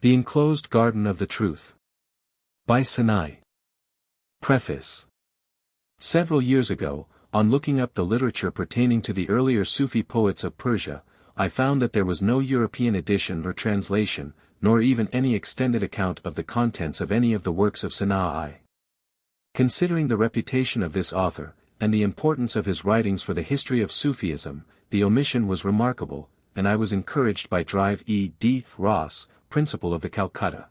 The Enclosed Garden of the Truth. By Sanai. Preface. Several years ago, on looking up the literature pertaining to the earlier Sufi poets of Persia, I found that there was no European edition or translation, nor even any extended account of the contents of any of the works of Sanâ'î. Considering the reputation of this author, and the importance of his writings for the history of Sufism, the omission was remarkable, and I was encouraged by Drive E.D. Ross, principal of the Calcutta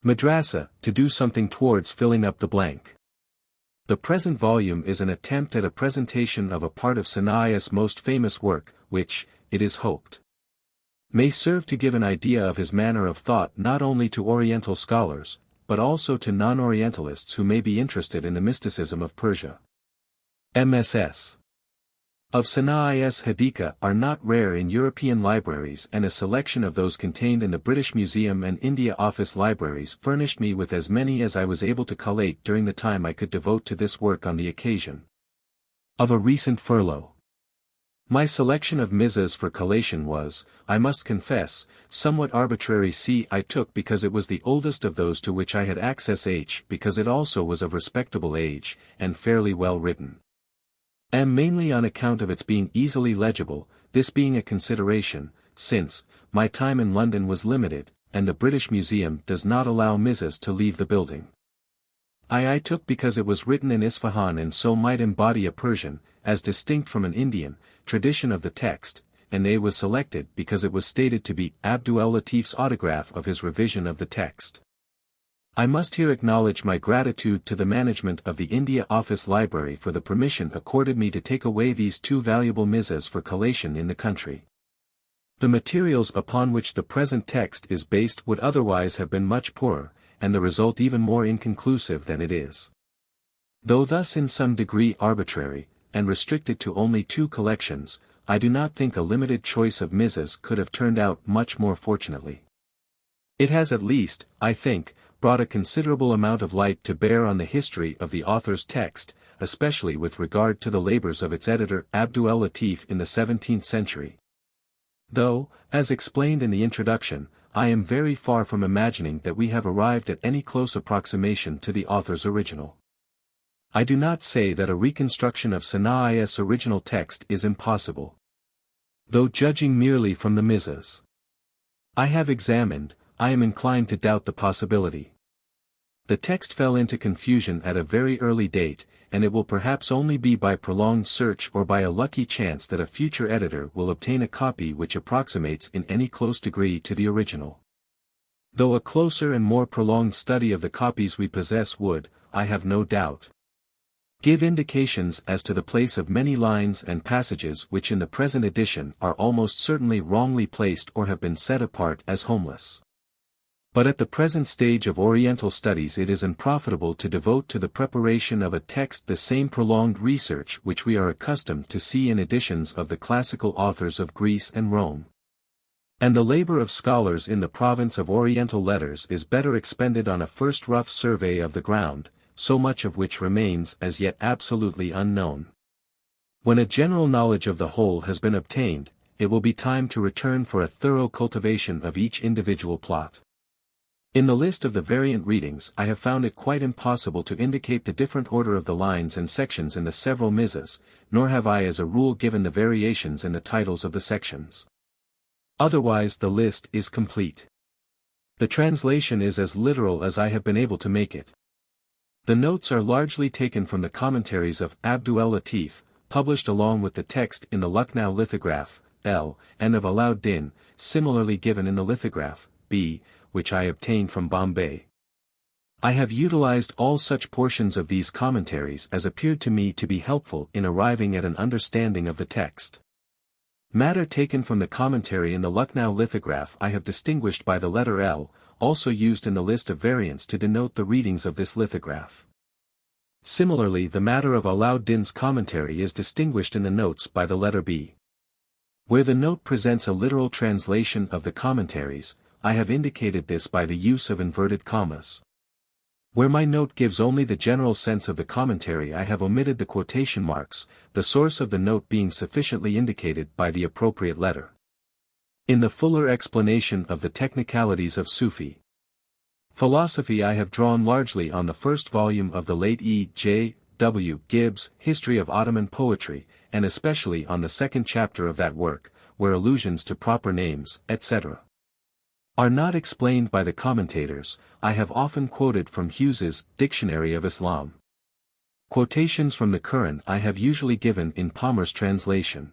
Madrasa, to do something towards filling up the blank. The present volume is an attempt at a presentation of a part of Sanai's most famous work, which, it is hoped, may serve to give an idea of his manner of thought not only to Oriental scholars, but also to non-Orientalists who may be interested in the mysticism of Persia. MSS. Of Sanai's Hadîqatu are not rare in European libraries, and a selection of those contained in the British Museum and India Office libraries furnished me with as many as I was able to collate during the time I could devote to this work on the occasion of a recent furlough. My selection of mizas for collation was, I must confess, somewhat arbitrary. I took because it was the oldest of those to which I had access, because it also was of respectable age, and fairly well written. Mainly on account of its being easily legible, this being a consideration, since, my time in London was limited, and the British Museum does not allow mizas to leave the building. I took because it was written in Isfahan and so might embody a Persian, as distinct from an Indian, tradition of the text, and A was selected because it was stated to be Abdul Latif's autograph of his revision of the text. I must here acknowledge my gratitude to the management of the India Office Library for the permission accorded me to take away these two valuable mizas for collation in the country. The materials upon which the present text is based would otherwise have been much poorer, and the result even more inconclusive than it is. Though thus in some degree arbitrary, and restricted to only two collections, I do not think a limited choice of mizas could have turned out much more fortunately. It has at least, I think, brought a considerable amount of light to bear on the history of the author's text, especially with regard to the labors of its editor Abdul Latif in the 17th century. Though, as explained in the introduction, I am very far from imagining that we have arrived at any close approximation to the author's original. I do not say that a reconstruction of Sanai's original text is impossible. Though judging merely from the mizas I have examined, I am inclined to doubt the possibility. The text fell into confusion at a very early date, and it will perhaps only be by prolonged search or by a lucky chance that a future editor will obtain a copy which approximates in any close degree to the original. Though a closer and more prolonged study of the copies we possess would, I have no doubt, give indications as to the place of many lines and passages which in the present edition are almost certainly wrongly placed or have been set apart as homeless. But at the present stage of Oriental studies it is unprofitable to devote to the preparation of a text the same prolonged research which we are accustomed to see in editions of the classical authors of Greece and Rome. And the labor of scholars in the province of Oriental letters is better expended on a first rough survey of the ground, so much of which remains as yet absolutely unknown. When a general knowledge of the whole has been obtained, it will be time to return for a thorough cultivation of each individual plot. In the list of the variant readings I have found it quite impossible to indicate the different order of the lines and sections in the several mizas, nor have I as a rule given the variations in the titles of the sections. Otherwise the list is complete. The translation is as literal as I have been able to make it. The notes are largely taken from the commentaries of Abdul Latif, published along with the text in the Lucknow lithograph, L, and of Alauddin, similarly given in the lithograph, B, which I obtained from Bombay. I have utilized all such portions of these commentaries as appeared to me to be helpful in arriving at an understanding of the text. Matter taken from the commentary in the Lucknow lithograph I have distinguished by the letter L, also used in the list of variants to denote the readings of this lithograph. Similarly the matter of Alauddin's commentary is distinguished in the notes by the letter B. Where the note presents a literal translation of the commentaries, I have indicated this by the use of inverted commas. Where my note gives only the general sense of the commentary I have omitted the quotation marks, the source of the note being sufficiently indicated by the appropriate letter. In the fuller explanation of the technicalities of Sufi philosophy, I have drawn largely on the first volume of the late E. J. W. Gibbs' History of Ottoman Poetry, and especially on the second chapter of that work, where allusions to proper names, etc. are not explained by the commentators. I have often quoted from Hughes's Dictionary of Islam. Quotations from the Quran I have usually given in Palmer's translation.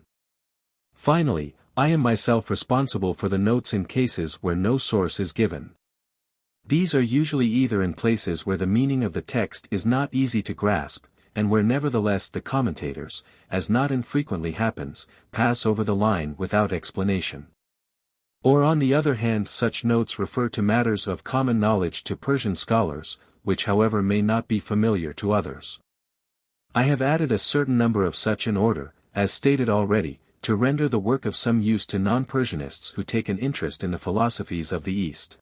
Finally, I am myself responsible for the notes in cases where no source is given. These are usually either in places where the meaning of the text is not easy to grasp, and where nevertheless the commentators, as not infrequently happens, pass over the line without explanation. Or on the other hand, such notes refer to matters of common knowledge to Persian scholars, which however may not be familiar to others. I have added a certain number of such in order, as stated already, to render the work of some use to non-Persianists who take an interest in the philosophies of the East.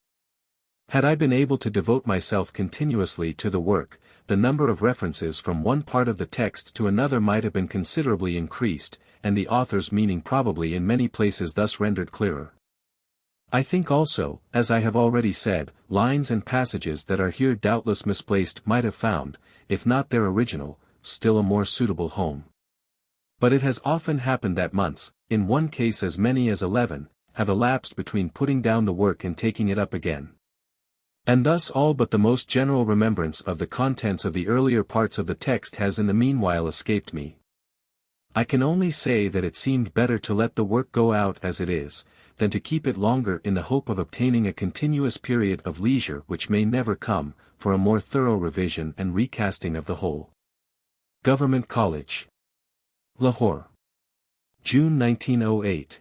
Had I been able to devote myself continuously to the work, the number of references from one part of the text to another might have been considerably increased, and the author's meaning probably in many places thus rendered clearer. I think also, as I have already said, lines and passages that are here doubtless misplaced might have found, if not their original, still a more suitable home. But it has often happened that months, in one case as many as 11, have elapsed between putting down the work and taking it up again. And thus all but the most general remembrance of the contents of the earlier parts of the text has in the meanwhile escaped me. I can only say that it seemed better to let the work go out as it is, than to keep it longer in the hope of obtaining a continuous period of leisure which may never come, for a more thorough revision and recasting of the whole. Government College, Lahore, June 1908.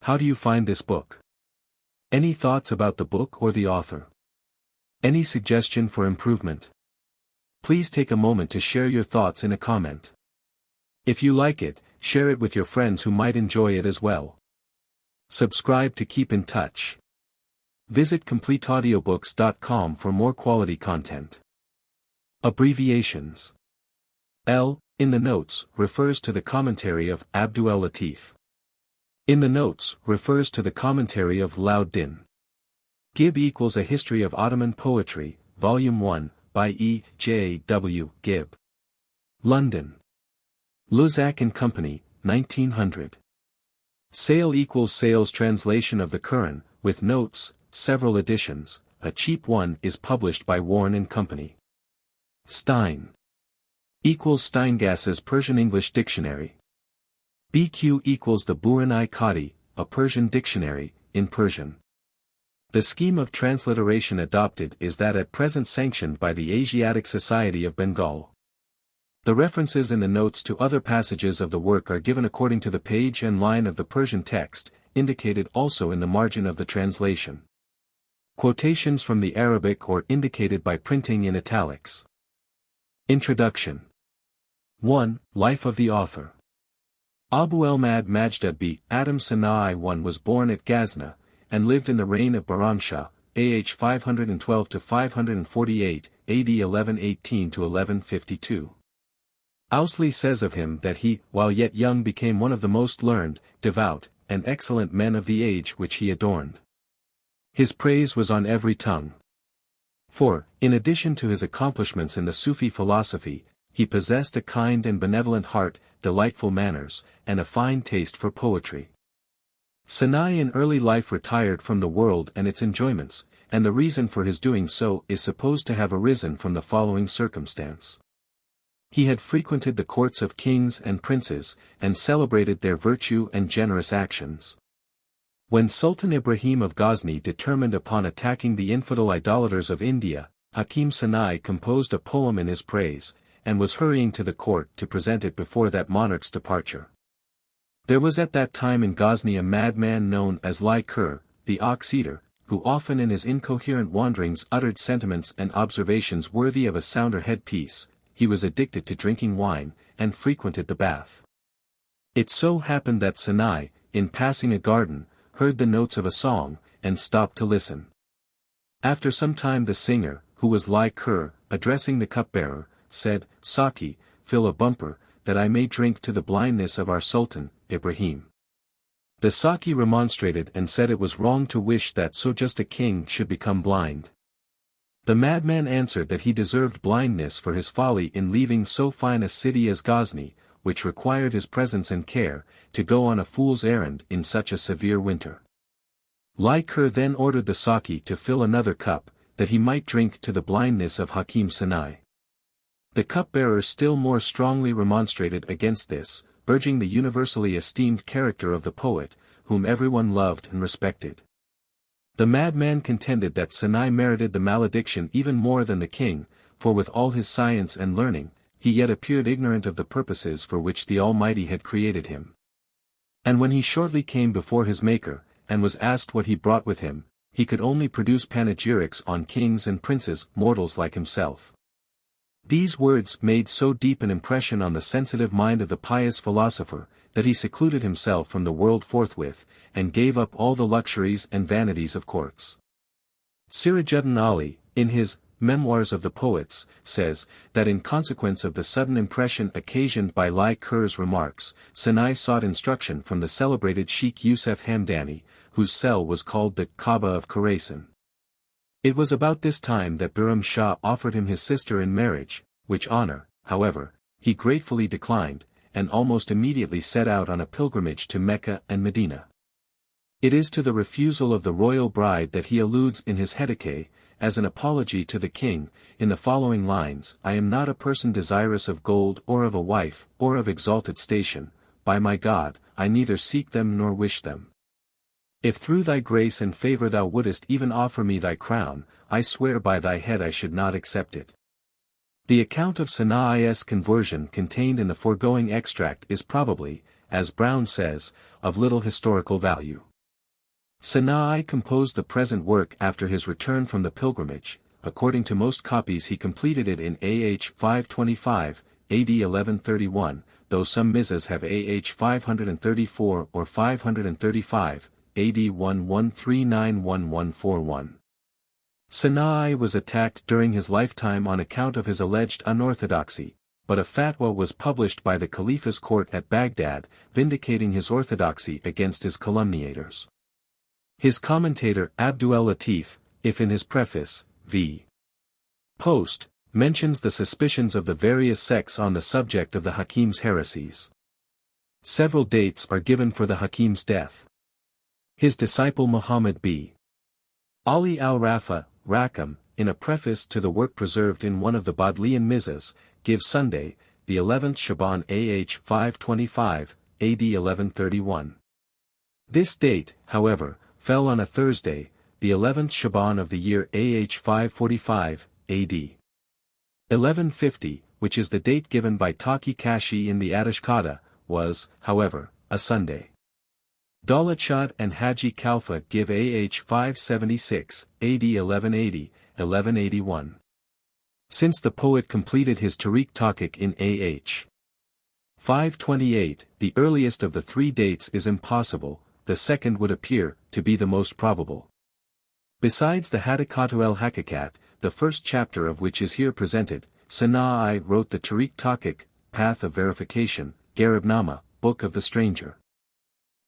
How do you find this book? Any thoughts about the book or the author? Any suggestion for improvement? Please take a moment to share your thoughts in a comment. If you like it, share it with your friends who might enjoy it as well. Subscribe to keep in touch. Visit CompleteAudiobooks.com for more quality content. Abbreviations. L, in the notes, refers to the commentary of Abdul Latif. In the notes, refers to the commentary of Lauddin. Gibb equals A History of Ottoman Poetry, Volume 1, by E. J. W. Gibb. London. Luzac and Company, 1900. Sale equals Sale's translation of the Quran, with notes, several editions. A cheap one is published by Warren and Company. Stein. Equals Steingass's Persian-English Dictionary. BQ equals the Buran-i-Qadi, a Persian dictionary, in Persian. The scheme of transliteration adopted is that at present sanctioned by the Asiatic Society of Bengal. The references in the notes to other passages of the work are given according to the page and line of the Persian text, indicated also in the margin of the translation. Quotations from the Arabic or indicated by printing in italics. Introduction. 1. Life of the author. Abu el-Mad Majdad Adam Sanai I was born at Ghazna, and lived in the reign of Bahramshah, AH 512-548, AD 1118-1152. Ousley says of him that he, while yet young, became one of the most learned, devout, and excellent men of the age which he adorned. His praise was on every tongue. For, in addition to his accomplishments in the Sufi philosophy, he possessed a kind and benevolent heart, delightful manners, and a fine taste for poetry. Sanai in early life retired from the world and its enjoyments, and the reason for his doing so is supposed to have arisen from the following circumstance. He had frequented the courts of kings and princes, and celebrated their virtue and generous actions. When Sultan Ibrahim of Ghazni determined upon attacking the infidel idolaters of India, Hakim Sanai composed a poem in his praise, and was hurrying to the court to present it before that monarch's departure. There was at that time in Ghazni a madman known as Al-Haqîqat, the ox-eater, who often in his incoherent wanderings uttered sentiments and observations worthy of a sounder headpiece. He was addicted to drinking wine, and frequented the bath. It so happened that Sanai, in passing a garden, heard the notes of a song, and stopped to listen. After some time the singer, who was Al-Haqîqat, addressing the cupbearer, said, "Saki, fill a bumper, that I may drink to the blindness of our Sultan, Ibrahim." The Saki remonstrated and said it was wrong to wish that so just a king should become blind. The madman answered that he deserved blindness for his folly in leaving so fine a city as Ghazni, which required his presence and care, to go on a fool's errand in such a severe winter. L-Haqîqat then ordered the Saki to fill another cup, that he might drink to the blindness of Hakim Sanai. The cupbearer still more strongly remonstrated against this, urging the universally esteemed character of the poet, whom everyone loved and respected. The madman contended that Sanai merited the malediction even more than the king, for with all his science and learning, he yet appeared ignorant of the purposes for which the Almighty had created him. And when he shortly came before his Maker, and was asked what he brought with him, he could only produce panegyrics on kings and princes, mortals like himself. These words made so deep an impression on the sensitive mind of the pious philosopher, that he secluded himself from the world forthwith, and gave up all the luxuries and vanities of courts. Sirajuddin Ali, in his Memoirs of the Poets, says, that in consequence of the sudden impression occasioned by L-Haqîqat's remarks, Sanai sought instruction from the celebrated Sheikh Yusuf Hamdani, whose cell was called the Kaaba of Khorasan. It was about this time that Biram Shah offered him his sister in marriage, which honor, however, he gratefully declined, and almost immediately set out on a pilgrimage to Mecca and Medina. It is to the refusal of the royal bride that he alludes in his Hadîqatu, as an apology to the king, in the following lines: I am not a person desirous of gold or of a wife, or of exalted station, by my God, I neither seek them nor wish them. If through thy grace and favor thou wouldest even offer me thy crown, I swear by thy head I should not accept it. The account of Sanai's conversion contained in the foregoing extract is probably, as Brown says, of little historical value. Sanai composed the present work after his return from the pilgrimage. According to most copies he completed it in AH 525, AD 1131, though some Mizas have AH 534 or 535, AD 1139-1141. Sanai was attacked during his lifetime on account of his alleged unorthodoxy, but a fatwa was published by the Khalifa's court at Baghdad, vindicating his orthodoxy against his calumniators. His commentator Abdul Latif, if in his preface, v. Post, mentions the suspicions of the various sects on the subject of the Hakim's heresies. Several dates are given for the Hakim's death. His disciple Muhammad b. Ali al-Rafa, Rakam, in a preface to the work preserved in one of the Bodleian Mizas, gives Sunday, the 11th Shaban AH 525, AD 1131. This date, however, fell on a Thursday, the 11th Shaban of the year AH 545, AD 1150, which is the date given by Taqi Kashi in the Al-Haqîqat, was, however, a Sunday. Daulatshad and Haji Kalfa give AH 576, AD 1180, 1181. Since the poet completed his Tariq Tahqiq in AH 528, the earliest of the three dates is impossible, the second would appear to be the most probable. Besides the Hadîqatu L-Haqîqat, the first chapter of which is here presented, Sanai wrote the Tariq Tahqiq, Path of Verification, Garibnama, Book of the Stranger.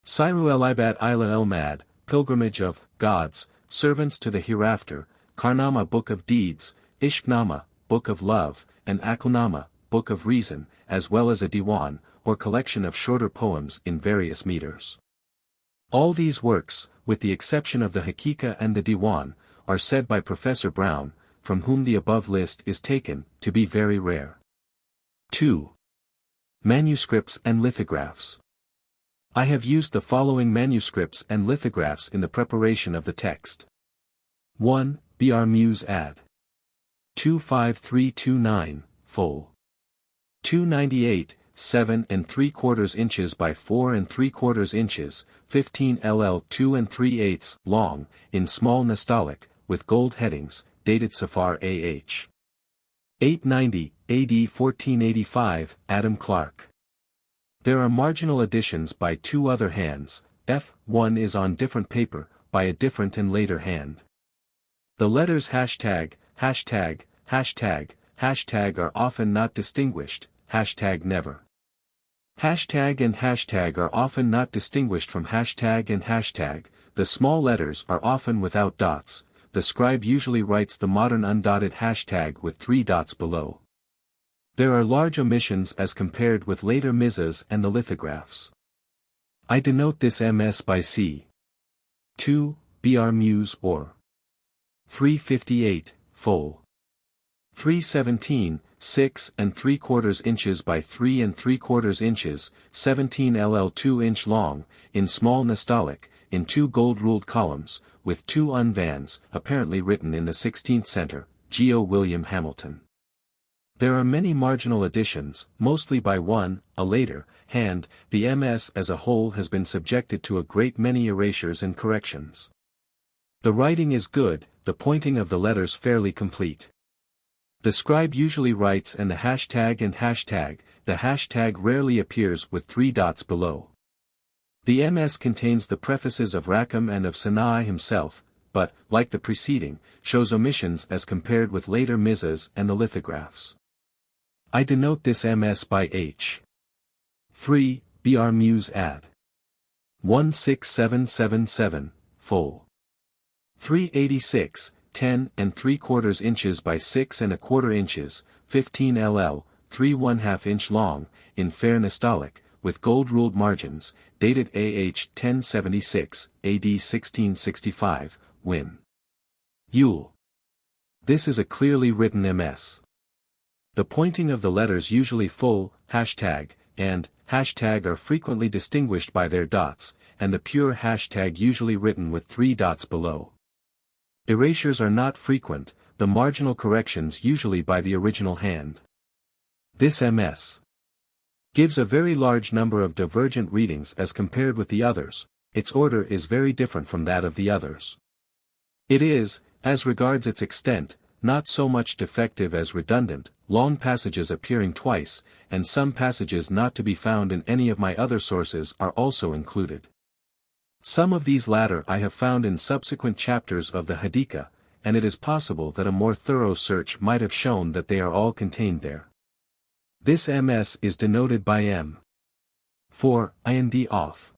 Siru el-Ibad ila el-Mad, Pilgrimage of Gods, Servants to the Hereafter, Karnama Book of Deeds, Ishqnama, Book of Love, and Aqlnama, Book of Reason, as well as a diwan, or collection of shorter poems in various meters. All these works, with the exception of the Haqiqa and the diwan, are said by Professor Brown, from whom the above list is taken, to be very rare. 2. Manuscripts and lithographs. I have used the following manuscripts and lithographs in the preparation of the text. 1. Br Muse Ad. 25329, full. 298, 7 3/4 inches by 4 3/4 inches, 15 ll 2 3/8 long, in small Nastaliq, with gold headings, dated Safar AH 890, AD 1485, Adam Clark. There are marginal additions by two other hands, F1 is on different paper, by a different and later hand. The letters hashtag, hashtag, hashtag, hashtag are often not distinguished, hashtag never. Hashtag and hashtag are often not distinguished from hashtag and hashtag, the small letters are often without dots, the scribe usually writes the modern undotted hashtag with 3 dots below. There are large omissions as compared with later mizas and the lithographs. I denote this ms by c. 2, br muse or 358, fol. 317, 6 3/4 inches by 3 3/4 inches, 17 ll 2-inch long, in small Nastaliq, in 2 gold-ruled columns, with 2 unvans, apparently written in the 16th century, Geo. William Hamilton. There are many marginal additions, mostly by one, a later, hand. The MS as a whole has been subjected to a great many erasures and corrections. The writing is good, the pointing of the letters fairly complete. The scribe usually writes and the hashtag rarely appears with 3 dots below. The MS contains the prefaces of Rackham and of Sanai himself, but, like the preceding, shows omissions as compared with later mizas and the lithographs. I denote this MS by H. 3, br muse ad. 16777, fol. 386, 10 3/4 inches by 6 1/4 inches, 15 ll, 3 1/2 inch long, in fair Nastaliq, with gold-ruled margins, dated AH 1076, AD 1665, Win. Yule. This is a clearly written MS. The pointing of the letters usually full, hashtag, and hashtag are frequently distinguished by their dots, and the pure hashtag usually written with 3 dots below. Erasures are not frequent, the marginal corrections usually by the original hand. This MS gives a very large number of divergent readings as compared with the others, its order is very different from that of the others. It is, as regards its extent, not so much defective as redundant, long passages appearing twice, and some passages not to be found in any of my other sources are also included. Some of these latter I have found in subsequent chapters of the Hadîqatu, and it is possible that a more thorough search might have shown that they are all contained there. This MS is denoted by M. 4, IND off.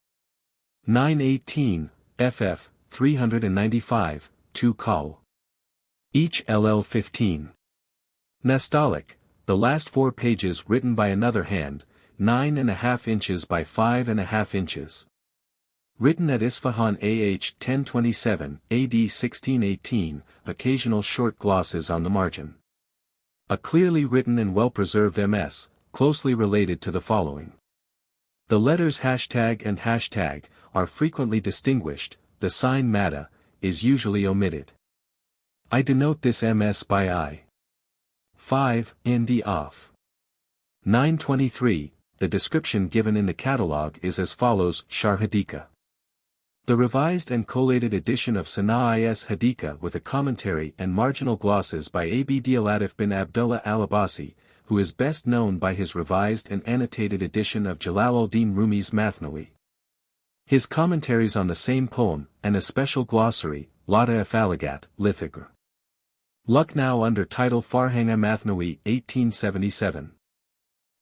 918, FF, 395, 2 col. Each LL 15. Nastaliq, the last 4 pages written by another hand, 9 1/2 inches by 5 1/2 inches. Written at Isfahan AH 1027, AD 1618, occasional short glosses on the margin. A clearly written and well-preserved MS, closely related to the following. The letters hashtag and hashtag are frequently distinguished, the sign mata is usually omitted. I denote this MS by I. 5, ND off. 923, the description given in the catalogue is as follows: Hadîqatu. The revised and collated edition of Sanâ'î's Hadîqatu with a commentary and marginal glosses by Abd al-Latif bin Abdullah al-Abbasi, who is best known by his revised and annotated edition of Jalal-al-Din Rumi's Masnavi. His commentaries on the same poem, and a special glossary, L-Haqîqat, Lithogr. Lucknow under title Farhanga Masnavi 1877.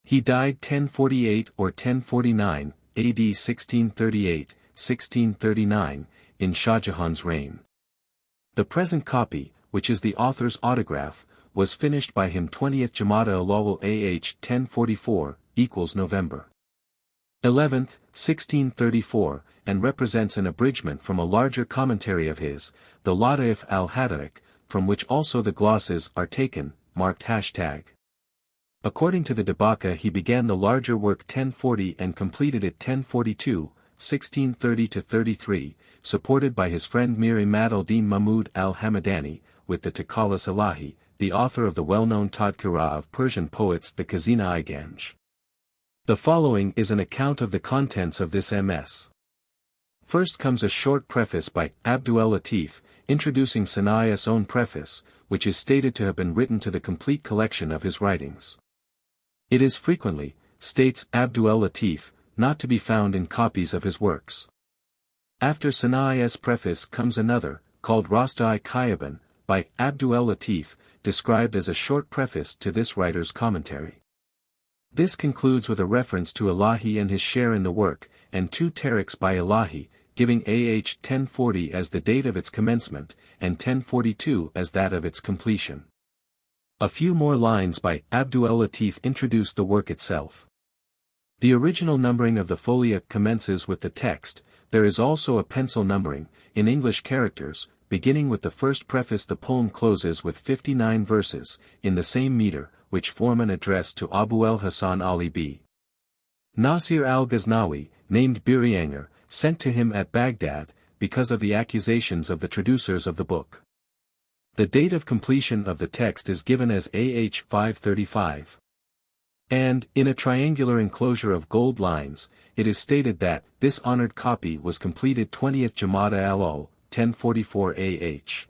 He died 1048 or 1049, AD 1638, 1639, in Shah Jahan's reign. The present copy, which is the author's autograph, was finished by him 20th Jamada al-Awwal AH 1044, equals November 11th, 1634, and represents an abridgment from a larger commentary of his, the Lataif al-Hadîq, from which also the glosses are taken, marked hashtag. According to the Dabaka, he began the larger work 1040 and completed it 1042, 1630-33, supported by his friend Mir Imad al-Din Mahmud al-Hamadani, with the Taqalas Ilahi, the author of the well-known Tadkirah of Persian poets the Khazina-i Ganj. The following is an account of the contents of this MS. First comes a short preface by Abdul Latif, introducing Sanai's own preface, which is stated to have been written to the complete collection of his writings. It is frequently, states Abdul Latif, not to be found in copies of his works. After Sanai's preface comes another, called Rasta-i Qayaban, by Abdul Latif, described as a short preface to this writer's commentary. This concludes with a reference to L-Haqîqat and his share in the work, and 2 tariqs by L-Haqîqat, giving AH 1040 as the date of its commencement, and 1042 as that of its completion. A few more lines by Abdul Latif introduce the work itself. The original numbering of the folia commences with the text. There is also a pencil numbering, in English characters, beginning with the first preface. The poem closes with 59 verses, in the same meter, which form an address to Abu al-Hasan Ali b. Nasir al-Ghaznawi, named Birianger, sent to him at Baghdad, because of the accusations of the traducers of the book. The date of completion of the text is given as AH 535. And, in a triangular enclosure of gold lines, it is stated that, this honored copy was completed 20th Jamada al-Ul, 1044 AH.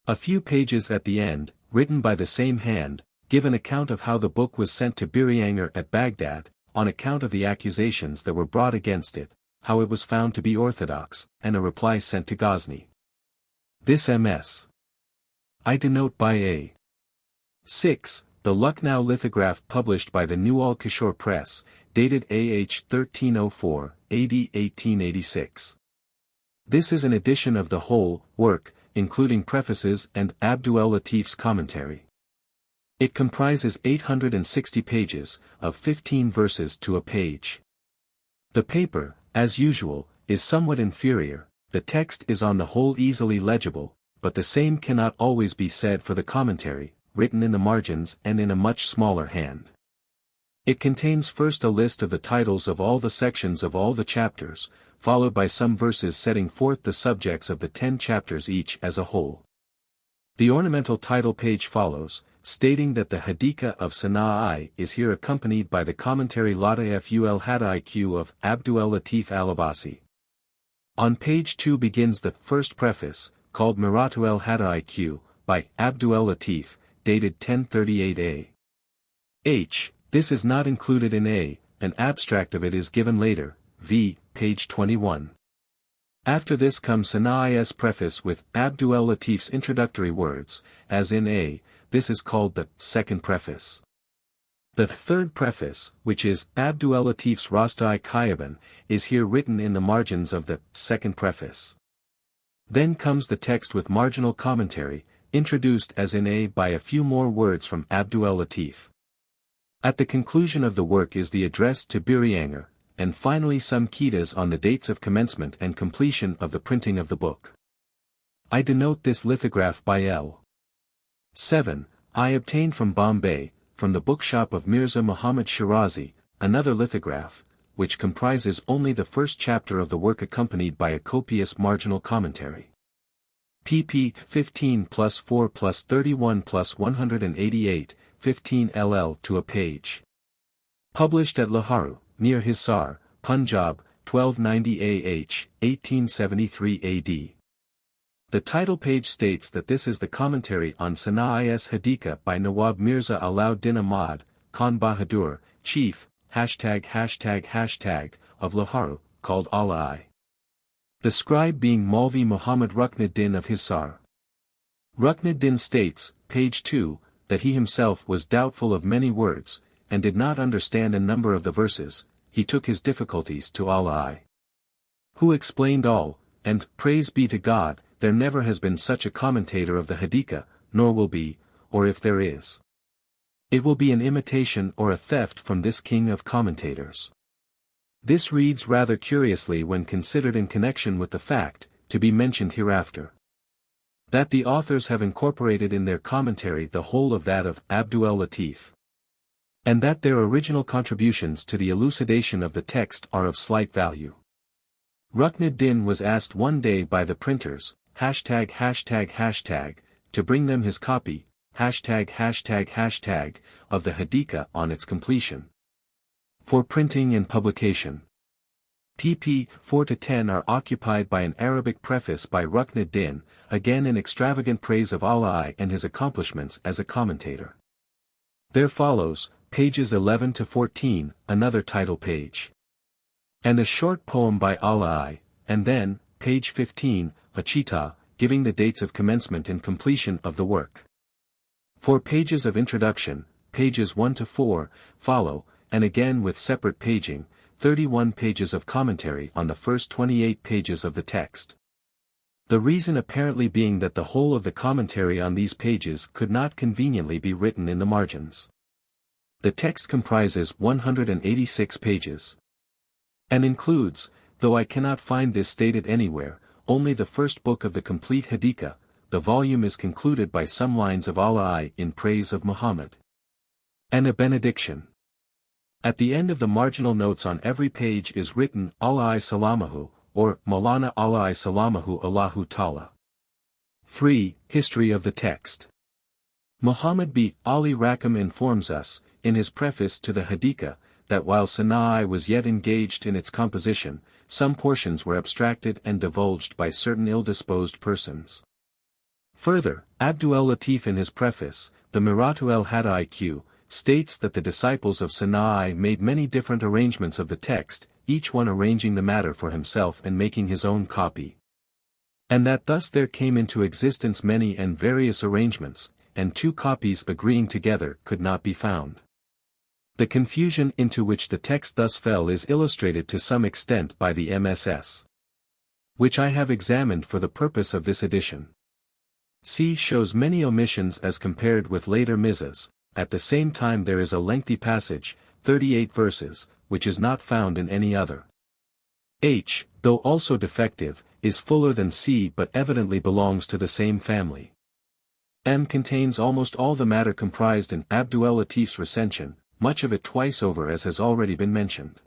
A few pages at the end, written by the same hand, give an account of how the book was sent to Birianger at Baghdad, on account of the accusations that were brought against it, how it was found to be orthodox, and a reply sent to Ghazni. This Ms. I denote by A. 6, the Lucknow lithograph published by the New Al-Kishore Press, dated AH 1304, AD 1886. This is an edition of the whole work, including prefaces and Abdul Latif's commentary. It comprises 860 pages, of 15 verses to a page. The paper, as usual, is somewhat inferior. The text is on the whole easily legible, but the same cannot always be said for the commentary, written in the margins and in a much smaller hand. It contains first a list of the titles of all the sections of all the chapters, followed by some verses setting forth the subjects of the 10 chapters each as a whole. The ornamental title page follows, stating that the Hadîqatu of Sanâ'î is here accompanied by the commentary Lata'iful Hadîqatu of Abdul Latif al-Abbasi. On page 2 begins the first preface, called Miratul Hadîqatu, by Abdul Latif, dated 1038 A.H. This is not included in A, an abstract of it is given later, v. page 21. After this comes Sanai's preface with Abdul Latif's introductory words, as in A, this is called the second preface. The third preface, which is Abdul Latif's Rastai Qayaban, is here written in the margins of the second preface. Then comes the text with marginal commentary, introduced as in A by a few more words from Abdul Latif. At the conclusion of the work is the address to Birianger, and finally some qitas on the dates of commencement and completion of the printing of the book. I denote this lithograph by L. 7, I obtained from Bombay, from the bookshop of Mirza Muhammad Shirazi, another lithograph, which comprises only the first chapter of the work accompanied by a copious marginal commentary. pp. 15 plus 4 plus 31 plus 188, 15 ll to a page. Published at Lahore, near Hisar, Punjab, 1290 AH, 1873 AD. The title page states that this is the commentary on Sanai's Hadîqatu by Nawab Mirza Alauddin Ahmad, Khan Bahadur, chief, of Lahore, called Al-Ai. The scribe being Maulvi Muhammad Ruknuddin of Hisar. Ruknuddin states, page 2, that he himself was doubtful of many words, and did not understand a number of the verses. He took his difficulties to Al-Ai, who explained all, and, praise be to God, there never has been such a commentator of the Hadîqatu, nor will be, or if there is, it will be an imitation or a theft from this king of commentators. This reads rather curiously when considered in connection with the fact, to be mentioned hereafter, that the authors have incorporated in their commentary the whole of that of Abdul Latif, and that their original contributions to the elucidation of the text are of slight value. Ruknuddin was asked one day by the printers, to bring them his copy, of the Hadîqatu on its completion, for printing and publication. pp. 4-10 are occupied by an Arabic preface by Ruknuddin, again in extravagant praise of Al-Ai and his accomplishments as a commentator. There follows, pages 11-14, another title page, and a short poem by Al-Ai, and then, page 15, a qita, giving the dates of commencement and completion of the work. 4 pages of introduction, pages 1 to 4, follow, and again with separate paging, 31 pages of commentary on the first 28 pages of the text. The reason apparently being that the whole of the commentary on these pages could not conveniently be written in the margins. The text comprises 186 pages. And includes, though I cannot find this stated anywhere, only the first book of the complete Hadîqa. The volume is concluded by some lines of Allah in praise of Muhammad. And a benediction. At the end of the marginal notes on every page is written Allah Salamahu, or Maulana Allah Salamahu Allahu Ta'ala. 3. History of the text. Muhammad b. Ali Raqam informs us, in his preface to the Hadîqa, that while Sanai was yet engaged in its composition, some portions were abstracted and divulged by certain ill-disposed persons. Further, Abdul Latif in his preface, the Miratu L-Haqîqat, states that the disciples of Sanai made many different arrangements of the text, each one arranging the matter for himself and making his own copy. And that thus there came into existence many and various arrangements, and two copies agreeing together could not be found. The confusion into which the text thus fell is illustrated to some extent by the MSS, which I have examined for the purpose of this edition. C shows many omissions as compared with later Mizas. At the same time there is a lengthy passage, 38 verses, which is not found in any other. H, though also defective, is fuller than C but evidently belongs to the same family. M contains almost all the matter comprised in Abdul Latif's recension, much of it twice over as has already been mentioned.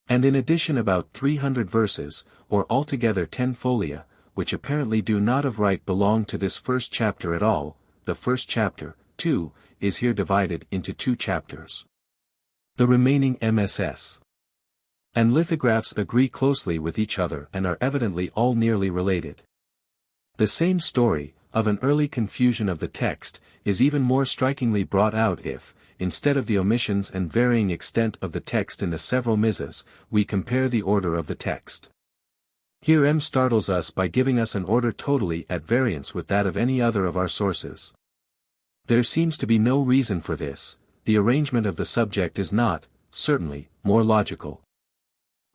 And in addition about 300 verses, or altogether 10 folia, which apparently do not of right belong to this first chapter at all. The first chapter, too, is here divided into 2 chapters. The remaining MSS and lithographs agree closely with each other and are evidently all nearly related. The same story, of an early confusion of the text, is even more strikingly brought out if, instead of the omissions and varying extent of the text in the several Mizas, we compare the order of the text. Here M startles us by giving us an order totally at variance with that of any other of our sources. There seems to be no reason for this. The arrangement of the subject is not, certainly, more logical.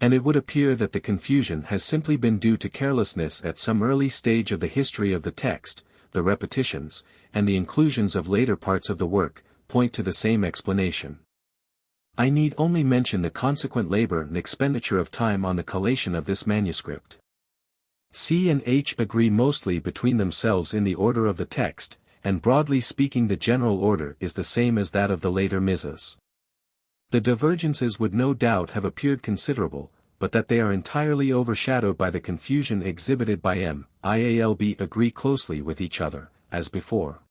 And it would appear that the confusion has simply been due to carelessness at some early stage of the history of the text. The repetitions, and the inclusions of later parts of the work, point to the same explanation. I need only mention the consequent labor and expenditure of time on the collation of this manuscript. C and H agree mostly between themselves in the order of the text, and broadly speaking the general order is the same as that of the later Mizas. The divergences would no doubt have appeared considerable, but that they are entirely overshadowed by the confusion exhibited by M, IALB agree closely with each other, as before.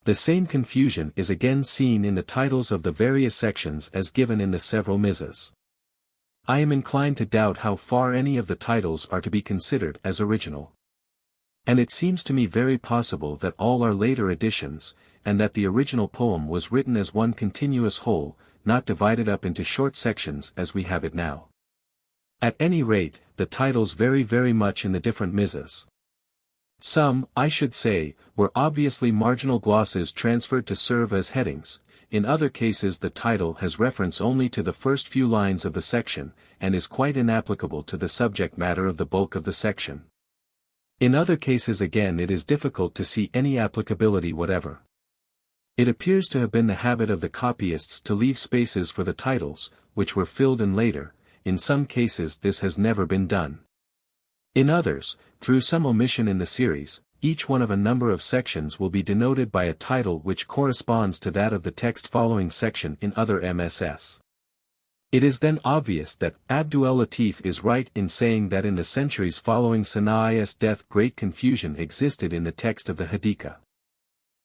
The same confusion is again seen in the titles of the various sections as given in the several Mizas. I am inclined to doubt how far any of the titles are to be considered as original. And it seems to me very possible that all are later additions, and that the original poem was written as one continuous whole, not divided up into short sections as we have it now. At any rate, the titles vary very much in the different Mizas. Some, I should say, were obviously marginal glosses transferred to serve as headings. In other cases the title has reference only to the first few lines of the section, and is quite inapplicable to the subject matter of the bulk of the section. In other cases again it is difficult to see any applicability whatever. It appears to have been the habit of the copyists to leave spaces for the titles, which were filled in later. In some cases this has never been done. In others, through some omission in the series, each one of a number of sections will be denoted by a title which corresponds to that of the text following section in other MSS. It is then obvious that Abdul Latif is right in saying that in the centuries following Sanai's death great confusion existed in the text of the Hadîqa.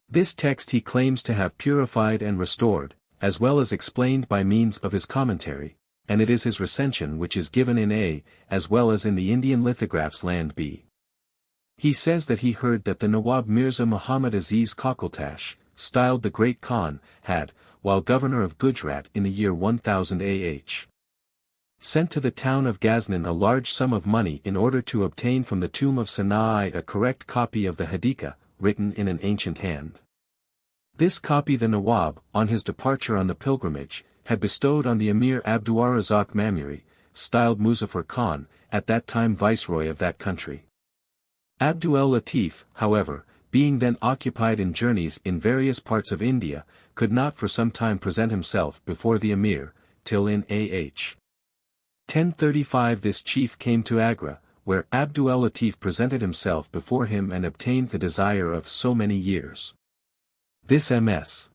This text he claims to have purified and restored, as well as explained by means of his commentary, and it is his recension which is given in A, as well as in the Indian lithographs land B. He says that he heard that the Nawab Mirza Muhammad Aziz Kakultash, styled the Great Khan, had, while governor of Gujarat in the year 1000 AH, sent to the town of Ghaznan a large sum of money in order to obtain from the tomb of Sanai a correct copy of the Hadîqa, written in an ancient hand. This copy the Nawab, on his departure on the pilgrimage, had bestowed on the Emir Abdurrazzaq Mamuri, styled Muzaffar Khan, at that time viceroy of that country. Abdul Latif, however, being then occupied in journeys in various parts of India, could not for some time present himself before the Emir, till in A.H. 1035 this chief came to Agra, where Abdul Latif presented himself before him and obtained the desire of so many years. This MS.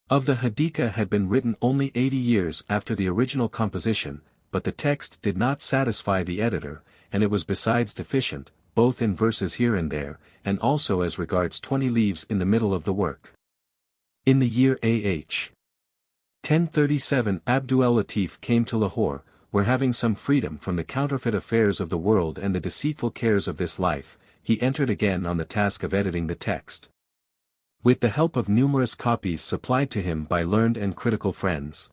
of the Hadîqat had been written only 80 years after the original composition, but the text did not satisfy the editor, and it was besides deficient, both in verses here and there, and also as regards 20 leaves in the middle of the work. In the year A.H. 1037 Abdul Latif came to Lahore, where having some freedom from the counterfeit affairs of the world and the deceitful cares of this life, he entered again on the task of editing the text. With the help of numerous copies supplied to him by learned and critical friends,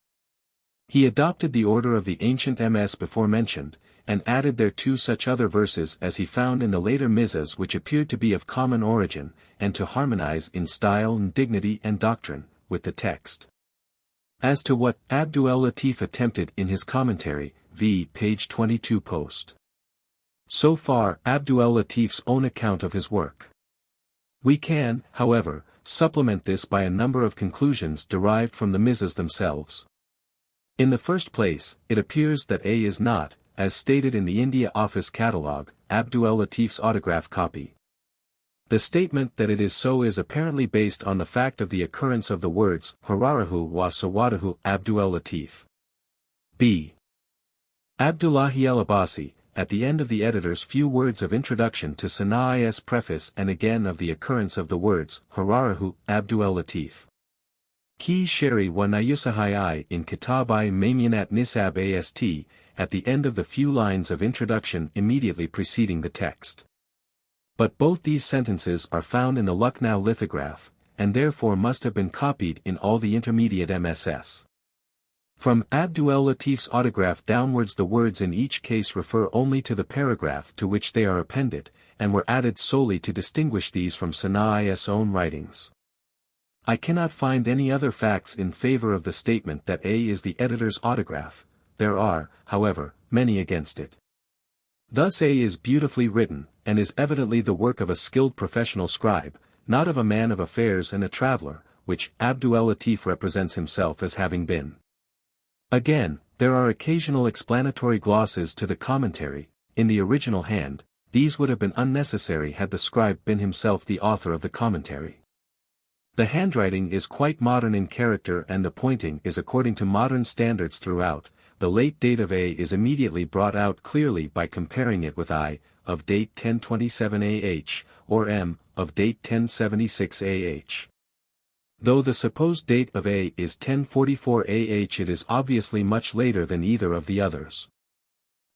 he adopted the order of the ancient MS before mentioned, and added thereto such other verses as he found in the later Mizas which appeared to be of common origin, and to harmonize in style and dignity and doctrine, with the text. As to what Abdul Latif attempted in his commentary, v. page 22 post. So far Abdul Latif's own account of his work. We can, however, supplement this by a number of conclusions derived from the Mizas themselves. In the first place, it appears that A is not, as stated in the India Office Catalogue, Abdul Latif's autograph copy. The statement that it is so is apparently based on the fact of the occurrence of the words Hararahu wa Sawadahu Abdul Latif. B. Abdullahi al-Abbasi, at the end of the editor's few words of introduction to Sanâ'î's preface, and again of the occurrence of the words Hararahu Abdul Latif. Ki Sheri wa Nayusahai in Kitabai Maimunat Nisab Ast, at the end of the few lines of introduction immediately preceding the text. But both these sentences are found in the Lucknow lithograph, and therefore must have been copied in all the intermediate MSS. From Abdul Latif's autograph downwards the words in each case refer only to the paragraph to which they are appended, and were added solely to distinguish these from Sanâ'î's own writings. I cannot find any other facts in favor of the statement that A is the editor's autograph. There are, however, many against it. Thus A is beautifully written, and is evidently the work of a skilled professional scribe, not of a man of affairs and a traveler, which Abdul Latif represents himself as having been. Again, there are occasional explanatory glosses to the commentary. In the original hand, these would have been unnecessary had the scribe been himself the author of the commentary. The handwriting is quite modern in character and the pointing is according to modern standards throughout. The late date of A is immediately brought out clearly by comparing it with I, of date 1027 AH, or M, of date 1076 AH. Though the supposed date of A is 1044 AH, it is obviously much later than either of the others.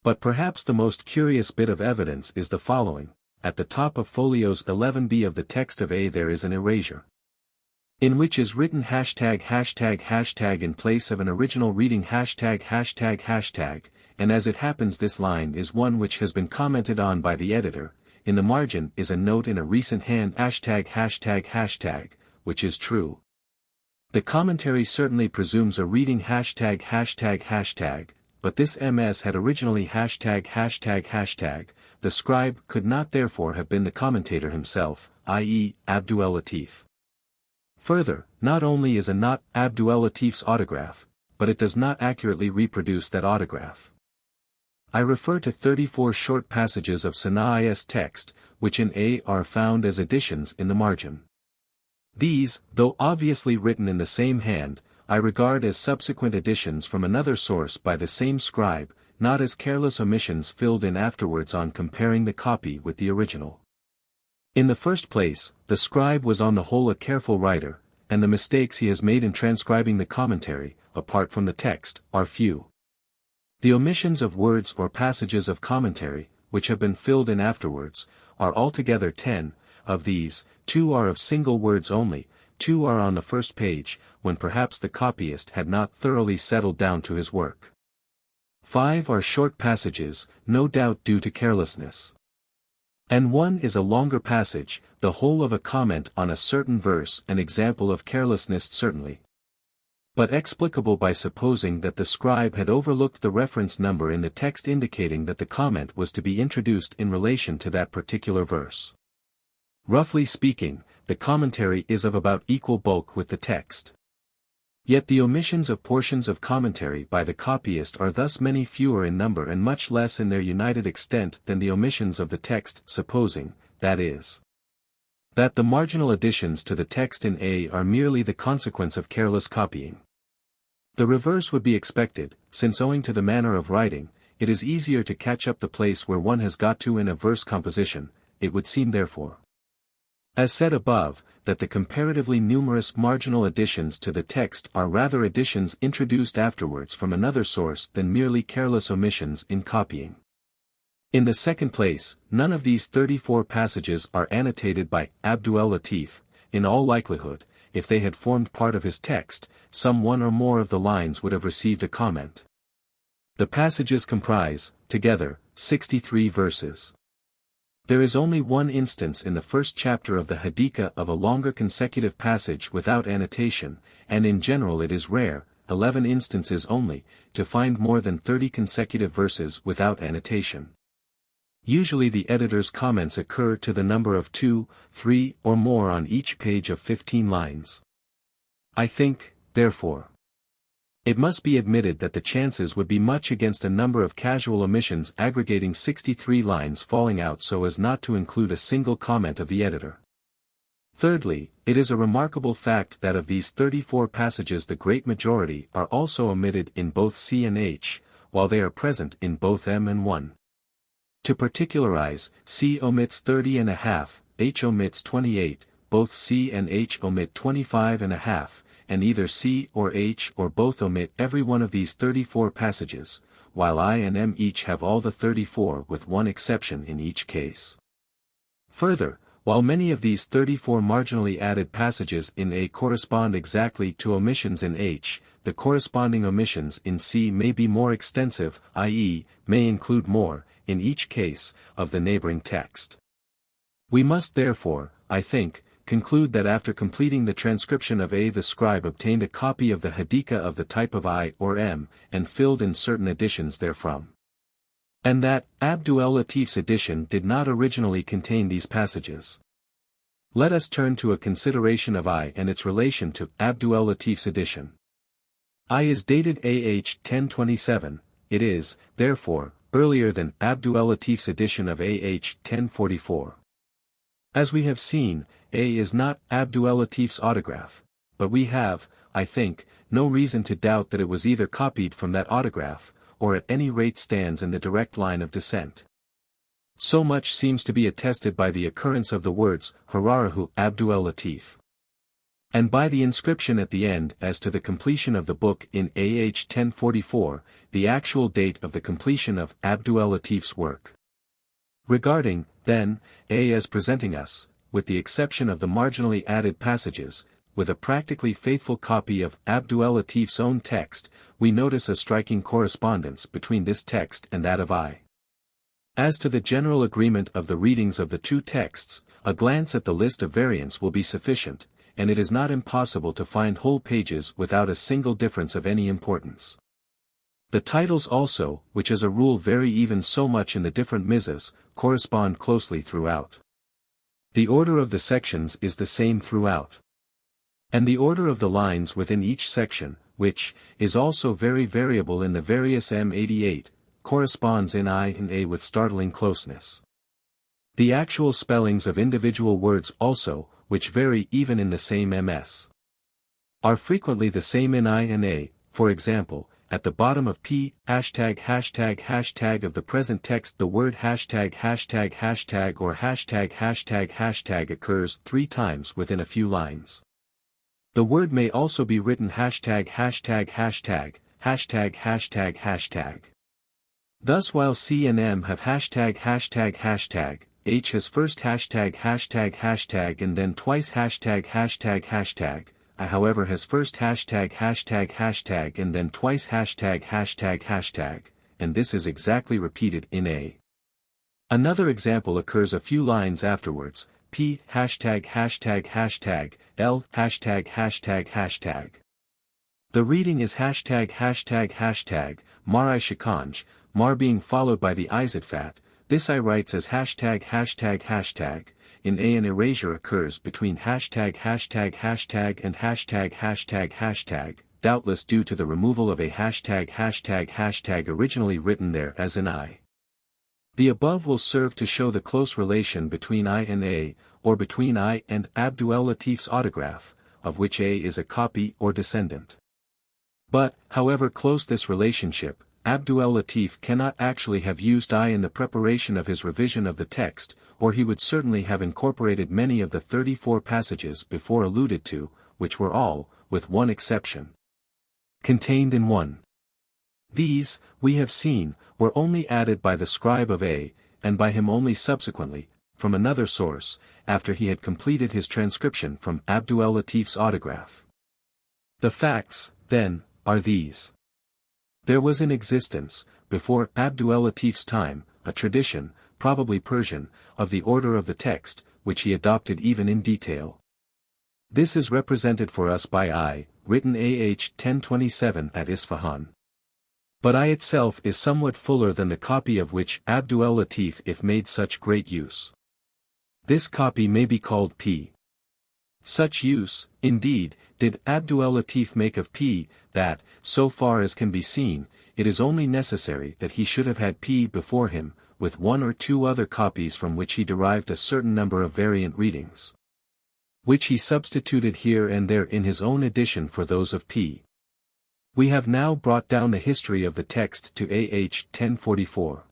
But perhaps the most curious bit of evidence is the following: at the top of folios 11b of the text of A there is an erasure, in which is written #### in place of an original reading ####, and as it happens this line is one which has been commented on by the editor. In the margin is a note in a recent hand ####, which is true. The commentary certainly presumes a reading ####, but this MS had originally ####. The scribe could not therefore have been the commentator himself, i.e., Abdul Latif. Further, not only is a not Abdul Latif's autograph, but it does not accurately reproduce that autograph. I refer to 34 short passages of Sanâ'î's text, which in A are found as additions in the margin. These, though obviously written in the same hand, I regard as subsequent additions from another source by the same scribe, not as careless omissions filled in afterwards on comparing the copy with the original. In the first place, the scribe was on the whole a careful writer, and the mistakes he has made in transcribing the commentary, apart from the text, are few. The omissions of words or passages of commentary, which have been filled in afterwards, are altogether 10. Of these, 2 are of single words only, 2 are on the first page, when perhaps the copyist had not thoroughly settled down to his work. 5 are short passages, no doubt due to carelessness. And one is a longer passage, the whole of a comment on a certain verse, an example of carelessness certainly, but explicable by supposing that the scribe had overlooked the reference number in the text indicating that the comment was to be introduced in relation to that particular verse. Roughly speaking, the commentary is of about equal bulk with the text. Yet the omissions of portions of commentary by the copyist are thus many fewer in number and much less in their united extent than the omissions of the text, supposing, that is, that the marginal additions to the text in A are merely the consequence of careless copying. The reverse would be expected, since owing to the manner of writing, it is easier to catch up the place where one has got to in a verse composition. It would seem therefore, as said above, that the comparatively numerous marginal additions to the text are rather additions introduced afterwards from another source than merely careless omissions in copying. In the second place, none of these 34 passages are annotated by Abdul-Latif. In all likelihood, if they had formed part of his text, some one or more of the lines would have received a comment. The passages comprise, together, 63 verses. There is only one instance in the first chapter of the Hadîqatu of a longer consecutive passage without annotation, and in general it is rare, 11 instances only, to find more than 30 consecutive verses without annotation. Usually the editor's comments occur to the number of 2, 3, or more on each page of 15 lines. I think, therefore, it must be admitted that the chances would be much against a number of casual omissions aggregating 63 lines falling out so as not to include a single comment of the editor. Thirdly, it is a remarkable fact that of these 34 passages the great majority are also omitted in both C and H, while they are present in both M and 1. To particularize, C omits 30.5, H omits 28, both C and H omit 25.5, and either C or H or both omit every one of these 34 passages, while I and M each have all the 34 with one exception in each case. Further, while many of these 34 marginally added passages in A correspond exactly to omissions in H, the corresponding omissions in C may be more extensive, i.e., may include more, in each case, of the neighboring text. We must therefore, I think, conclude that after completing the transcription of A the scribe obtained a copy of the Hadîqatu of the type of I or M, and filled in certain additions therefrom. And that Abdul-Latif's edition did not originally contain these passages. Let us turn to a consideration of I and its relation to Abdul-Latif's edition. I is dated AH 1027, it is, therefore, earlier than Abdul-Latif's edition of AH 1044. As we have seen, A is not Abdul-Latif's autograph, but we have, I think, no reason to doubt that it was either copied from that autograph, or at any rate stands in the direct line of descent. So much seems to be attested by the occurrence of the words, Hararahu Abdul-Latif, and by the inscription at the end as to the completion of the book in AH 1044, the actual date of the completion of Abdul-Latif's work. Regarding, then, A as presenting us, with the exception of the marginally added passages, with a practically faithful copy of Abdul-Latif's own text, we notice a striking correspondence between this text and that of I. As to the general agreement of the readings of the two texts, a glance at the list of variants will be sufficient, and it is not impossible to find whole pages without a single difference of any importance. The titles also, which as a rule vary even so much in the different mizas, correspond closely throughout. The order of the sections is the same throughout. And the order of the lines within each section, which is also very variable in the various M88, corresponds in I and A with startling closeness. The actual spellings of individual words also, which vary even in the same MS, are frequently the same in I and A. For example, at the bottom of P, hashtag of the present text the word hashtag or hashtag occurs 3 times within a few lines. The word may also be written hashtag. Thus while C and M have hashtag, H has first hashtag and then twice hashtag, I however has first hashtag and then twice hashtag, and this is exactly repeated in A. Another example occurs a few lines afterwards, P ###L ####. The reading is ####, Marai Shikanj, Mar being followed by the Izatfat. This I writes as ####. In A an erasure occurs between #### and ####, doubtless due to the removal of a #### originally written there as an I. The above will serve to show the close relation between I and A, or between I and Abdul Latif's autograph, of which A is a copy or descendant. But, however close this relationship, Abdul Latif cannot actually have used I in the preparation of his revision of the text, or he would certainly have incorporated many of the 34 passages before alluded to, which were all, with one exception, contained in one. These, we have seen, were only added by the scribe of A, and by him only subsequently, from another source, after he had completed his transcription from Abdul Latif's autograph. The facts, then, are these. There was in existence, before Abdul Latif's time, a tradition, probably Persian, of the order of the text, which he adopted even in detail. This is represented for us by I, written AH 1027 at Isfahan. But I itself is somewhat fuller than the copy of which Abdul Latif if made such great use. This copy may be called P. Such use, indeed, did Abdul Latif make of P, that, so far as can be seen, it is only necessary that he should have had P before him, with one or two other copies from which he derived a certain number of variant readings, which he substituted here and there in his own edition for those of P. We have now brought down the history of the text to AH 1044.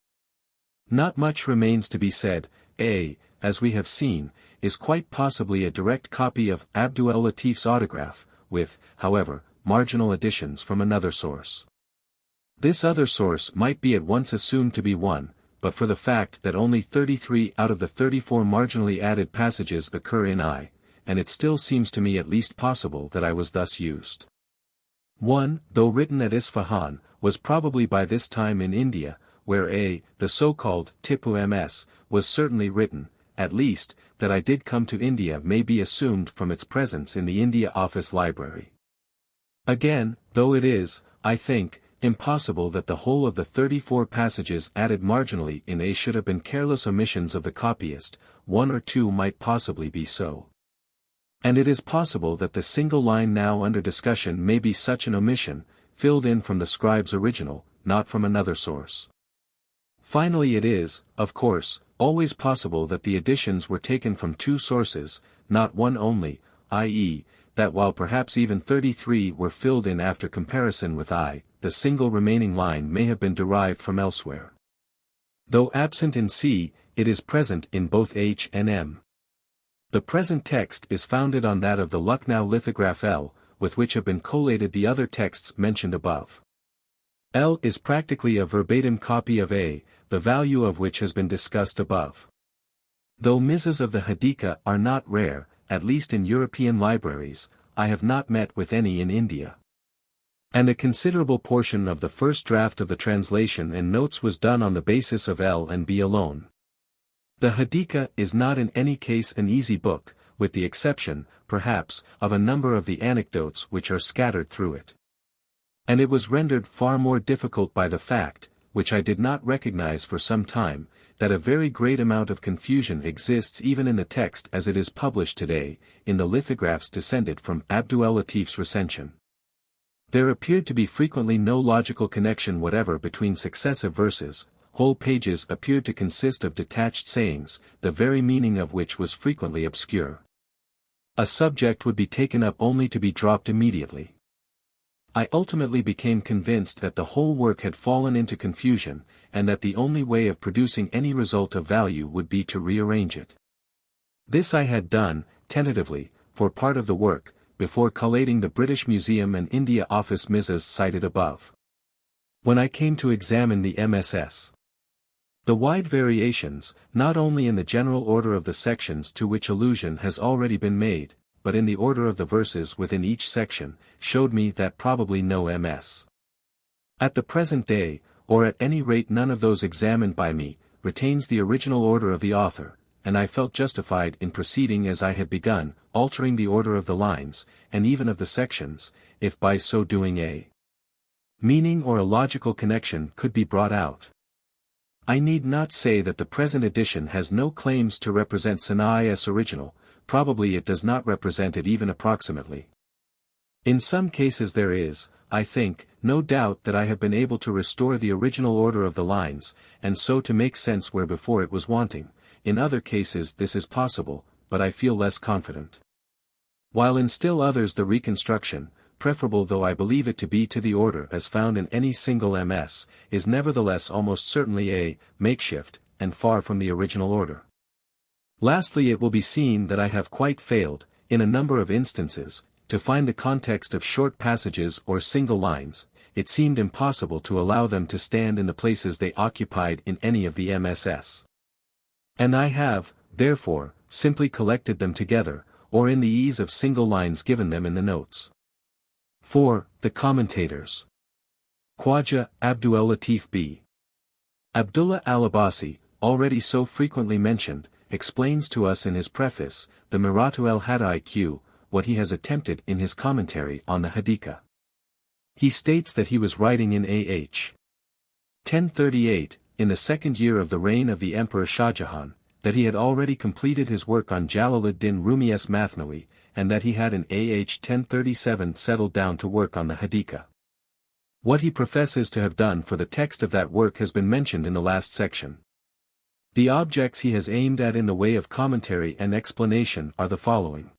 Not much remains to be said. A, as we have seen, is quite possibly a direct copy of Abdul Latif's autograph, with, however, marginal additions from another source. This other source might be at once assumed to be one, but for the fact that only 33 out of the 34 marginally added passages occur in I, and it still seems to me at least possible that I was thus used. 1, though written at Isfahan, was probably by this time in India, where A, the so-called Tipu Ms, was certainly written. At least, that I did come to India may be assumed from its presence in the India Office Library. Again, though it is, I think, impossible that the whole of the 34 passages added marginally in A should have been careless omissions of the copyist, one or two might possibly be so. And it is possible that the single line now under discussion may be such an omission, filled in from the scribe's original, not from another source. Finally it is, of course, always possible that the additions were taken from two sources, not one only, i.e., that while perhaps even 33 were filled in after comparison with I, the single remaining line may have been derived from elsewhere. Though absent in C, it is present in both H and M. The present text is founded on that of the Lucknow lithograph L, with which have been collated the other texts mentioned above. L is practically a verbatim copy of A, the value of which has been discussed above. Though mizas of the Hadîqatu are not rare, at least in European libraries, I have not met with any in India. And a considerable portion of the first draft of the translation and notes was done on the basis of L and B alone. The Hadîqatu is not in any case an easy book, with the exception, perhaps, of a number of the anecdotes which are scattered through it. And it was rendered far more difficult by the fact, which I did not recognize for some time, that a very great amount of confusion exists even in the text as it is published today, in the lithographs descended from Abdul Latif's recension. There appeared to be frequently no logical connection whatever between successive verses, whole pages appeared to consist of detached sayings, the very meaning of which was frequently obscure. A subject would be taken up only to be dropped immediately. I ultimately became convinced that the whole work had fallen into confusion, and that the only way of producing any result of value would be to rearrange it. This I had done, tentatively, for part of the work, before collating the British Museum and India Office mizas cited above. When I came to examine the MSS, the wide variations, not only in the general order of the sections to which allusion has already been made, but in the order of the verses within each section, showed me that probably no MS. At the present day, or at any rate none of those examined by me, retains the original order of the author, and I felt justified in proceeding as I had begun, altering the order of the lines, and even of the sections, if by so doing a meaning or a logical connection could be brought out. I need not say that the present edition has no claims to represent Sanâ'î's original, probably it does not represent it even approximately. In some cases there is, I think, no doubt that I have been able to restore the original order of the lines, and so to make sense where before it was wanting. In other cases this is possible, but I feel less confident. While in still others the reconstruction, preferable though I believe it to be to the order as found in any single MS, is nevertheless almost certainly a makeshift, and far from the original order. Lastly, it will be seen that I have quite failed, in a number of instances, to find the context of short passages or single lines. It seemed impossible to allow them to stand in the places they occupied in any of the MSS. And I have, therefore, simply collected them together, or in the ease of single lines given them in the notes. 4. The commentators. Khwaja Abdul Latif B. Abdullah al-Abbasi, already so frequently mentioned, explains to us in his preface, the Miratu L-Haqîqat, what he has attempted in his commentary on the Hadîqatu. He states that he was writing in A.H. 1038, in the second year of the reign of the Emperor Shah Jahan, that he had already completed his work on Jalaluddin Rumi's Masnavi, and that he had in A.H. 1037 settled down to work on the Hadîqatu. What he professes to have done for the text of that work has been mentioned in the last section. The objects he has aimed at in the way of commentary and explanation are the following.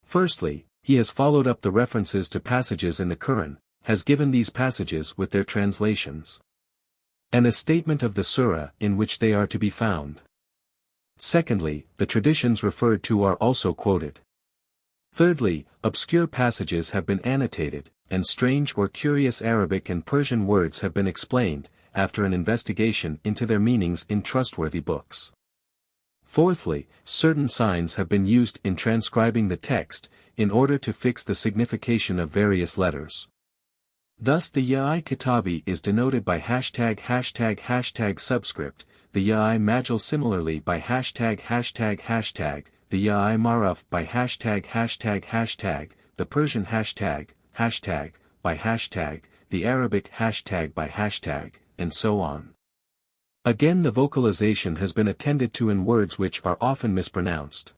Firstly, he has followed up the references to passages in the Quran, has given these passages with their translations, and a statement of the surah in which they are to be found. Secondly, the traditions referred to are also quoted. Thirdly, obscure passages have been annotated, and strange or curious Arabic and Persian words have been explained, after an investigation into their meanings in trustworthy books. Fourthly, certain signs have been used in transcribing the text, in order to fix the signification of various letters. Thus the Ya'i Kitabi is denoted by hashtag subscript, the Ya'i Majal similarly by hashtag, the Ya'i Maruf by hashtag, the Persian hashtag, by hashtag, the Arabic hashtag by hashtag, and so on. Again, the vocalization has been attended to in words which are often mispronounced.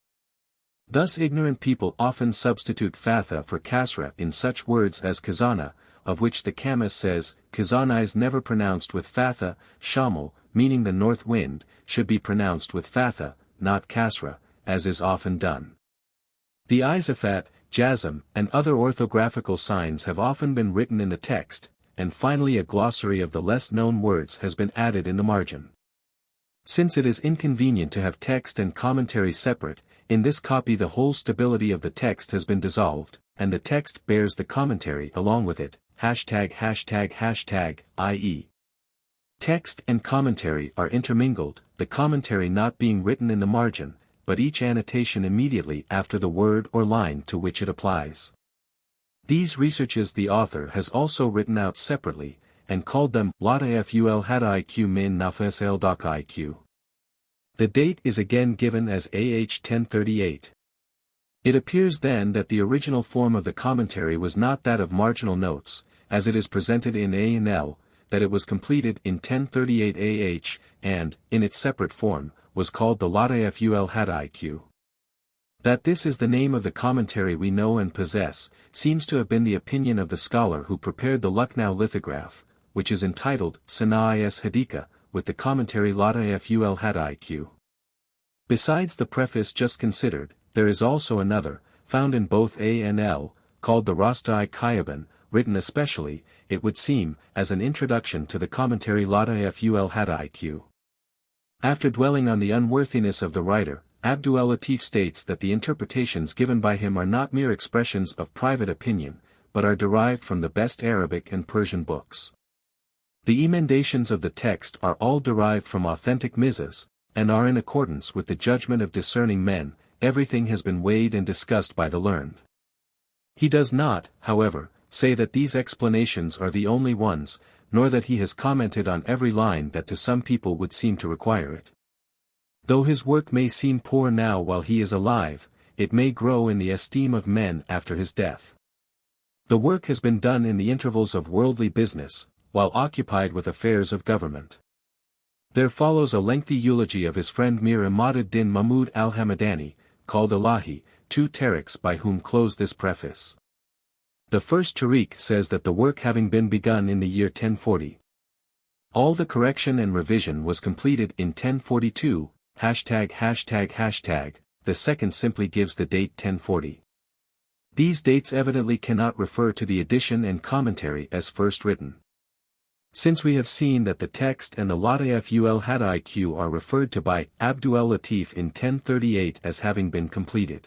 Thus ignorant people often substitute fatha for kasra in such words as khazana, of which the Kamis says, khazana is never pronounced with fatha. Shamal, meaning the north wind, should be pronounced with fatha, not kasra, as is often done. The izafat, jazm, and other orthographical signs have often been written in the text, and finally a glossary of the less known words has been added in the margin. Since it is inconvenient to have text and commentary separate, in this copy the whole stability of the text has been dissolved, and the text bears the commentary along with it, hashtag, i.e. text and commentary are intermingled, the commentary not being written in the margin, but each annotation immediately after the word or line to which it applies. These researches the author has also written out separately, and called them Lata'ful Hadîqatu min Nafas L-Haqîqat. The date is again given as AH 1038. It appears then that the original form of the commentary was not that of marginal notes, as it is presented in A and L, that it was completed in 1038 AH, and, in its separate form, was called the Lata'ful Hadîqat. That this is the name of the commentary we know and possess, seems to have been the opinion of the scholar who prepared the Lucknow lithograph, which is entitled Sanâ'î's Hadîqatu, with the commentary Lata'ful Hadîqat. Besides the preface just considered, there is also another, found in both A and L, called the Rastâ'i Qayaban, written especially, it would seem, as an introduction to the commentary Lata'ful Hadîqat. After dwelling on the unworthiness of the writer, Abdul Latif states that the interpretations given by him are not mere expressions of private opinion, but are derived from the best Arabic and Persian books. The emendations of the text are all derived from authentic mizahs, and are in accordance with the judgment of discerning men. Everything has been weighed and discussed by the learned. He does not, however, say that these explanations are the only ones, nor that he has commented on every line that to some people would seem to require it. Though his work may seem poor now while he is alive, it may grow in the esteem of men after his death. The work has been done in the intervals of worldly business, while occupied with affairs of government. There follows a lengthy eulogy of his friend Mir Imad-ud-Din Mahmud al-Hamadani, called Ilahi, 2 tariqs by whom close this preface. The first tariq says that the work having been begun in the year 1040. All the correction and revision was completed in 1042, ####. The second simply gives the date 1040. These dates evidently cannot refer to the edition and commentary as first written. Since we have seen that the text and the Lata'if Hadîqatu are referred to by Abdul Latif in 1038 as having been completed,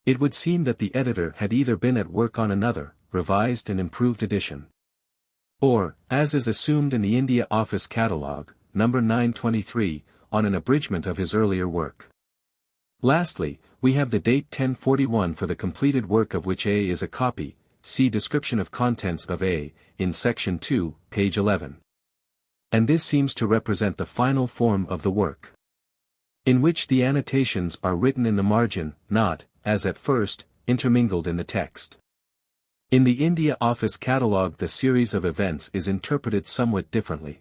it would seem that the editor had either been at work on another, revised and improved edition, or, as is assumed in the India Office Catalogue, number 923, on an abridgment of his earlier work. Lastly, we have the date 1041 for the completed work of which A is a copy. See description of contents of A, in section 2, page 11. And this seems to represent the final form of the work, in which the annotations are written in the margin, not, as at first, intermingled in the text. In the India Office Catalogue the series of events is interpreted somewhat differently.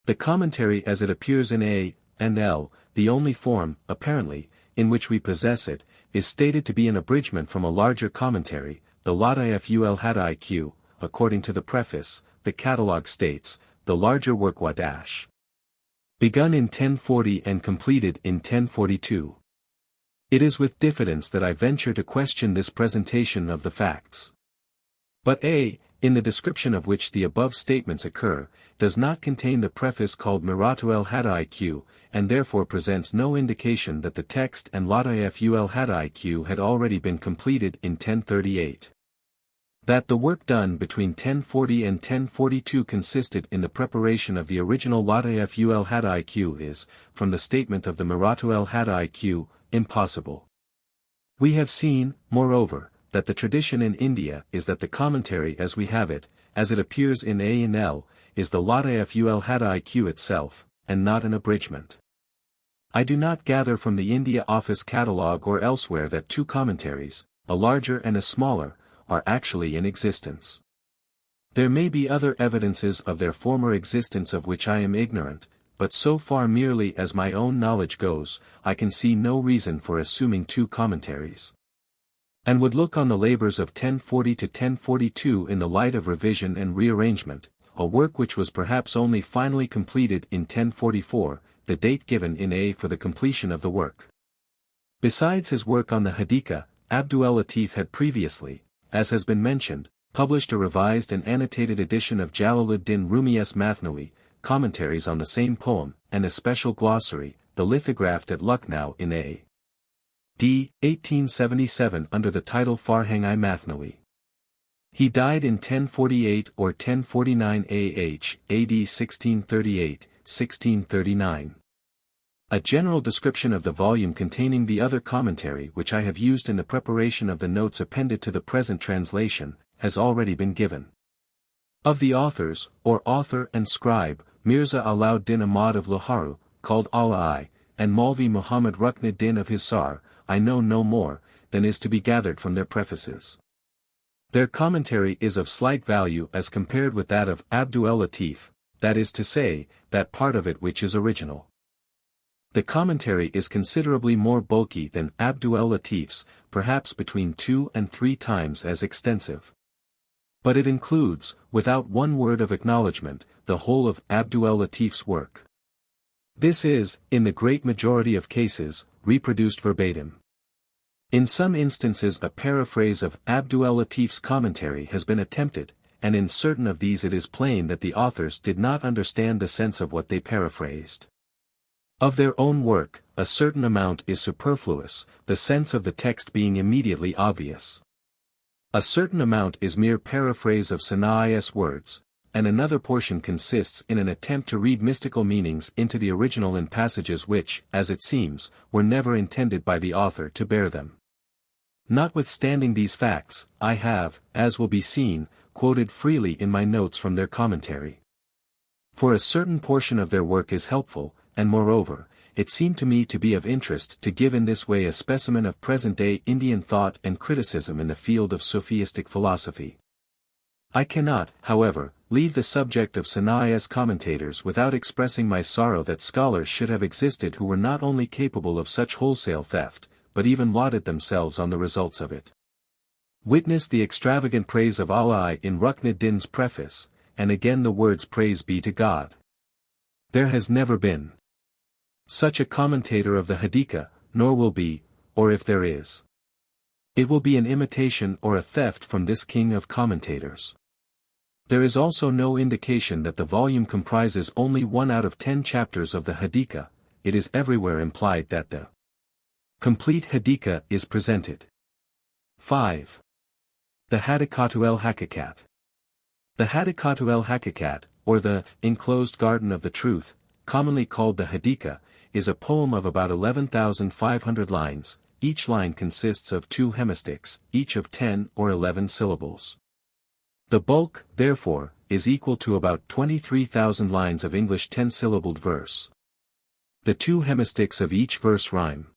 The commentary as it appears in A and L, the only form, apparently, in which we possess it, is stated to be an abridgment from a larger commentary, the Lata'if Hadîqatu. According to the preface, the catalogue states, the larger work Wadash, begun in 1040 and completed in 1042. It is with diffidence that I venture to question this presentation of the facts. But A, in the description of which the above statements occur, does not contain the preface called Miratu Hadîqatu, and therefore presents no indication that the text and Lata'if Hadîqatu had already been completed in 1038. That the work done between 1040 and 1042 consisted in the preparation of the original Lata'if Hadîqatu is, from the statement of the Miratu Hadîqatu, impossible. We have seen, moreover, that the tradition in India is that the commentary as we have it, as it appears in A and L, is the Lata'if Hadîqatu itself, and not an abridgment. I do not gather from the India Office Catalogue or elsewhere that 2 commentaries, a larger and a smaller, are actually in existence. There may be other evidences of their former existence of which I am ignorant, but so far merely as my own knowledge goes, I can see no reason for assuming 2 commentaries, and would look on the labors of 1040 to 1042 in the light of revision and rearrangement, a work which was perhaps only finally completed in 1044, the date given in A for the completion of the work. Besides his work on the Hadîqa, Abdul Latif had previously, as has been mentioned, published a revised and annotated edition of Jalaluddin Rumi's Masnavi, commentaries on the same poem, and a special glossary, the lithographed at Lucknow in A.D. 1877 under the title Farhang-i Masnavi. He died in 1048 or 1049 AH, AD 1638, 1639. A general description of the volume containing the other commentary which I have used in the preparation of the notes appended to the present translation, has already been given. Of the authors, or author and scribe, Mirza Alauddin Ahmad of Lahore, called Al-I, and Maulvi Muhammad Ruknuddin of Hisar, I know no more, than is to be gathered from their prefaces. Their commentary is of slight value as compared with that of Abdul Latif, that is to say, that part of it which is original. The commentary is considerably more bulky than Abdul Latif's, perhaps between 2 and 3 times as extensive. But it includes, without one word of acknowledgement, the whole of Abdul Latif's work. This is, in the great majority of cases, reproduced verbatim. In some instances a paraphrase of Abdul Latif's commentary has been attempted, and in certain of these it is plain that the authors did not understand the sense of what they paraphrased. Of their own work, a certain amount is superfluous, the sense of the text being immediately obvious. A certain amount is mere paraphrase of Sanâ'î's words, and another portion consists in an attempt to read mystical meanings into the original in passages which, as it seems, were never intended by the author to bear them. Notwithstanding these facts, I have, as will be seen, quoted freely in my notes from their commentary. For a certain portion of their work is helpful, and moreover, it seemed to me to be of interest to give in this way a specimen of present-day Indian thought and criticism in the field of Sufistic philosophy. I cannot, however, leave the subject of Sanai's commentators without expressing my sorrow that scholars should have existed who were not only capable of such wholesale theft, but even lauded themselves on the results of it. Witness the extravagant praise of Allah in Rukn-ud-Din's preface, and again the words "Praise be to God." There has never been such a commentator of the Hadîqat, nor will be, or if there is, it will be an imitation or a theft from this king of commentators. There is also no indication that the volume comprises only 1 out of 10 chapters of the Hadîqat. It is everywhere implied that the complete Hadîqat is presented. 5. The Hadîqatu L-Haqîqat. The Hadîqatu L-Haqîqat, or the enclosed garden of the truth, commonly called the Hadîqat, is a poem of about 11,500 lines. Each line consists of 2 hemistichs, each of 10 or 11 syllables. The bulk, therefore, is equal to about 23,000 lines of English 10-syllabled verse. The 2 hemistichs of each verse rhyme.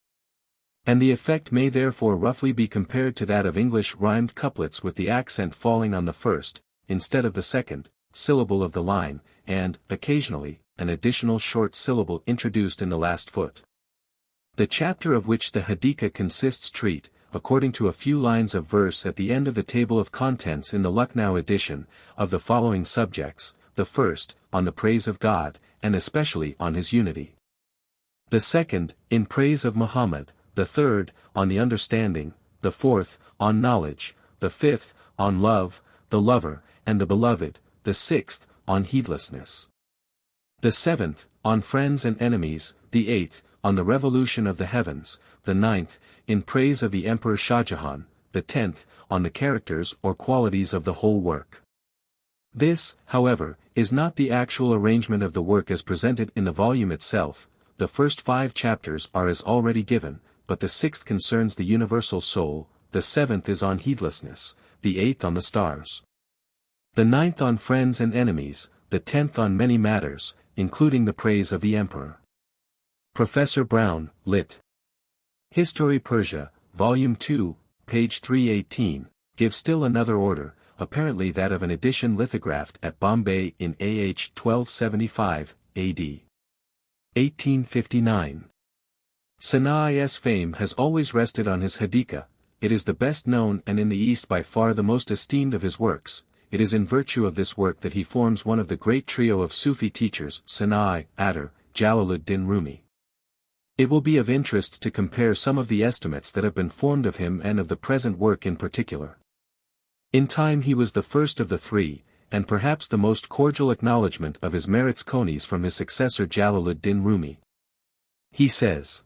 And the effect may therefore roughly be compared to that of English rhymed couplets, with the accent falling on the first, instead of the second, syllable of the line, and, occasionally, an additional short syllable introduced in the last foot. The chapter of which the Hadîqat consists treat, according to a few lines of verse at the end of the table of contents in the Lucknow edition, of the following subjects: the first, on the praise of God, and especially on His unity. The second, in praise of Muhammad. The third, on the understanding. The fourth, on knowledge. The fifth, on love, the lover, and the beloved. The sixth, on heedlessness. The seventh, on friends and enemies. The eighth, on the revolution of the heavens. The ninth, in praise of the Emperor Shah Jahan. The 10th, on the characters or qualities of the whole work. This, however, is not the actual arrangement of the work as presented in the volume itself. The first 5 chapters are as already given, but the 6th concerns the universal soul, the 7th is on heedlessness, the 8th on the stars, the 9th on friends and enemies, the 10th on many matters, including the praise of the Emperor. Professor Brown, Lit. History Persia, Volume 2, page 318, gives still another order, apparently that of an edition lithographed at Bombay in AH 1275, AD 1859. Sanâ'î's fame has always rested on his Hadîqat. It is the best known and in the East by far the most esteemed of his works. It is in virtue of this work that he forms one of the great trio of Sufi teachers, Sanai, Attar, Jalaluddin Rumi. It will be of interest to compare some of the estimates that have been formed of him and of the present work in particular. In time he was the first of the 3, and perhaps the most cordial acknowledgment of his merits comes from his successor Jalaluddin Rumi. He says,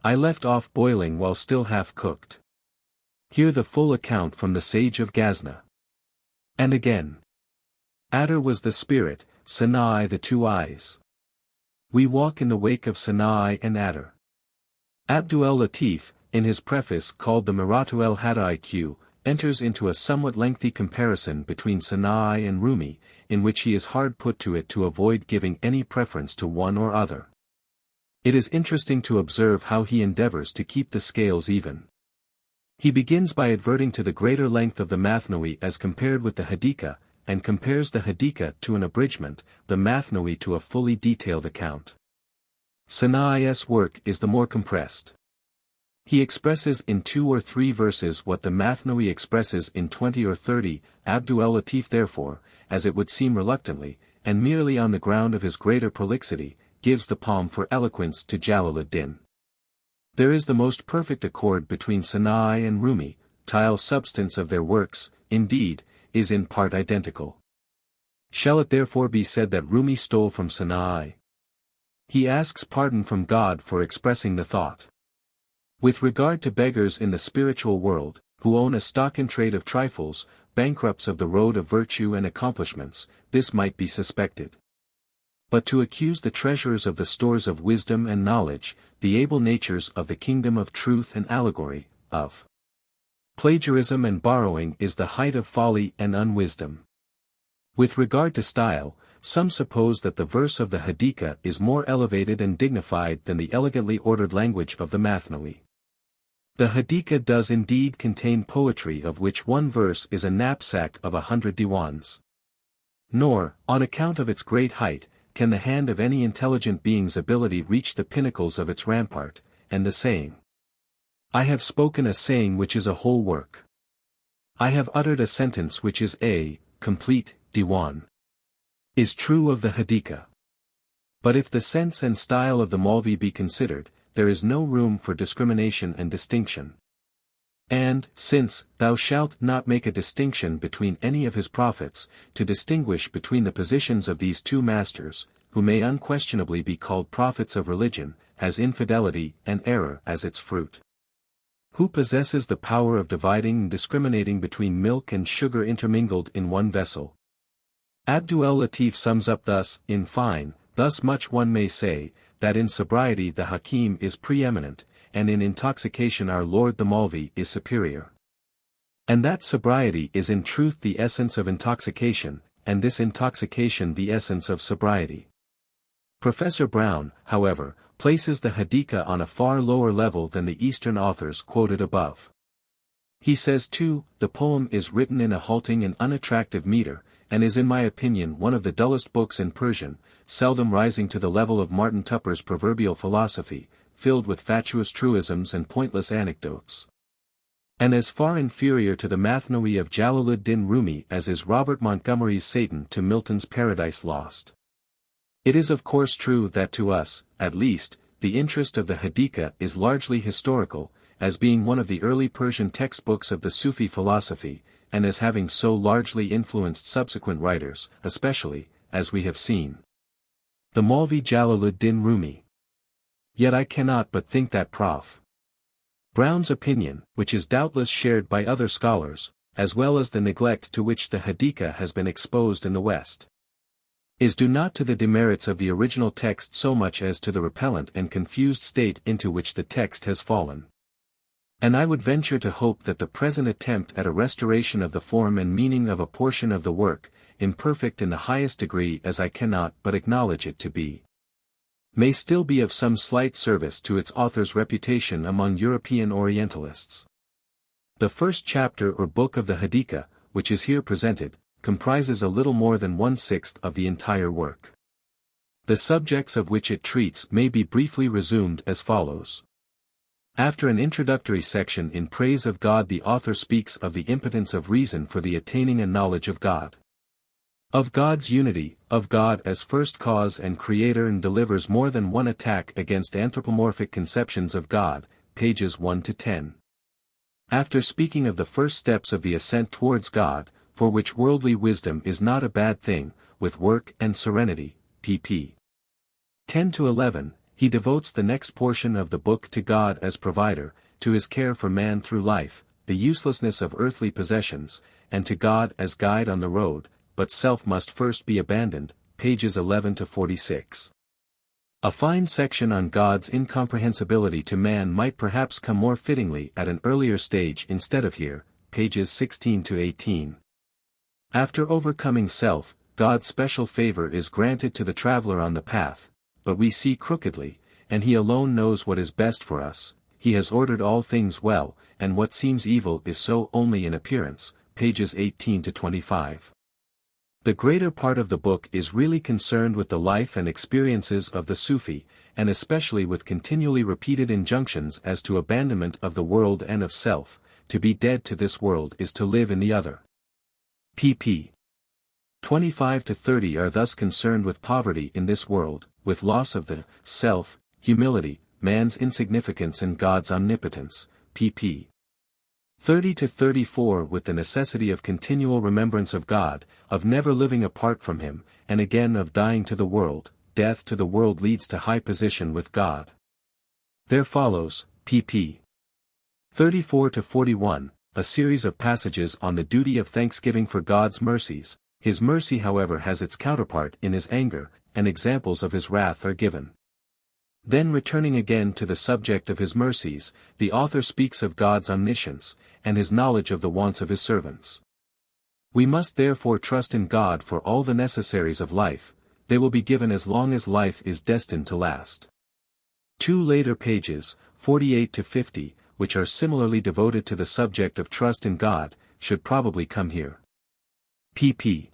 "I left off boiling while still half cooked. Hear the full account from the sage of Ghazna." And again, Attar was the spirit, Sanai the 2 eyes. We walk in the wake of Sanai and Attar. Abdul Latif, in his preface called the Miratu L-Haqîqat, enters into a somewhat lengthy comparison between Sanai and Rumi, in which he is hard put to it to avoid giving any preference to one or other. It is interesting to observe how he endeavors to keep the scales even. He begins by adverting to the greater length of the Masnavi as compared with the Hadîqat, and compares the Hadîqat to an abridgment, the Masnavi to a fully detailed account. Sanai's work is the more compressed. He expresses in 2 or 3 verses what the Masnavi expresses in 20 or 30, Abdul Latif therefore, as it would seem reluctantly, and merely on the ground of his greater prolixity, gives the palm for eloquence to Jalaluddin. There is the most perfect accord between Sanai and Rumi. Tile substance of their works, indeed, is in part identical. Shall it therefore be said that Rumi stole from Sanai? He asks pardon from God for expressing the thought. With regard to beggars in the spiritual world, who own a stock in trade of trifles, bankrupts of the road of virtue and accomplishments, this might be suspected. But to accuse the treasurers of the stores of wisdom and knowledge, the able natures of the kingdom of truth and allegory, of Plagiarism and borrowing is the height of folly and unwisdom. With regard to style, some suppose that the verse of the Hadîqat is more elevated and dignified than the elegantly ordered language of the Masnavi. The Hadîqat does indeed contain poetry of which one verse is a knapsack of 100 diwans. Nor, on account of its great height, can the hand of any intelligent being's ability reach the pinnacles of its rampart, and the saying, "I have spoken a saying which is a whole work. I have uttered a sentence which is a complete diwan," is true of the Hadîqat. But if the sense and style of the Maulvi be considered, there is no room for discrimination and distinction. And, since, thou shalt not make a distinction between any of his prophets, to distinguish between the positions of these two masters, who may unquestionably be called prophets of religion, has infidelity and error as its fruit. Who possesses the power of dividing and discriminating between milk and sugar intermingled in one vessel? Abdul Latif sums up thus, in fine, thus much one may say, that in sobriety the Hakim is preeminent, and in intoxication our Lord the Maulvi is superior. And that sobriety is in truth the essence of intoxication, and this intoxication the essence of sobriety. Professor Brown, however, places the Hadîqat on a far lower level than the Eastern authors quoted above. He says too, the poem is written in a halting and unattractive meter, and is in my opinion one of the dullest books in Persian, seldom rising to the level of Martin Tupper's proverbial philosophy, filled with fatuous truisms and pointless anecdotes. And as far inferior to the Masnavi of Jalaluddin Rumi as is Robert Montgomery's Satan to Milton's Paradise Lost. It is of course true that to us, at least, the interest of the Hadîqat is largely historical, as being one of the early Persian textbooks of the Sufi philosophy, and as having so largely influenced subsequent writers, especially, as we have seen, the Maulvi Jalaluddin Rumi. Yet I cannot but think that Prof. Brown's opinion, which is doubtless shared by other scholars, as well as the neglect to which the Hadîqat has been exposed in the West, is due not to the demerits of the original text so much as to the repellent and confused state into which the text has fallen. And I would venture to hope that the present attempt at a restoration of the form and meaning of a portion of the work, imperfect in the highest degree as I cannot but acknowledge it to be, may still be of some slight service to its author's reputation among European Orientalists. The first chapter or book of the Hadîqat, which is here presented, comprises a little more than 1/6 of the entire work. The subjects of which it treats may be briefly resumed as follows. After an introductory section in praise of God, the author speaks of the impotence of reason for the attaining a knowledge of God. Of God's unity, of God as first cause and creator, and delivers more than one attack against anthropomorphic conceptions of God, pages 1 to 10. After speaking of the first steps of the ascent towards God, for which worldly wisdom is not a bad thing, with work and serenity, pp. 10 to 11, he devotes the next portion of the book to God as provider, to his care for man through life, the uselessness of earthly possessions, and to God as guide on the road, but self must first be abandoned, pages 11 to 46. A fine section on God's incomprehensibility to man might perhaps come more fittingly at an earlier stage instead of here, pages 16 to 18. After overcoming self, God's special favor is granted to the traveler on the path, but we see crookedly, and he alone knows what is best for us. He has ordered all things well, and what seems evil is so only in appearance, pages 18 to 25. The greater part of the book is really concerned with the life and experiences of the Sufi, and especially with continually repeated injunctions as to abandonment of the world and of self. To be dead to this world is to live in the other. pp. 25 to 30 are thus concerned with poverty in this world, with loss of the self, humility, man's insignificance and God's omnipotence, pp. 30 to 34 with the necessity of continual remembrance of God, of never living apart from him, and again of dying to the world. Death to the world leads to high position with God. There follows, pp. 34 to 41, a series of passages on the duty of thanksgiving for God's mercies. His mercy however has its counterpart in his anger, and examples of his wrath are given. Then returning again to the subject of his mercies, the author speaks of God's omniscience, and his knowledge of the wants of his servants. We must therefore trust in God for all the necessaries of life, they will be given as long as life is destined to last. Two later pages, 48 to 50, which are similarly devoted to the subject of trust in God, should probably come here. pp.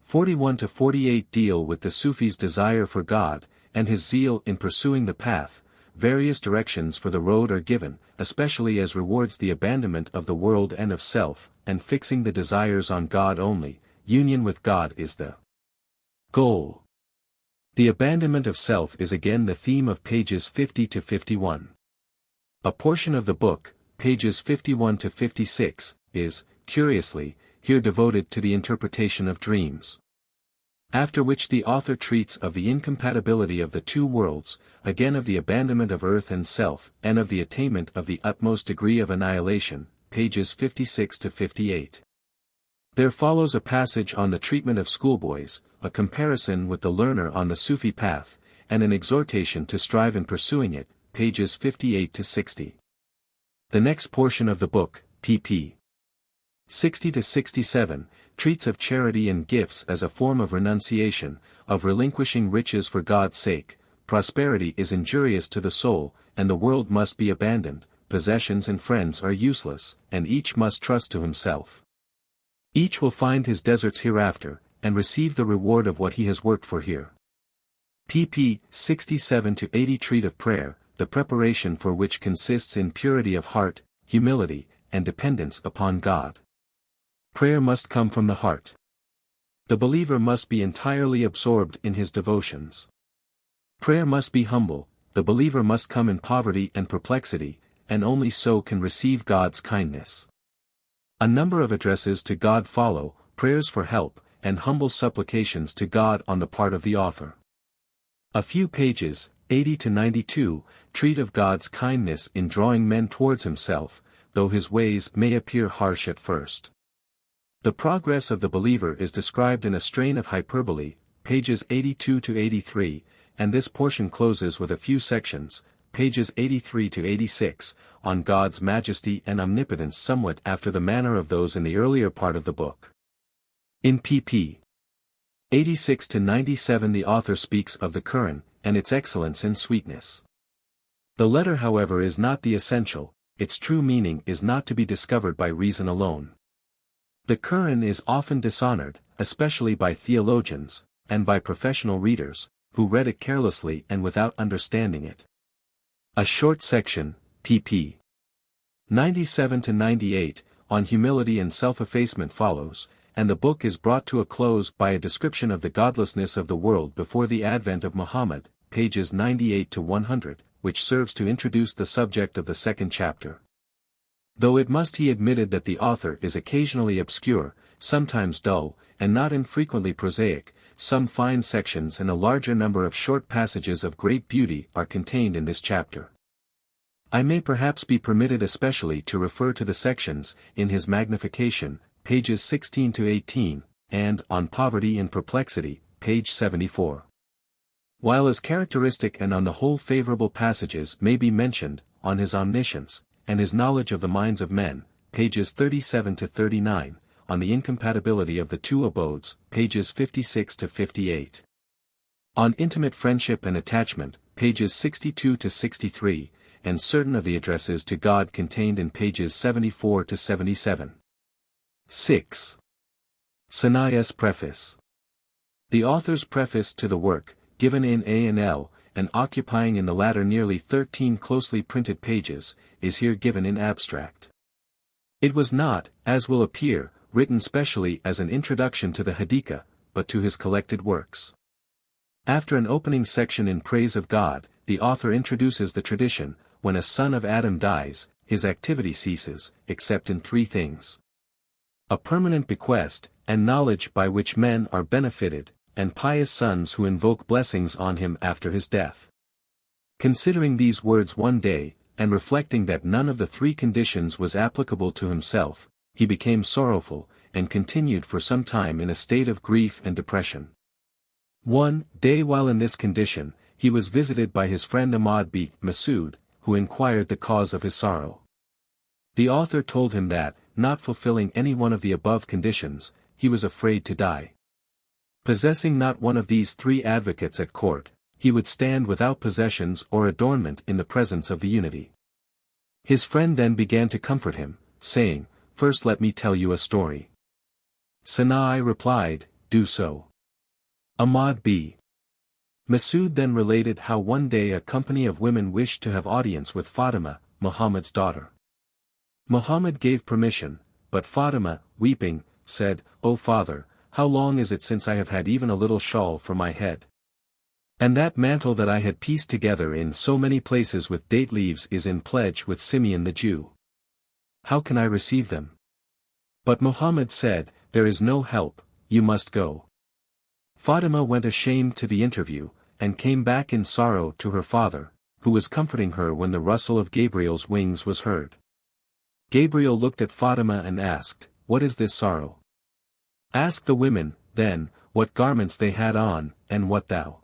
41 to 48 deal with the Sufi's desire for God, and his zeal in pursuing the path. Various directions for the road are given, especially as rewards the abandonment of the world and of self, and fixing the desires on God only. Union with God is the goal. The abandonment of self is again the theme of pages 50 to 51. A portion of the book, pages 51 to 56, is, curiously, here devoted to the interpretation of dreams. After which the author treats of the incompatibility of the two worlds, again of the abandonment of earth and self, and of the attainment of the utmost degree of annihilation, pages 56 to 58. There follows a passage on the treatment of schoolboys, a comparison with the learner on the Sufi path, and an exhortation to strive in pursuing it, pages 58 to 60. The next portion of the book, pp. 60 to 67, treats of charity and gifts as a form of renunciation, of relinquishing riches for God's sake. Prosperity is injurious to the soul, and the world must be abandoned, possessions and friends are useless, and each must trust to himself. Each will find his deserts hereafter, and receive the reward of what he has worked for here. pp. 67 to 80 treat of prayer, the preparation for which consists in purity of heart, humility, and dependence upon God. Prayer must come from the heart. The believer must be entirely absorbed in his devotions. Prayer must be humble, the believer must come in poverty and perplexity, and only so can receive God's kindness. A number of addresses to God follow, prayers for help, and humble supplications to God on the part of the author. A few pages, 80 to 92, treat of God's kindness in drawing men towards himself, though his ways may appear harsh at first. The progress of the believer is described in a strain of hyperbole, pages 82 to 83, and this portion closes with a few sections, pages 83 to 86, on God's majesty and omnipotence somewhat after the manner of those in the earlier part of the book. In pp. 86 to 97 the author speaks of the Quran, and its excellence and sweetness. The letter however is not the essential, its true meaning is not to be discovered by reason alone. The Quran is often dishonored, especially by theologians, and by professional readers, who read it carelessly and without understanding it. A short section, pp. 97 to 98, on humility and self-effacement follows, and the book is brought to a close by a description of the godlessness of the world before the advent of Muhammad, pages 98 to 100, which serves to introduce the subject of the second chapter. Though it must be admitted that the author is occasionally obscure, sometimes dull, and not infrequently prosaic, some fine sections and a larger number of short passages of great beauty are contained in this chapter. I may perhaps be permitted especially to refer to the sections, in His Magnification, pages 16 to 18, and, on Poverty and Perplexity, page 74. While as characteristic and on the whole favorable passages may be mentioned, on His Omniscience, and His knowledge of the minds of men, pages 37 to 39, on the incompatibility of the two abodes, pages 56 to 58. On intimate friendship and attachment, pages 62 to 63, and certain of the addresses to God contained in pages 74 to 77. 6. Sanai's Preface. The author's preface to the work, given in A and L, and occupying in the latter nearly 13 closely printed pages, is here given in abstract. It was not, as will appear, written specially as an introduction to the Hadîqatu, but to his collected works. After an opening section in praise of God, the author introduces the tradition, when a son of Adam dies, his activity ceases, except in three things: a permanent bequest, and knowledge by which men are benefited, and pious sons who invoke blessings on him after his death. Considering these words one day, and reflecting that none of the three conditions was applicable to himself, he became sorrowful, and continued for some time in a state of grief and depression. One day while in this condition, he was visited by his friend Ahmad b. Masood, who inquired the cause of his sorrow. The author told him that, not fulfilling any one of the above conditions, he was afraid to die. Possessing not one of these three advocates at court, he would stand without possessions or adornment in the presence of the unity. His friend then began to comfort him, saying, "First let me tell you a story." Sanai replied, "Do so." Ahmad b. Masood then related how one day a company of women wished to have audience with Fatima, Muhammad's daughter. Muhammad gave permission, but Fatima, weeping, said, "O father, how long is it since I have had even a little shawl for my head? And that mantle that I had pieced together in so many places with date leaves is in pledge with Simeon the Jew. How can I receive them?" But Muhammad said, "There is no help, you must go." Fatima went ashamed to the interview, and came back in sorrow to her father, who was comforting her when the rustle of Gabriel's wings was heard. Gabriel looked at Fatima and asked, "What is this sorrow?" "Ask the women, then, what garments they had on, and what thou."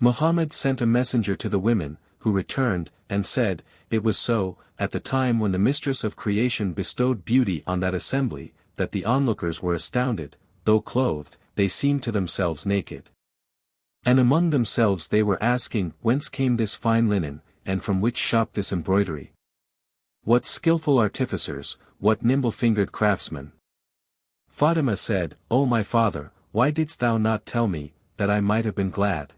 Muhammad sent a messenger to the women, who returned, and said, "It was so, at the time when the mistress of creation bestowed beauty on that assembly, that the onlookers were astounded, though clothed, they seemed to themselves naked. And among themselves they were asking, whence came this fine linen, and from which shop this embroidery? What skillful artificers, what nimble-fingered craftsmen?" Fatima said, "O my father, why didst thou not tell me, that I might have been glad?"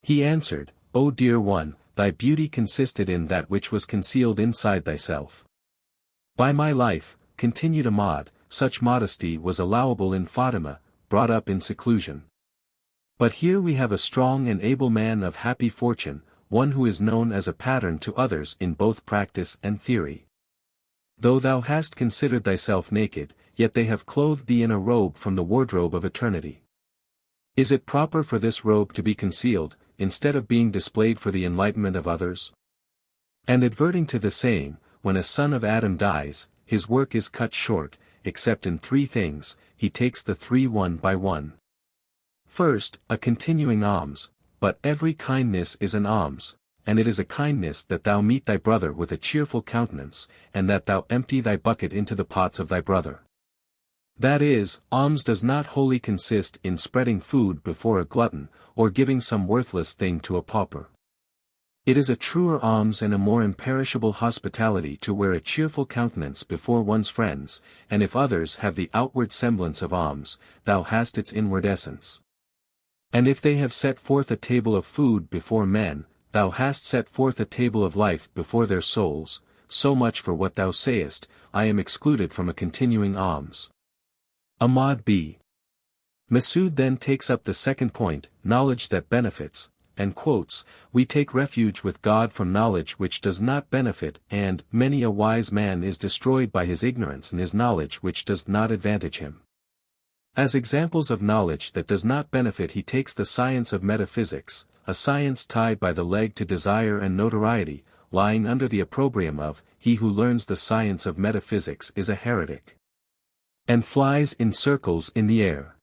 He answered, "O dear one, thy beauty consisted in that which was concealed inside thyself." "By my life," continued Ahmad, "such modesty was allowable in Fatima, brought up in seclusion. But here we have a strong and able man of happy fortune, one who is known as a pattern to others in both practice and theory. Though thou hast considered thyself naked, yet they have clothed thee in a robe from the wardrobe of eternity. Is it proper for this robe to be concealed, instead of being displayed for the enlightenment of others?" And adverting to the saying, when a son of Adam dies, his work is cut short, except in three things, he takes the three one by one. First, a continuing alms, but every kindness is an alms, and it is a kindness that thou meet thy brother with a cheerful countenance, and that thou empty thy bucket into the pots of thy brother. That is, alms does not wholly consist in spreading food before a glutton, or giving some worthless thing to a pauper. It is a truer alms and a more imperishable hospitality to wear a cheerful countenance before one's friends, and if others have the outward semblance of alms, thou hast its inward essence. And if they have set forth a table of food before men, thou hast set forth a table of life before their souls. So much for what thou sayest, I am excluded from a continuing alms. Ahmad b. Masood then takes up the second point, knowledge that benefits, and quotes, "We take refuge with God from knowledge which does not benefit, and many a wise man is destroyed by his ignorance and his knowledge which does not advantage him." As examples of knowledge that does not benefit he takes the science of metaphysics, a science tied by the leg to desire and notoriety, lying under the opprobrium of, "He who learns the science of metaphysics is a heretic," and flies in circles in the air.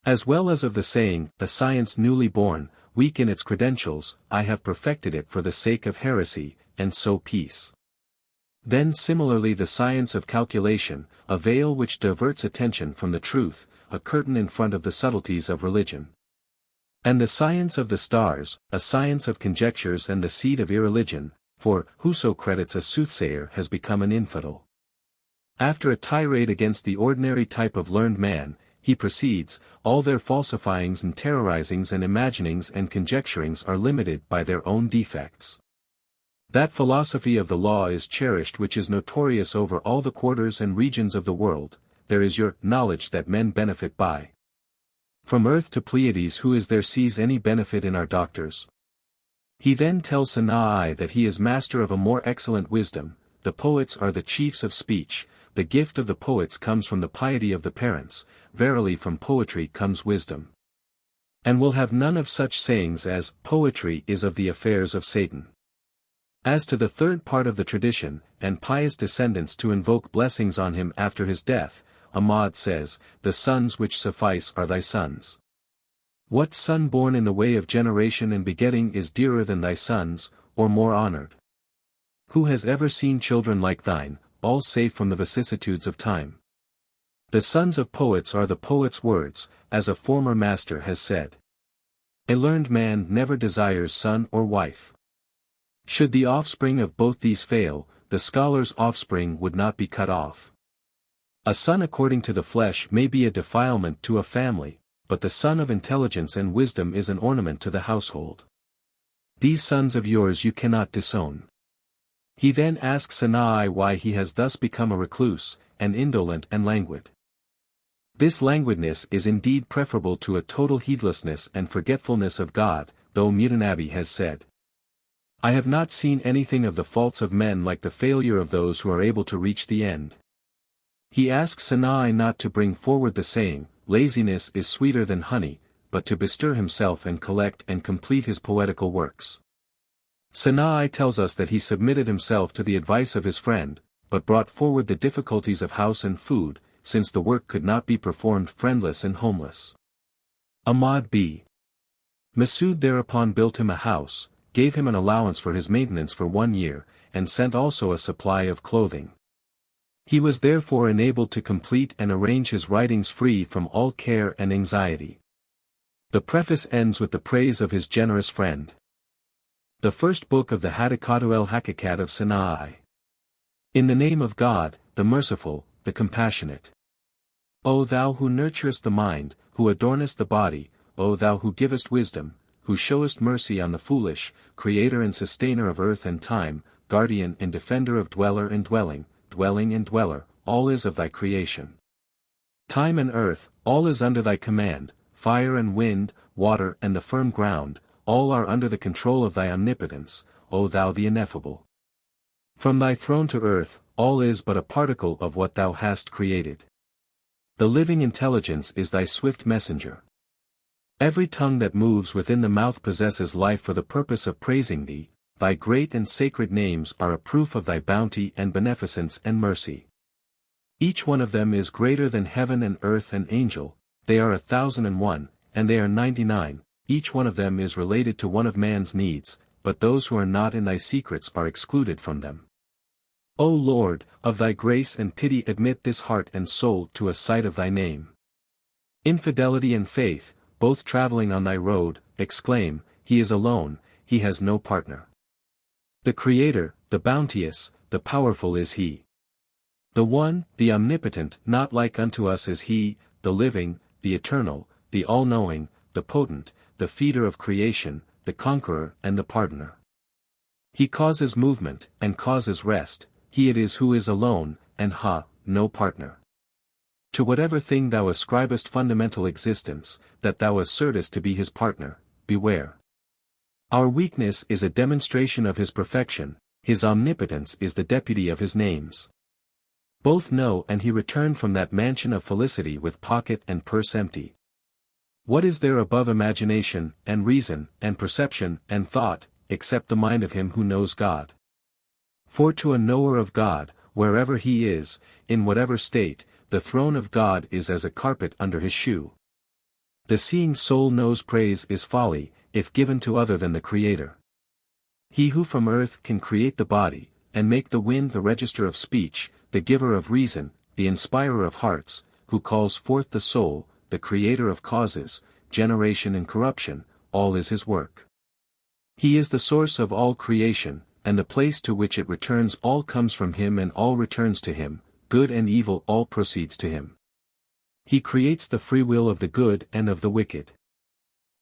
As well as of the saying, "A science newly born, weak in its credentials, I have perfected it for the sake of heresy, and so peace." Then similarly the science of calculation, a veil which diverts attention from the truth, a curtain in front of the subtleties of religion. And the science of the stars, a science of conjectures and the seed of irreligion, for whoso credits a soothsayer has become an infidel. After a tirade against the ordinary type of learned man, he proceeds, "All their falsifyings and terrorizings and imaginings and conjecturings are limited by their own defects. That philosophy of the law is cherished which is notorious over all the quarters and regions of the world. There is your knowledge that men benefit by. From earth to Pleiades who is there sees any benefit in our doctors?" He then tells Sanâ'î that he is master of a more excellent wisdom, the poets are the chiefs of speech, the gift of the poets comes from the piety of the parents, verily from poetry comes wisdom. And will have none of such sayings as, "Poetry is of the affairs of Satan." As to the third part of the tradition, and pious descendants to invoke blessings on him after his death, Ahmad says, "The sons which suffice are thy sons. What son born in the way of generation and begetting is dearer than thy sons, or more honored? Who has ever seen children like thine, all safe from the vicissitudes of time? The sons of poets are the poet's words, as a former master has said. A learned man never desires son or wife. Should the offspring of both these fail, the scholar's offspring would not be cut off. A son according to the flesh may be a defilement to a family, but the son of intelligence and wisdom is an ornament to the household. These sons of yours you cannot disown. He then asks Sanai why he has thus become a recluse, and indolent and languid. This languidness is indeed preferable to a total heedlessness and forgetfulness of God, though Masnavi has said, I have not seen anything of the faults of men like the failure of those who are able to reach the end. He asks Sanai not to bring forward the saying, laziness is sweeter than honey, but to bestir himself and collect and complete his poetical works. Sanai tells us that he submitted himself to the advice of his friend, but brought forward the difficulties of house and food, since the work could not be performed friendless and homeless. Ahmad b. Masood thereupon built him a house, gave him an allowance for his maintenance for 1 year, and sent also a supply of clothing. He was therefore enabled to complete and arrange his writings free from all care and anxiety. The preface ends with the praise of his generous friend. The first book of the Hadîqatu L-Haqîqat of Sanai. In the name of God, the merciful, the compassionate. O thou who nurturest the mind, who adornest the body, O thou who givest wisdom, who showest mercy on the foolish, creator and sustainer of earth and time, guardian and defender of dweller and dwelling, dwelling and dweller, all is of thy creation. Time and earth, all is under thy command, fire and wind, water and the firm ground, all are under the control of thy omnipotence, O thou the ineffable. From thy throne to earth, all is but a particle of what thou hast created. The living intelligence is thy swift messenger. Every tongue that moves within the mouth possesses life for the purpose of praising thee, thy great and sacred names are a proof of thy bounty and beneficence and mercy. Each one of them is greater than heaven and earth and angel, they are 1,001, and they are 99, each one of them is related to one of man's needs, but those who are not in thy secrets are excluded from them. O Lord, of thy grace and pity admit this heart and soul to a sight of thy name. Infidelity and faith, both traveling on thy road, exclaim, he is alone, he has no partner. The Creator, the bounteous, the powerful is he. The One, the Omnipotent, not like unto us is he, the living, the eternal, the all-knowing, the potent, the feeder of creation, the conqueror and the pardoner. He causes movement, and causes rest, he it is who is alone, and no partner. To whatever thing thou ascribest fundamental existence, that thou assertest to be his partner, beware. Our weakness is a demonstration of his perfection, his omnipotence is the deputy of his names. Both know and he returned from that mansion of felicity with pocket and purse empty. What is there above imagination, and reason, and perception, and thought, except the mind of him who knows God? For to a knower of God, wherever he is, in whatever state, the throne of God is as a carpet under his shoe. The seeing soul knows praise is folly, if given to other than the Creator. He who from earth can create the body, and make the wind the register of speech, the giver of reason, the inspirer of hearts, who calls forth the soul, the creator of causes, generation and corruption, all is his work. He is the source of all creation, and the place to which it returns all comes from him and all returns to him, good and evil all proceeds to him. He creates the free will of the good and of the wicked.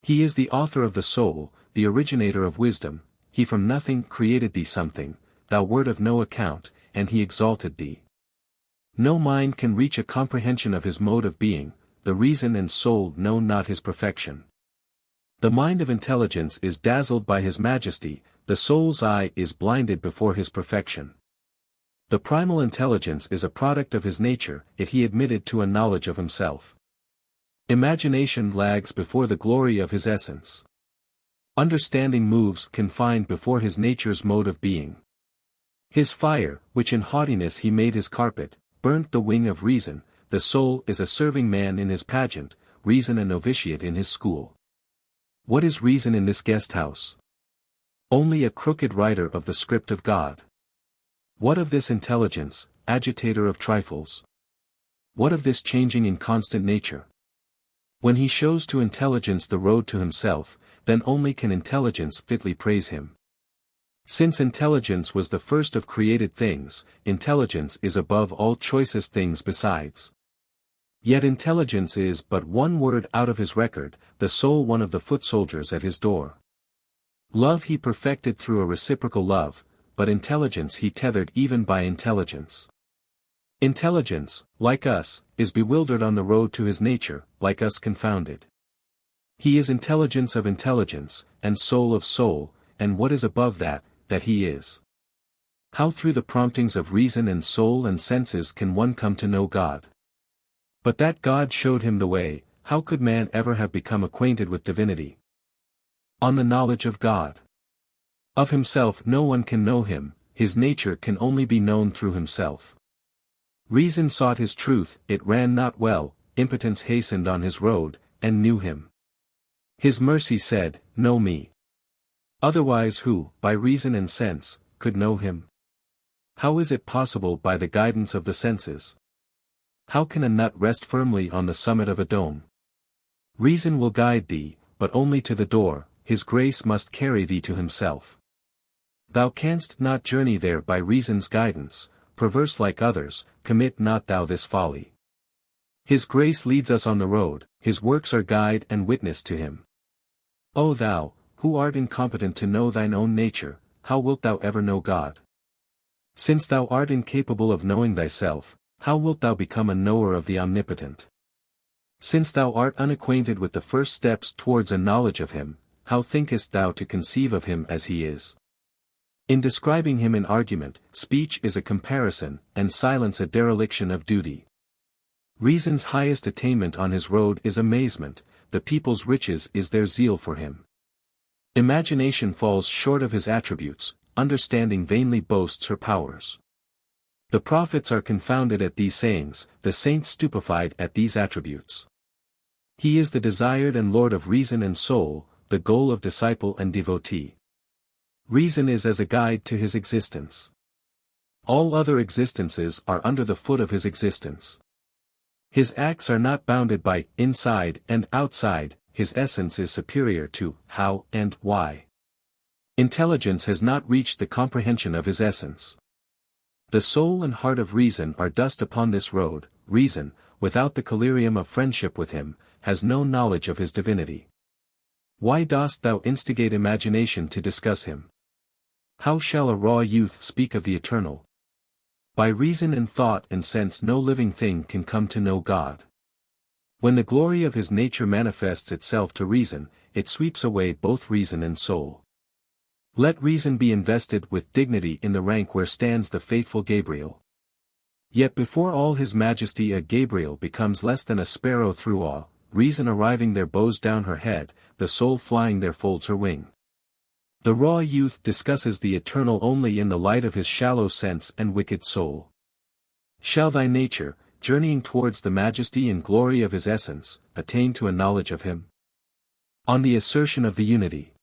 He is the author of the soul, the originator of wisdom, he from nothing created thee something, thou wert of no account, and he exalted thee. No mind can reach a comprehension of his mode of being, the reason and soul know not his perfection. The mind of intelligence is dazzled by his majesty, the soul's eye is blinded before his perfection. The primal intelligence is a product of his nature, yet he admitted to a knowledge of himself. Imagination lags before the glory of his essence. Understanding moves confined before his nature's mode of being. His fire, which in haughtiness he made his carpet, burnt the wing of reason, the soul is a serving man in his pageant, reason a novitiate in his school. What is reason in this guest house? Only a crooked writer of the script of God. What of this intelligence, agitator of trifles? What of this changing inconstant nature? When he shows to intelligence the road to himself, then only can intelligence fitly praise him. Since intelligence was the first of created things, intelligence is above all choicest things besides. Yet intelligence is but one word out of his record, the soul one of the foot soldiers at his door. Love he perfected through a reciprocal love, but intelligence he tethered even by intelligence. Intelligence, like us, is bewildered on the road to his nature, like us confounded. He is intelligence of intelligence, and soul of soul, and what is above that, that he is. How through the promptings of reason and soul and senses can one come to know God? But that God showed him the way, how could man ever have become acquainted with divinity? On the knowledge of God. Of himself no one can know him, his nature can only be known through himself. Reason sought his truth, it ran not well, impotence hastened on his road, and knew him. His mercy said, Know me. Otherwise who, by reason and sense, could know him? How is it possible by the guidance of the senses? How can a nut rest firmly on the summit of a dome? Reason will guide thee, but only to the door, his grace must carry thee to himself. Thou canst not journey there by reason's guidance, perverse like others, commit not thou this folly. His grace leads us on the road, his works are guide and witness to him. O thou, who art incompetent to know thine own nature, how wilt thou ever know God? Since thou art incapable of knowing thyself, how wilt thou become a knower of the Omnipotent? Since thou art unacquainted with the first steps towards a knowledge of him, how thinkest thou to conceive of him as he is? In describing him in argument, speech is a comparison, and silence a dereliction of duty. Reason's highest attainment on his road is amazement, the people's riches is their zeal for him. Imagination falls short of his attributes, understanding vainly boasts her powers. The prophets are confounded at these sayings, the saints stupefied at these attributes. He is the desired and Lord of reason and soul, the goal of disciple and devotee. Reason is as a guide to his existence. All other existences are under the foot of his existence. His acts are not bounded by inside and outside, his essence is superior to how and why. Intelligence has not reached the comprehension of his essence. The soul and heart of reason are dust upon this road. Reason, without the collyrium of friendship with him, has no knowledge of his divinity. Why dost thou instigate imagination to discuss him? How shall a raw youth speak of the eternal? By reason and thought and sense no living thing can come to know God. When the glory of his nature manifests itself to reason, it sweeps away both reason and soul. Let reason be invested with dignity in the rank where stands the faithful Gabriel. Yet before all his majesty a Gabriel becomes less than a sparrow through awe, reason arriving there bows down her head, the soul flying there folds her wing. The raw youth discusses the eternal only in the light of his shallow sense and wicked soul. Shall thy nature, journeying towards the majesty and glory of his essence, attain to a knowledge of him? On the assertion of the unity.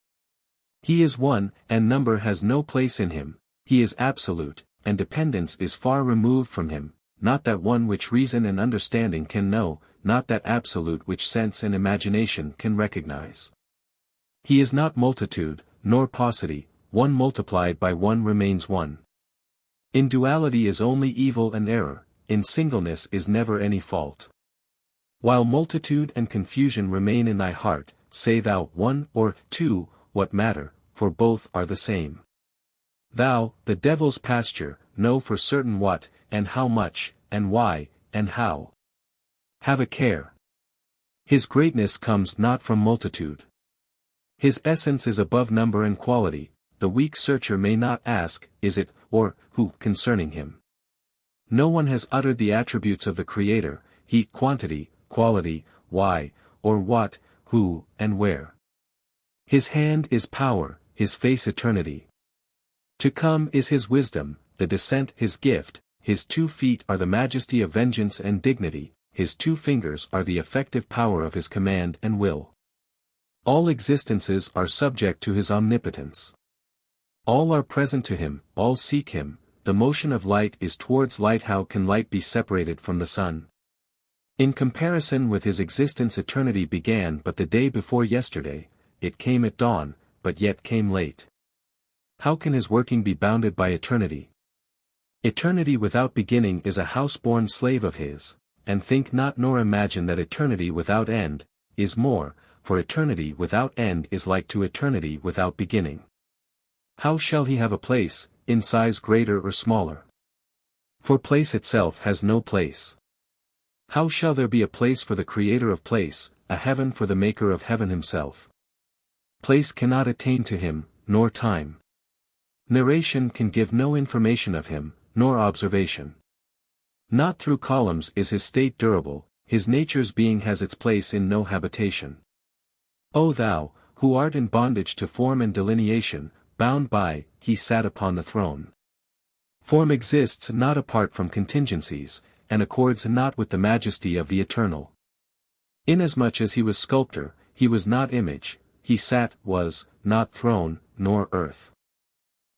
He is one, and number has no place in him, he is absolute, and dependence is far removed from him, not that one which reason and understanding can know, not that absolute which sense and imagination can recognize. He is not multitude, nor paucity, one multiplied by one remains one. In duality is only evil and error, in singleness is never any fault. While multitude and confusion remain in thy heart, say thou one or two, what matter, for both are the same. Thou, the devil's pasture, know for certain what, and how much, and why, and how. Have a care. His greatness comes not from multitude. His essence is above number and quality, the weak searcher may not ask, is it, or, who, concerning him. No one has uttered the attributes of the Creator, he, quantity, quality, why, or what, who, and where. His hand is power, his face eternity. To come is his wisdom, the descent his gift, his 2 feet are the majesty of vengeance and dignity, his 2 fingers are the effective power of his command and will. All existences are subject to his omnipotence. All are present to him, all seek him, the motion of light is towards light. How can light be separated from the sun? In comparison with his existence, eternity began but the day before yesterday, it came at dawn, but yet came late. How can his working be bounded by eternity? Eternity without beginning is a house-born slave of his, and think not nor imagine that eternity without end is more, for eternity without end is like to eternity without beginning. How shall he have a place, in size greater or smaller? For place itself has no place. How shall there be a place for the creator of place, a heaven for the maker of heaven himself? Place cannot attain to him, nor time. Narration can give no information of him, nor observation. Not through columns is his state durable, his nature's being has its place in no habitation. O thou, who art in bondage to form and delineation, bound by, he sat upon the throne. Form exists not apart from contingencies, and accords not with the majesty of the eternal. Inasmuch as he was sculptor, he was not image, he sat, was, not throne, nor earth.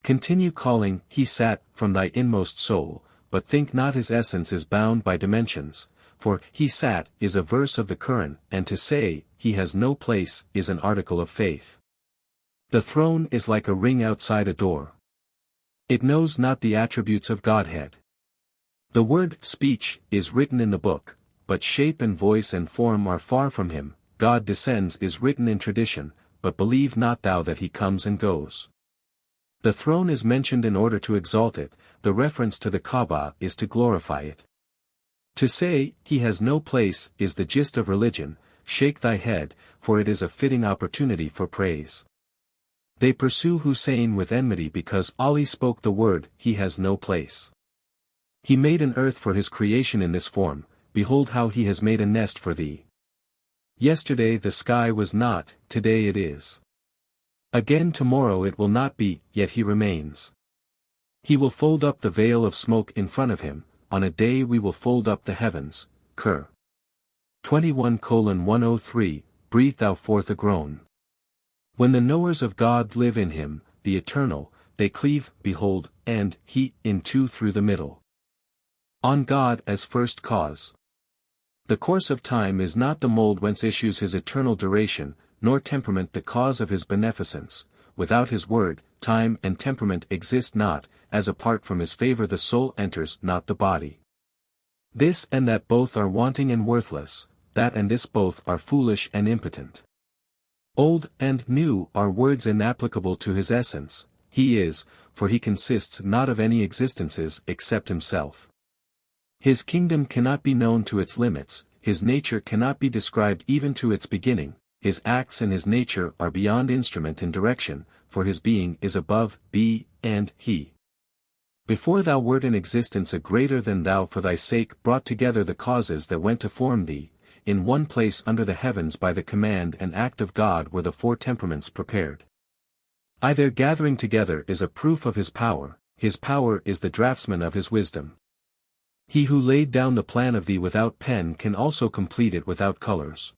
Continue calling, he sat, from thy inmost soul, but think not his essence is bound by dimensions, for, he sat, is a verse of the Quran, and to say, he has no place, is an article of faith. The throne is like a ring outside a door. It knows not the attributes of Godhead. The word, speech, is written in the book, but shape and voice and form are far from him. God descends is written in tradition, but believe not thou that he comes and goes. The throne is mentioned in order to exalt it, the reference to the Kaaba is to glorify it. To say, he has no place, is the gist of religion. Shake thy head, for it is a fitting opportunity for praise. They pursue Hussein with enmity because Ali spoke the word, he has no place. He made an earth for his creation in this form, behold how he has made a nest for thee. Yesterday the sky was not, today it is. Again tomorrow it will not be, yet he remains. He will fold up the veil of smoke in front of him, on a day we will fold up the heavens. Qur. 21:103, breathe thou forth a groan. When the knowers of God live in him, the eternal, they cleave, behold, and, he, in two through the middle. On God as first cause. The course of time is not the mold whence issues his eternal duration, nor temperament the cause of his beneficence. Without his word, time and temperament exist not, as apart from his favor the soul enters not the body. This and that both are wanting and worthless, that and this both are foolish and impotent. Old and new are words inapplicable to his essence, he is, for he consists not of any existences except himself. His kingdom cannot be known to its limits, his nature cannot be described even to its beginning, his acts and his nature are beyond instrument and direction, for his being is above, be, and he. Before thou wert in existence a greater than thou for thy sake brought together the causes that went to form thee, in one place under the heavens by the command and act of God were the four temperaments prepared. Their gathering together is a proof of his power is the draftsman of his wisdom. He who laid down the plan of thee without pen can also complete it without colors.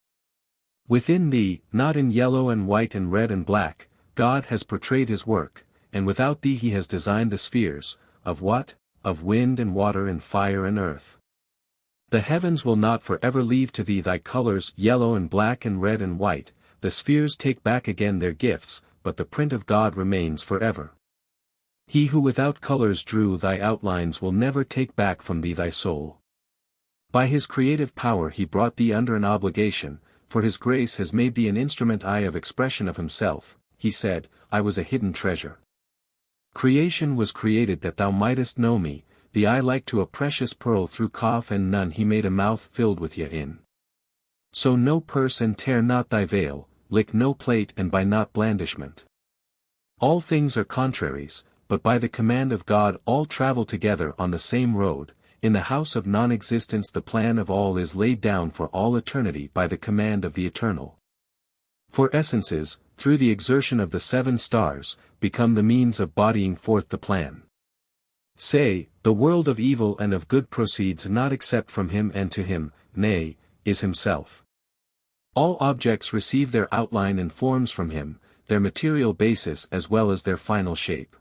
Within thee, not in yellow and white and red and black, God has portrayed his work, and without thee he has designed the spheres, of what? Of wind and water and fire and earth. The heavens will not forever leave to thee thy colors yellow and black and red and white, the spheres take back again their gifts, but the print of God remains forever. He who without colors drew thy outlines will never take back from thee thy soul. By his creative power he brought thee under an obligation, for his grace has made thee an instrument of expression of himself. He said, I was a hidden treasure. Creation was created that thou mightest know me, the eye like to a precious pearl through Kaf and Nun he made a mouth filled with in. So no purse and tear not thy veil, lick no plate and buy not blandishment. All things are contraries, but by the command of God all travel together on the same road. In the house of non-existence the plan of all is laid down for all eternity by the command of the Eternal. For essences, through the exertion of the 7 stars, become the means of bodying forth the plan. Say, the world of evil and of good proceeds not except from him and to him, nay, is himself. All objects receive their outline and forms from him, their material basis as well as their final shape.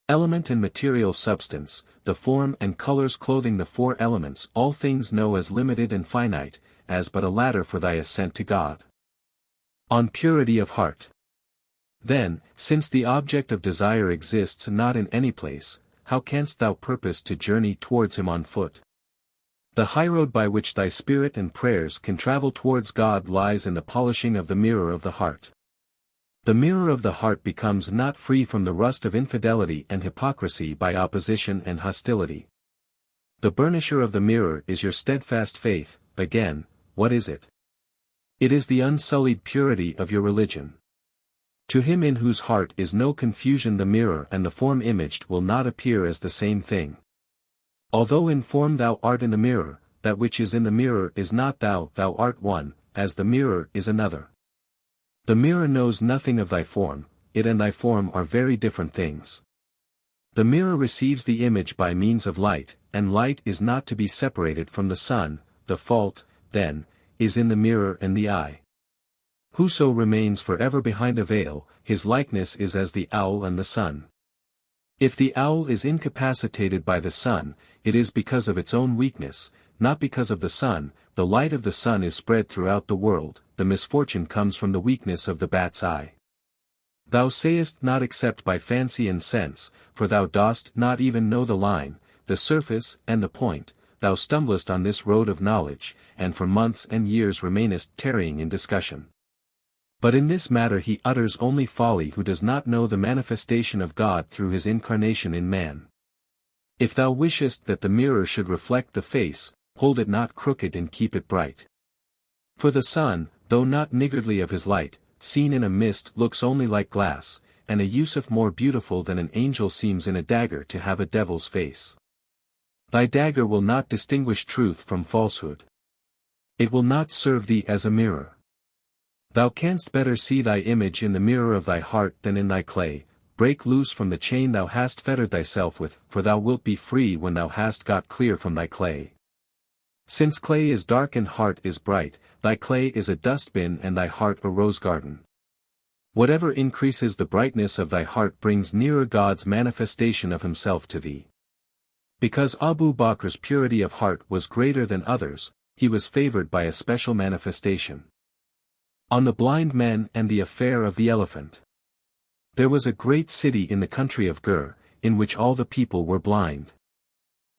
Element and material substance, the form and colors clothing the four elements, all things know as limited and finite, as but a ladder for thy ascent to God. On purity of heart. Then, since the object of desire exists not in any place, how canst thou purpose to journey towards him on foot? The highroad by which thy spirit and prayers can travel towards God lies in the polishing of the mirror of the heart. The mirror of the heart becomes not free from the rust of infidelity and hypocrisy by opposition and hostility. The burnisher of the mirror is your steadfast faith. Again, what is it? It is the unsullied purity of your religion. To him in whose heart is no confusion, the mirror and the form imaged will not appear as the same thing. Although in form thou art in the mirror, that which is in the mirror is not thou, thou art one, as the mirror is another. The mirror knows nothing of thy form, it and thy form are very different things. The mirror receives the image by means of light, and light is not to be separated from the sun. The fault, then, is in the mirror and the eye. Whoso remains forever behind a veil, his likeness is as the owl and the sun. If the owl is incapacitated by the sun, it is because of its own weakness, not because of the sun. The light of the sun is spread throughout the world, the misfortune comes from the weakness of the bat's eye. Thou sayest not except by fancy and sense, for thou dost not even know the line, the surface and the point. Thou stumblest on this road of knowledge, and for months and years remainest tarrying in discussion. But in this matter he utters only folly who does not know the manifestation of God through his incarnation in man. If thou wishest that the mirror should reflect the face, hold it not crooked and keep it bright. For the sun, though not niggardly of his light, seen in a mist looks only like glass, and a Yusuf more beautiful than an angel seems in a dagger to have a devil's face. Thy dagger will not distinguish truth from falsehood. It will not serve thee as a mirror. Thou canst better see thy image in the mirror of thy heart than in thy clay. Break loose from the chain thou hast fettered thyself with, for thou wilt be free when thou hast got clear from thy clay. Since clay is dark and heart is bright, thy clay is a dustbin and thy heart a rose garden. Whatever increases the brightness of thy heart brings nearer God's manifestation of himself to thee. Because Abu Bakr's purity of heart was greater than others, he was favored by a special manifestation. On the blind men and the affair of the elephant. There was a great city in the country of Gur, in which all the people were blind.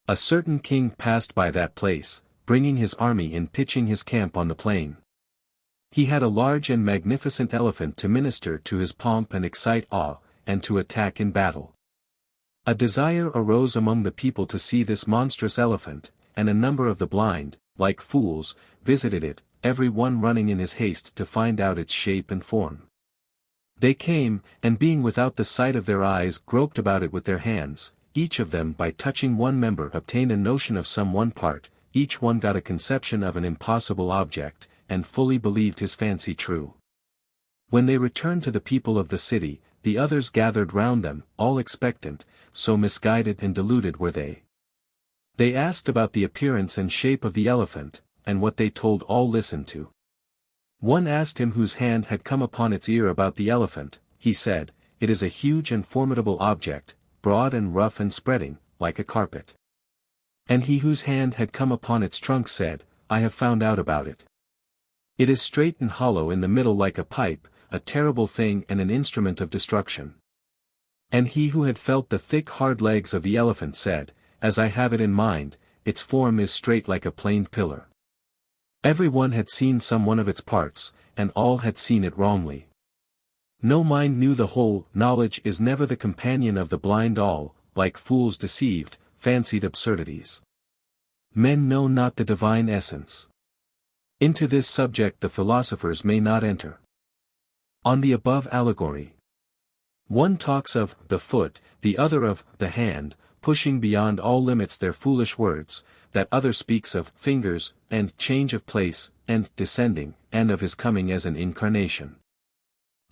A certain king passed by that place, bringing his army and pitching his camp on the plain. He had a large and magnificent elephant to minister to his pomp and excite awe, and to attack in battle. A desire arose among the people to see this monstrous elephant, and a number of the blind, like fools, visited it, every one running in his haste to find out its shape and form. They came, and being without the sight of their eyes groped about it with their hands, each of them by touching one member obtained a notion of some one part, each one got a conception of an impossible object, and fully believed his fancy true. When they returned to the people of the city, the others gathered round them, all expectant, so misguided and deluded were they. They asked about the appearance and shape of the elephant, and what they told all listened to. One asked him whose hand had come upon its ear about the elephant. He said, "It is a huge and formidable object, broad and rough and spreading, like a carpet." And he whose hand had come upon its trunk said, "I have found out about it. It is straight and hollow in the middle like a pipe, a terrible thing and an instrument of destruction." And he who had felt the thick hard legs of the elephant said, "As I have it in mind, its form is straight like a planed pillar." Every one had seen some one of its parts, and all had seen it wrongly. No mind knew the whole. Knowledge is never the companion of the blind. All, like fools deceived, fancied absurdities. Men know not the divine essence. Into this subject the philosophers may not enter. On the above allegory. One talks of the foot, the other of the hand, pushing beyond all limits their foolish words, that other speaks of fingers, and change of place, and descending, and of his coming as an incarnation.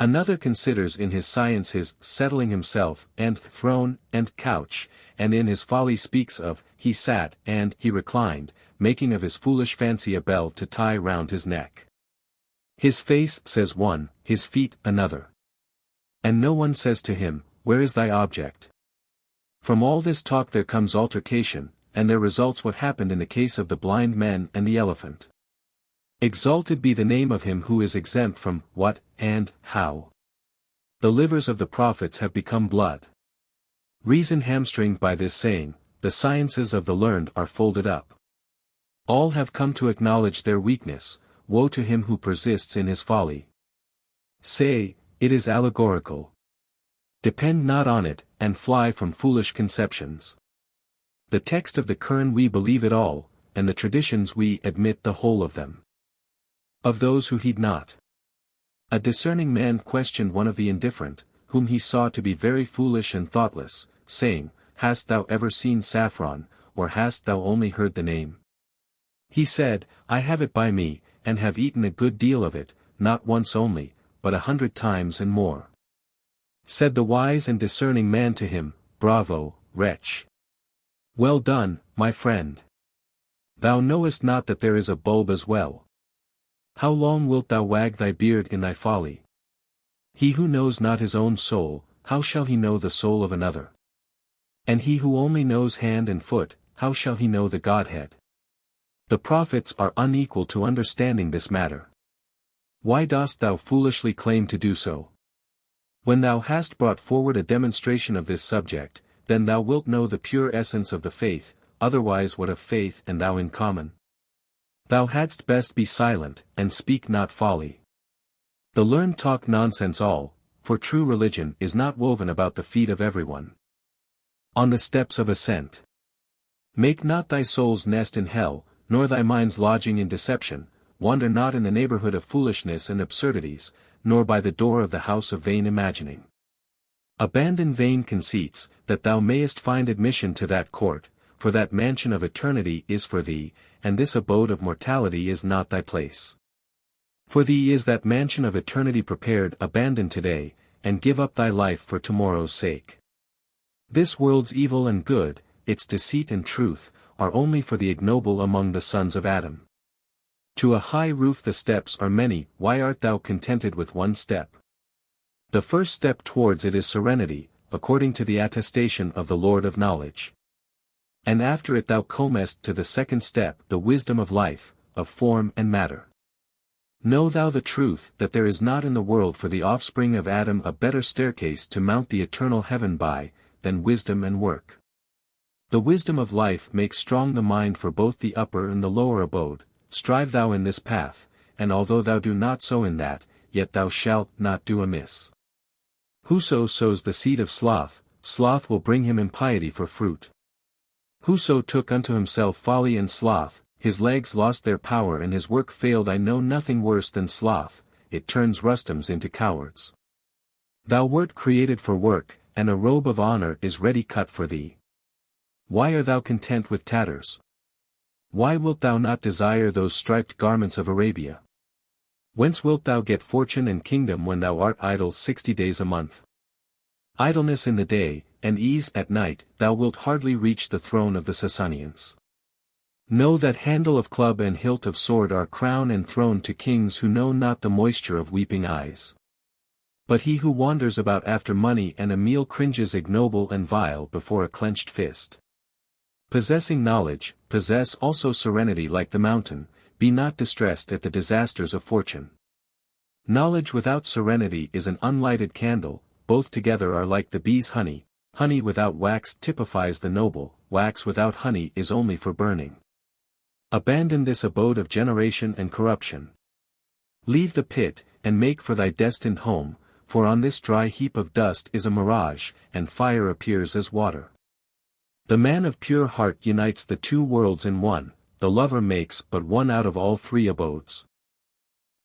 Another considers in his science his settling himself, and throne, and couch, and in his folly speaks of he sat, and he reclined, making of his foolish fancy a bell to tie round his neck. His face says one, his feet another. And no one says to him, where is thy object? From all this talk there comes altercation, and there results what happened in the case of the blind man and the elephant. Exalted be the name of him who is exempt from what, and how. The livers of the prophets have become blood. Reason hamstringed by this saying, the sciences of the learned are folded up. All have come to acknowledge their weakness, woe to him who persists in his folly. Say, it is allegorical. Depend not on it, and fly from foolish conceptions. The text of the Quran we believe it all, and the traditions we admit the whole of them. Of those who heed not. A discerning man questioned one of the indifferent, whom he saw to be very foolish and thoughtless, saying, Hast thou ever seen saffron, or hast thou only heard the name? He said, I have it by me, and have eaten a good deal of it, not once only, but 100 times and more. Said the wise and discerning man to him, Bravo, wretch! Well done, my friend! Thou knowest not that there is a bulb as well. How long wilt thou wag thy beard in thy folly? He who knows not his own soul, how shall he know the soul of another? And he who only knows hand and foot, how shall he know the Godhead? The prophets are unequal to understanding this matter. Why dost thou foolishly claim to do so? When thou hast brought forward a demonstration of this subject, then thou wilt know the pure essence of the faith, otherwise what have faith and thou in common? Thou hadst best be silent, and speak not folly. The learned talk nonsense all, for true religion is not woven about the feet of everyone. On the steps of ascent. Make not thy soul's nest in hell, nor thy mind's lodging in deception, wander not in the neighborhood of foolishness and absurdities, nor by the door of the house of vain imagining. Abandon vain conceits, that thou mayest find admission to that court, for that mansion of eternity is for thee, and this abode of mortality is not thy place. For thee is that mansion of eternity prepared. Abandon today, and give up thy life for tomorrow's sake. This world's evil and good, its deceit and truth, are only for the ignoble among the sons of Adam. To a high roof the steps are many, why art thou contented with one step? The first step towards it is serenity, according to the attestation of the Lord of Knowledge. And after it thou comest to the second step, the wisdom of life, of form and matter. Know thou the truth that there is not in the world for the offspring of Adam a better staircase to mount the eternal heaven by, than wisdom and work. The wisdom of life makes strong the mind for both the upper and the lower abode. Strive thou in this path, and although thou do not sow in that, yet thou shalt not do amiss. Whoso sows the seed of sloth, sloth will bring him impiety for fruit. Whoso took unto himself folly and sloth, his legs lost their power and his work failed. I know nothing worse than sloth, it turns Rustums into cowards. Thou wert created for work, and a robe of honor is ready cut for thee. Why art thou content with tatters? Why wilt thou not desire those striped garments of Arabia? Whence wilt thou get fortune and kingdom when thou art idle 60 days a month? Idleness in the day, and ease at night, thou wilt hardly reach the throne of the Sasanians. Know that handle of club and hilt of sword are crown and throne to kings who know not the moisture of weeping eyes. But he who wanders about after money and a meal cringes ignoble and vile before a clenched fist. Possessing knowledge, possess also serenity like the mountain, be not distressed at the disasters of fortune. Knowledge without serenity is an unlighted candle, both together are like the bee's honey. Honey without wax typifies the noble, wax without honey is only for burning. Abandon this abode of generation and corruption. Leave the pit, and make for thy destined home, for on this dry heap of dust is a mirage, and fire appears as water. The man of pure heart unites the two worlds in one, the lover makes but one out of all three abodes.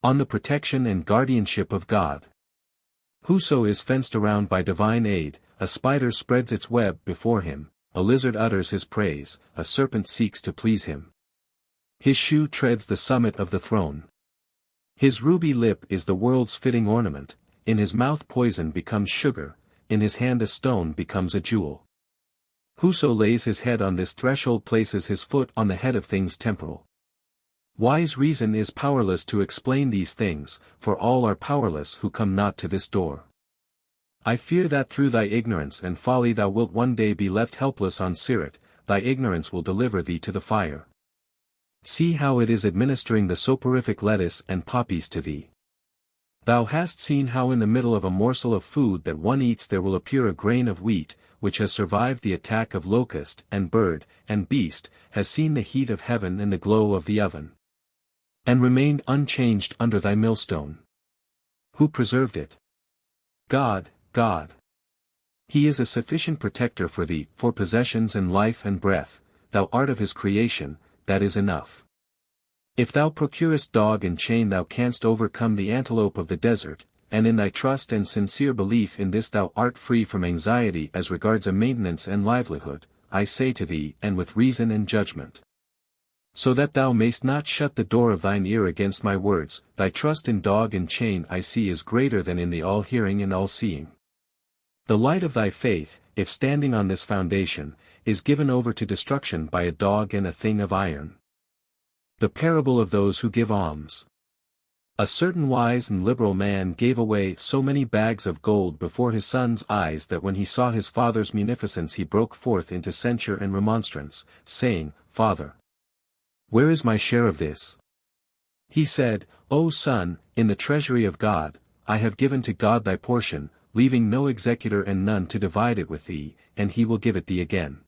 On the protection and guardianship of God. Whoso is fenced around by divine aid, a spider spreads its web before him, a lizard utters his praise, a serpent seeks to please him. His shoe treads the summit of the throne. His ruby lip is the world's fitting ornament, in his mouth poison becomes sugar, in his hand a stone becomes a jewel. Whoso lays his head on this threshold places his foot on the head of things temporal. Wise reason is powerless to explain these things, for all are powerless who come not to this door. I fear that through thy ignorance and folly thou wilt one day be left helpless on Sirat, thy ignorance will deliver thee to the fire. See how it is administering the soporific lettuce and poppies to thee. Thou hast seen how in the middle of a morsel of food that one eats there will appear a grain of wheat, which has survived the attack of locust and bird and beast, has seen the heat of heaven and the glow of the oven, and remained unchanged under thy millstone. Who preserved it? God, God. He is a sufficient protector for thee, for possessions and life and breath, thou art of his creation, that is enough. If thou procurest dog and chain thou canst overcome the antelope of the desert, and in thy trust and sincere belief in this thou art free from anxiety as regards a maintenance and livelihood, I say to thee, and with reason and judgment. So that thou mayst not shut the door of thine ear against my words, thy trust in dog and chain I see is greater than in the all-hearing and all-seeing. The light of thy faith, if standing on this foundation, is given over to destruction by a dog and a thing of iron. The parable of those who give alms. A certain wise and liberal man gave away so many bags of gold before his son's eyes that when he saw his father's munificence he broke forth into censure and remonstrance, saying, Father, where is my share of this? He said, O son, in the treasury of God, I have given to God thy portion, leaving no executor and none to divide it with thee, and he will give it thee again.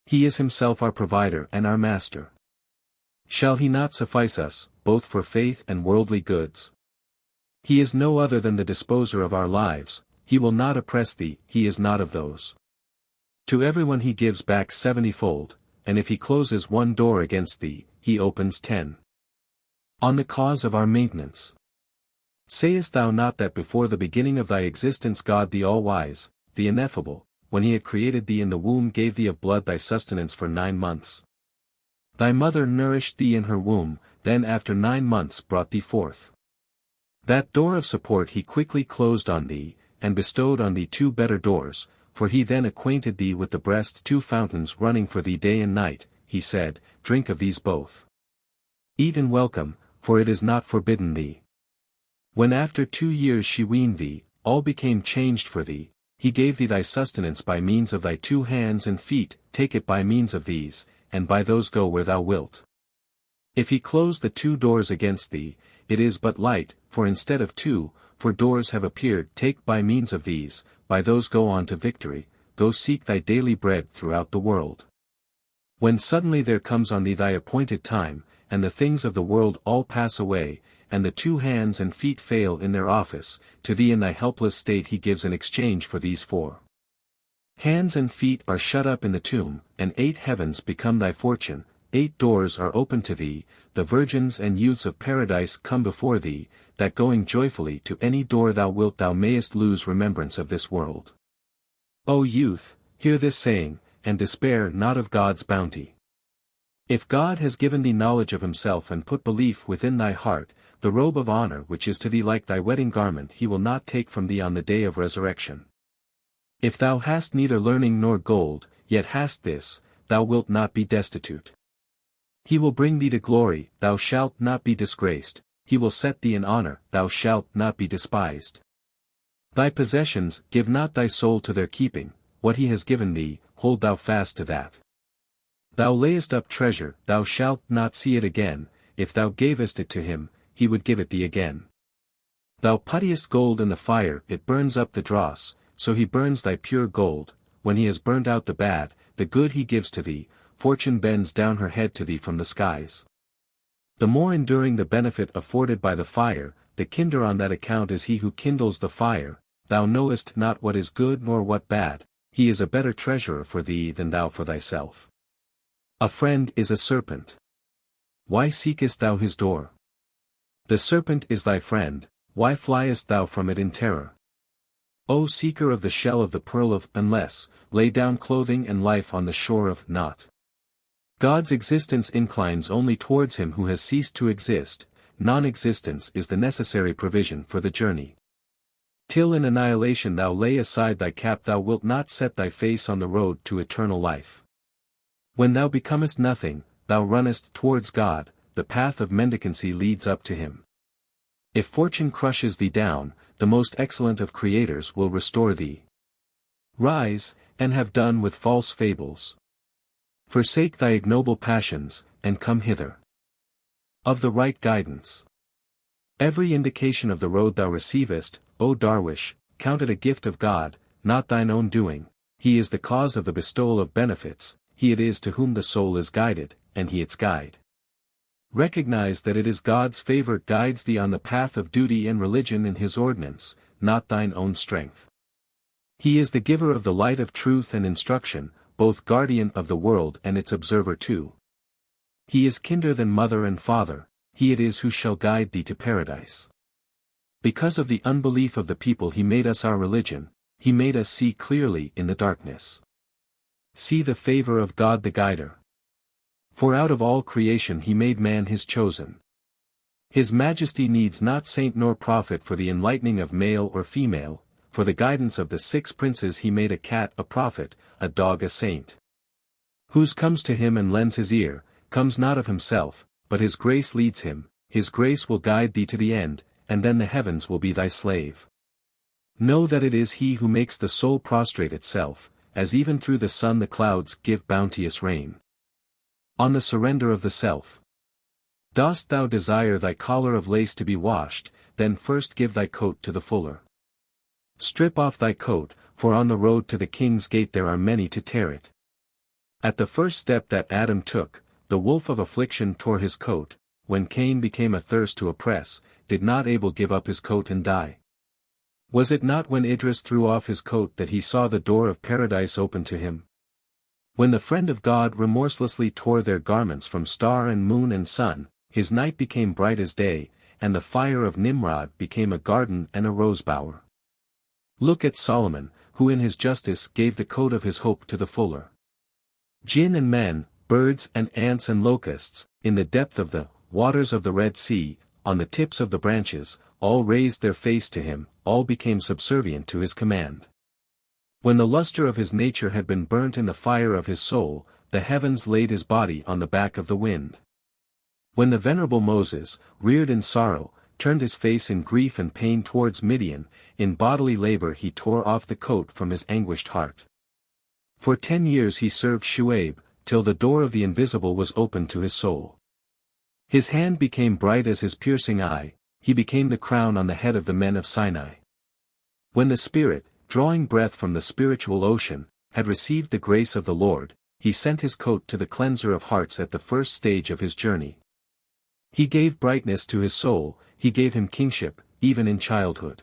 He is himself our provider and our master. Shall he not suffice us, both for faith and worldly goods? He is no other than the disposer of our lives, he will not oppress thee, he is not of those. To everyone he gives back 70-fold, and if he closes one door against thee, he opens 10. On the cause of our maintenance. Sayest thou not that before the beginning of thy existence God the All-Wise, the Ineffable, when he had created thee in the womb gave thee of blood thy sustenance for 9 months? Thy mother nourished thee in her womb, then after 9 months brought thee forth. That door of support he quickly closed on thee, and bestowed on thee 2 better doors, for he then acquainted thee with the breast 2 fountains running for thee day and night, he said, Drink of these both. Eat and welcome, for it is not forbidden thee. When after 2 years she weaned thee, all became changed for thee, he gave thee thy sustenance by means of thy 2 hands and feet, take it by means of these, and by those go where thou wilt. If he close the 2 doors against thee, it is but light, for instead of 2, for doors have appeared, take by means of these, by those go on to victory, go seek thy daily bread throughout the world. When suddenly there comes on thee thy appointed time, and the things of the world all pass away, and the 2 hands and feet fail in their office, to thee in thy helpless state he gives an exchange for these 4. Hands and feet are shut up in the tomb, and 8 heavens become thy fortune, 8 doors are open to thee, the virgins and youths of paradise come before thee, that going joyfully to any door thou wilt thou mayest lose remembrance of this world. O youth, hear this saying, and despair not of God's bounty. If God has given thee knowledge of himself and put belief within thy heart, the robe of honor which is to thee like thy wedding garment he will not take from thee on the day of resurrection. If thou hast neither learning nor gold, yet hast this, thou wilt not be destitute. He will bring thee to glory, thou shalt not be disgraced, he will set thee in honor, thou shalt not be despised. Thy possessions, give not thy soul to their keeping, what he has given thee, hold thou fast to that. Thou layest up treasure, thou shalt not see it again, if thou gavest it to him, he would give it thee again. Thou puttiest gold in the fire, it burns up the dross, so he burns thy pure gold, when he has burnt out the bad, the good he gives to thee, fortune bends down her head to thee from the skies. The more enduring the benefit afforded by the fire, the kinder on that account is he who kindles the fire, thou knowest not what is good nor what bad, he is a better treasurer for thee than thou for thyself. A friend is a serpent. Why seekest thou his door? The serpent is thy friend, why fliest thou from it in terror? O seeker of the shell of the pearl of unless, lay down clothing and life on the shore of not. God's existence inclines only towards him who has ceased to exist, non-existence is the necessary provision for the journey. Till in annihilation thou lay aside thy cap thou wilt not set thy face on the road to eternal life. When thou becomest nothing, thou runnest towards God, the path of mendicancy leads up to him. If fortune crushes thee down, the most excellent of creators will restore thee. Rise, and have done with false fables. Forsake thy ignoble passions, and come hither. Of the right guidance. Every indication of the road thou receivest, O Darwish, count it a gift of God, not thine own doing. He is the cause of the bestowal of benefits, he it is to whom the soul is guided, and he its guide. Recognize that it is God's favor guides thee on the path of duty and religion in his ordinance, not thine own strength. He is the giver of the light of truth and instruction, both guardian of the world and its observer too. He is kinder than mother and father, he it is who shall guide thee to paradise. Because of the unbelief of the people he made us our religion, he made us see clearly in the darkness. See the favor of God the Guider. For out of all creation he made man his chosen. His majesty needs not saint nor prophet for the enlightening of male or female, for the guidance of the 6 princes he made a cat a prophet, a dog a saint. Whose comes to him and lends his ear, comes not of himself, but his grace leads him, his grace will guide thee to the end, and then the heavens will be thy slave. Know that it is he who makes the soul prostrate itself, as even through the sun the clouds give bounteous rain. On the surrender of the self. Dost thou desire thy collar of lace to be washed, then first give thy coat to the fuller. Strip off thy coat, for on the road to the king's gate there are many to tear it. At the first step that Adam took, the wolf of affliction tore his coat, when Cain became athirst to oppress, did not Abel give up his coat and die? Was it not when Idris threw off his coat that he saw the door of paradise open to him? When the friend of God remorselessly tore their garments from star and moon and sun, his night became bright as day, and the fire of Nimrod became a garden and a rose-bower. Look at Solomon, who in his justice gave the coat of his hope to the fuller. Jinn and men, birds and ants and locusts, in the depth of the waters of the Red Sea, on the tips of the branches, all raised their face to him, all became subservient to his command. When the luster of his nature had been burnt in the fire of his soul, the heavens laid his body on the back of the wind. When the venerable Moses, reared in sorrow, turned his face in grief and pain towards Midian, in bodily labor he tore off the coat from his anguished heart. For 10 years he served Shuaib, till the door of the invisible was opened to his soul. His hand became bright as his piercing eye, he became the crown on the head of the men of Sinai. When the Spirit, drawing breath from the spiritual ocean, had received the grace of the Lord, he sent his coat to the cleanser of hearts at the first stage of his journey. He gave brightness to his soul, he gave him kingship, even in childhood.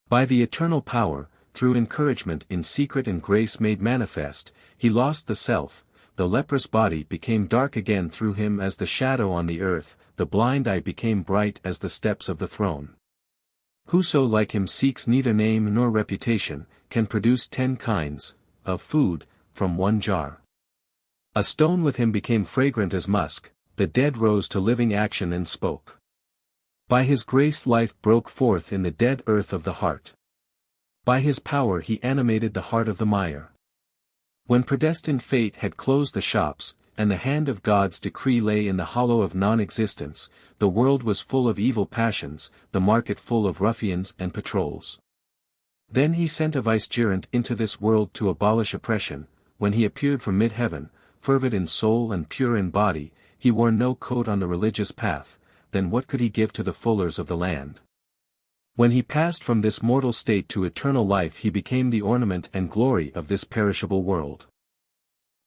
By the eternal power, through encouragement in secret and grace made manifest, he lost the self, the leprous body became dark again through him as the shadow on the earth, the blind eye became bright as the steps of the throne. Whoso like him seeks neither name nor reputation, can produce 10 kinds of food, from one jar. A stone with him became fragrant as musk, the dead rose to living action and spoke. By his grace life broke forth in the dead earth of the heart. By his power he animated the heart of the mire. When predestined fate had closed the shops, and the hand of God's decree lay in the hollow of non-existence, the world was full of evil passions, the market full of ruffians and patrols. Then he sent a vicegerent into this world to abolish oppression. When he appeared from mid-heaven, fervid in soul and pure in body, he wore no coat on the religious path, then what could he give to the fullers of the land? When he passed from this mortal state to eternal life he became the ornament and glory of this perishable world.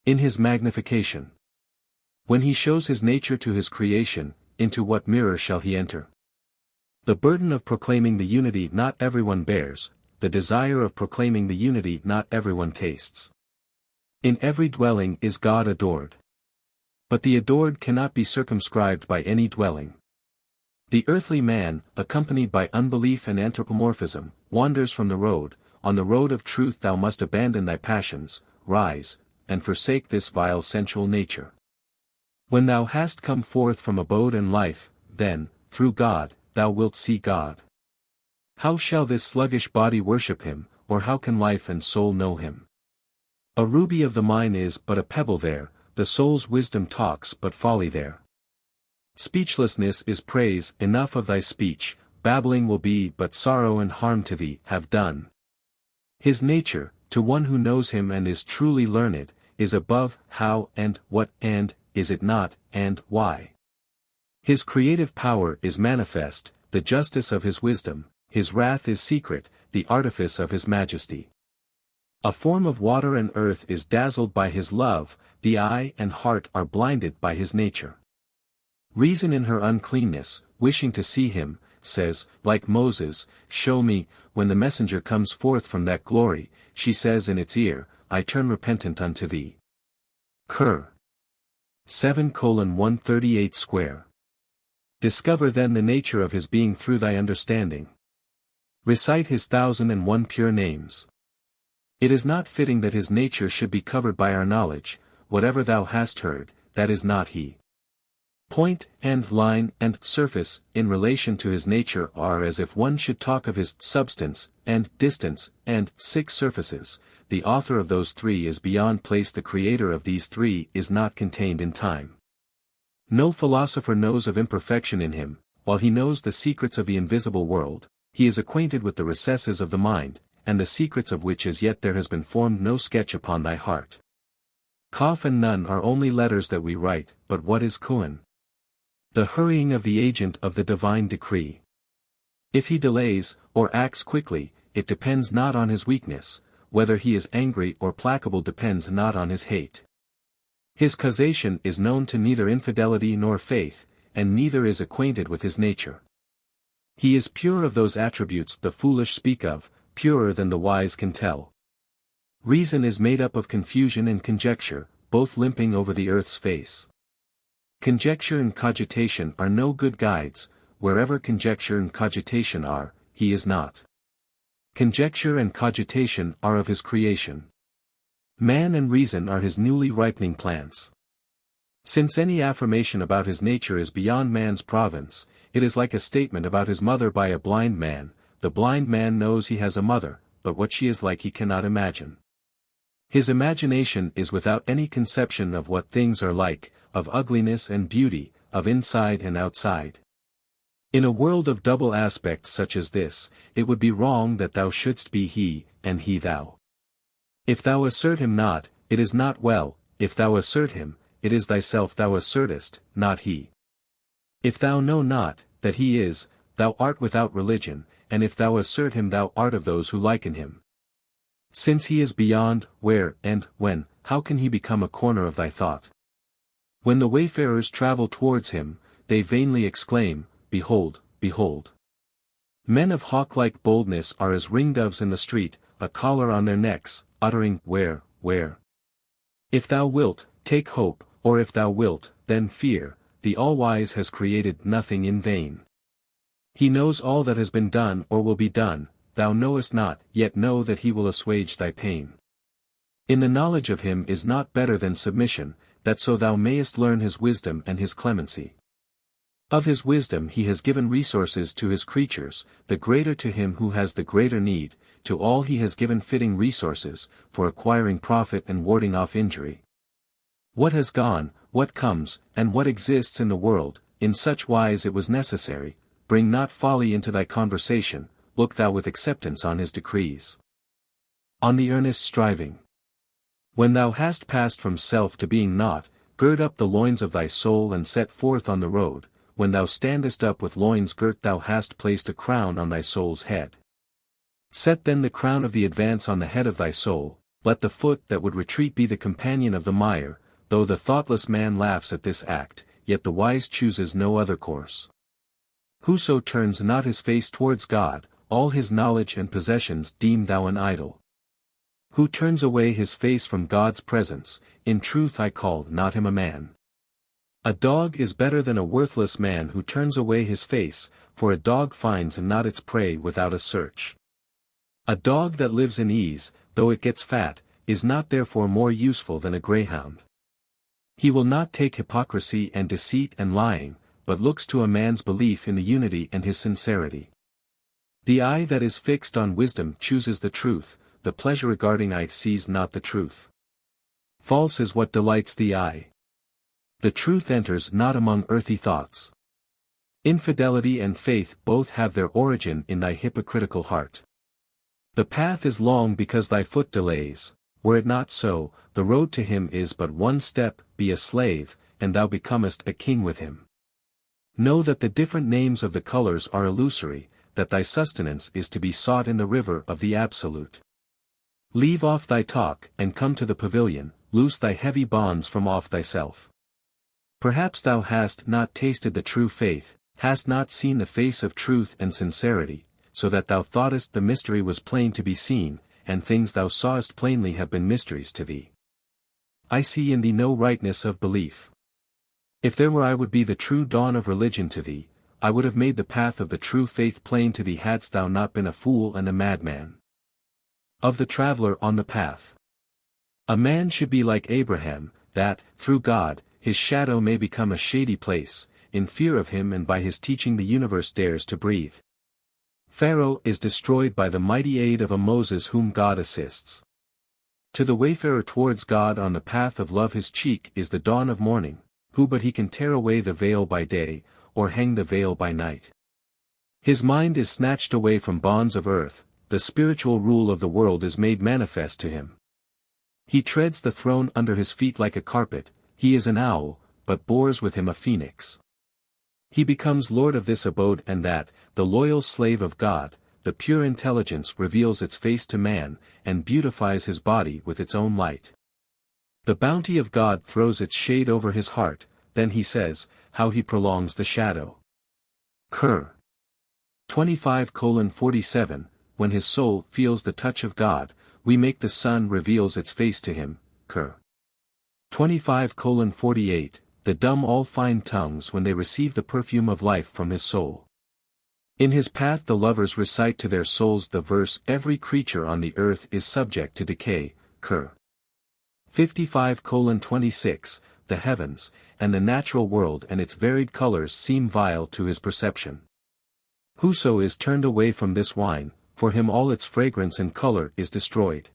In his magnification. When he shows his nature to his creation, into what mirror shall he enter? The burden of proclaiming the unity not everyone bears, the desire of proclaiming the unity not everyone tastes. In every dwelling is God adored. But the adored cannot be circumscribed by any dwelling. The earthly man, accompanied by unbelief and anthropomorphism, wanders from the road. On the road of truth thou must abandon thy passions, rise, and forsake this vile sensual nature. When thou hast come forth from abode and life, then, through God, thou wilt see God. How shall this sluggish body worship him, or how can life and soul know him? A ruby of the mine is but a pebble there, the soul's wisdom talks but folly there. Speechlessness is praise. Enough of thy speech, babbling will be but sorrow and harm to thee. Have done. His nature, to one who knows him and is truly learned, is above how and what and is it not and why. His creative power is manifest, the justice of his wisdom, his wrath is secret, the artifice of his majesty. A form of water and earth is dazzled by his love, the eye and heart are blinded by his nature. Reason in her uncleanness, wishing to see him, says, like Moses, show me. When the messenger comes forth from that glory, she says in its ear, I turn repentant unto thee. Cur. 7:138 square. Discover then the nature of his being through thy understanding. Recite his 1001 pure names. It is not fitting that his nature should be covered by our knowledge. Whatever thou hast heard, that is not he. Point, and line, and surface, in relation to his nature are as if one should talk of his substance, and distance, and 6 surfaces. The author of those 3 is beyond place. The creator of these 3 is not contained in time. No philosopher knows of imperfection in him, while he knows the secrets of the invisible world. He is acquainted with the recesses of the mind, and the secrets of which as yet there has been formed no sketch upon thy heart. Kaf and Nun are only letters that we write, but what is Kuan? The hurrying of the agent of the divine decree. If he delays, or acts quickly, it depends not on his weakness. Whether he is angry or placable depends not on his hate. His causation is known to neither infidelity nor faith, and neither is acquainted with his nature. He is pure of those attributes the foolish speak of, purer than the wise can tell. Reason is made up of confusion and conjecture, both limping over the earth's face. Conjecture and cogitation are no good guides. Wherever conjecture and cogitation are, he is not. Conjecture and cogitation are of his creation. Man and reason are his newly ripening plants. Since any affirmation about his nature is beyond man's province, it is like a statement about his mother by a blind man. The blind man knows he has a mother, but what she is like he cannot imagine. His imagination is without any conception of what things are like, of ugliness and beauty, of inside and outside. In a world of double aspect such as this, it would be wrong that thou shouldst be he, and he thou. If thou assert him not, it is not well. If thou assert him, it is thyself thou assertest, not he. If thou know not, that he is, thou art without religion, and if thou assert him thou art of those who liken him. Since he is beyond, where, and when, how can he become a corner of thy thought? When the wayfarers travel towards him, they vainly exclaim, Behold, behold. Men of hawk-like boldness are as ringdoves in the street, a collar on their necks, uttering, Where, where? If thou wilt, take hope, or if thou wilt, then fear. The All-Wise has created nothing in vain. He knows all that has been done or will be done. Thou knowest not, yet know that he will assuage thy pain. In the knowledge of him is not better than submission, that so thou mayest learn his wisdom and his clemency. Of his wisdom he has given resources to his creatures, the greater to him who has the greater need. To all he has given fitting resources, for acquiring profit and warding off injury. What has gone, what comes, and what exists in the world, in such wise it was necessary, bring not folly into thy conversation, look thou with acceptance on his decrees. On the earnest striving. When thou hast passed from self to being naught, gird up the loins of thy soul and set forth on the road. When thou standest up with loins girt thou hast placed a crown on thy soul's head. Set then the crown of the advance on the head of thy soul, let the foot that would retreat be the companion of the mire. Though the thoughtless man laughs at this act, yet the wise chooses no other course. Whoso turns not his face towards God, all his knowledge and possessions deem thou an idol. Who turns away his face from God's presence, in truth I call not him a man. A dog is better than a worthless man who turns away his face, for a dog finds not its prey without a search. A dog that lives in ease, though it gets fat, is not therefore more useful than a greyhound. He will not take hypocrisy and deceit and lying, but looks to a man's belief in the unity and his sincerity. The eye that is fixed on wisdom chooses the truth, the pleasure-regarding eye sees not the truth. False is what delights the eye. The truth enters not among earthy thoughts. Infidelity and faith both have their origin in thy hypocritical heart. The path is long because thy foot delays, were it not so, the road to him is but one step, be a slave, and thou becomest a king with him. Know that the different names of the colors are illusory, that thy sustenance is to be sought in the river of the Absolute. Leave off thy talk, and come to the pavilion, loose thy heavy bonds from off thyself. Perhaps thou hast not tasted the true faith, hast not seen the face of truth and sincerity, so that thou thoughtest the mystery was plain to be seen, and things thou sawest plainly have been mysteries to thee. I see in thee no rightness of belief. If there were I would be the true dawn of religion to thee, I would have made the path of the true faith plain to thee hadst thou not been a fool and a madman. Of the traveler on the path. A man should be like Abraham, that, through God, his shadow may become a shady place, in fear of him and by his teaching the universe dares to breathe. Pharaoh is destroyed by the mighty aid of a Moses whom God assists. To the wayfarer towards God on the path of love his cheek is the dawn of morning, who but he can tear away the veil by day, or hang the veil by night. His mind is snatched away from bonds of earth, the spiritual rule of the world is made manifest to him. He treads the throne under his feet like a carpet, he is an owl, but bores with him a phoenix. He becomes lord of this abode and that, the loyal slave of God, the pure intelligence reveals its face to man, and beautifies his body with its own light. The bounty of God throws its shade over his heart, then he says, how he prolongs the shadow. Cur. 25:47, when his soul feels the touch of God, we make the sun reveals its face to him, Cur. 25:48, the dumb all find tongues when they receive the perfume of life from his soul. In his path the lovers recite to their souls the verse every creature on the earth is subject to decay, Cur. 55:26, the heavens, and the natural world and its varied colors seem vile to his perception. Whoso is turned away from this wine, for him all its fragrance and color is destroyed.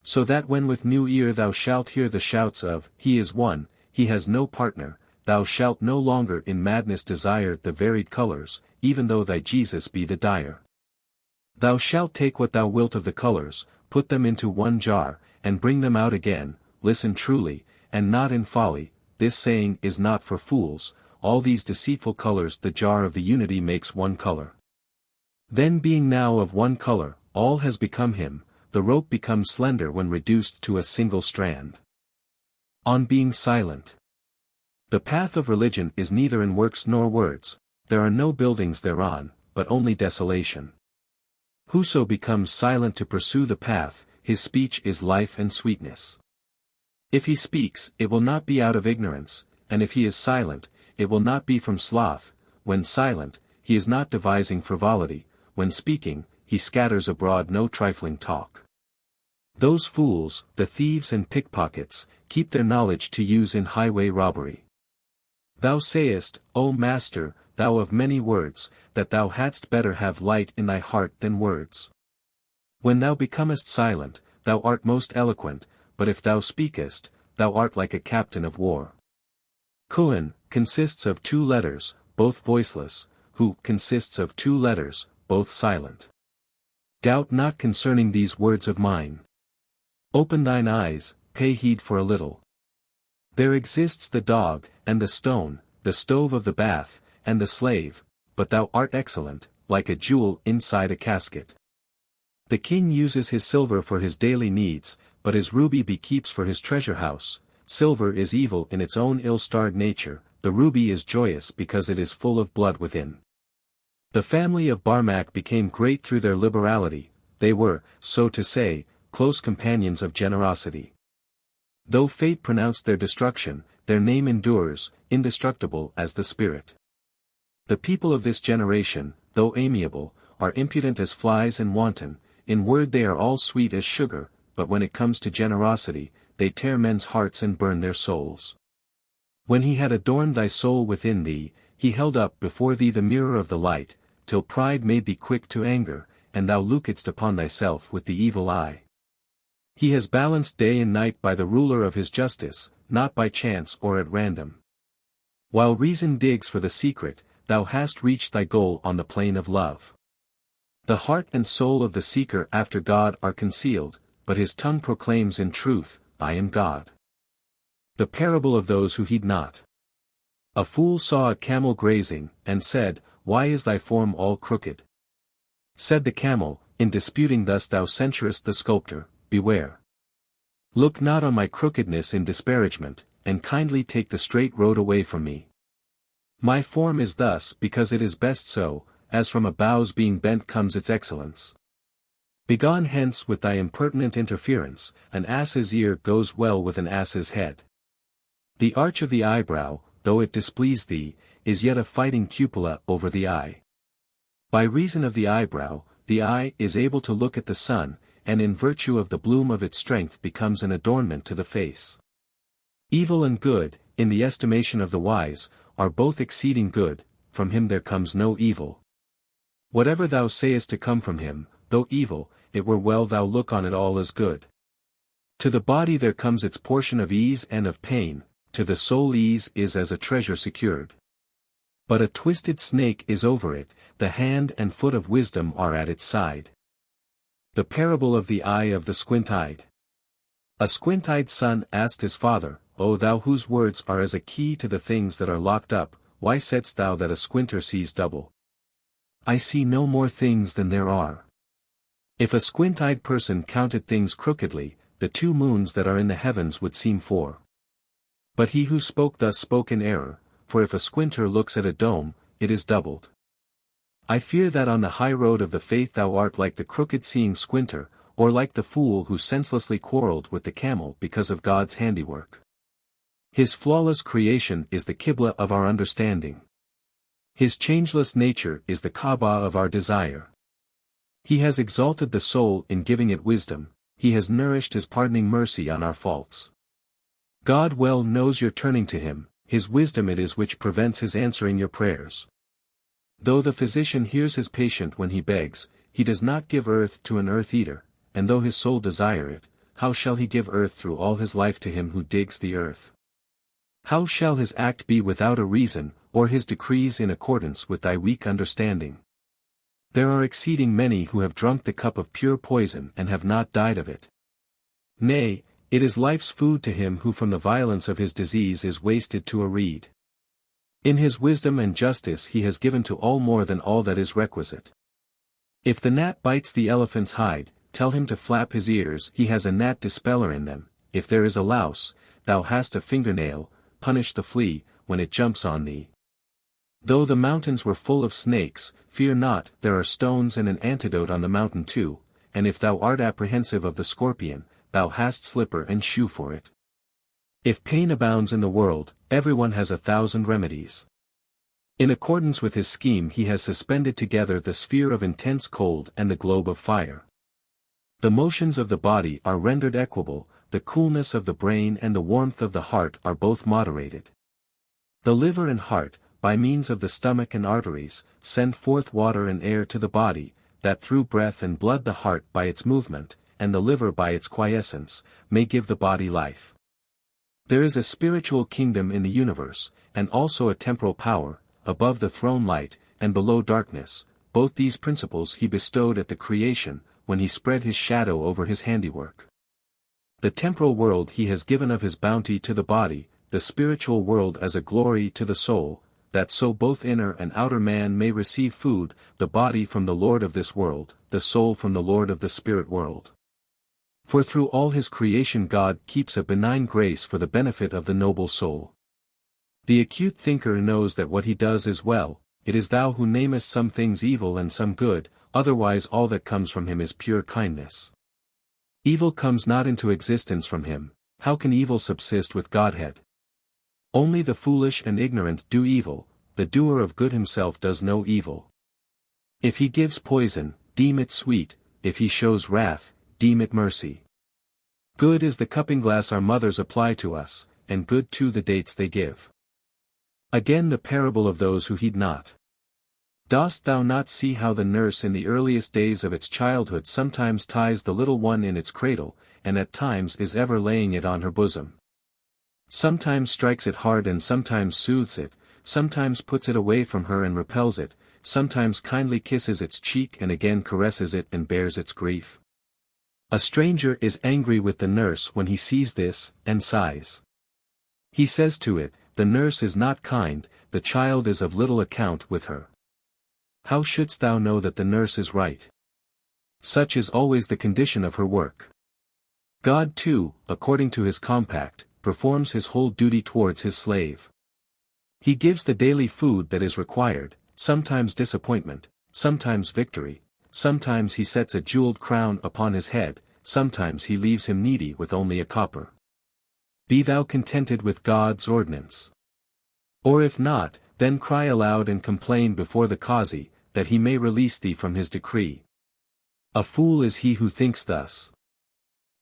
So that when with new ear thou shalt hear the shouts of, He is one, He has no partner, thou shalt no longer in madness desire the varied colors, even though thy Jesus be the dyer. Thou shalt take what thou wilt of the colors, put them into one jar, and bring them out again, listen truly, and not in folly, this saying is not for fools, all these deceitful colors the jar of the unity makes one color. Then being now of one color, all has become him, the rope becomes slender when reduced to a single strand. On being silent. The path of religion is neither in works nor words, there are no buildings thereon, but only desolation. Whoso becomes silent to pursue the path, his speech is life and sweetness. If he speaks, it will not be out of ignorance, and if he is silent, it will not be from sloth. When silent, he is not devising frivolity, when speaking, he scatters abroad no trifling talk. Those fools, the thieves and pickpockets, keep their knowledge to use in highway robbery. Thou sayest, O Master, thou of many words, that thou hadst better have light in thy heart than words. When thou becomest silent, thou art most eloquent, but if thou speakest, thou art like a captain of war. Kuan consists of two letters, both voiceless, Hu consists of two letters, both silent. Doubt not concerning these words of mine. Open thine eyes, pay heed for a little. There exists the dog, and the stone, the stove of the bath, and the slave, but thou art excellent, like a jewel inside a casket. The king uses his silver for his daily needs, but his ruby keeps for his treasure house. Silver is evil in its own ill-starred nature, the ruby is joyous because it is full of blood within. The family of Barmak became great through their liberality, they were, so to say, close companions of generosity. Though fate pronounced their destruction, their name endures, indestructible as the spirit. The people of this generation, though amiable, are impudent as flies and wanton, in word they are all sweet as sugar, but when it comes to generosity, they tear men's hearts and burn their souls. When he had adorned thy soul within thee, he held up before thee the mirror of the light, till pride made thee quick to anger, and thou lookedst upon thyself with the evil eye. He has balanced day and night by the ruler of his justice, not by chance or at random. While reason digs for the secret, thou hast reached thy goal on the plane of love. The heart and soul of the seeker after God are concealed, but his tongue proclaims in truth, I am God. The parable of those who heed not. A fool saw a camel grazing, and said, Why is thy form all crooked? Said the camel, In disputing thus thou censurest the sculptor, beware. Look not on my crookedness in disparagement, and kindly take the straight road away from me. My form is thus because it is best so, as from a bough's being bent comes its excellence. Begone hence with thy impertinent interference, an ass's ear goes well with an ass's head. The arch of the eyebrow, though it displease thee, is yet a fighting cupola over the eye. By reason of the eyebrow, the eye is able to look at the sun, and in virtue of the bloom of its strength becomes an adornment to the face. Evil and good, in the estimation of the wise, are both exceeding good, from him there comes no evil. Whatever thou sayest to come from him, though evil, it were well thou look on it all as good. To the body there comes its portion of ease and of pain, to the soul ease is as a treasure secured. But a twisted snake is over it, the hand and foot of wisdom are at its side. The parable of the eye of the squint-eyed. A squint-eyed son asked his father, O thou whose words are as a key to the things that are locked up, why saidst thou that a squinter sees double? I see no more things than there are. If a squint-eyed person counted things crookedly, the 2 moons that are in the heavens would seem 4. But he who spoke thus spoke in error, for if a squinter looks at a dome, it is doubled. I fear that on the high road of the faith thou art like the crooked-seeing squinter, or like the fool who senselessly quarreled with the camel because of God's handiwork. His flawless creation is the Qibla of our understanding. His changeless nature is the Kaaba of our desire. He has exalted the soul in giving it wisdom, he has nourished his pardoning mercy on our faults. God well knows your turning to him, his wisdom it is which prevents his answering your prayers. Though the physician hears his patient when he begs, he does not give earth to an earth-eater, and though his soul desire it, how shall he give earth through all his life to him who digs the earth? How shall his act be without a reason, or his decrees in accordance with thy weak understanding? There are exceeding many who have drunk the cup of pure poison and have not died of it. Nay, it is life's food to him who from the violence of his disease is wasted to a reed. In his wisdom and justice he has given to all more than all that is requisite. If the gnat bites the elephant's hide, tell him to flap his ears, he has a gnat dispeller in them. If there is a louse, thou hast a fingernail, punish the flea, when it jumps on thee. Though the mountains were full of snakes, fear not, there are stones and an antidote on the mountain too, and if thou art apprehensive of the scorpion, thou hast slipper and shoe for it. If pain abounds in the world, everyone has 1,000 remedies. In accordance with his scheme he has suspended together the sphere of intense cold and the globe of fire. The motions of the body are rendered equable, the coolness of the brain and the warmth of the heart are both moderated. The liver and heart, by means of the stomach and arteries, send forth water and air to the body, that through breath and blood the heart by its movement, and the liver by its quiescence, may give the body life. There is a spiritual kingdom in the universe, and also a temporal power, above the throne light, and below darkness. Both these principles he bestowed at the creation, when he spread his shadow over his handiwork. The temporal world he has given of his bounty to the body, the spiritual world as a glory to the soul, that so both inner and outer man may receive food, the body from the Lord of this world, the soul from the Lord of the spirit world. For through all his creation God keeps a benign grace for the benefit of the noble soul. The acute thinker knows that what he does is well, it is thou who namest some things evil and some good, otherwise all that comes from him is pure kindness. Evil comes not into existence from him, how can evil subsist with Godhead? Only the foolish and ignorant do evil, the doer of good himself does no evil. If he gives poison, deem it sweet, if he shows wrath, deem it mercy. Good is the cupping glass our mothers apply to us, and good too the dates they give. Again the parable of those who heed not. Dost thou not see how the nurse in the earliest days of its childhood sometimes ties the little one in its cradle, and at times is ever laying it on her bosom. Sometimes strikes it hard and sometimes soothes it, sometimes puts it away from her and repels it, sometimes kindly kisses its cheek and again caresses it and bears its grief. A stranger is angry with the nurse when he sees this, and sighs. He says to it, "The nurse is not kind, the child is of little account with her. How shouldst thou know that the nurse is right? Such is always the condition of her work." God too, according to his compact, performs his whole duty towards his slave. He gives the daily food that is required, sometimes disappointment, sometimes victory, sometimes he sets a jeweled crown upon his head, sometimes he leaves him needy with only a copper. Be thou contented with God's ordinance. Or if not, then cry aloud and complain before the Qazi, that he may release thee from his decree. A fool is he who thinks thus.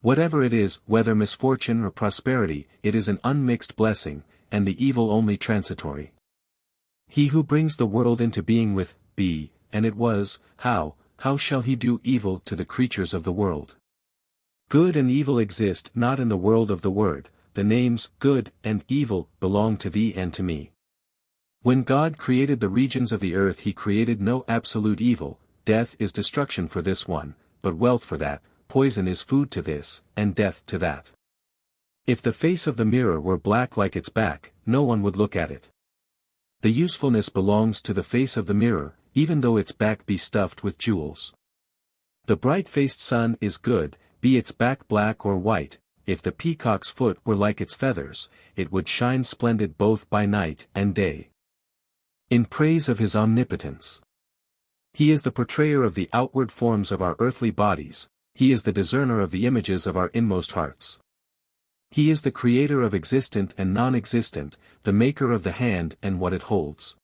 Whatever it is, whether misfortune or prosperity, it is an unmixed blessing, and the evil only transitory. He who brings the world into being with, be, and it was, how shall he do evil to the creatures of the world? Good and evil exist not in the world of the word, the names, good, and evil, belong to thee and to me. When God created the regions of the earth he created no absolute evil, death is destruction for this one, but wealth for that, poison is food to this, and death to that. If the face of the mirror were black like its back, no one would look at it. The usefulness belongs to the face of the mirror, even though its back be stuffed with jewels. The bright-faced sun is good, be its back black or white. If the peacock's foot were like its feathers, it would shine splendid both by night and day. In praise of his omnipotence. He is the portrayer of the outward forms of our earthly bodies, he is the discerner of the images of our inmost hearts. He is the creator of existent and non-existent, the maker of the hand and what it holds.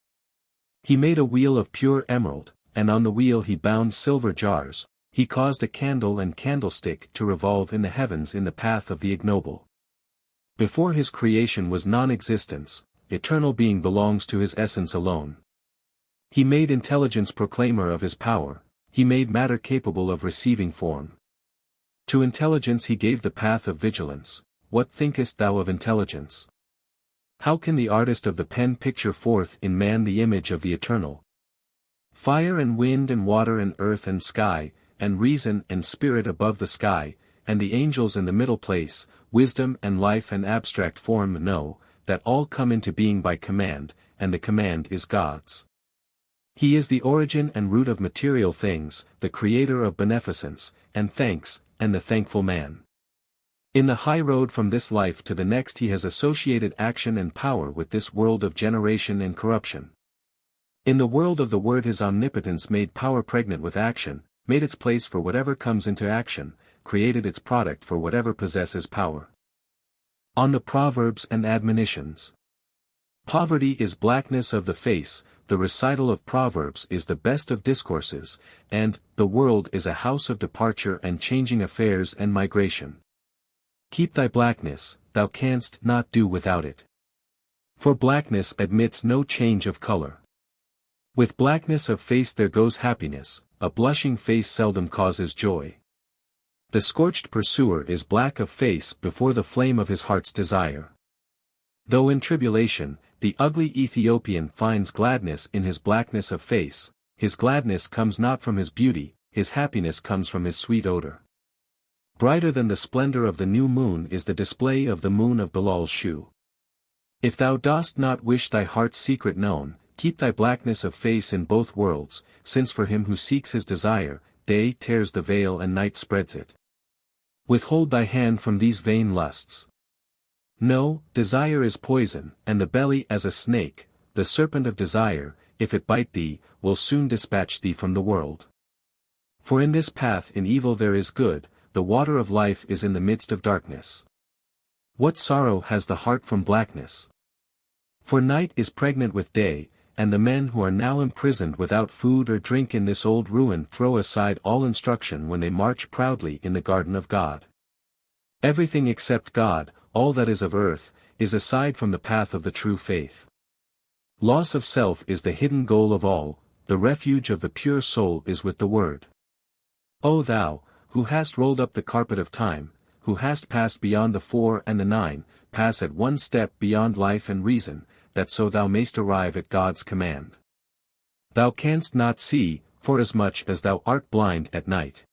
He made a wheel of pure emerald, and on the wheel he bound silver jars, he caused a candle and candlestick to revolve in the heavens in the path of the ignoble. Before his creation was non-existence, eternal being belongs to his essence alone. He made intelligence proclaimer of his power, he made matter capable of receiving form. To intelligence he gave the path of vigilance. What thinkest thou of intelligence? How can the artist of the pen picture forth in man the image of the eternal? Fire and wind and water and earth and sky, and reason and spirit above the sky, and the angels in the middle place, wisdom and life and abstract form know, that all come into being by command, and the command is God's. He is the origin and root of material things, the creator of beneficence, and thanks, and the thankful man. In the high road from this life to the next he has associated action and power with this world of generation and corruption. In the world of the word his omnipotence made power pregnant with action, made its place for whatever comes into action, created its product for whatever possesses power. On the Proverbs and Admonitions. Poverty is blackness of the face, the recital of Proverbs is the best of discourses, and, the world is a house of departure and changing affairs and migration. Keep thy blackness, thou canst not do without it. For blackness admits no change of color. With blackness of face there goes happiness, a blushing face seldom causes joy. The scorched pursuer is black of face before the flame of his heart's desire. Though in tribulation, the ugly Ethiopian finds gladness in his blackness of face, his gladness comes not from his beauty, his happiness comes from his sweet odor. Brighter than the splendor of the new moon is the display of the moon of Bilal's shoe. If thou dost not wish thy heart's secret known, keep thy blackness of face in both worlds, since for him who seeks his desire, day tears the veil and night spreads it. Withhold thy hand from these vain lusts. No, desire is poison, and the belly as a snake, the serpent of desire, if it bite thee, will soon dispatch thee from the world. For in this path in evil there is good, the water of life is in the midst of darkness. What sorrow has the heart from blackness? For night is pregnant with day, and the men who are now imprisoned without food or drink in this old ruin throw aside all instruction when they march proudly in the garden of God. Everything except God, all that is of earth, is aside from the path of the true faith. Loss of self is the hidden goal of all, the refuge of the pure soul is with the Word. O thou, who hast rolled up the carpet of time, who hast passed beyond the 4 and the 9, pass at one step beyond life and reason, that so thou mayst arrive at God's command. Thou canst not see, forasmuch as thou art blind at night.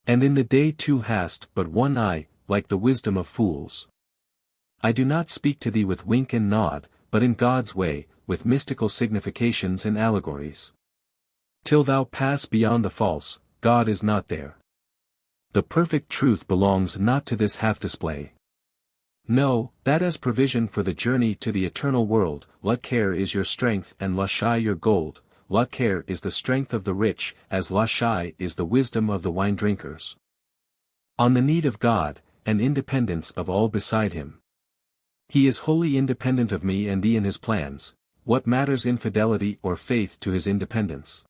And in the day too hast but one eye, like the wisdom of fools. I do not speak to thee with wink and nod, but in God's way, with mystical significations and allegories. Till thou pass beyond the false, God is not there. The perfect truth belongs not to this half-display. Know, that as provision for the journey to the eternal world, L-Haqîqat is your strength and L-Shai your gold, L-Haqîqat is the strength of the rich, as L-Shai is the wisdom of the wine-drinkers. On the need of God, and independence of all beside him. He is wholly independent of me and thee in his plans. What matters infidelity or faith to his independence?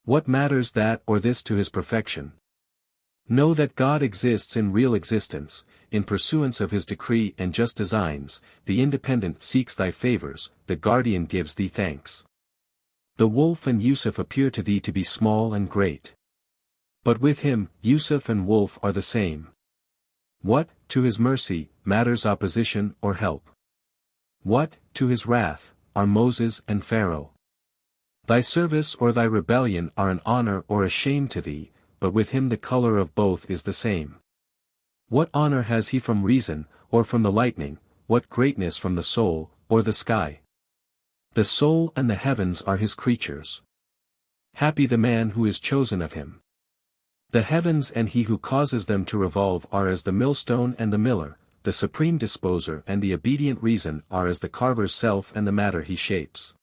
What matters that or this to his perfection? Know that God exists in real existence, in pursuance of his decree and just designs. The independent seeks thy favors, the guardian gives thee thanks. The wolf and Yusuf appear to thee to be small and great. But with him, Yusuf and wolf are the same. What, to his mercy, matters opposition or help? What, to his wrath, are Moses and Pharaoh? Thy service or thy rebellion are an honor or a shame to thee, but with him the color of both is the same. What honor has he from reason, or from the lightning, what greatness from the soul, or the sky? The soul and the heavens are his creatures. Happy the man who is chosen of him. The heavens and he who causes them to revolve are as the millstone and the miller, the supreme disposer and the obedient reason are as the carver's self and the matter he shapes.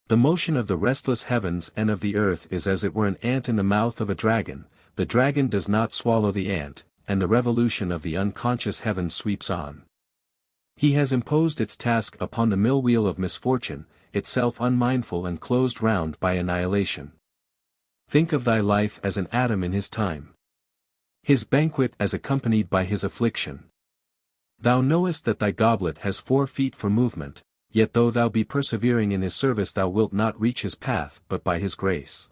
The motion of the restless heavens and of the earth is as it were an ant in the mouth of a dragon. The dragon does not swallow the ant, and the revolution of the unconscious heaven sweeps on. He has imposed its task upon the mill-wheel of misfortune, itself unmindful and closed round by annihilation. Think of thy life as an atom in his time. His banquet as accompanied by his affliction. Thou knowest that thy goblet has 4 feet for movement, yet though thou be persevering in his service thou wilt not reach his path but by his grace.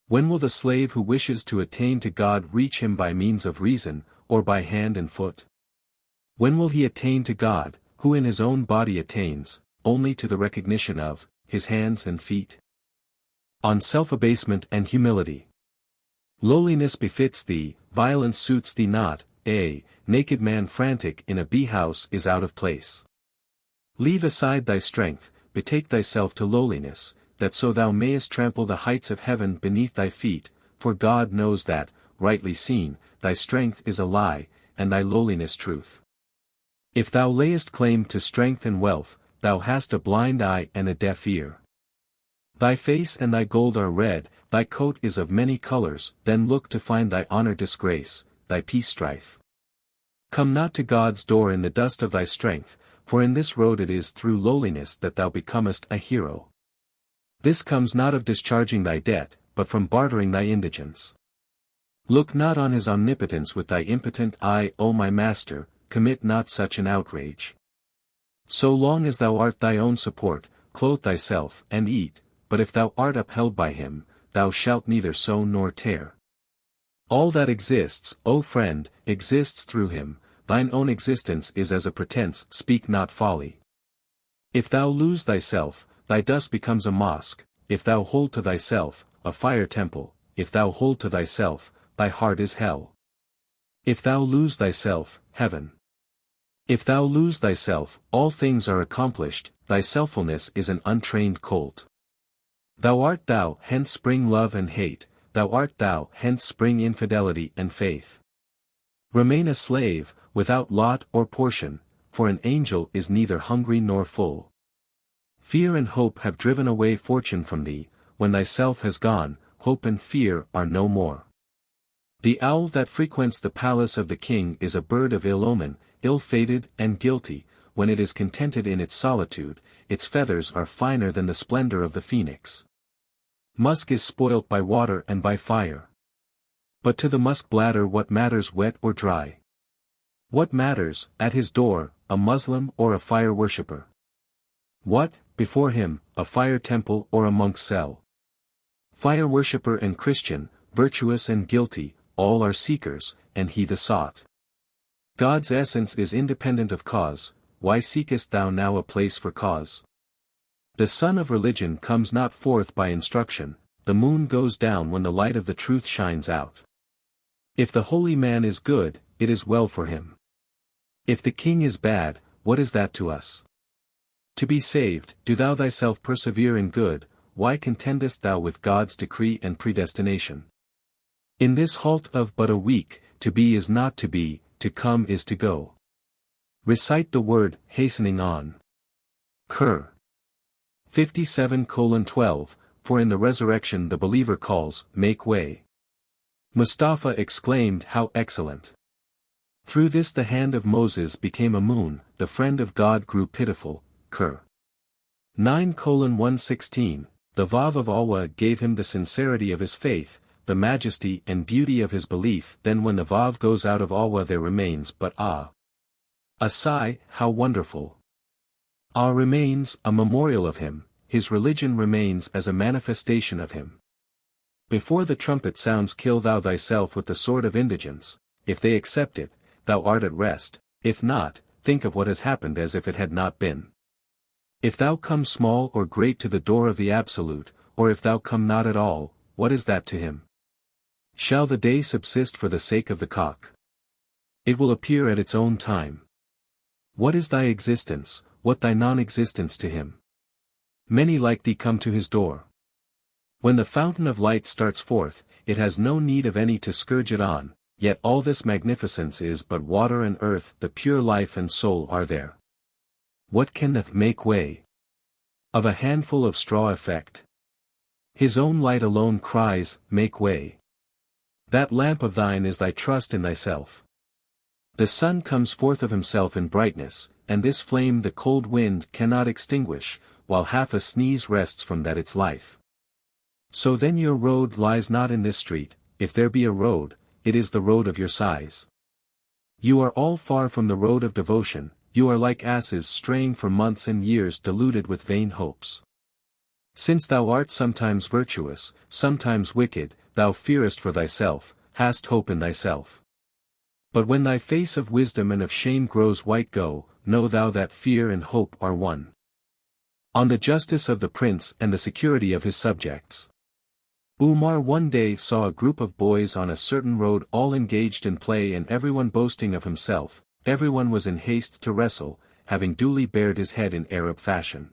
When will the slave who wishes to attain to God reach him by means of reason, or by hand and foot? When will he attain to God, who in his own body attains, only to the recognition of, his hands and feet? On Self-Abasement and Humility. Lowliness befits thee, violence suits thee not, a naked man frantic in a bee-house is out of place. Leave aside thy strength, betake thyself to lowliness, that so thou mayest trample the heights of heaven beneath thy feet, for God knows that, rightly seen, thy strength is a lie, and thy lowliness truth. If thou layest claim to strength and wealth, thou hast a blind eye and a deaf ear. Thy face and thy gold are red, thy coat is of many colors, then look to find thy honor disgrace, thy peace strife. Come not to God's door in the dust of thy strength, for in this road it is through lowliness that thou becomest a hero. This comes not of discharging thy debt, but from bartering thy indigence. Look not on his omnipotence with thy impotent eye, O my master, commit not such an outrage. So long as thou art thy own support, clothe thyself and eat, but if thou art upheld by him, thou shalt neither sow nor tear. All that exists, O friend, exists through him, thine own existence is as a pretense, speak not folly. If thou lose thyself, thy dust becomes a mosque, if thou hold to thyself, a fire temple, if thou hold to thyself, thy heart is hell. If thou lose thyself, heaven. If thou lose thyself, all things are accomplished, thy selffulness is an untrained colt. Thou art thou, hence spring love and hate, thou art thou, hence spring infidelity and faith. Remain a slave, without lot or portion, for an angel is neither hungry nor full. Fear and hope have driven away fortune from thee, when thyself has gone, hope and fear are no more. The owl that frequents the palace of the king is a bird of ill omen, ill-fated and guilty. When it is contented in its solitude, its feathers are finer than the splendor of the phoenix. Musk is spoilt by water and by fire. But to the musk bladder what matters wet or dry? What matters, at his door, a Muslim or a fire worshipper? What, before him, a fire temple or a monk's cell? Fire worshipper and Christian, virtuous and guilty, all are seekers, and he the sought. God's essence is independent of cause, why seekest thou now a place for cause? The sun of religion comes not forth by instruction, the moon goes down when the light of the truth shines out. If the holy man is good, it is well for him. If the king is bad, what is that to us? To be saved, do thou thyself persevere in good, why contendest thou with God's decree and predestination? In this halt of but a week, to be is not to be, to come is to go. Recite the word, hastening on. Qur. 57:12, for in the resurrection the believer calls, make way. Mustafa exclaimed, how excellent! Through this the hand of Moses became a moon, the friend of God grew pitiful. Qur. 9:116, the Vav of Allah gave him the sincerity of his faith, the majesty and beauty of his belief. Then when the Vav goes out of Allah there remains but Ah. A sigh, how wonderful! Ah remains, a memorial of him, his religion remains as a manifestation of him. Before the trumpet sounds kill thou thyself with the sword of indigence, if they accept it, thou art at rest, if not, think of what has happened as if it had not been. If thou come small or great to the door of the Absolute, or if thou come not at all, what is that to him? Shall the day subsist for the sake of the cock? It will appear at its own time. What is thy existence, what thy non-existence to him? Many like thee come to his door. When the fountain of light starts forth, it has no need of any to scourge it on, yet all this magnificence is but water and earth, the pure life and soul are there. What can the make way of a handful of straw effect? His own light alone cries, make way. That lamp of thine is thy trust in thyself. The sun comes forth of himself in brightness, and this flame the cold wind cannot extinguish, while half a sneeze rests from that its life. So then your road lies not in this street, if there be a road, it is the road of your sighs. You are all far from the road of devotion, you are like asses straying for months and years deluded with vain hopes. Since thou art sometimes virtuous, sometimes wicked, thou fearest for thyself, hast hope in thyself. But when thy face of wisdom and of shame grows white go, know thou that fear and hope are one. On the justice of the prince and the security of his subjects. Umar one day saw a group of boys on a certain road all engaged in play and everyone boasting of himself, everyone was in haste to wrestle, having duly bared his head in Arab fashion.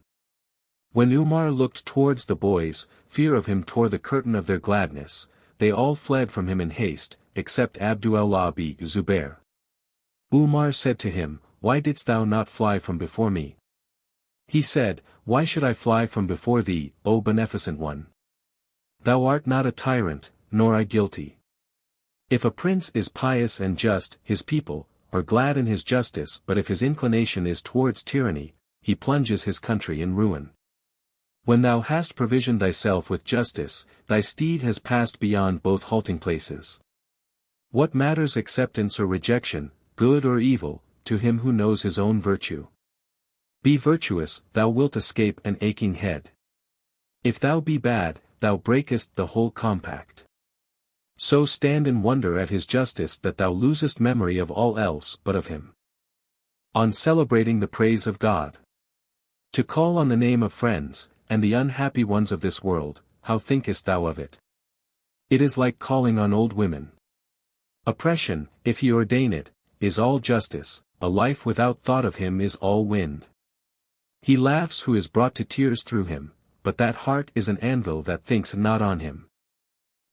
When Umar looked towards the boys, fear of him tore the curtain of their gladness, they all fled from him in haste, except Abdullah bin Zubair. Umar said to him, why didst thou not fly from before me? He said, why should I fly from before thee, O beneficent one? Thou art not a tyrant, nor I guilty. If a prince is pious and just, his people are glad in his justice, but if his inclination is towards tyranny, he plunges his country in ruin. When thou hast provisioned thyself with justice, thy steed has passed beyond both halting places. What matters acceptance or rejection, good or evil, to him who knows his own virtue? Be virtuous, thou wilt escape an aching head. If thou be bad, thou breakest the whole compact. So stand in wonder at his justice that thou losest memory of all else but of him. On celebrating the praise of God. To call on the name of friends, and the unhappy ones of this world, how thinkest thou of it? It is like calling on old women. Oppression, if he ordain it, is all justice, a life without thought of him is all wind. He laughs who is brought to tears through him, but that heart is an anvil that thinks not on him.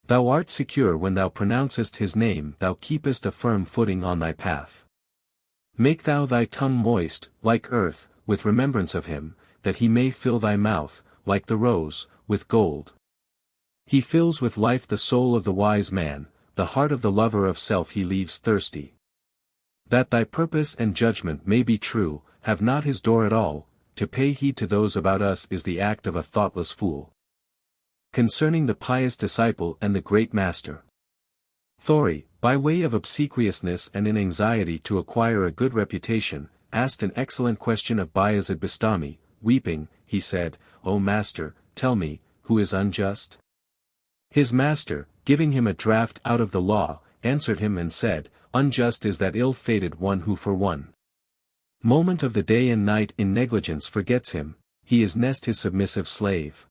Thou art secure when thou pronouncest his name, thou keepest a firm footing on thy path. Make thou thy tongue moist, like earth, with remembrance of him, that he may fill thy mouth, like the rose, with gold. He fills with life the soul of the wise man, the heart of the lover of self he leaves thirsty. That thy purpose and judgment may be true, have not his door at all, to pay heed to those about us is the act of a thoughtless fool. Concerning the pious disciple and the great master. Thori, by way of obsequiousness and in anxiety to acquire a good reputation, asked an excellent question of Bayezid Bastami. Weeping, he said, O master, tell me, who is unjust? His master, giving him a draft out of the law, answered him and said, unjust is that ill-fated one who for one moment of the day and night in negligence forgets him, he is next his submissive slave.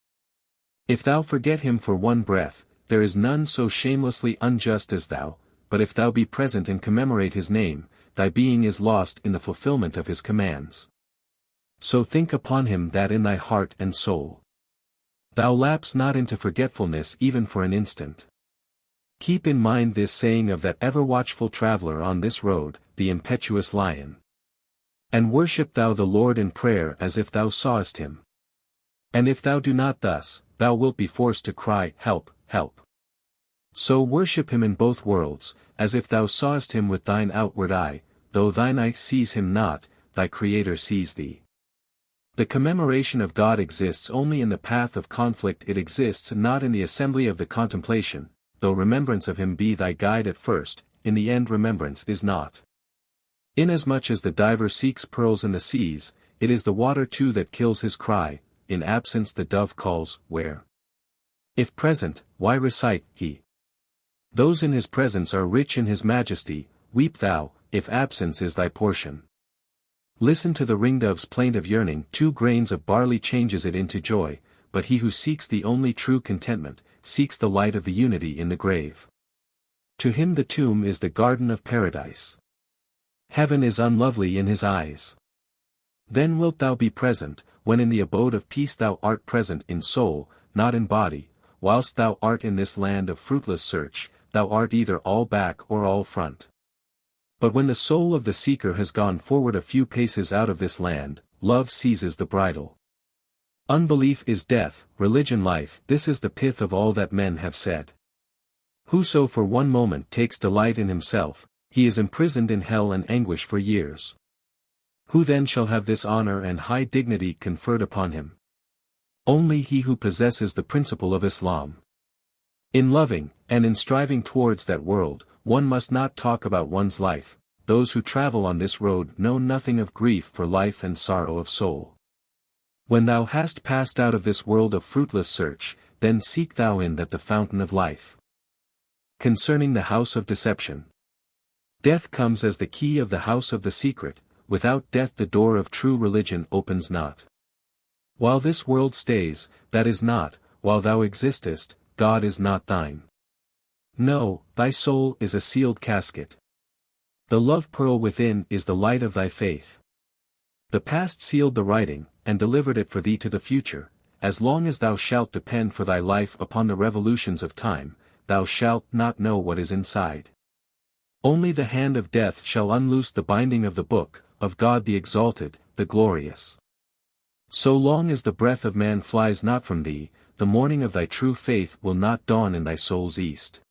If thou forget him for one breath, there is none so shamelessly unjust as thou, but if thou be present and commemorate his name, thy being is lost in the fulfillment of his commands. So think upon him that in thy heart and soul thou lapse not into forgetfulness even for an instant. Keep in mind this saying of that ever-watchful traveler on this road, the impetuous lion. And worship thou the Lord in prayer as if thou sawest him. And if thou do not thus, thou wilt be forced to cry, Help, help. So worship him in both worlds, as if thou sawest him with thine outward eye, though thine eye sees him not, thy Creator sees thee. The commemoration of God exists only in the path of conflict, it exists not in the assembly of the contemplation, though remembrance of him be thy guide at first, in the end remembrance is not. Inasmuch as the diver seeks pearls in the seas, it is the water too that kills his cry, in absence the dove calls, where? If present, why recite, he? Those in his presence are rich in his majesty, weep thou, if absence is thy portion. Listen to the ringdove's plaintive yearning, 2 grains of barley changes it into joy, but he who seeks the only true contentment, seeks the light of the unity in the grave. To him the tomb is the garden of paradise. Heaven is unlovely in his eyes. Then wilt thou be present, when in the abode of peace thou art present in soul, not in body, whilst thou art in this land of fruitless search, thou art either all back or all front. But when the soul of the seeker has gone forward a few paces out of this land, love seizes the bridle. Unbelief is death, religion life, this is the pith of all that men have said. Whoso for one moment takes delight in himself, he is imprisoned in hell and anguish for years. Who then shall have this honor and high dignity conferred upon him? Only he who possesses the principle of Islam. In loving, and in striving towards that world, one must not talk about one's life. Those who travel on this road know nothing of grief for life and sorrow of soul. When thou hast passed out of this world of fruitless search, then seek thou in that the fountain of life. Concerning the house of deception. Death comes as the key of the house of the secret, without death the door of true religion opens not. While this world stays, that is not, while thou existest, God is not thine. No, thy soul is a sealed casket. The love pearl within is the light of thy faith. The past sealed the writing, and delivered it for thee to the future. As long as thou shalt depend for thy life upon the revolutions of time, thou shalt not know what is inside. Only the hand of death shall unloose the binding of the book, of God the exalted, the glorious. So long as the breath of man flies not from thee, the morning of thy true faith will not dawn in thy soul's east.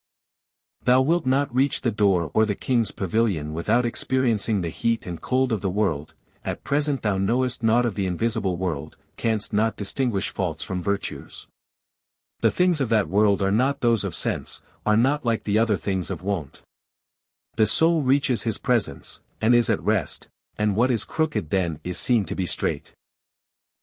Thou wilt not reach the door or the king's pavilion without experiencing the heat and cold of the world. At present thou knowest naught of the invisible world, canst not distinguish faults from virtues. The things of that world are not those of sense, are not like the other things of wont. The soul reaches his presence, and is at rest, and what is crooked then is seen to be straight.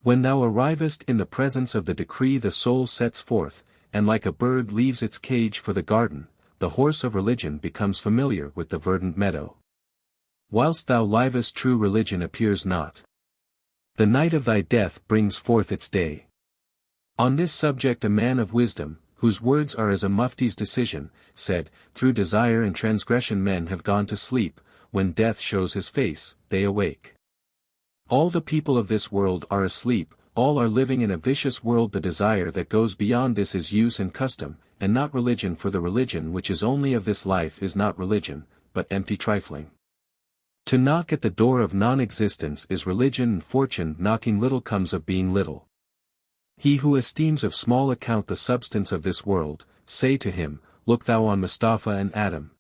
When thou arrivest in the presence of the decree, the soul sets forth, and like a bird leaves its cage for the garden, the horse of religion becomes familiar with the verdant meadow. Whilst thou livest, true religion appears not. The night of thy death brings forth its day. On this subject a man of wisdom, whose words are as a mufti's decision, said, through desire and transgression men have gone to sleep, when death shows his face, they awake. All the people of this world are asleep, all are living in a vicious world. The desire that goes beyond this is use and custom, and not religion, for the religion which is only of this life is not religion, but empty trifling. To knock at the door of non-existence is religion, and fortune knocking little comes of being little. He who esteems of small account the substance of this world, say to him, look thou on Mustafa and Adam.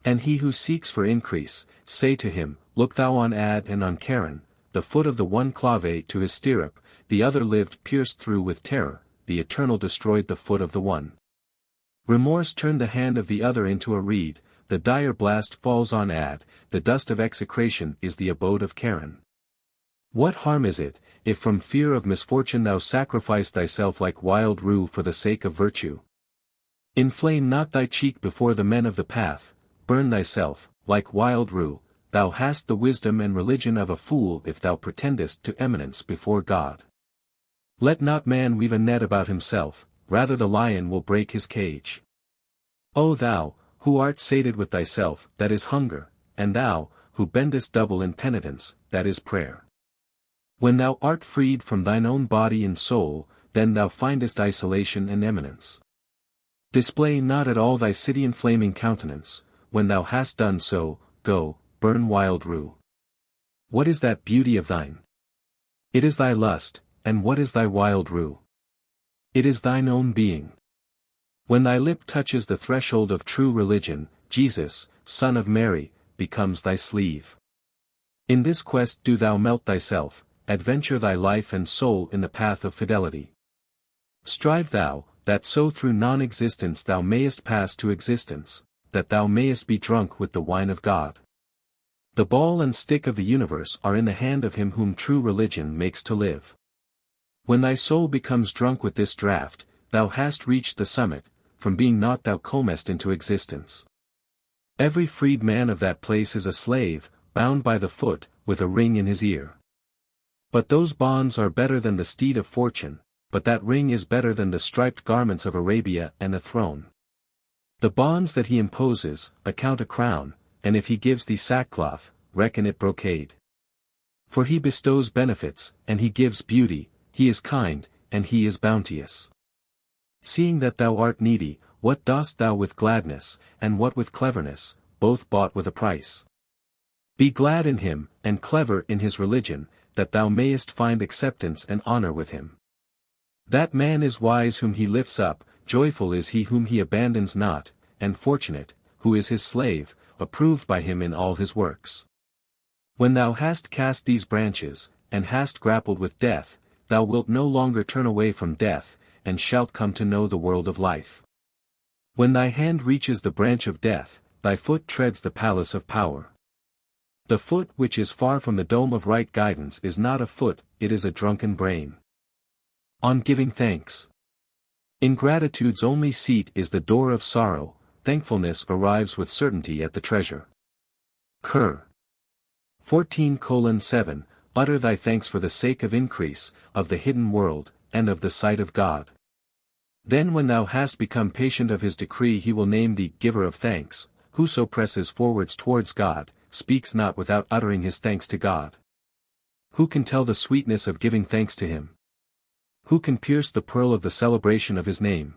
And he who seeks for increase, say to him, look thou on Ad and on Karen. The foot of the one clave to his stirrup, the other lived pierced through with terror, the eternal destroyed the foot of the one. Remorse turned the hand of the other into a reed, the dire blast falls on Ad, the dust of execration is the abode of Karen. What harm is it, if from fear of misfortune thou sacrifice thyself like wild rue for the sake of virtue? Inflame not thy cheek before the men of the path, burn thyself, like wild rue, thou hast the wisdom and religion of a fool if thou pretendest to eminence before God. Let not man weave a net about himself, rather the lion will break his cage. O thou, who art sated with thyself, that is hunger, and thou, who bendest double in penitence, that is prayer. When thou art freed from thine own body and soul, then thou findest isolation and eminence. Display not at all thy city inflaming countenance, when thou hast done so, go, burn wild rue. What is that beauty of thine? It is thy lust, and what is thy wild rue? It is thine own being. When thy lip touches the threshold of true religion, Jesus, Son of Mary, becomes thy sleeve. In this quest do thou melt thyself, adventure thy life and soul in the path of fidelity. Strive thou, that so through non-existence thou mayest pass to existence, that thou mayest be drunk with the wine of God. The ball and stick of the universe are in the hand of him whom true religion makes to live. When thy soul becomes drunk with this draught, thou hast reached the summit, from being naught thou comest into existence. Every freed man of that place is a slave, bound by the foot, with a ring in his ear. But those bonds are better than the steed of fortune, but that ring is better than the striped garments of Arabia and a throne. The bonds that he imposes, account a crown, and if he gives thee sackcloth, reckon it brocade. For he bestows benefits, and he gives beauty, he is kind, and he is bounteous. Seeing that thou art needy, what dost thou with gladness, and what with cleverness, both bought with a price? Be glad in him, and clever in his religion, that thou mayest find acceptance and honor with him. That man is wise whom he lifts up, joyful is he whom he abandons not, and fortunate, who is his slave, approved by him in all his works. When thou hast cast these branches, and hast grappled with death, thou wilt no longer turn away from death, and shalt come to know the world of life. When thy hand reaches the branch of death, thy foot treads the palace of power. The foot which is far from the dome of right guidance is not a foot, it is a drunken brain. On giving thanks. Ingratitude's only seat is the door of sorrow, thankfulness arrives with certainty at the treasure. Cur. 14:7 Utter thy thanks for the sake of increase, of the hidden world, and of the sight of God. Then when thou hast become patient of his decree he will name thee giver of thanks, whoso presses forwards towards God, speaks not without uttering his thanks to God. Who can tell the sweetness of giving thanks to him? Who can pierce the pearl of the celebration of his name?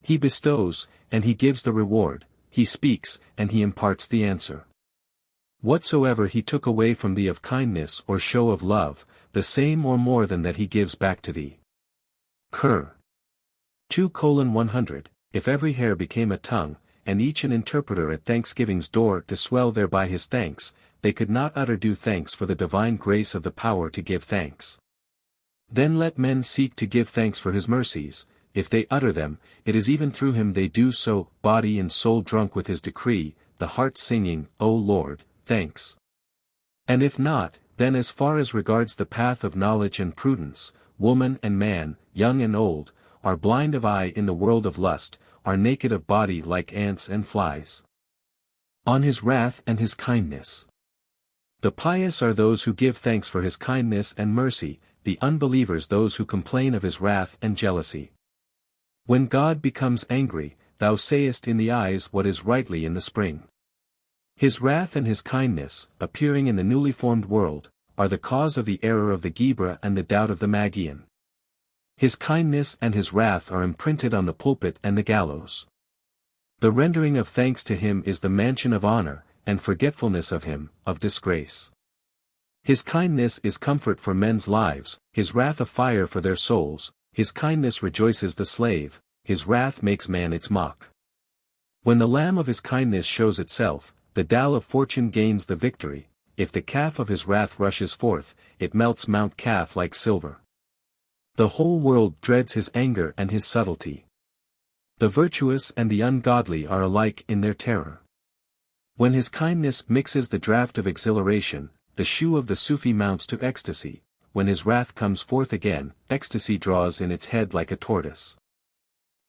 He bestows, and he gives the reward, he speaks, and he imparts the answer. Whatsoever he took away from thee of kindness or show of love, the same or more than that he gives back to thee. Cur. 2:100 If every hair became a tongue, and each an interpreter at thanksgiving's door to swell thereby his thanks, they could not utter due thanks for the divine grace of the power to give thanks. Then let men seek to give thanks for his mercies, if they utter them, it is even through him they do so, body and soul drunk with his decree, the heart singing, O Lord, thanks. And if not, then as far as regards the path of knowledge and prudence, woman and man, young and old, are blind of eye in the world of lust, are naked of body like ants and flies. On his wrath and his kindness. The pious are those who give thanks for his kindness and mercy, the unbelievers those who complain of his wrath and jealousy. When God becomes angry, thou sayest in the eyes what is rightly in the spring. His wrath and his kindness, appearing in the newly formed world, are the cause of the error of the Gebra and the doubt of the Magian. His kindness and his wrath are imprinted on the pulpit and the gallows. The rendering of thanks to him is the mansion of honor, and forgetfulness of him, of disgrace. His kindness is comfort for men's lives, his wrath a fire for their souls, his kindness rejoices the slave, his wrath makes man its mock. When the lamb of his kindness shows itself, the dowel of fortune gains the victory, if the calf of his wrath rushes forth, it melts Mount Calf like silver. The whole world dreads his anger and his subtlety. The virtuous and the ungodly are alike in their terror. When his kindness mixes the draught of exhilaration, the shoe of the Sufi mounts to ecstasy, when his wrath comes forth again, ecstasy draws in its head like a tortoise.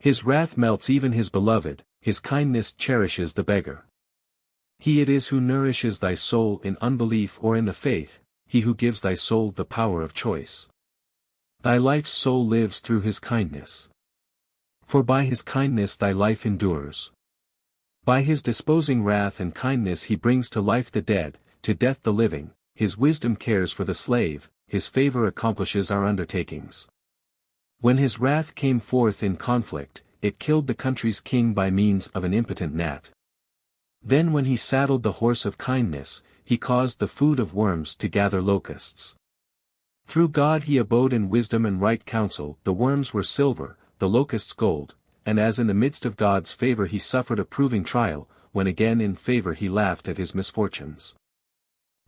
His wrath melts even his beloved, his kindness cherishes the beggar. He it is who nourishes thy soul in unbelief or in the faith, he who gives thy soul the power of choice. Thy life's soul lives through his kindness. For by his kindness thy life endures. By his disposing wrath and kindness he brings to life the dead, to death the living, his wisdom cares for the slave, his favor accomplishes our undertakings. When his wrath came forth in conflict, it killed the country's king by means of an impotent gnat. Then when he saddled the horse of kindness, he caused the food of worms to gather locusts. Through God he abode in wisdom and right counsel, the worms were silver, the locusts gold, and as in the midst of God's favor he suffered a proving trial, when again in favor he laughed at his misfortunes.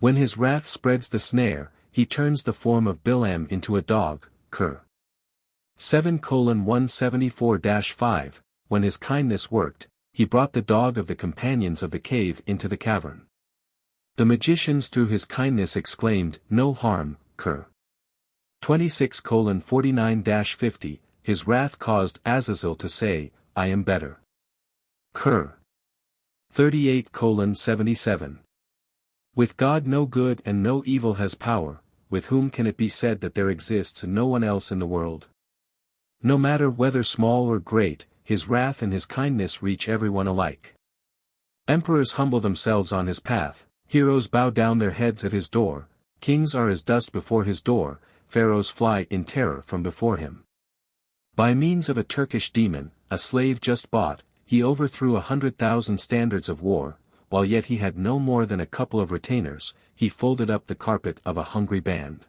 When his wrath spreads the snare, he turns the form of Bilam into a dog, Cur. 7:174-5, when his kindness worked, he brought the dog of the companions of the cave into the cavern. The magicians through his kindness exclaimed, no harm, Cur. 26:49-50, his wrath caused Azazel to say, I am better. Cur. 38:77. With God no good and no evil has power, with whom can it be said that there exists no one else in the world? No matter whether small or great, his wrath and his kindness reach everyone alike. Emperors humble themselves on his path, heroes bow down their heads at his door, kings are as dust before his door, pharaohs fly in terror from before him. By means of a Turkish demon, a slave just bought, he overthrew 100,000 standards of war, while yet he had no more than a couple of retainers, he folded up the carpet of a hungry band.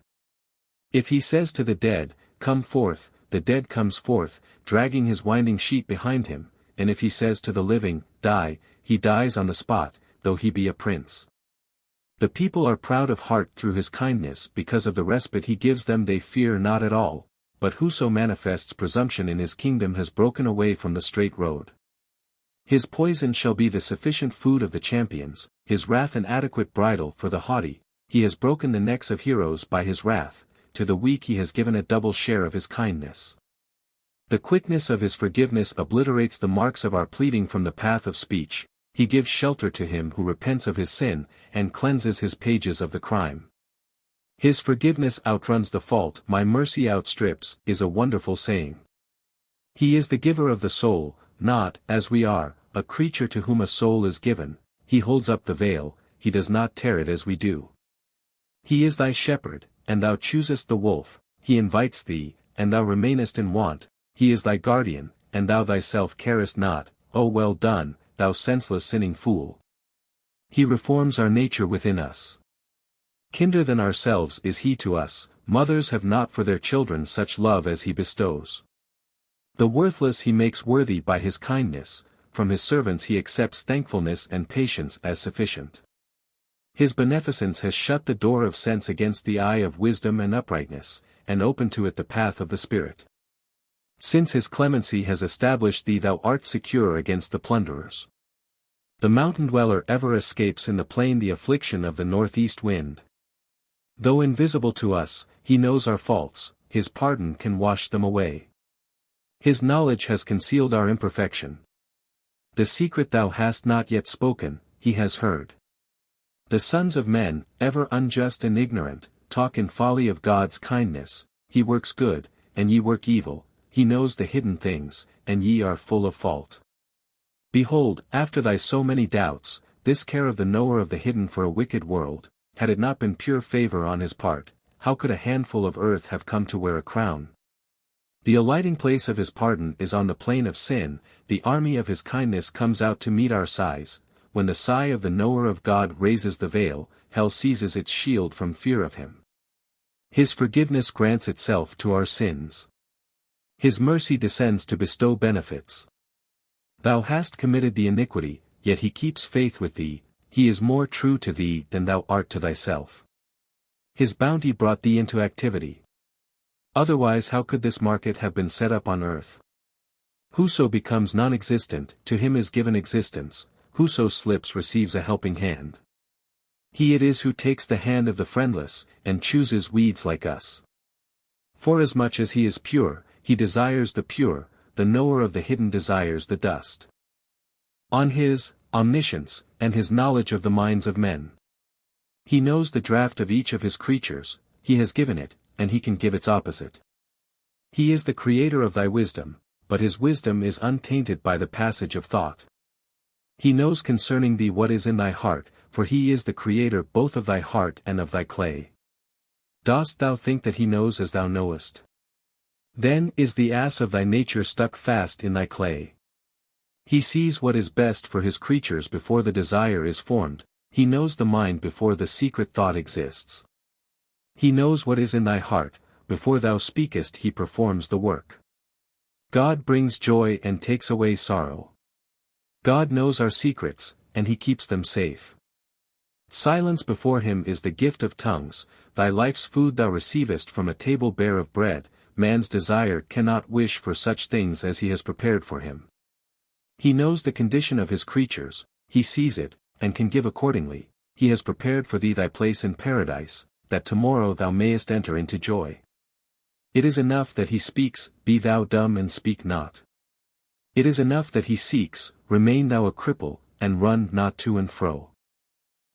If he says to the dead, come forth, the dead comes forth, dragging his winding sheet behind him, and if he says to the living, die, he dies on the spot, though he be a prince. The people are proud of heart through his kindness because of the respite he gives them they fear not at all, but whoso manifests presumption in his kingdom has broken away from the straight road. His poison shall be the sufficient food of the champions, his wrath an adequate bridle for the haughty, he has broken the necks of heroes by his wrath, to the weak he has given a double share of his kindness. The quickness of his forgiveness obliterates the marks of our pleading from the path of speech, he gives shelter to him who repents of his sin, and cleanses his pages of the crime. His forgiveness outruns the fault, my mercy outstrips, is a wonderful saying. He is the giver of the soul, not, as we are, a creature to whom a soul is given, he holds up the veil, he does not tear it as we do. He is thy shepherd, and thou choosest the wolf, he invites thee, and thou remainest in want, he is thy guardian, and thou thyself carest not, O well done, thou senseless sinning fool. He reforms our nature within us. Kinder than ourselves is he to us, mothers have not for their children such love as he bestows. The worthless he makes worthy by his kindness, from his servants he accepts thankfulness and patience as sufficient. His beneficence has shut the door of sense against the eye of wisdom and uprightness, and opened to it the path of the Spirit. Since his clemency has established thee thou art secure against the plunderers. The mountain dweller ever escapes in the plain the affliction of the northeast wind. Though invisible to us, he knows our faults, his pardon can wash them away. His knowledge has concealed our imperfection. The secret thou hast not yet spoken, he has heard. The sons of men, ever unjust and ignorant, talk in folly of God's kindness, he works good, and ye work evil, he knows the hidden things, and ye are full of fault. Behold, after thy so many doubts, this care of the knower of the hidden for a wicked world, had it not been pure favor on his part, how could a handful of earth have come to wear a crown? The alighting place of his pardon is on the plain of sin, the army of his kindness comes out to meet our sighs, when the sigh of the knower of God raises the veil, hell seizes its shield from fear of him. His forgiveness grants itself to our sins. His mercy descends to bestow benefits. Thou hast committed the iniquity, yet he keeps faith with thee, he is more true to thee than thou art to thyself. His bounty brought thee into activity. Otherwise how could this market have been set up on earth? Whoso becomes non-existent, to him is given existence, whoso slips receives a helping hand. He it is who takes the hand of the friendless, and chooses weeds like us. Forasmuch as he is pure, he desires the pure, the knower of the hidden desires the dust. On his omniscience, and his knowledge of the minds of men. He knows the draught of each of his creatures, he has given it, and he can give its opposite. He is the creator of thy wisdom, but his wisdom is untainted by the passage of thought. He knows concerning thee what is in thy heart, for he is the creator both of thy heart and of thy clay. Dost thou think that he knows as thou knowest? Then is the ass of thy nature stuck fast in thy clay. He sees what is best for his creatures before the desire is formed, he knows the mind before the secret thought exists. He knows what is in thy heart, before thou speakest he performs the work. God brings joy and takes away sorrow. God knows our secrets, and he keeps them safe. Silence before him is the gift of tongues, thy life's food thou receivest from a table bare of bread, man's desire cannot wish for such things as he has prepared for him. He knows the condition of his creatures, he sees it, and can give accordingly, he has prepared for thee thy place in paradise, that tomorrow thou mayest enter into joy. It is enough that he speaks, be thou dumb and speak not. It is enough that he seeks, remain thou a cripple, and run not to and fro.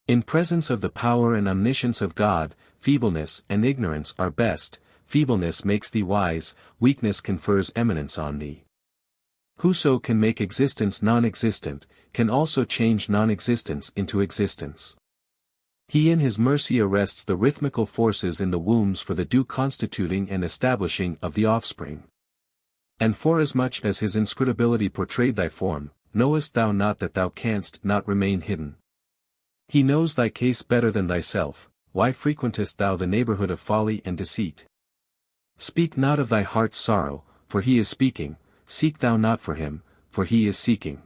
In presence of the power and omniscience of God, feebleness and ignorance are best, feebleness makes thee wise, weakness confers eminence on thee. Whoso can make existence non-existent, can also change non-existence into existence. He in his mercy arrests the rhythmical forces in the wombs for the due constituting and establishing of the offspring. And forasmuch as his inscrutability portrayed thy form, knowest thou not that thou canst not remain hidden? He knows thy case better than thyself, why frequentest thou the neighborhood of folly and deceit? Speak not of thy heart's sorrow, for he is speaking, seek thou not for him, for he is seeking.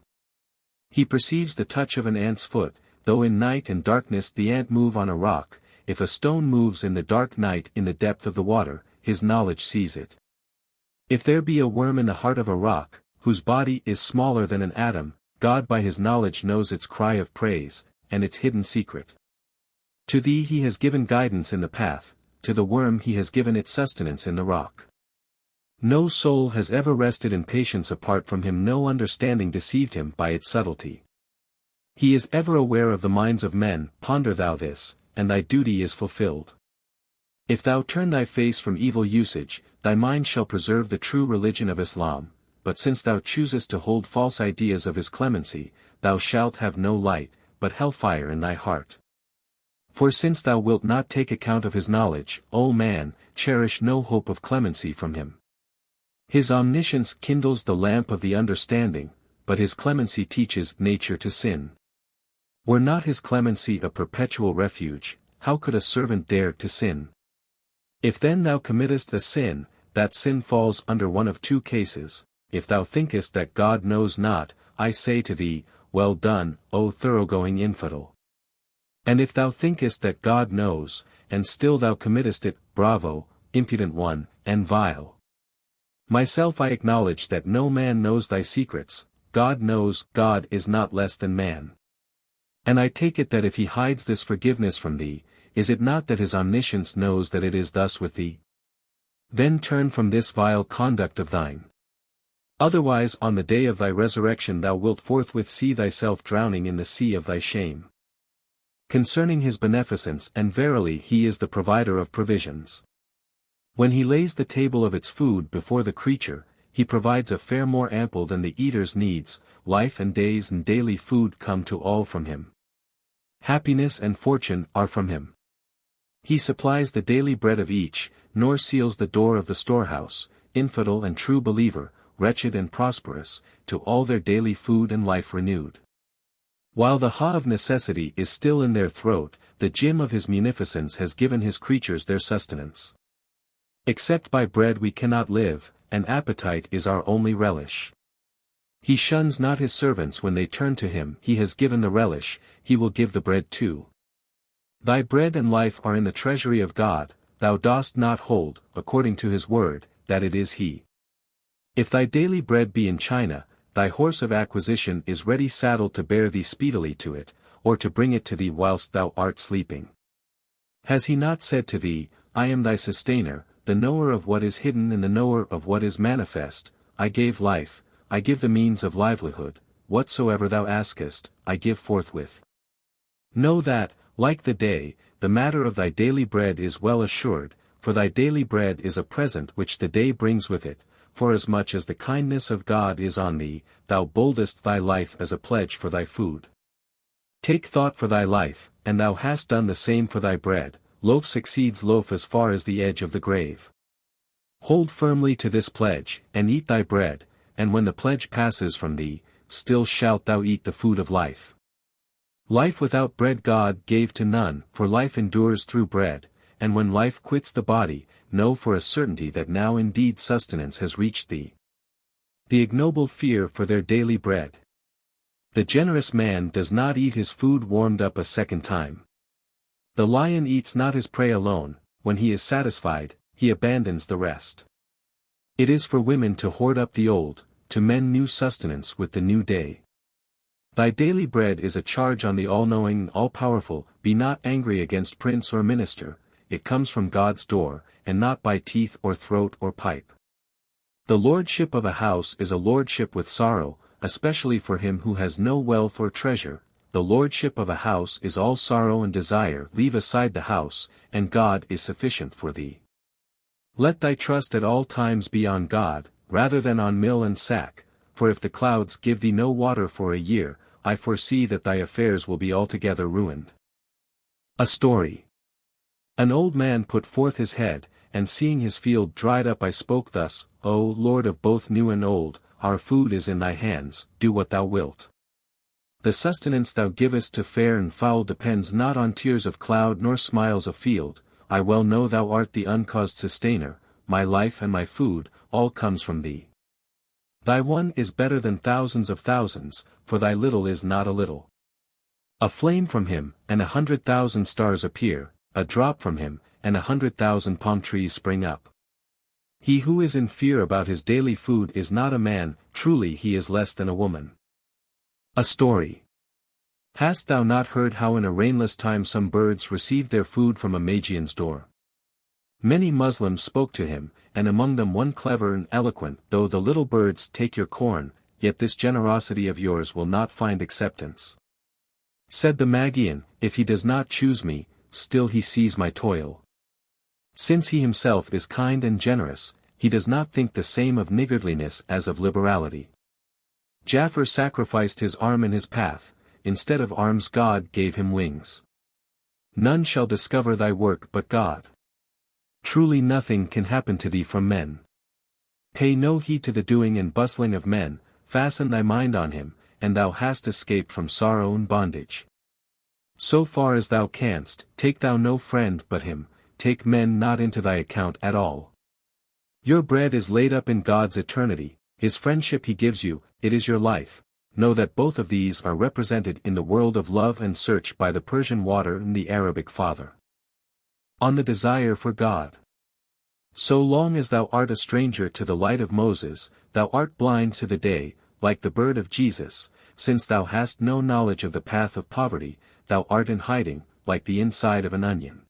He perceives the touch of an ant's foot, though in night and darkness the ant move on a rock, if a stone moves in the dark night in the depth of the water, his knowledge sees it. If there be a worm in the heart of a rock, whose body is smaller than an atom, God by his knowledge knows its cry of praise, and its hidden secret. To thee he has given guidance in the path, to the worm he has given its sustenance in the rock. No soul has ever rested in patience apart from him, no understanding deceived him by its subtlety. He is ever aware of the minds of men, ponder thou this, and thy duty is fulfilled. If thou turn thy face from evil usage, thy mind shall preserve the true religion of Islam, but since thou choosest to hold false ideas of his clemency, thou shalt have no light, but hellfire in thy heart. For since thou wilt not take account of his knowledge, O man, cherish no hope of clemency from him. His omniscience kindles the lamp of the understanding, but his clemency teaches nature to sin. Were not his clemency a perpetual refuge, how could a servant dare to sin? If then thou committest a sin, that sin falls under one of two cases. If thou thinkest that God knows not, I say to thee, well done, O thoroughgoing infidel. And if thou thinkest that God knows, and still thou committest it, bravo, impudent one, and vile. Myself I acknowledge that no man knows thy secrets, God knows, God is not less than man. And I take it that if he hides this forgiveness from thee, is it not that his omniscience knows that it is thus with thee? Then turn from this vile conduct of thine. Otherwise on the day of thy resurrection thou wilt forthwith see thyself drowning in the sea of thy shame. Concerning his beneficence, and verily he is the provider of provisions. When he lays the table of its food before the creature, he provides a fare more ample than the eater's needs, life and days and daily food come to all from him. Happiness and fortune are from him. He supplies the daily bread of each, nor seals the door of the storehouse, infidel and true believer, wretched and prosperous, to all their daily food and life renewed. While the ha of necessity is still in their throat, the jim of his munificence has given his creatures their sustenance. Except by bread we cannot live, and appetite is our only relish. He shuns not his servants when they turn to him, he has given the relish, he will give the bread too. Thy bread and life are in the treasury of God, thou dost not hold, according to his word, that it is he. If thy daily bread be in China, thy horse of acquisition is ready saddled to bear thee speedily to it, or to bring it to thee whilst thou art sleeping. Has he not said to thee, I am thy sustainer, the knower of what is hidden and the knower of what is manifest, I gave life, I give the means of livelihood, whatsoever thou askest, I give forthwith. Know that, like the day, the matter of thy daily bread is well assured, for thy daily bread is a present which the day brings with it, forasmuch as the kindness of God is on thee, thou boldest thy life as a pledge for thy food. Take thought for thy life, and thou hast done the same for thy bread, loaf succeeds loaf as far as the edge of the grave. Hold firmly to this pledge, and eat thy bread, and when the pledge passes from thee, still shalt thou eat the food of life. Life without bread God gave to none, for life endures through bread, and when life quits the body, know for a certainty that now indeed sustenance has reached thee. The ignoble fear for their daily bread. The generous man does not eat his food warmed up a second time. The lion eats not his prey alone, when he is satisfied, he abandons the rest. It is for women to hoard up the old, to mend new sustenance with the new day. Thy daily bread is a charge on the all-knowing and all-powerful, be not angry against prince or minister, it comes from God's door, and not by teeth or throat or pipe. The lordship of a house is a lordship with sorrow, especially for him who has no wealth or treasure. The lordship of a house is all sorrow and desire. Leave aside the house, and God is sufficient for thee. Let thy trust at all times be on God, rather than on mill and sack, for if the clouds give thee no water for a year, I foresee that thy affairs will be altogether ruined. A story. An old man put forth his head, and seeing his field dried up I spoke thus, O Lord of both new and old, our food is in thy hands, do what thou wilt. The sustenance thou givest to fair and foul depends not on tears of cloud nor smiles of field. I well know thou art the uncaused sustainer, my life and my food, all comes from thee. Thy one is better than thousands of thousands, for thy little is not a little. A flame from him, and 100,000 stars appear, a drop from him, and 100,000 palm trees spring up. He who is in fear about his daily food is not a man, truly he is less than a woman. A story. Hast thou not heard how in a rainless time some birds received their food from a Magian's door? Many Muslims spoke to him, and among them one clever and eloquent, though the little birds take your corn, yet this generosity of yours will not find acceptance. Said the Magian, if he does not choose me, still he sees my toil. Since he himself is kind and generous, he does not think the same of niggardliness as of liberality. Jafar sacrificed his arm in his path, instead of arms God gave him wings. None shall discover thy work but God. Truly nothing can happen to thee from men. Pay no heed to the doing and bustling of men, fasten thy mind on him, and thou hast escaped from sorrow and bondage. So far as thou canst, take thou no friend but him, take men not into thy account at all. Your bread is laid up in God's eternity, his friendship he gives you, it is your life. Know that both of these are represented in the world of love and search by the Persian water and the Arabic father. On the desire for God. So long as thou art a stranger to the light of Moses, thou art blind to the day, like the bird of Jesus, since thou hast no knowledge of the path of poverty, thou art in hiding, like the inside of an onion.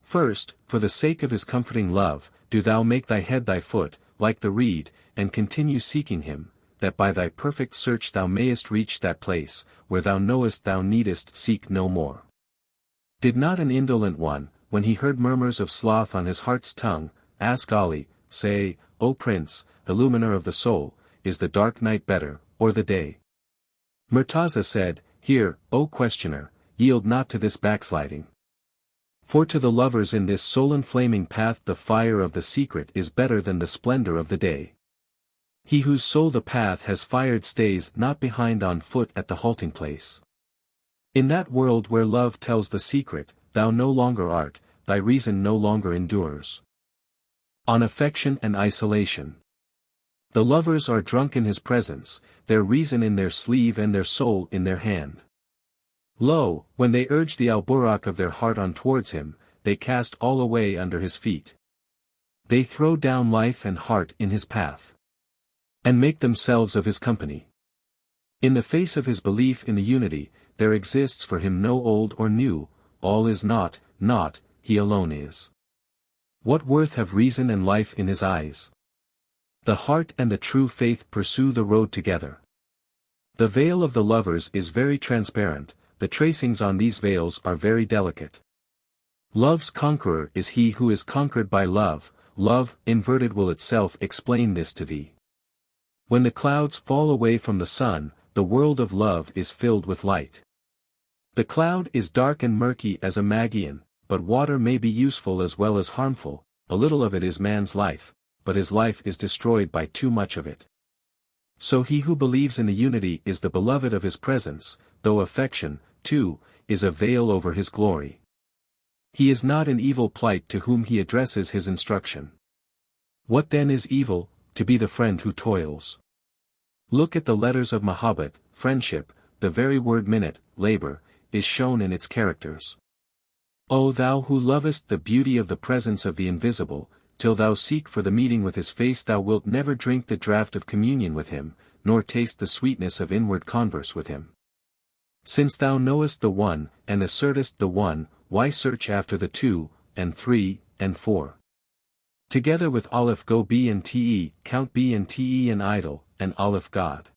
First, for the sake of his comforting love, do thou make thy head thy foot, like the reed, and continue seeking him, that by thy perfect search thou mayest reach that place, where thou knowest thou needest seek no more. Did not an indolent one, when he heard murmurs of sloth on his heart's tongue, ask Ali, say, O Prince, illuminer of the soul, is the dark night better, or the day? Murtaza said, Hear, O questioner, yield not to this backsliding. For to the lovers in this soul-inflaming path the fire of the secret is better than the splendor of the day. He whose soul the path has fired stays not behind on foot at the halting place. In that world where love tells the secret, thou no longer art, thy reason no longer endures. On affection and isolation. The lovers are drunk in his presence, their reason in their sleeve and their soul in their hand. Lo, when they urge the alburak of their heart on towards him, they cast all away under his feet. They throw down life and heart in his path. And make themselves of his company. In the face of his belief in the unity, there exists for him no old or new, all is not, he alone is. What worth have reason and life in his eyes? The heart and the true faith pursue the road together. The veil of the lovers is very transparent, the tracings on these veils are very delicate. Love's conqueror is he who is conquered by love, love, inverted, will itself explain this to thee. When the clouds fall away from the sun, the world of love is filled with light. The cloud is dark and murky as a Magian, but water may be useful as well as harmful, a little of it is man's life, but his life is destroyed by too much of it. So he who believes in the unity is the beloved of his presence, though affection, too, is a veil over his glory. He is not in evil plight to whom he addresses his instruction. What then is evil? To be the friend who toils. Look at the letters of Mahabbat, friendship, the very word minute, labor, is shown in its characters. O thou who lovest the beauty of the presence of the invisible, till thou seek for the meeting with his face, thou wilt never drink the draught of communion with him, nor taste the sweetness of inward converse with him. Since thou knowest the one, and assertest the one, why search after the two, and three, and four? Together with Aleph go B and Te, count B and Te and idle, and Aleph God.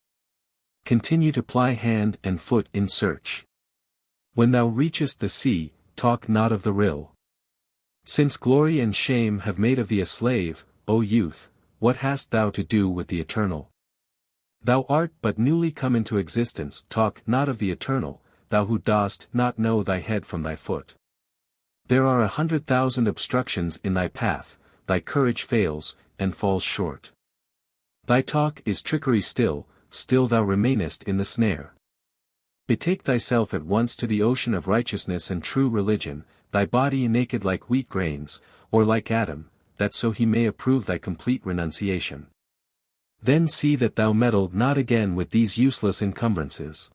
Continue to ply hand and foot in search. When thou reachest the sea, talk not of the rill. Since glory and shame have made of thee a slave, O youth, what hast thou to do with the eternal? Thou art but newly come into existence, talk not of the eternal, thou who dost not know thy head from thy foot. There are 100,000 obstructions in thy path, thy courage fails, and falls short. Thy talk is trickery still, still thou remainest in the snare. Betake thyself at once to the ocean of righteousness and true religion, thy body naked like wheat grains, or like Adam, that so he may approve thy complete renunciation. Then see that thou meddle not again with these useless encumbrances.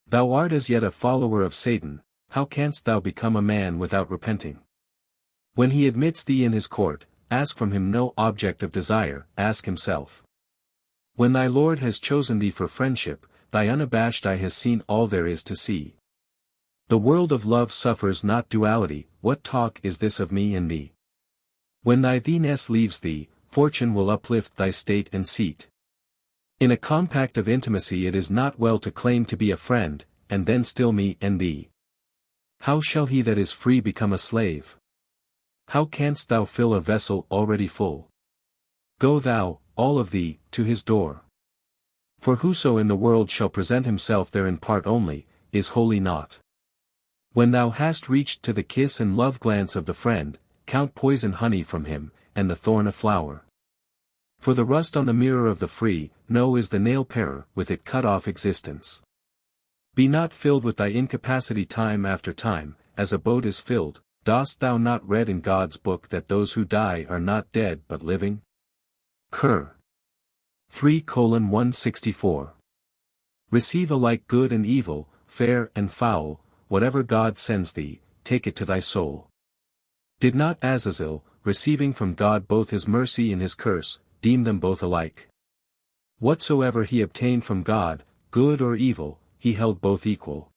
Thou art as yet a follower of Satan, how canst thou become a man without repenting? When he admits thee in his court, ask from him no object of desire, ask himself. When thy Lord has chosen thee for friendship, thy unabashed eye has seen all there is to see. The world of love suffers not duality, what talk is this of me and thee? When thy theeness leaves thee, fortune will uplift thy state and seat. In a compact of intimacy it is not well to claim to be a friend, and then still me and thee. How shall he that is free become a slave? How canst thou fill a vessel already full? Go thou, all of thee, to his door. For whoso in the world shall present himself there in part only, is wholly naught. When thou hast reached to the kiss and love glance of the friend, count poison honey from him, and the thorn a flower. For the rust on the mirror of the free, no is the nail parer, with it cut off existence. Be not filled with thy incapacity time after time, as a boat is filled, dost thou not read in God's book that those who die are not dead but living? Cur. 3:164. Receive alike good and evil, fair and foul, whatever God sends thee, take it to thy soul. Did not Azazel, receiving from God both his mercy and his curse, deem them both alike? Whatsoever he obtained from God, good or evil, he held both equal.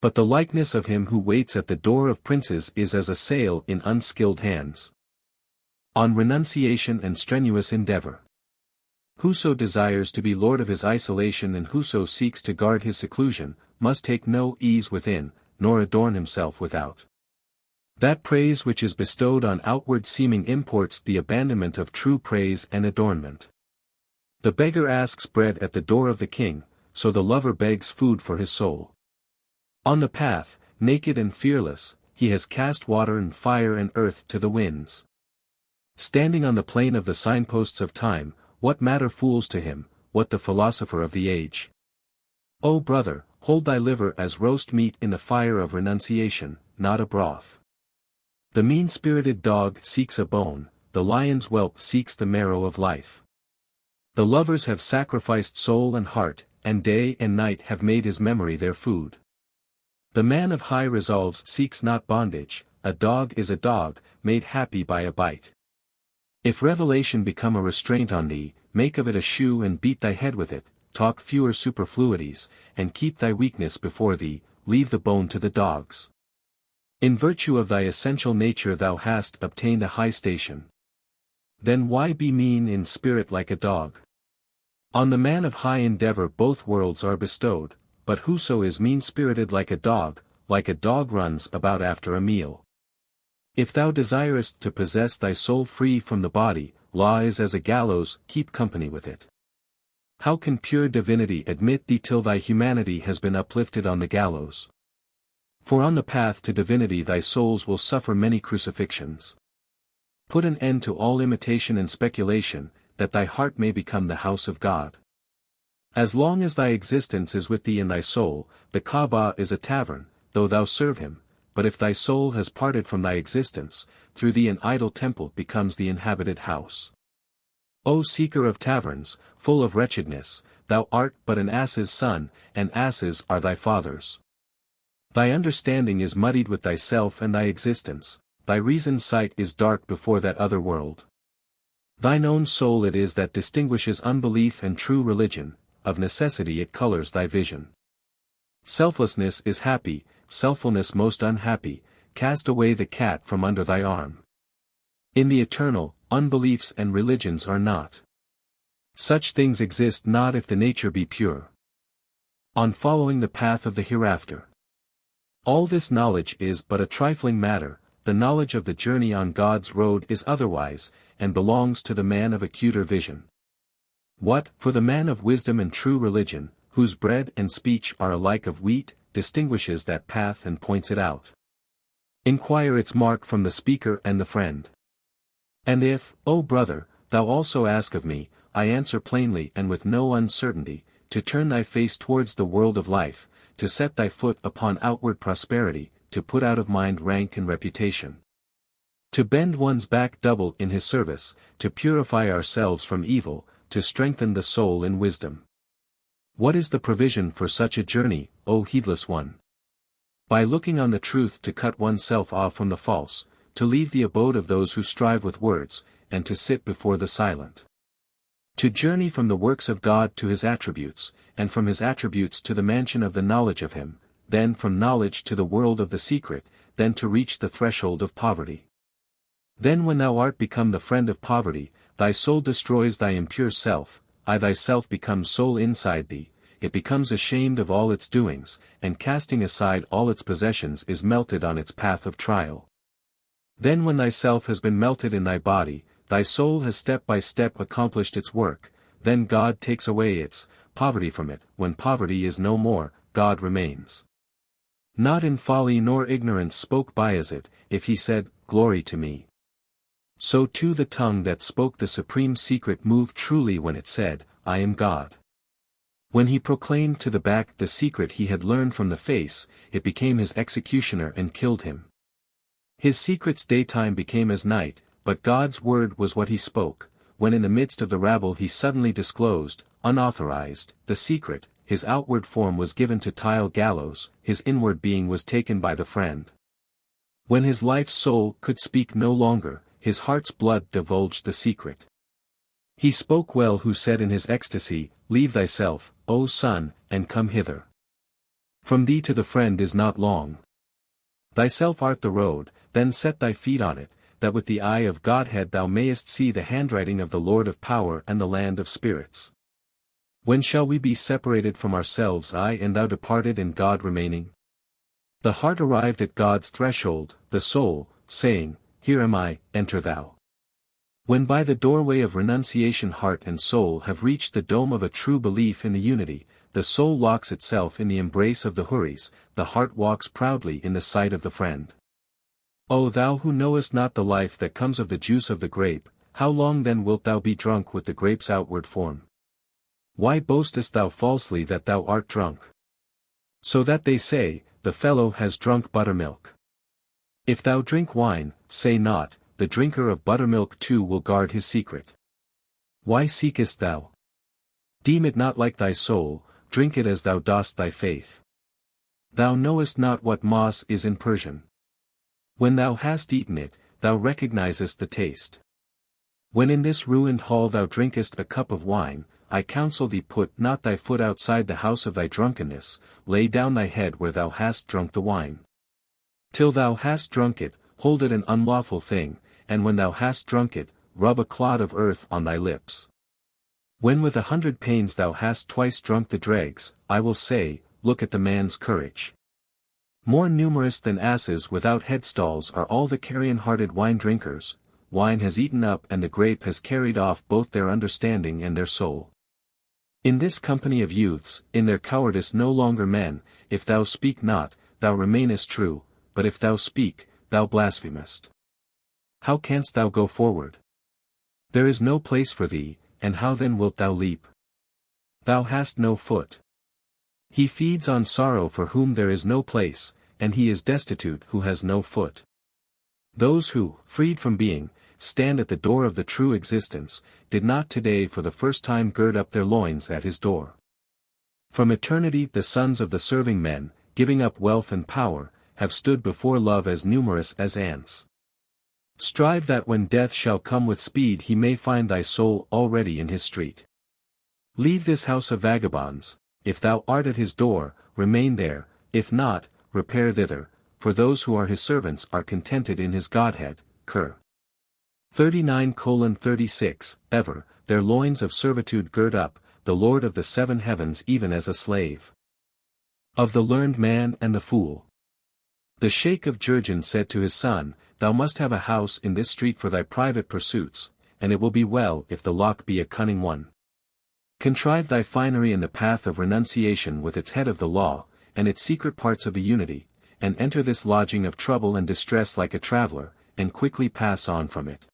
But the likeness of him who waits at the door of princes is as a sail in unskilled hands. On renunciation and strenuous endeavor. Whoso desires to be lord of his isolation and whoso seeks to guard his seclusion, must take no ease within, nor adorn himself without. That praise which is bestowed on outward seeming imports the abandonment of true praise and adornment. The beggar asks bread at the door of the king, so the lover begs food for his soul. On the path, naked and fearless, he has cast water and fire and earth to the winds. Standing on the plain of the signposts of time, what matter fools to him, what the philosopher of the age? O brother, hold thy liver as roast meat in the fire of renunciation, not a broth. The mean-spirited dog seeks a bone, the lion's whelp seeks the marrow of life. The lovers have sacrificed soul and heart, and day and night have made his memory their food. The man of high resolves seeks not bondage, a dog is a dog, made happy by a bite. If revelation become a restraint on thee, make of it a shoe and beat thy head with it, talk fewer superfluities, and keep thy weakness before thee, leave the bone to the dogs. In virtue of thy essential nature thou hast obtained a high station. Then why be mean in spirit like a dog? On the man of high endeavor both worlds are bestowed, but whoso is mean-spirited like a dog runs about after a meal. If thou desirest to possess thy soul free from the body, law is as a gallows, keep company with it. How can pure divinity admit thee till thy humanity has been uplifted on the gallows? For on the path to divinity thy souls will suffer many crucifixions. Put an end to all imitation and speculation, that thy heart may become the house of God. As long as thy existence is with thee in thy soul, the Kaaba is a tavern, though thou serve him, but if thy soul has parted from thy existence, through thee an idol temple becomes the inhabited house. O seeker of taverns, full of wretchedness, thou art but an ass's son, and asses are thy fathers. Thy understanding is muddied with thyself and thy existence, thy reason's sight is dark before that other world. Thine own soul it is that distinguishes unbelief and true religion, of necessity it colors thy vision. Selflessness is happy, selffulness most unhappy, cast away the cat from under thy arm. In the eternal, unbeliefs and religions are not. Such things exist not if the nature be pure. On following the path of the hereafter. All this knowledge is but a trifling matter, the knowledge of the journey on God's road is otherwise, and belongs to the man of acuter vision. What, for the man of wisdom and true religion, whose bread and speech are alike of wheat, distinguishes that path and points it out? Inquire its mark from the speaker and the friend. And if, O brother, thou also ask of me, I answer plainly and with no uncertainty, to turn thy face towards the world of life, to set thy foot upon outward prosperity, to put out of mind rank and reputation. To bend one's back double in his service, to purify ourselves from evil, to strengthen the soul in wisdom. What is the provision for such a journey, O heedless one? By looking on the truth to cut oneself off from the false, to leave the abode of those who strive with words, and to sit before the silent. To journey from the works of God to his attributes, and from his attributes to the mansion of the knowledge of him, then from knowledge to the world of the secret, then to reach the threshold of poverty. Then when thou art become the friend of poverty, thy soul destroys thy impure self, thyself becomes soul inside thee, it becomes ashamed of all its doings, and casting aside all its possessions is melted on its path of trial. Then when thyself has been melted in thy body, thy soul has step by step accomplished its work, then God takes away its poverty from it, when poverty is no more, God remains. Not in folly nor ignorance spoke Bayezid, if he said, Glory to me. So too the tongue that spoke the supreme secret moved truly when it said, I am God. When he proclaimed to the back the secret he had learned from the face, it became his executioner and killed him. His secret's daytime became as night, but God's word was what he spoke, when in the midst of the rabble he suddenly disclosed, unauthorized, the secret, his outward form was given to tile gallows, his inward being was taken by the friend. When his life's soul could speak no longer, his heart's blood divulged the secret. He spoke well who said in his ecstasy, Leave thyself, O son, and come hither. From thee to the friend is not long. Thyself art the road, then set thy feet on it, that with the eye of Godhead thou mayest see the handwriting of the Lord of power and the land of spirits. When shall we be separated from ourselves, I and thou departed and God remaining? The heart arrived at God's threshold, the soul, saying, Here am I, enter thou. When by the doorway of renunciation heart and soul have reached the dome of a true belief in the unity, the soul locks itself in the embrace of the Houris, the heart walks proudly in the sight of the friend. O thou who knowest not the life that comes of the juice of the grape, how long then wilt thou be drunk with the grape's outward form? Why boastest thou falsely that thou art drunk? So that they say, the fellow has drunk buttermilk. If thou drink wine, say not, the drinker of buttermilk too will guard his secret. Why seekest thou? Deem it not like thy soul, drink it as thou dost thy faith. Thou knowest not what moss is in Persian. When thou hast eaten it, thou recognizest the taste. When in this ruined hall thou drinkest a cup of wine, I counsel thee put not thy foot outside the house of thy drunkenness, lay down thy head where thou hast drunk the wine. Till thou hast drunk it, hold it an unlawful thing, and when thou hast drunk it, rub a clod of earth on thy lips. When with 100 pains thou hast twice drunk the dregs, I will say, look at the man's courage. More numerous than asses without headstalls are all the carrion-hearted wine-drinkers, wine has eaten up and the grape has carried off both their understanding and their soul. In this company of youths, in their cowardice no longer men, if thou speak not, thou remainest true, but if thou speak, thou blasphemest. How canst thou go forward? There is no place for thee, and how then wilt thou leap? Thou hast no foot. He feeds on sorrow for whom there is no place, and he is destitute who has no foot. Those who, freed from being, stand at the door of the true existence, did not today for the first time gird up their loins at his door. From eternity the sons of the serving men, giving up wealth and power, have stood before love as numerous as ants. Strive that when death shall come with speed he may find thy soul already in his street. Leave this house of vagabonds, if thou art at his door, remain there, if not, repair thither, for those who are his servants are contented in his Godhead. Cur. 39:36, ever, their loins of servitude gird up, the Lord of the seven heavens even as a slave. Of the learned man and the fool. The Sheikh of Jurjan said to his son, Thou must have a house in this street for thy private pursuits, and it will be well if the lock be a cunning one. Contrive thy finery in the path of renunciation with its head of the law, and its secret parts of the unity, and enter this lodging of trouble and distress like a traveler, and quickly pass on from it.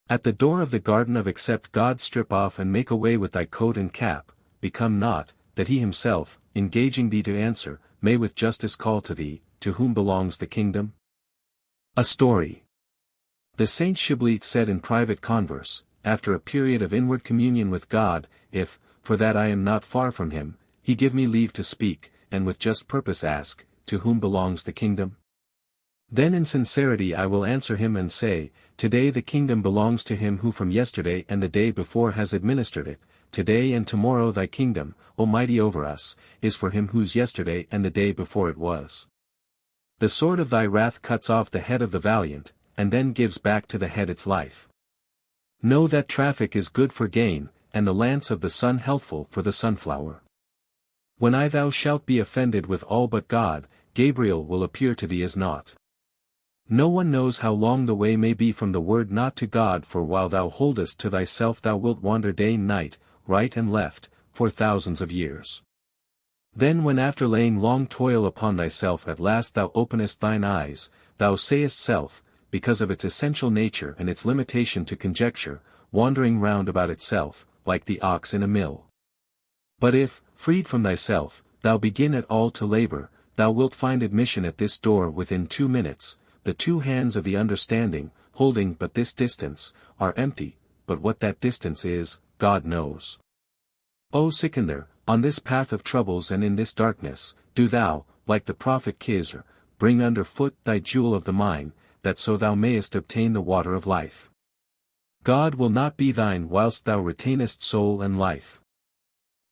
At the door of the garden of accept God strip off and make away with thy coat and cap, become not, that he himself, engaging thee to answer, may with justice call to thee, to whom belongs the kingdom? A story. The Saint Shibli said in private converse, after a period of inward communion with God, if, for that I am not far from him, he give me leave to speak, and with just purpose ask, to whom belongs the kingdom? Then in sincerity I will answer him and say, Today the kingdom belongs to him who from yesterday and the day before has administered it, today and tomorrow thy kingdom, O mighty over us, is for him whose yesterday and the day before it was. The sword of thy wrath cuts off the head of the valiant, and then gives back to the head its life. Know that traffic is good for gain, and the lance of the sun healthful for the sunflower. When thou shalt be offended with all but God, Gabriel will appear to thee as naught. No one knows how long the way may be from the word not to God, for while thou holdest to thyself thou wilt wander day and night, right and left, for thousands of years. Then when after laying long toil upon thyself at last thou openest thine eyes, thou sayest self, because of its essential nature and its limitation to conjecture, wandering round about itself, like the ox in a mill. But if, freed from thyself, thou begin at all to labor, thou wilt find admission at this door within 2 minutes. The two hands of the understanding, holding but this distance, are empty, but what that distance is, God knows. O Sikandar, on this path of troubles and in this darkness, do thou, like the prophet Khizr, bring under foot thy jewel of the mine, that so thou mayest obtain the water of life. God will not be thine whilst thou retainest soul and life.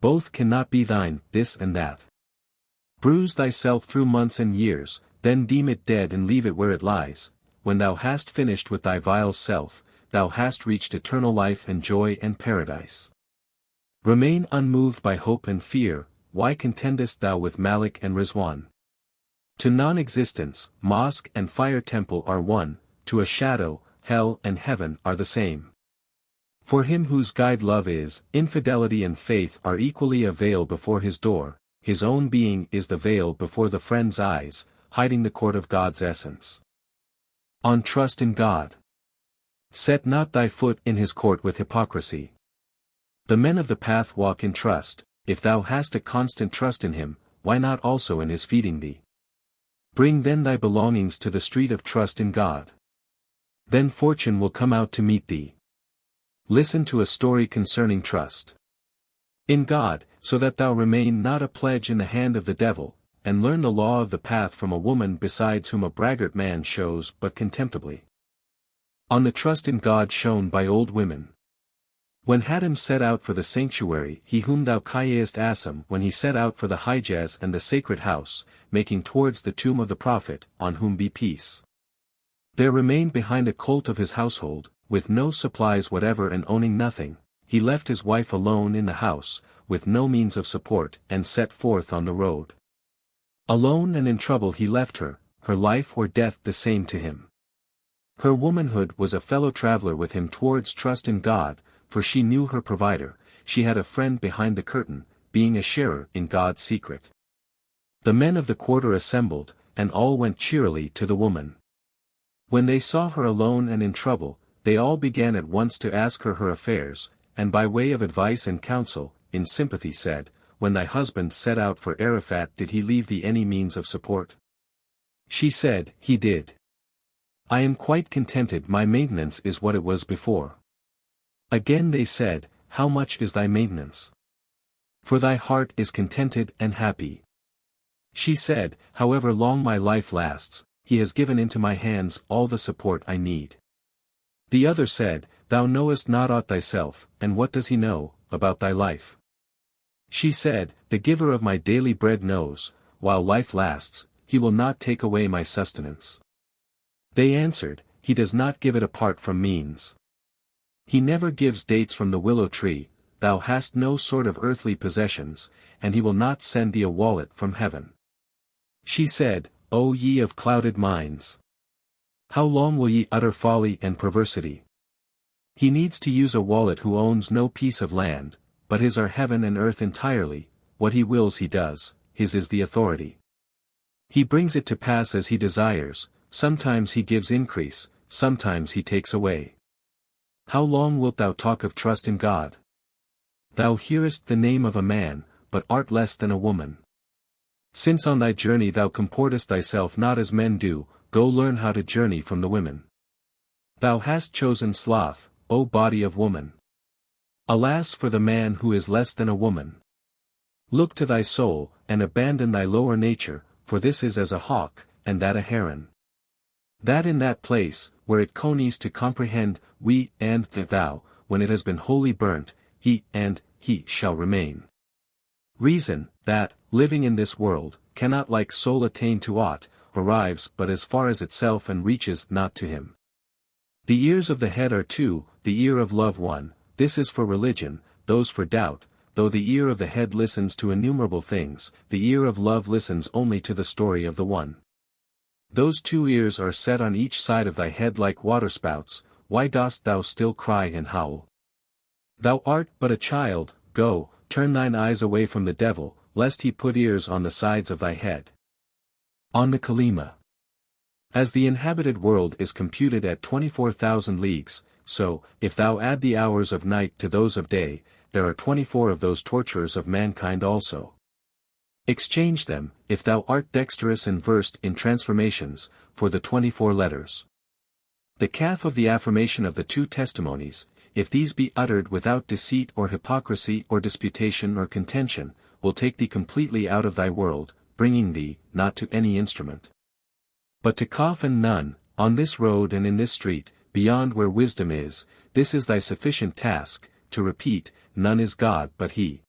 Both cannot be thine, this and that. Bruise thyself through months and years, then deem it dead and leave it where it lies. When thou hast finished with thy vile self, thou hast reached eternal life and joy and paradise. Remain unmoved by hope and fear, why contendest thou with Malik and Rizwan? To non-existence, mosque and fire temple are one, to a shadow, hell and heaven are the same. For him whose guide love is, infidelity and faith are equally a veil before his door, his own being is the veil before the friend's eyes, hiding the court of God's essence. On trust in God. Set not thy foot in his court with hypocrisy. The men of the path walk in trust, if thou hast a constant trust in him, why not also in his feeding thee? Bring then thy belongings to the street of trust in God. Then fortune will come out to meet thee. Listen to a story concerning trust in God, so that thou remain not a pledge in the hand of the devil, and learn the law of the path from a woman besides whom a braggart man shows but contemptibly. On the trust in God shown by old women. When Hatim set out for the sanctuary, he whom thou callest Assam, when he set out for the Hijaz and the sacred house, making towards the tomb of the Prophet, on whom be peace. There remained behind a colt of his household, with no supplies whatever and owning nothing, he left his wife alone in the house, with no means of support, and set forth on the road. Alone and in trouble he left her, her life or death the same to him. Her womanhood was a fellow traveler with him towards trust in God, for she knew her provider, she had a friend behind the curtain, being a sharer in God's secret. The men of the quarter assembled, and all went cheerily to the woman. When they saw her alone and in trouble, they all began at once to ask her affairs, and by way of advice and counsel, in sympathy said, "When thy husband set out for Arafat, did he leave thee any means of support?" She said, "He did. I am quite contented, my maintenance is what it was before." Again they said, "How much is thy maintenance? For thy heart is contented and happy." She said, "However long my life lasts, he has given into my hands all the support I need." The other said, "Thou knowest not aught thyself, and what does he know, about thy life?" She said, "The giver of my daily bread knows, while life lasts, he will not take away my sustenance." They answered, "He does not give it apart from means. He never gives dates from the willow tree, thou hast no sort of earthly possessions, and he will not send thee a wallet from heaven." She said, "O ye of clouded minds! How long will ye utter folly and perversity? He needs to use a wallet who owns no piece of land, but his are heaven and earth entirely, what he wills he does, his is the authority. He brings it to pass as he desires, sometimes he gives increase, sometimes he takes away. How long wilt thou talk of trust in God? Thou hearest the name of a man, but art less than a woman. Since on thy journey thou comportest thyself not as men do, go learn how to journey from the women. Thou hast chosen sloth, O body of woman. Alas for the man who is less than a woman. Look to thy soul, and abandon thy lower nature, for this is as a hawk, and that a heron. That in that place, where it conies to comprehend, we, and the thou, when it has been wholly burnt, he, and he, shall remain. Reason, that, living in this world, cannot like soul attain to aught, arrives but as far as itself and reaches not to him. The ears of the head are two, the ear of love one, this is for religion, those for doubt, though the ear of the head listens to innumerable things, the ear of love listens only to the story of the one. Those two ears are set on each side of thy head like waterspouts, why dost thou still cry and howl? Thou art but a child, go, turn thine eyes away from the devil, lest he put ears on the sides of thy head. On the Kalima. As the inhabited world is computed at 24,000 leagues, so, if thou add the hours of night to those of day, there are 24 of those torturers of mankind also. Exchange them, if thou art dexterous and versed in transformations, for the 24 letters. The calf of the affirmation of the two testimonies, if these be uttered without deceit or hypocrisy or disputation or contention, will take thee completely out of thy world, bringing thee, not to any instrument, but to Kaf and Nun, on this road and in this street, beyond where wisdom is, this is thy sufficient task, to repeat, none is God but he.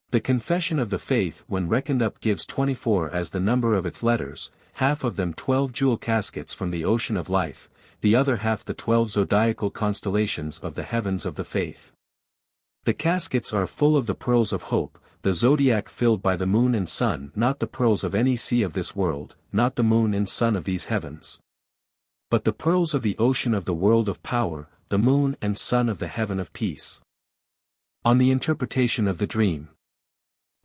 The confession of the faith when reckoned up gives 24 as the number of its letters, half of them 12 jewel caskets from the ocean of life, the other half the 12 zodiacal constellations of the heavens of the faith. The caskets are full of the pearls of hope, the zodiac filled by the moon and sun, not the pearls of any sea of this world, not the moon and sun of these heavens, but the pearls of the ocean of the world of power, the moon and sun of the heaven of peace. On the interpretation of the dream.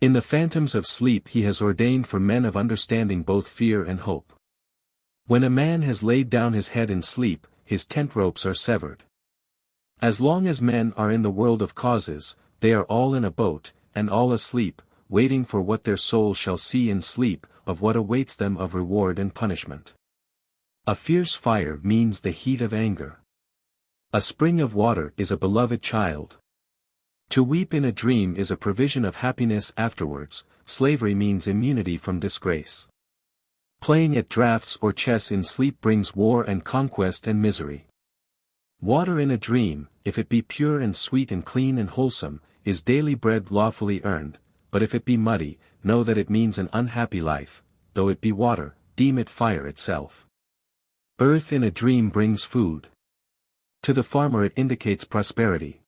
In the phantoms of sleep he has ordained for men of understanding both fear and hope. When a man has laid down his head in sleep, his tent ropes are severed. As long as men are in the world of causes, they are all in a boat, and all asleep, waiting for what their soul shall see in sleep, of what awaits them of reward and punishment. A fierce fire means the heat of anger. A spring of water is a beloved child. To weep in a dream is a provision of happiness afterwards, slavery means immunity from disgrace. Playing at draughts or chess in sleep brings war and conquest and misery. Water in a dream, if it be pure and sweet and clean and wholesome, is daily bread lawfully earned, but if it be muddy, know that it means an unhappy life, though it be water, deem it fire itself. Earth in a dream brings food. To the farmer it indicates prosperity.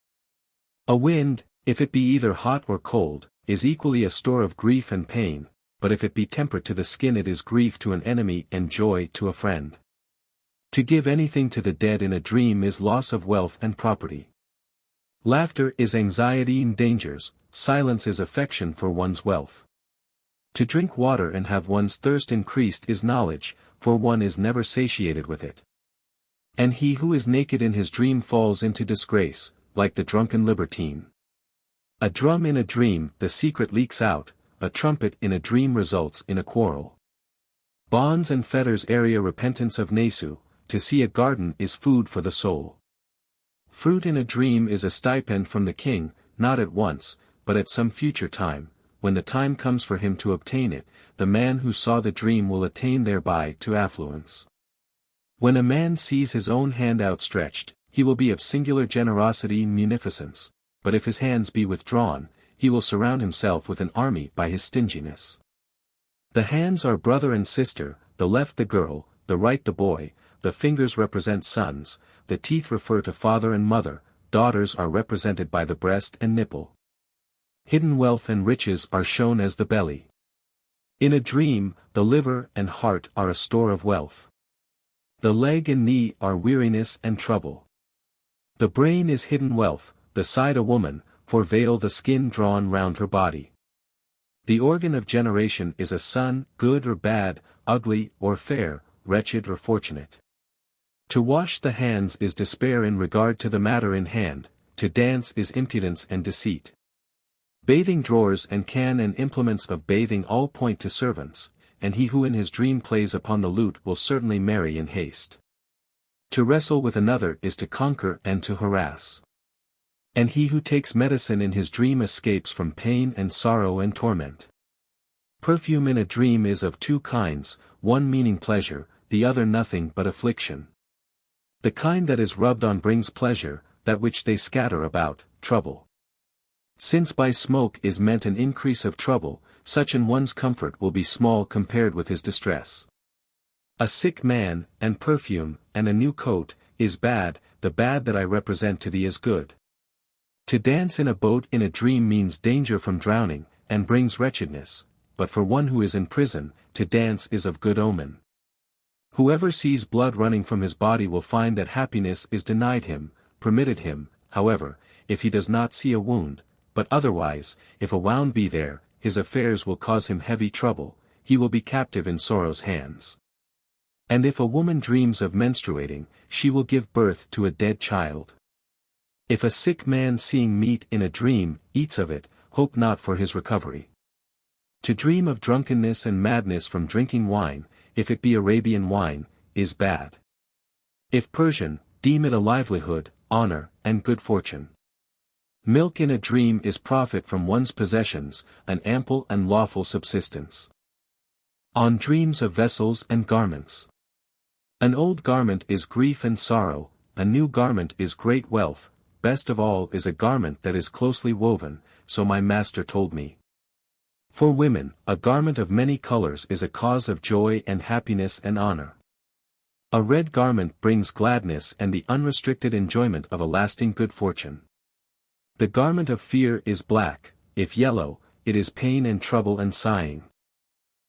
A wind, if it be either hot or cold, is equally a store of grief and pain, but if it be tempered to the skin it is grief to an enemy and joy to a friend. To give anything to the dead in a dream is loss of wealth and property. Laughter is anxiety and dangers, silence is affection for one's wealth. To drink water and have one's thirst increased is knowledge, for one is never satiated with it. And he who is naked in his dream falls into disgrace, like the drunken libertine. A drum in a dream, the secret leaks out, a trumpet in a dream results in a quarrel. Bonds and fetters area repentance of Nesu, to see a garden is food for the soul. Fruit in a dream is a stipend from the king, not at once, but at some future time, when the time comes for him to obtain it, the man who saw the dream will attain thereby to affluence. When a man sees his own hand outstretched, he will be of singular generosity and munificence, but if his hands be withdrawn, he will surround himself with an army by his stinginess. The hands are brother and sister, the left the girl, the right the boy, the fingers represent sons, the teeth refer to father and mother, daughters are represented by the breast and nipple. Hidden wealth and riches are shown as the belly. In a dream, the liver and heart are a store of wealth. The leg and knee are weariness and trouble. The brain is hidden wealth, the side a woman, for veil the skin drawn round her body. The organ of generation is a son, good or bad, ugly or fair, wretched or fortunate. To wash the hands is despair in regard to the matter in hand, to dance is impudence and deceit. Bathing drawers and can and implements of bathing all point to servants, and he who in his dream plays upon the lute will certainly marry in haste. To wrestle with another is to conquer and to harass. And he who takes medicine in his dream escapes from pain and sorrow and torment. Perfume in a dream is of two kinds, one meaning pleasure, the other nothing but affliction. The kind that is rubbed on brings pleasure, that which they scatter about, trouble. Since by smoke is meant an increase of trouble, such an one's comfort will be small compared with his distress. A sick man, and perfume, and a new coat, is bad, the bad that I represent to thee is good. To dance in a boat in a dream means danger from drowning, and brings wretchedness, but for one who is in prison, to dance is of good omen. Whoever sees blood running from his body will find that happiness is denied him, permitted him, however, if he does not see a wound, but otherwise, if a wound be there, his affairs will cause him heavy trouble, he will be captive in sorrow's hands. And if a woman dreams of menstruating, she will give birth to a dead child. If a sick man seeing meat in a dream, eats of it, hope not for his recovery. To dream of drunkenness and madness from drinking wine, if it be Arabian wine, is bad. If Persian, deem it a livelihood, honor, and good fortune. Milk in a dream is profit from one's possessions, an ample and lawful subsistence. On dreams of vessels and garments. An old garment is grief and sorrow, a new garment is great wealth, best of all is a garment that is closely woven, so my master told me. For women, a garment of many colors is a cause of joy and happiness and honor. A red garment brings gladness and the unrestricted enjoyment of a lasting good fortune. The garment of fear is black, if yellow, it is pain and trouble and sighing.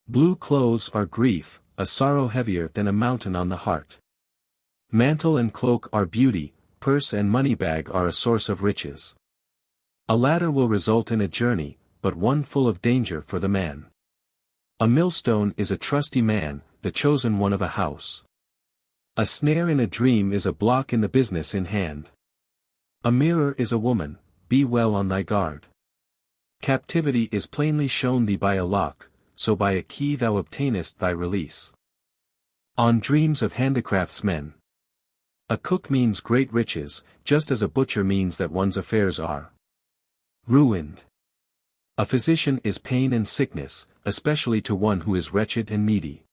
Blue clothes are grief, a sorrow heavier than a mountain on the heart. Mantle and cloak are beauty, purse and moneybag are a source of riches. A ladder will result in a journey, but one full of danger for the man. A millstone is a trusty man, the chosen one of a house. A snare in a dream is a block in the business in hand. A mirror is a woman, be well on thy guard. Captivity is plainly shown thee by a lock, so by a key thou obtainest thy release. On Dreams of Handicraftsmen. A cook means great riches, just as a butcher means that one's affairs are ruined. A physician is pain and sickness, especially to one who is wretched and needy.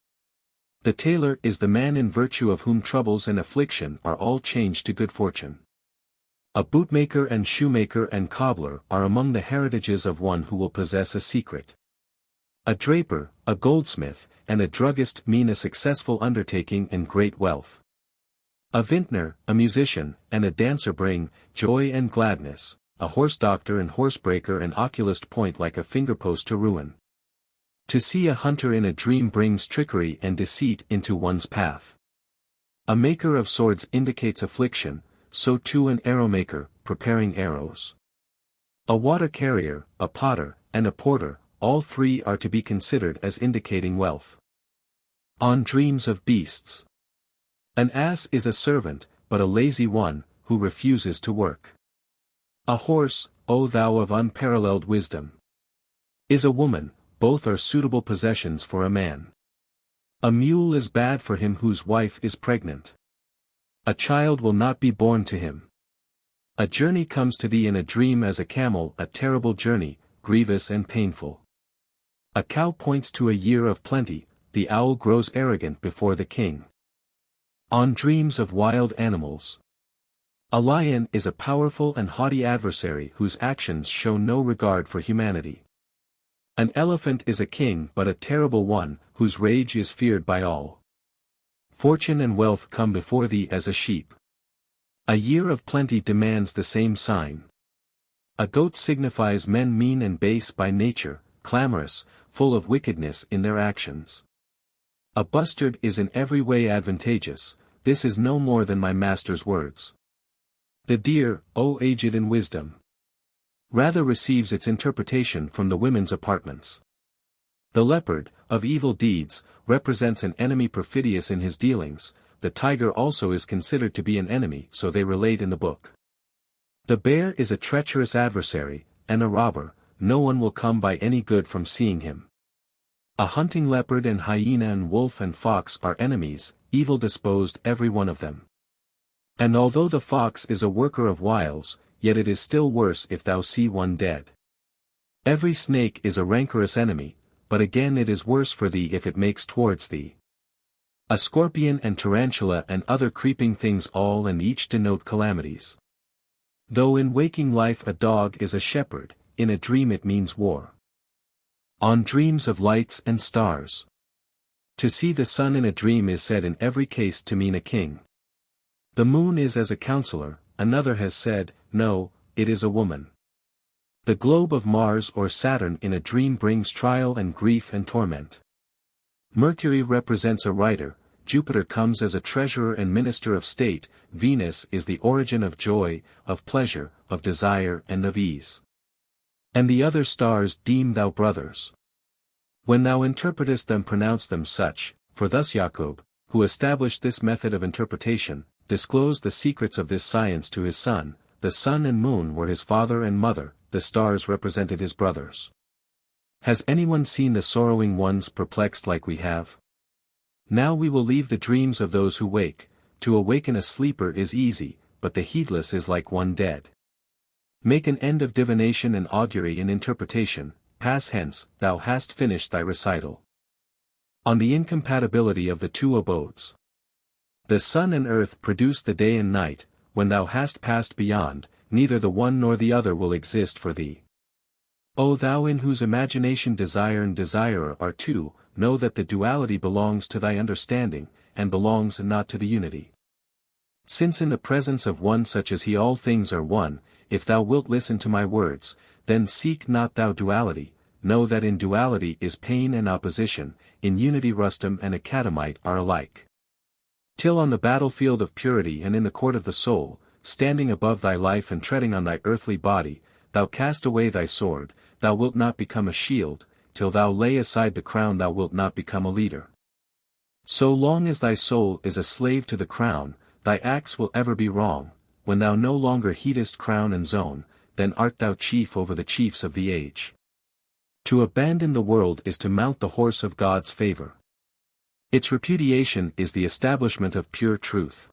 The tailor is the man in virtue of whom troubles and affliction are all changed to good fortune. A bootmaker and shoemaker and cobbler are among the heritages of one who will possess a secret. A draper, a goldsmith, and a druggist mean a successful undertaking and great wealth. A vintner, a musician, and a dancer bring joy and gladness, a horse doctor and horsebreaker and oculist point like a fingerpost to ruin. To see a hunter in a dream brings trickery and deceit into one's path. A maker of swords indicates affliction, so too an arrow maker, preparing arrows. A water carrier, a potter, and a porter, all three are to be considered as indicating wealth. On dreams of beasts. An ass is a servant, but a lazy one, who refuses to work. A horse, O thou of unparalleled wisdom, is a woman, both are suitable possessions for a man. A mule is bad for him whose wife is pregnant. A child will not be born to him. A journey comes to thee in a dream as a camel, a terrible journey, grievous and painful. A cow points to a year of plenty, the owl grows arrogant before the king. On dreams of wild animals. A lion is a powerful and haughty adversary whose actions show no regard for humanity. An elephant is a king but a terrible one, whose rage is feared by all. Fortune and wealth come before thee as a sheep. A year of plenty demands the same sign. A goat signifies men mean and base by nature, clamorous, full of wickedness in their actions. A bustard is in every way advantageous, this is no more than my master's words. The deer, O aged in wisdom, rather receives its interpretation from the women's apartments. The leopard, of evil deeds, represents an enemy perfidious in his dealings, the tiger also is considered to be an enemy so they relate in the book. The bear is a treacherous adversary, and a robber, no one will come by any good from seeing him. A hunting leopard and hyena and wolf and fox are enemies, evil disposed every one of them. And although the fox is a worker of wiles, yet it is still worse if thou see one dead. Every snake is a rancorous enemy, but again it is worse for thee if it makes towards thee. A scorpion and tarantula and other creeping things all and each denote calamities. Though in waking life a dog is a shepherd, in a dream it means war. On dreams of lights and stars. To see the sun in a dream is said in every case to mean a king. The moon is as a counselor, another has said, no, it is a woman. The globe of Mars or Saturn in a dream brings trial and grief and torment. Mercury represents a writer, Jupiter comes as a treasurer and minister of state, Venus is the origin of joy, of pleasure, of desire and of ease. And the other stars deem thou brothers. When thou interpretest them pronounce them such, for thus Jacob, who established this method of interpretation, disclosed the secrets of this science to his son, the sun and moon were his father and mother, the stars represented his brothers. Has anyone seen the sorrowing ones perplexed like we have? Now we will leave the dreams of those who wake, to awaken a sleeper is easy, but the heedless is like one dead. Make an end of divination and augury and interpretation, pass hence, thou hast finished thy recital. On the incompatibility of the two abodes. The sun and earth produce the day and night, when thou hast passed beyond, neither the one nor the other will exist for thee. O thou in whose imagination desire and desirer are two, know that the duality belongs to thy understanding, and belongs not to the unity. Since in the presence of one such as he all things are one, if thou wilt listen to my words, then seek not thou duality, know that in duality is pain and opposition, in unity Rustum and Academite are alike. Till on the battlefield of purity and in the court of the soul, standing above thy life and treading on thy earthly body, thou cast away thy sword, thou wilt not become a shield, till thou lay aside the crown thou wilt not become a leader. So long as thy soul is a slave to the crown, thy acts will ever be wrong, when thou no longer heedest crown and zone, then art thou chief over the chiefs of the age. To abandon the world is to mount the horse of God's favor. Its repudiation is the establishment of pure truth.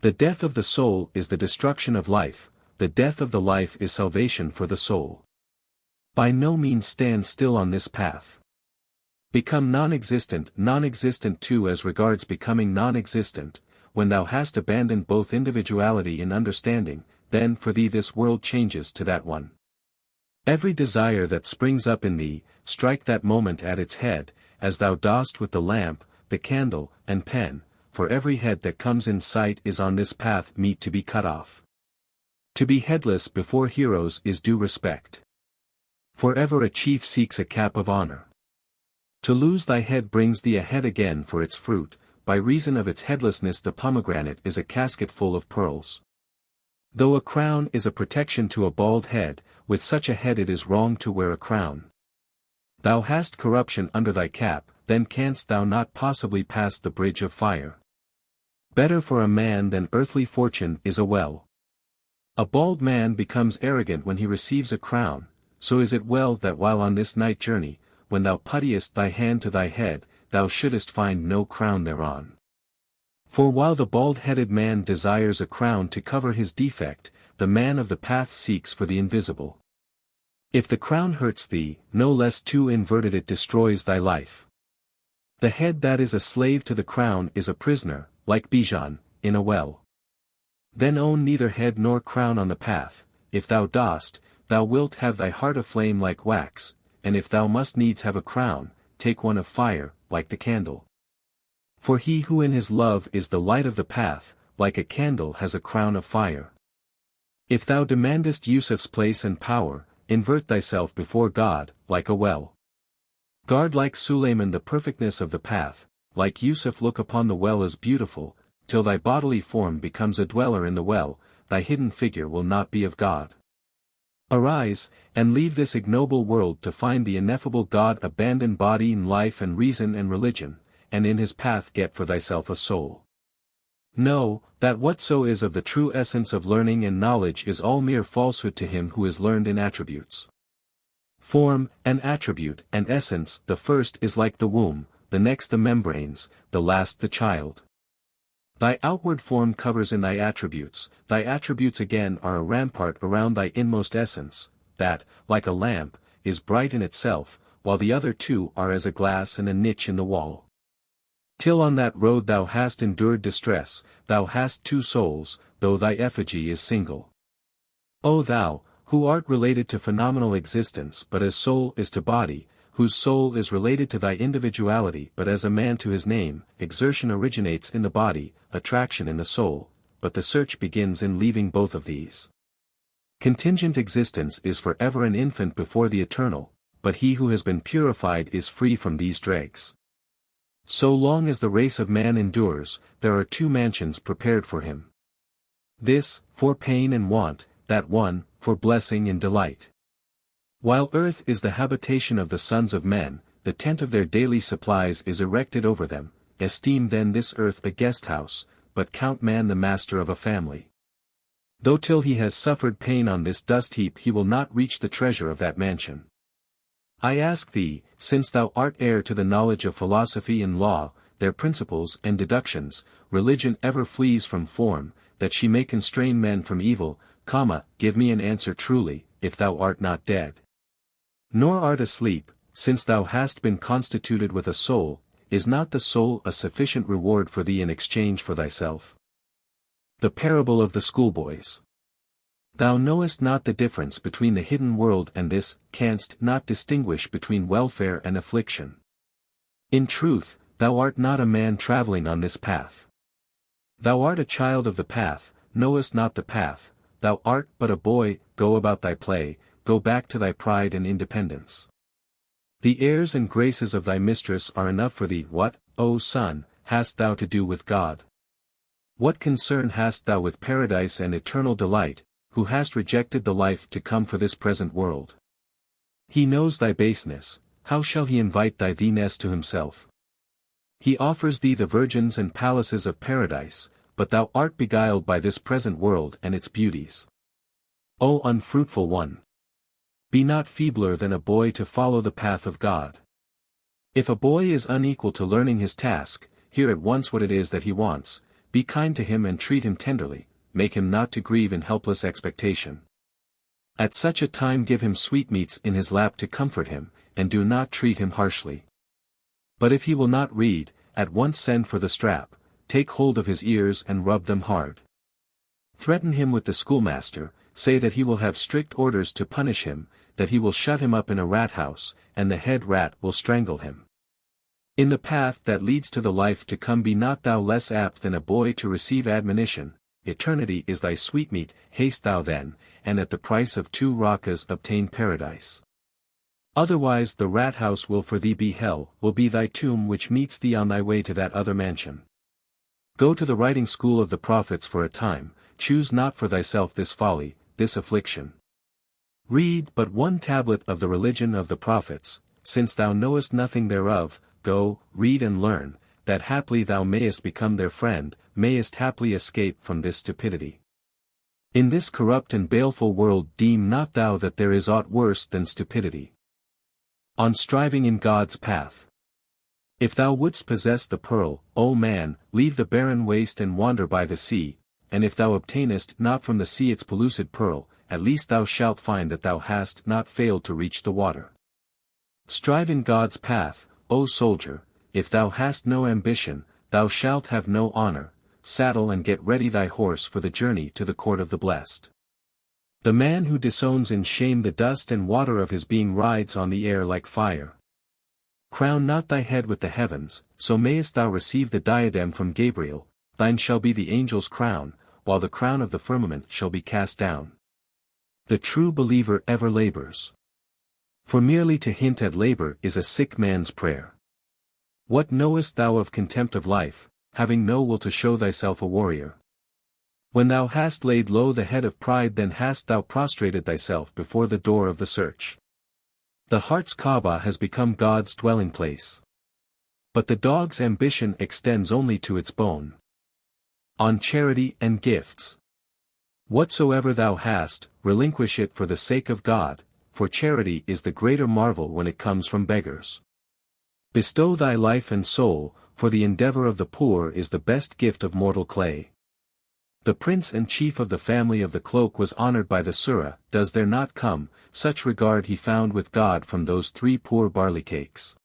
The death of the soul is the destruction of life, the death of the life is salvation for the soul. By no means stand still on this path. Become non-existent too as regards becoming non-existent, when thou hast abandoned both individuality and understanding, then for thee this world changes to that one. Every desire that springs up in thee, strike that moment at its head, as thou dost with the lamp, the candle, and pen, for every head that comes in sight is on this path meet to be cut off. To be headless before heroes is due respect. Forever a chief seeks a cap of honor. To lose thy head brings thee a head again for its fruit, by reason of its headlessness the pomegranate is a casket full of pearls. Though a crown is a protection to a bald head, with such a head it is wrong to wear a crown. Thou hast corruption under thy cap, then canst thou not possibly pass the bridge of fire. Better for a man than earthly fortune is a well. A bald man becomes arrogant when he receives a crown, so is it well that while on this night journey, when thou puttiest thy hand to thy head, thou shouldest find no crown thereon. For while the bald-headed man desires a crown to cover his defect, the man of the path seeks for the invisible. If the crown hurts thee, no less too inverted it destroys thy life. The head that is a slave to the crown is a prisoner, like Bijan, in a well. Then own neither head nor crown on the path. If thou dost, thou wilt have thy heart aflame like wax, and if thou must needs have a crown, take one of fire, like the candle. For he who in his love is the light of the path, like a candle has a crown of fire. If thou demandest Yusuf's place and power, invert thyself before God, like a well. Guard like Suleiman the perfectness of the path, like Yusuf look upon the well as beautiful, till thy bodily form becomes a dweller in the well, thy hidden figure will not be of God. Arise, and leave this ignoble world to find the ineffable God. Abandon body and life and reason and religion, and in his path get for thyself a soul. Know, that whatso is of the true essence of learning and knowledge is all mere falsehood to him who is learned in attributes. Form, and attribute, and essence, the first is like the womb, the next the membranes, the last the child. Thy outward form covers in thy attributes again are a rampart around thy inmost essence, that, like a lamp, is bright in itself, while the other two are as a glass and a niche in the wall. Till on that road thou hast endured distress, thou hast two souls, though thy effigy is single. O thou, who art related to phenomenal existence but as soul is to body, whose soul is related to thy individuality but as a man to his name, exertion originates in the body, attraction in the soul, but the search begins in leaving both of these. Contingent existence is forever an infant before the eternal, but he who has been purified is free from these dregs. So long as the race of man endures, there are two mansions prepared for him. This, for pain and want, that one, for blessing and delight. While earth is the habitation of the sons of men, the tent of their daily supplies is erected over them, esteem then this earth a guest house, but count man the master of a family. Though till he has suffered pain on this dust heap he will not reach the treasure of that mansion. I ask thee, since thou art heir to the knowledge of philosophy and law, their principles and deductions, religion ever flees from form, that she may constrain men from evil, give me an answer truly, if thou art not dead. Nor art asleep, since thou hast been constituted with a soul, is not the soul a sufficient reward for thee in exchange for thyself? The Parable of the Schoolboys. Thou knowest not the difference between the hidden world and this, canst not distinguish between welfare and affliction. In truth, thou art not a man travelling on this path. Thou art a child of the path, knowest not the path, thou art but a boy, go about thy play, go back to thy pride and independence. The airs and graces of thy mistress are enough for thee. What, O son, hast thou to do with God? What concern hast thou with paradise and eternal delight, who hast rejected the life to come for this present world? He knows thy baseness, how shall he invite thy theeness to himself? He offers thee the virgins and palaces of paradise, but thou art beguiled by this present world and its beauties. O unfruitful one! Be not feebler than a boy to follow the path of God. If a boy is unequal to learning his task, hear at once what it is that he wants, be kind to him and treat him tenderly, make him not to grieve in helpless expectation. At such a time give him sweetmeats in his lap to comfort him, and do not treat him harshly. But if he will not read, at once send for the strap, take hold of his ears and rub them hard. Threaten him with the schoolmaster, say that he will have strict orders to punish him, that he will shut him up in a rat house, and the head rat will strangle him. In the path that leads to the life to come be not thou less apt than a boy to receive admonition, eternity is thy sweetmeat, haste thou then, and at the price of 2 rakas obtain paradise. Otherwise the rat house will for thee be hell, will be thy tomb which meets thee on thy way to that other mansion. Go to the writing school of the prophets for a time, choose not for thyself this folly, this affliction. Read but 1 tablet of the religion of the prophets, since thou knowest nothing thereof, go, read and learn, that haply thou mayest become their friend, mayest haply escape from this stupidity. In this corrupt and baleful world deem not thou that there is aught worse than stupidity. On striving in God's path. If thou wouldst possess the pearl, O man, leave the barren waste and wander by the sea, and if thou obtainest not from the sea its pellucid pearl, at least thou shalt find that thou hast not failed to reach the water. Strive in God's path, O soldier, if thou hast no ambition, thou shalt have no honor, saddle and get ready thy horse for the journey to the court of the blessed. The man who disowns in shame the dust and water of his being rides on the air like fire. Crown not thy head with the heavens, so mayest thou receive the diadem from Gabriel, thine shall be the angel's crown, while the crown of the firmament shall be cast down. The true believer ever labors. For merely to hint at labor is a sick man's prayer. What knowest thou of contempt of life, having no will to show thyself a warrior? When thou hast laid low the head of pride, then hast thou prostrated thyself before the door of the search. The heart's Kaaba has become God's dwelling place. But the dog's ambition extends only to its bone. On charity and gifts. Whatsoever thou hast, relinquish it for the sake of God, for charity is the greater marvel when it comes from beggars. Bestow thy life and soul, for the endeavor of the poor is the best gift of mortal clay. The prince and chief of the family of the cloak was honored by the surah, does there not come, such regard he found with God from those 3 poor barley cakes.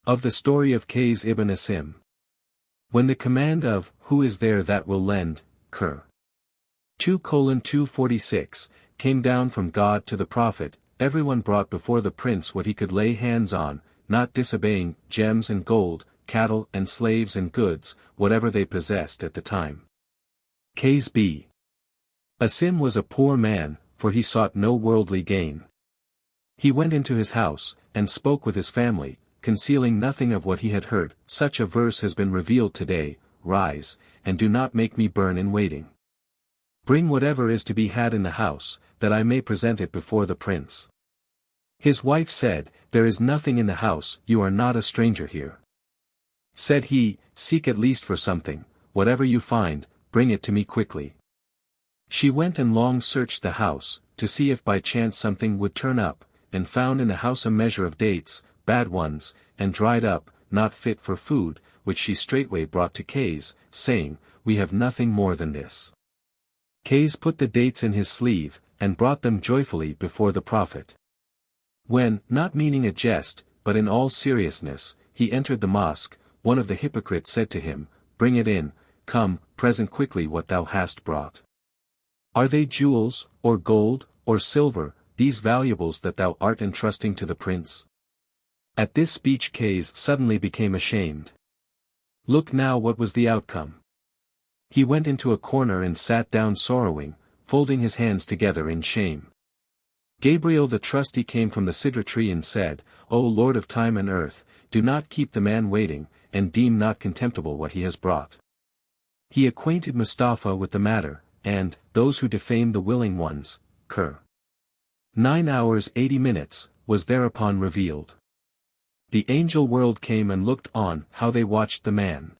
Of the story of Qays ibn Asim. When the command of, who is there that will lend, Qur. 2:246, came down from God to the prophet, everyone brought before the prince what he could lay hands on, not disobeying, gems and gold, cattle and slaves and goods, whatever they possessed at the time. Qays b. Asim was a poor man, for he sought no worldly gain. He went into his house, and spoke with his family, concealing nothing of what he had heard. Such a verse has been revealed today, rise, and do not make me burn in waiting. Bring whatever is to be had in the house, that I may present it before the prince. His wife said, there is nothing in the house, you are not a stranger here. Said he, seek at least for something, whatever you find, bring it to me quickly. She went and long searched the house, to see if by chance something would turn up, and found in the house a measure of dates, bad ones, and dried up, not fit for food, which she straightway brought to Qays, saying, we have nothing more than this. Qays put the dates in his sleeve, and brought them joyfully before the prophet. When, not meaning a jest, but in all seriousness, he entered the mosque, one of the hypocrites said to him, bring it in, come, present quickly what thou hast brought. Are they jewels, or gold, or silver, these valuables that thou art entrusting to the prince? At this speech Qays suddenly became ashamed. Look now what was the outcome. He went into a corner and sat down sorrowing, folding his hands together in shame. Gabriel the trusty came from the sidra tree and said, O Lord of time and earth, do not keep the man waiting, and deem not contemptible what he has brought. He acquainted Mustafa with the matter, and, those who defame the willing ones, Qur. 9:80, was thereupon revealed. The angel world came and looked on how they watched the man.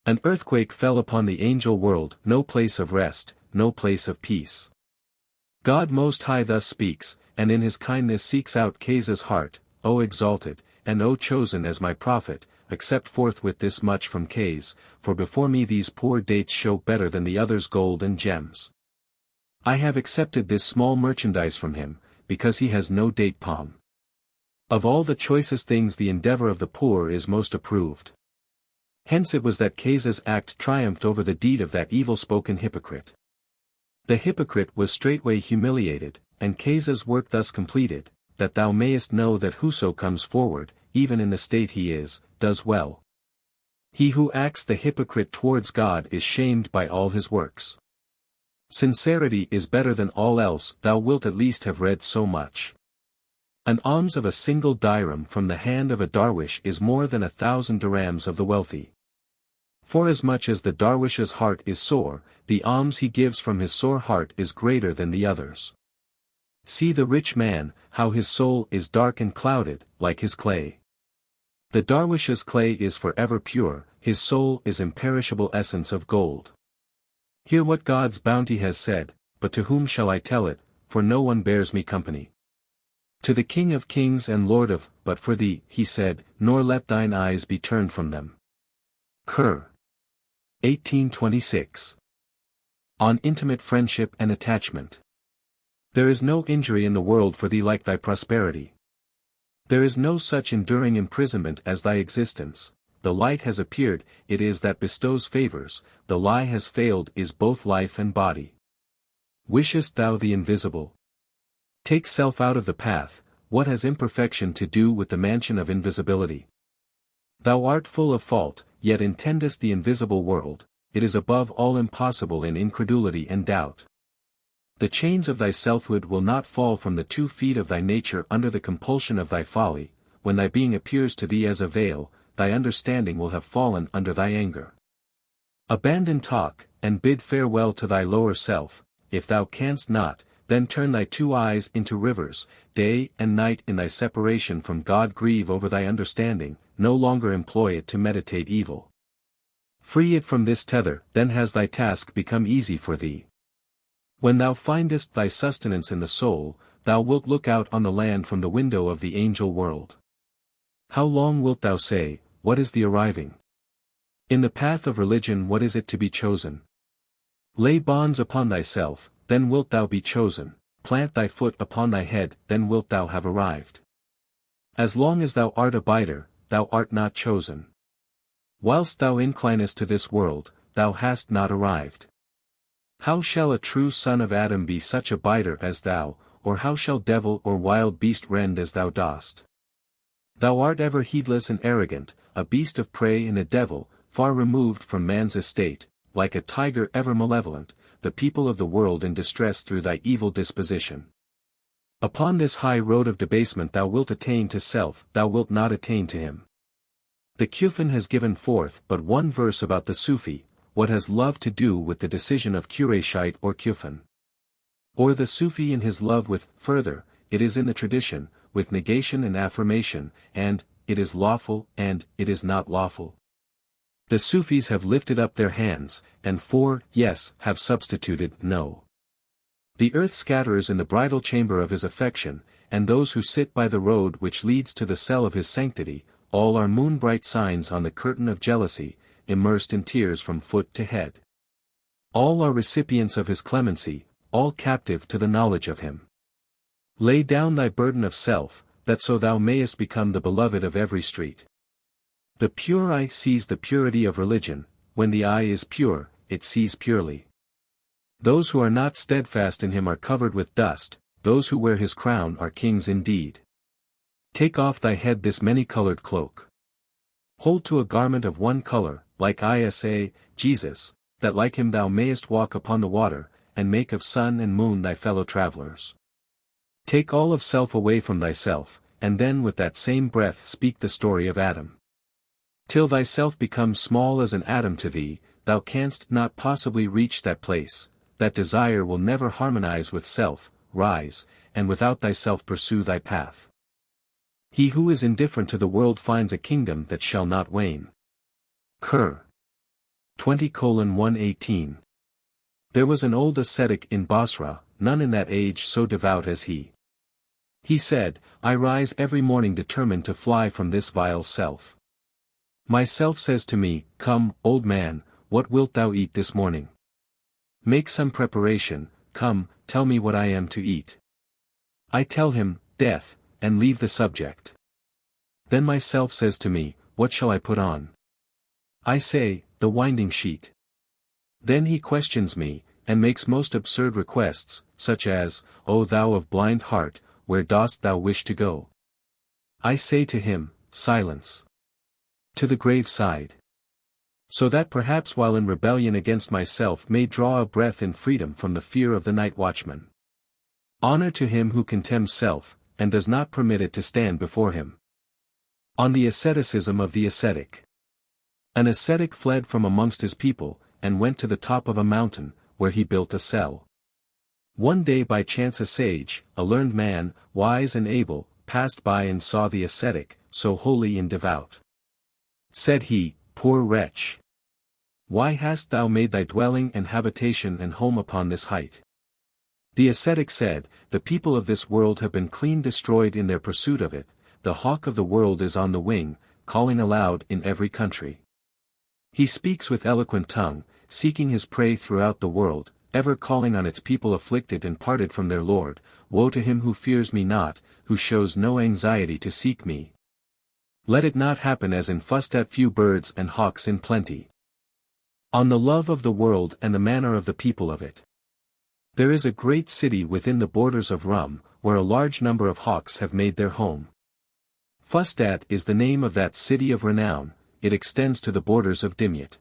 An earthquake fell upon the angel world, no place of rest, no place of peace. God Most High thus speaks, and in his kindness seeks out Qays' heart, O exalted, and O chosen as my prophet, accept forthwith this much from Qays, for before me these poor dates show better than the others gold and gems. I have accepted this small merchandise from him, because he has no date palm. Of all the choicest things the endeavor of the poor is most approved. Hence it was that Qays' act triumphed over the deed of that evil-spoken hypocrite. The hypocrite was straightway humiliated, and Qays' work thus completed, that thou mayest know that whoso comes forward, even in the state he is, does well. He who acts the hypocrite towards God is shamed by all his works. Sincerity is better than all else, thou wilt at least have read so much. An alms of a single dirham from the hand of a darwish is more than 1,000 dirhams of the wealthy. Forasmuch as the darwish's heart is sore, the alms he gives from his sore heart is greater than the others. See the rich man, how his soul is dark and clouded, like his clay. The darwish's clay is forever pure, his soul is imperishable essence of gold. Hear what God's bounty has said, but to whom shall I tell it, for no one bears me company. To the King of kings and Lord of, but for thee, he said, nor let thine eyes be turned from them. Kerr. 1826. On Intimate Friendship and Attachment. There is no injury in the world for thee like thy prosperity. There is no such enduring imprisonment as thy existence. The light has appeared, it is that bestows favors, the lie has failed is both life and body. Wishest thou the invisible? Take self out of the path, what has imperfection to do with the mansion of invisibility? Thou art full of fault, yet intendest the invisible world, it is above all impossible in incredulity and doubt. The chains of thy selfhood will not fall from the 2 feet of thy nature under the compulsion of thy folly, when thy being appears to thee as a veil, thy understanding will have fallen under thy anger. Abandon talk, and bid farewell to thy lower self, if thou canst not, then turn thy 2 eyes into rivers, day and night in thy separation from God grieve over thy understanding, no longer employ it to meditate evil. Free it from this tether, then has thy task become easy for thee. When thou findest thy sustenance in the soul, thou wilt look out on the land from the window of the angel world. How long wilt thou say, what is the arriving? In the path of religion what is it to be chosen? Lay bonds upon thyself, then wilt thou be chosen, plant thy foot upon thy head, then wilt thou have arrived. As long as thou art a biter, thou art not chosen. Whilst thou inclinest to this world, thou hast not arrived. How shall a true son of Adam be such a biter as thou, or how shall devil or wild beast rend as thou dost? Thou art ever heedless and arrogant, a beast of prey and a devil, far removed from man's estate, like a tiger ever malevolent, the people of the world in distress through thy evil disposition. Upon this high road of debasement thou wilt attain to self, thou wilt not attain to him. The Kufan has given forth but one verse about the Sufi, what has love to do with the decision of Qurayshite or Kufan? Or the Sufi in his love with, further, it is in the tradition, with negation and affirmation, and, it is lawful, and, it is not lawful. The Sufis have lifted up their hands, and for, yes, have substituted, no. The earth scatterers in the bridal chamber of his affection, and those who sit by the road which leads to the cell of his sanctity, all are moon-bright signs on the curtain of jealousy, immersed in tears from foot to head. All are recipients of his clemency, all captive to the knowledge of him. Lay down thy burden of self, that so thou mayest become the beloved of every street. The pure eye sees the purity of religion, when the eye is pure, it sees purely. Those who are not steadfast in him are covered with dust, those who wear his crown are kings indeed. Take off thy head this many-colored cloak. Hold to a garment of one color, like Isa, Jesus, that like him thou mayest walk upon the water, and make of sun and moon thy fellow travelers. Take all of self away from thyself, and then with that same breath speak the story of Adam. Till thyself becomes small as an atom to thee, thou canst not possibly reach that place, that desire will never harmonize with self, rise, and without thyself pursue thy path. He who is indifferent to the world finds a kingdom that shall not wane. Kerr. 20:118. There was an old ascetic in Basra, none in that age so devout as he. He said, I rise every morning determined to fly from this vile self. My self says to me, come, old man, what wilt thou eat this morning? Make some preparation, come, tell me what I am to eat. I tell him, death, and leave the subject. Then my self says to me, what shall I put on? I say, the winding sheet. Then he questions me, and makes most absurd requests, such as, O thou of blind heart, where dost thou wish to go? I say to him, silence. To the graveside. So that perhaps while in rebellion against myself may draw a breath in freedom from the fear of the night watchman. Honor to him who contemns self, and does not permit it to stand before him. On the asceticism of the ascetic. An ascetic fled from amongst his people, and went to the top of a mountain, where he built a cell. One day by chance a sage, a learned man, wise and able, passed by and saw the ascetic, so holy and devout. Said he, "Poor wretch! Why hast thou made thy dwelling and habitation and home upon this height?" The ascetic said, "The people of this world have been clean destroyed in their pursuit of it, the hawk of the world is on the wing, calling aloud in every country. He speaks with eloquent tongue, seeking his prey throughout the world, ever calling on its people afflicted and parted from their Lord. Woe to him who fears me not, who shows no anxiety to seek me. Let it not happen as in Fustat few birds and hawks in plenty. On the love of the world and the manner of the people of it. There is a great city within the borders of Rum, where a large number of hawks have made their home. Fustat is the name of that city of renown, it extends to the borders of Dimyat.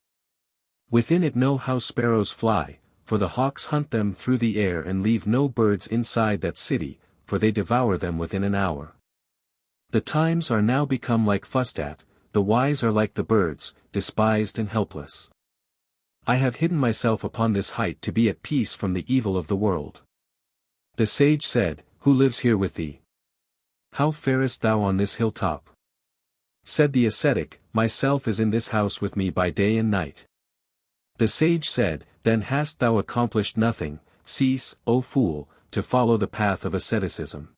Within it no house sparrows fly, for the hawks hunt them through the air and leave no birds inside that city, for they devour them within an hour. The times are now become like Fustat, the wise are like the birds, despised and helpless. I have hidden myself upon this height to be at peace from the evil of the world. The sage said, "Who lives here with thee? How farest thou on this hilltop?" Said the ascetic, "Myself is in this house with me by day and night." The sage said, "Then hast thou accomplished nothing, cease, O fool, to follow the path of asceticism."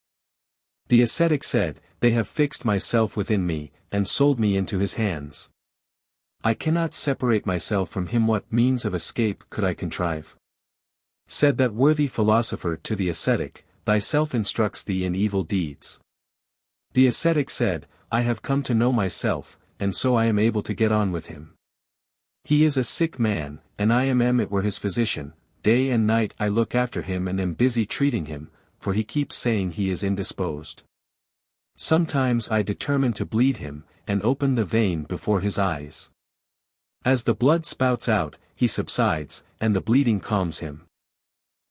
The ascetic said, "They have fixed myself within me, and sold me into his hands. I cannot separate myself from him. What means of escape could I contrive?" Said that worthy philosopher to the ascetic, "Thyself instructs thee in evil deeds." The ascetic said, "I have come to know myself, and so I am able to get on with him. He is a sick man, and I am it were his physician. Day and night I look after him and am busy treating him, for he keeps saying he is indisposed. Sometimes I determine to bleed him, and open the vein before his eyes. As the blood spouts out, he subsides, and the bleeding calms him.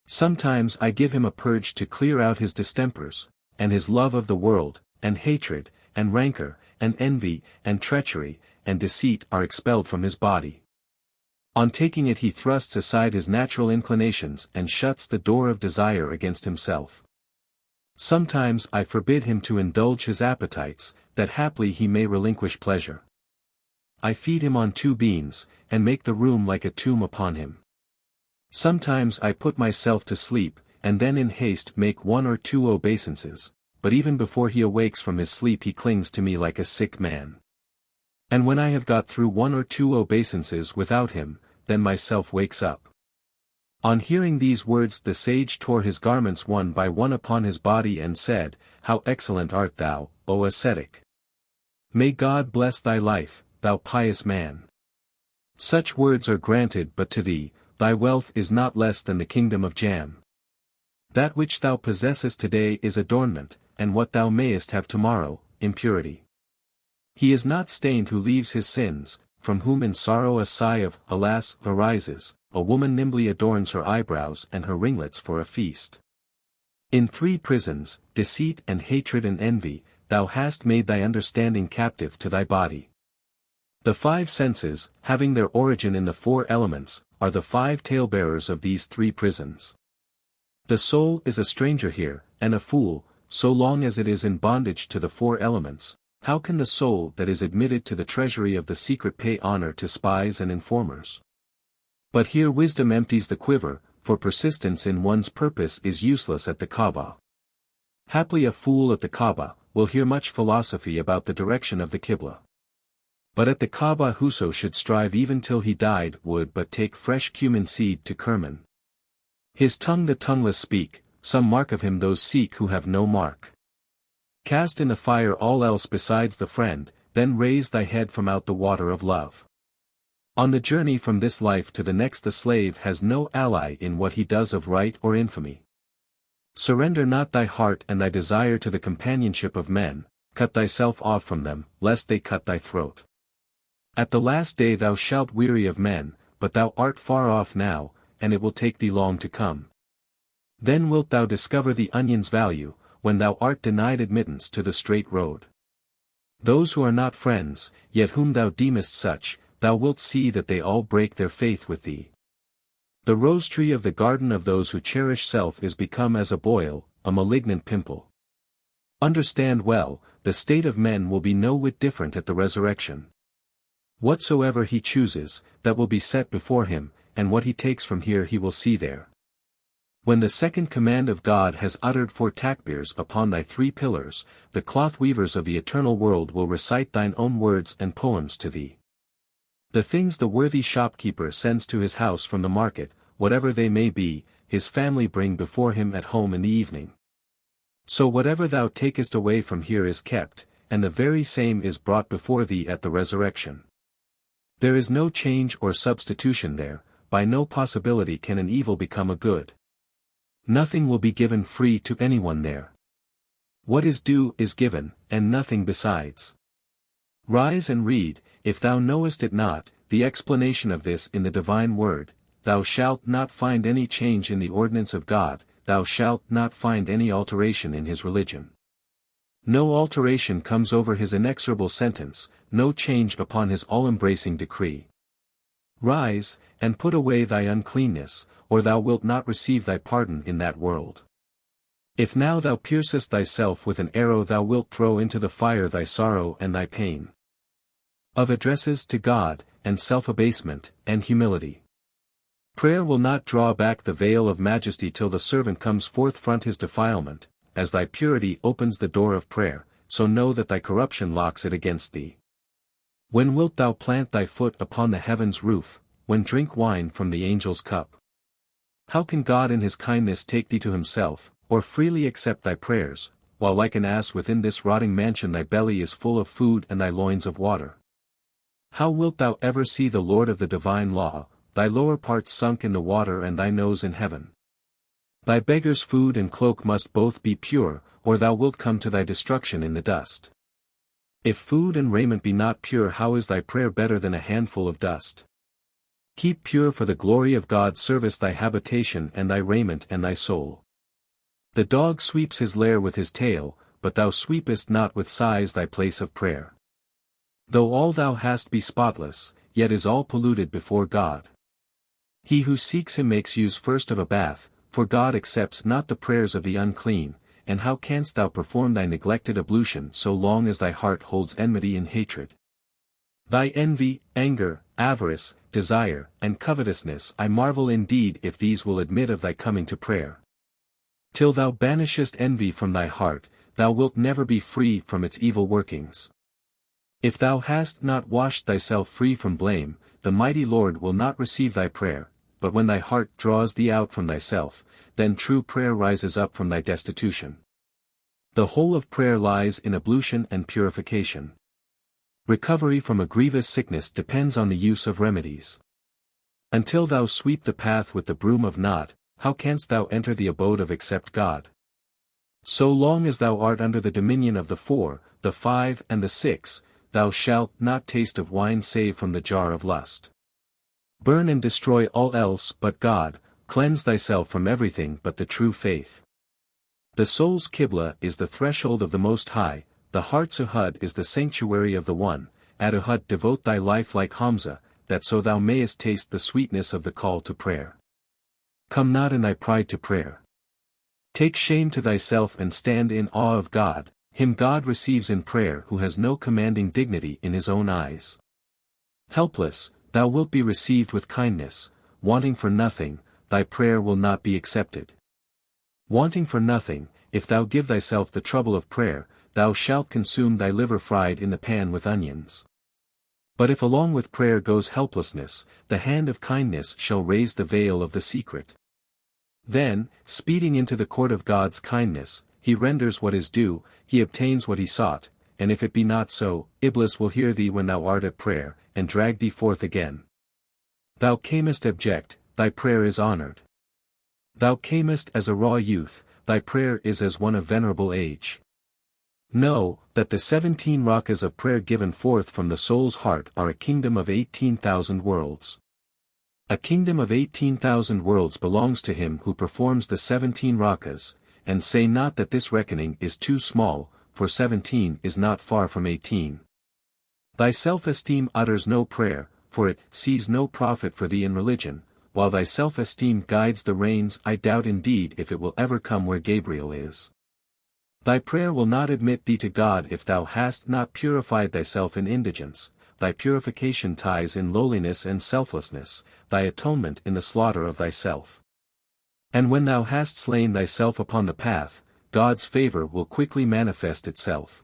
Sometimes I give him a purge to clear out his distempers, and his love of the world, and hatred, and rancor, and envy, and treachery, and deceit are expelled from his body. On taking it he thrusts aside his natural inclinations and shuts the door of desire against himself. Sometimes I forbid him to indulge his appetites, that haply he may relinquish pleasure. I feed him on 2 beans, and make the room like a tomb upon him. Sometimes I put myself to sleep, and then in haste make 1 or 2 obeisances, but even before he awakes from his sleep he clings to me like a sick man. And when I have got through 1 or 2 obeisances without him, then myself wakes up." On hearing these words the sage tore his garments one by one upon his body and said, "How excellent art thou, O ascetic! May God bless thy life, thou pious man! Such words are granted but to thee, thy wealth is not less than the kingdom of Jam. That which thou possessest today is adornment, and what thou mayest have tomorrow, impurity. He is not stained who leaves his sins, from whom in sorrow a sigh of, alas, arises. A woman nimbly adorns her eyebrows and her ringlets for a feast. In 3 prisons, deceit and hatred and envy, thou hast made thy understanding captive to thy body. The 5 senses, having their origin in the 4 elements, are the 5 talebearers of these 3 prisons. The soul is a stranger here, and a fool, so long as it is in bondage to the 4 elements. How can the soul that is admitted to the treasury of the secret pay honor to spies and informers? But here wisdom empties the quiver, for persistence in one's purpose is useless at the Kaaba. Haply a fool at the Kaaba will hear much philosophy about the direction of the Qibla. But at the Kaaba whoso should strive even till he died would but take fresh cumin seed to Kerman. His tongue the tongueless speak, some mark of him those seek who have no mark. Cast in the fire all else besides the friend, then raise thy head from out the water of love. On the journey from this life to the next the slave has no ally in what he does of right or infamy. Surrender not thy heart and thy desire to the companionship of men, cut thyself off from them, lest they cut thy throat. At the last day thou shalt weary of men, but thou art far off now, and it will take thee long to come. Then wilt thou discover the onion's value, when thou art denied admittance to the straight road. Those who are not friends, yet whom thou deemest such, thou wilt see that they all break their faith with thee. The rose tree of the garden of those who cherish self is become as a boil, a malignant pimple. Understand well, the state of men will be no whit different at the resurrection. Whatsoever he chooses, that will be set before him, and what he takes from here he will see there. When the second command of God has uttered 4 takbirs upon thy 3 pillars, the cloth weavers of the eternal world will recite thine own words and poems to thee. The things the worthy shopkeeper sends to his house from the market, whatever they may be, his family bring before him at home in the evening. So whatever thou takest away from here is kept, and the very same is brought before thee at the resurrection. There is no change or substitution there, by no possibility can an evil become a good. Nothing will be given free to anyone there. What is due is given, and nothing besides. Rise and read, if thou knowest it not, the explanation of this in the divine word. Thou shalt not find any change in the ordinance of God, thou shalt not find any alteration in his religion. No alteration comes over his inexorable sentence, no change upon his all-embracing decree. Rise, and put away thy uncleanness, or thou wilt not receive thy pardon in that world. If now thou piercest thyself with an arrow thou wilt throw into the fire thy sorrow and thy pain. Of addresses to God, and self-abasement, and humility. Prayer will not draw back the veil of majesty till the servant comes forth front his defilement. As thy purity opens the door of prayer, so know that thy corruption locks it against thee. When wilt thou plant thy foot upon the heaven's roof, when drink wine from the angel's cup? How can God in his kindness take thee to himself, or freely accept thy prayers, while like an ass within this rotting mansion thy belly is full of food and thy loins of water? How wilt thou ever see the Lord of the divine law, thy lower parts sunk in the water and thy nose in heaven? Thy beggar's food and cloak must both be pure, or thou wilt come to thy destruction in the dust. If food and raiment be not pure, how is thy prayer better than a handful of dust? Keep pure for the glory of God's service thy habitation and thy raiment and thy soul. The dog sweeps his lair with his tail, but thou sweepest not with sighs thy place of prayer. Though all thou hast be spotless, yet is all polluted before God. He who seeks him makes use first of a bath, for God accepts not the prayers of the unclean, and how canst thou perform thy neglected ablution so long as thy heart holds enmity and hatred? Thy envy, anger, avarice, desire, and covetousness I marvel indeed if these will admit of thy coming to prayer. Till thou banishest envy from thy heart, thou wilt never be free from its evil workings. If thou hast not washed thyself free from blame, the mighty Lord will not receive thy prayer. But when thy heart draws thee out from thyself, then true prayer rises up from thy destitution. The whole of prayer lies in ablution and purification. Recovery from a grievous sickness depends on the use of remedies. Until thou sweep the path with the broom of naught, how canst thou enter the abode of except God? So long as thou art under the dominion of the 4, the 5 and the 6, thou shalt not taste of wine save from the jar of lust. Burn and destroy all else but God, cleanse thyself from everything but the true faith. The soul's Qibla is the threshold of the Most High, the heart's Uhud is the sanctuary of the One. At Uhud devote thy life like Hamza, that so thou mayest taste the sweetness of the call to prayer. Come not in thy pride to prayer. Take shame to thyself and stand in awe of God. Him God receives in prayer who has no commanding dignity in his own eyes. Helpless, thou wilt be received with kindness, wanting for nothing, thy prayer will not be accepted. Wanting for nothing, if thou give thyself the trouble of prayer, thou shalt consume thy liver fried in the pan with onions. But if along with prayer goes helplessness, the hand of kindness shall raise the veil of the secret. Then, speeding into the court of God's kindness, he renders what is due, he obtains what he sought, and if it be not so, Iblis will hear thee when thou art at prayer, and drag thee forth again. Thou camest abject, thy prayer is honored. Thou camest as a raw youth, thy prayer is as one of venerable age. Know, that the 17 rakas of prayer given forth from the soul's heart are a kingdom of 18,000 worlds. A kingdom of 18,000 worlds belongs to him who performs the 17 rakas, and say not that this reckoning is too small, for 17 is not far from 18. Thy self-esteem utters no prayer, for it sees no profit for thee in religion, while thy self-esteem guides the reins. I doubt indeed if it will ever come where Gabriel is. Thy prayer will not admit thee to God if thou hast not purified thyself in indigence, thy purification ties in lowliness and selflessness, thy atonement in the slaughter of thyself. And when thou hast slain thyself upon the path, God's favor will quickly manifest itself.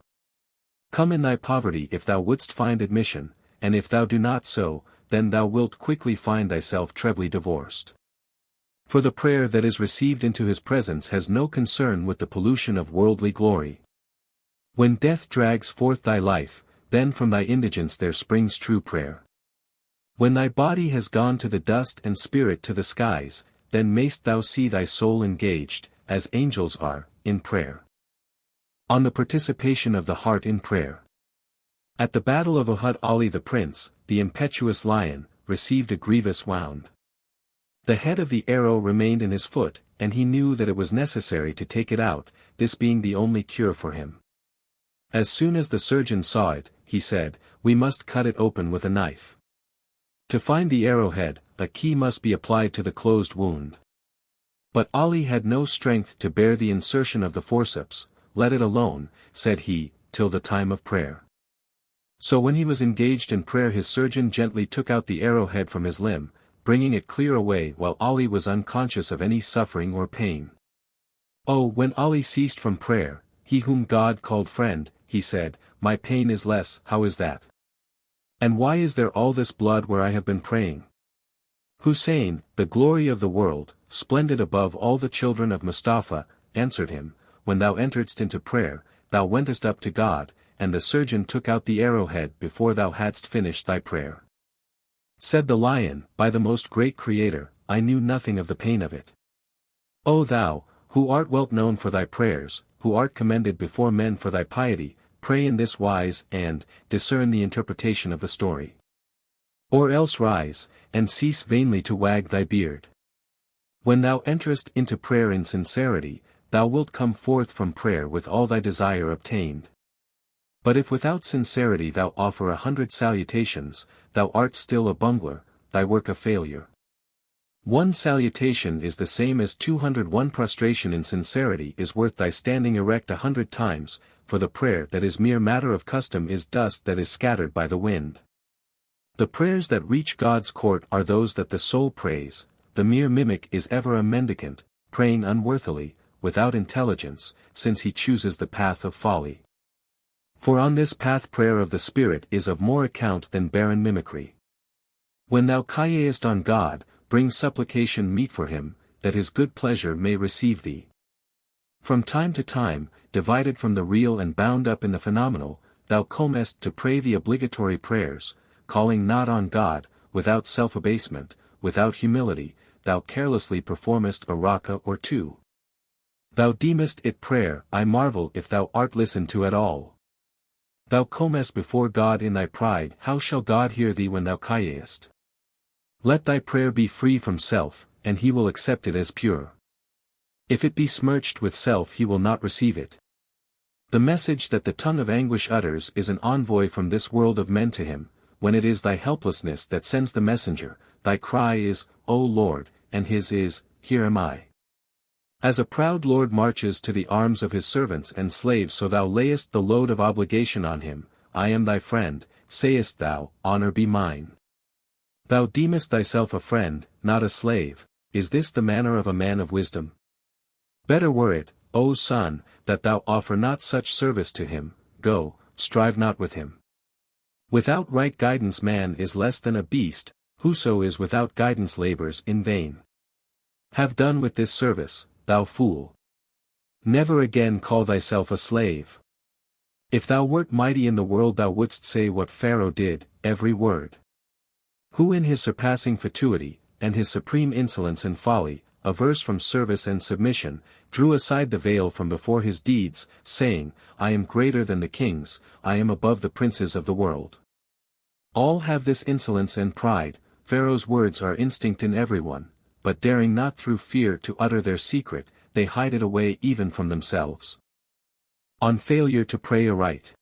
Come in thy poverty if thou wouldst find admission, and if thou do not so, then thou wilt quickly find thyself trebly divorced. For the prayer that is received into his presence has no concern with the pollution of worldly glory. When death drags forth thy life, then from thy indigence there springs true prayer. When thy body has gone to the dust and spirit to the skies, then mayst thou see thy soul engaged, as angels are, in prayer. On the participation of the heart in prayer. At the battle of Uhud, Ali the prince, the impetuous lion, received a grievous wound. The head of the arrow remained in his foot, and he knew that it was necessary to take it out, this being the only cure for him. As soon as the surgeon saw it, he said, "We must cut it open with a knife. To find the arrowhead, a key must be applied to the closed wound." But Ali had no strength to bear the insertion of the forceps. "Let it alone," said he, "till the time of prayer." So when he was engaged in prayer, his surgeon gently took out the arrowhead from his limb, bringing it clear away while Ali was unconscious of any suffering or pain. Oh, when Ali ceased from prayer, he whom God called friend, he said, "My pain is less." "How is that? And why is there all this blood where I have been praying?" Hussein, the glory of the world, splendid above all the children of Mustafa, answered him, "When thou enteredst into prayer, thou wentest up to God, and the surgeon took out the arrowhead before thou hadst finished thy prayer." Said the lion, "By the most great Creator, I knew nothing of the pain of it. O thou, who art well known for thy prayers, who art commended before men for thy piety, pray in this wise and discern the interpretation of the story. Or else rise, and cease vainly to wag thy beard. When thou enterest into prayer in sincerity, thou wilt come forth from prayer with all thy desire obtained. But if without sincerity thou offer 100 salutations, thou art still a bungler, thy work a failure. One salutation is the same as 201 prostration in sincerity is worth thy standing erect 100 times, for the prayer that is mere matter of custom is dust that is scattered by the wind. The prayers that reach God's court are those that the soul prays. The mere mimic is ever a mendicant, praying unworthily, without intelligence, since he chooses the path of folly. For on this path prayer of the Spirit is of more account than barren mimicry. When thou callest on God, bring supplication meet for him, that his good pleasure may receive thee. From time to time, divided from the real and bound up in the phenomenal, thou comest to pray the obligatory prayers, calling not on God, without self-abasement, without humility, thou carelessly performest a raka or two. Thou deemest it prayer. I marvel if thou art listened to at all. Thou comest before God in thy pride. How shall God hear thee when thou callest? Let thy prayer be free from self, and he will accept it as pure. If it be smirched with self, he will not receive it. The message that the tongue of anguish utters is an envoy from this world of men to him. When it is thy helplessness that sends the messenger, thy cry is, O Lord, and his is, Here am I. As a proud lord marches to the arms of his servants and slaves, so thou layest the load of obligation on him. I am thy friend, sayest thou, honor be mine. Thou deemest thyself a friend, not a slave. Is this the manner of a man of wisdom? Better were it, O son, that thou offer not such service to him. Go, strive not with him. Without right guidance man is less than a beast, whoso is without guidance labors in vain. Have done with this service, thou fool. Never again call thyself a slave. If thou wert mighty in the world thou wouldst say what Pharaoh did, every word. Who in his surpassing fatuity, and his supreme insolence and folly, averse from service and submission, drew aside the veil from before his deeds, saying, I am greater than the kings, I am above the princes of the world. All have this insolence and pride. Pharaoh's words are instinct in everyone, but daring not through fear to utter their secret, they hide it away even from themselves. On failure to pray aright.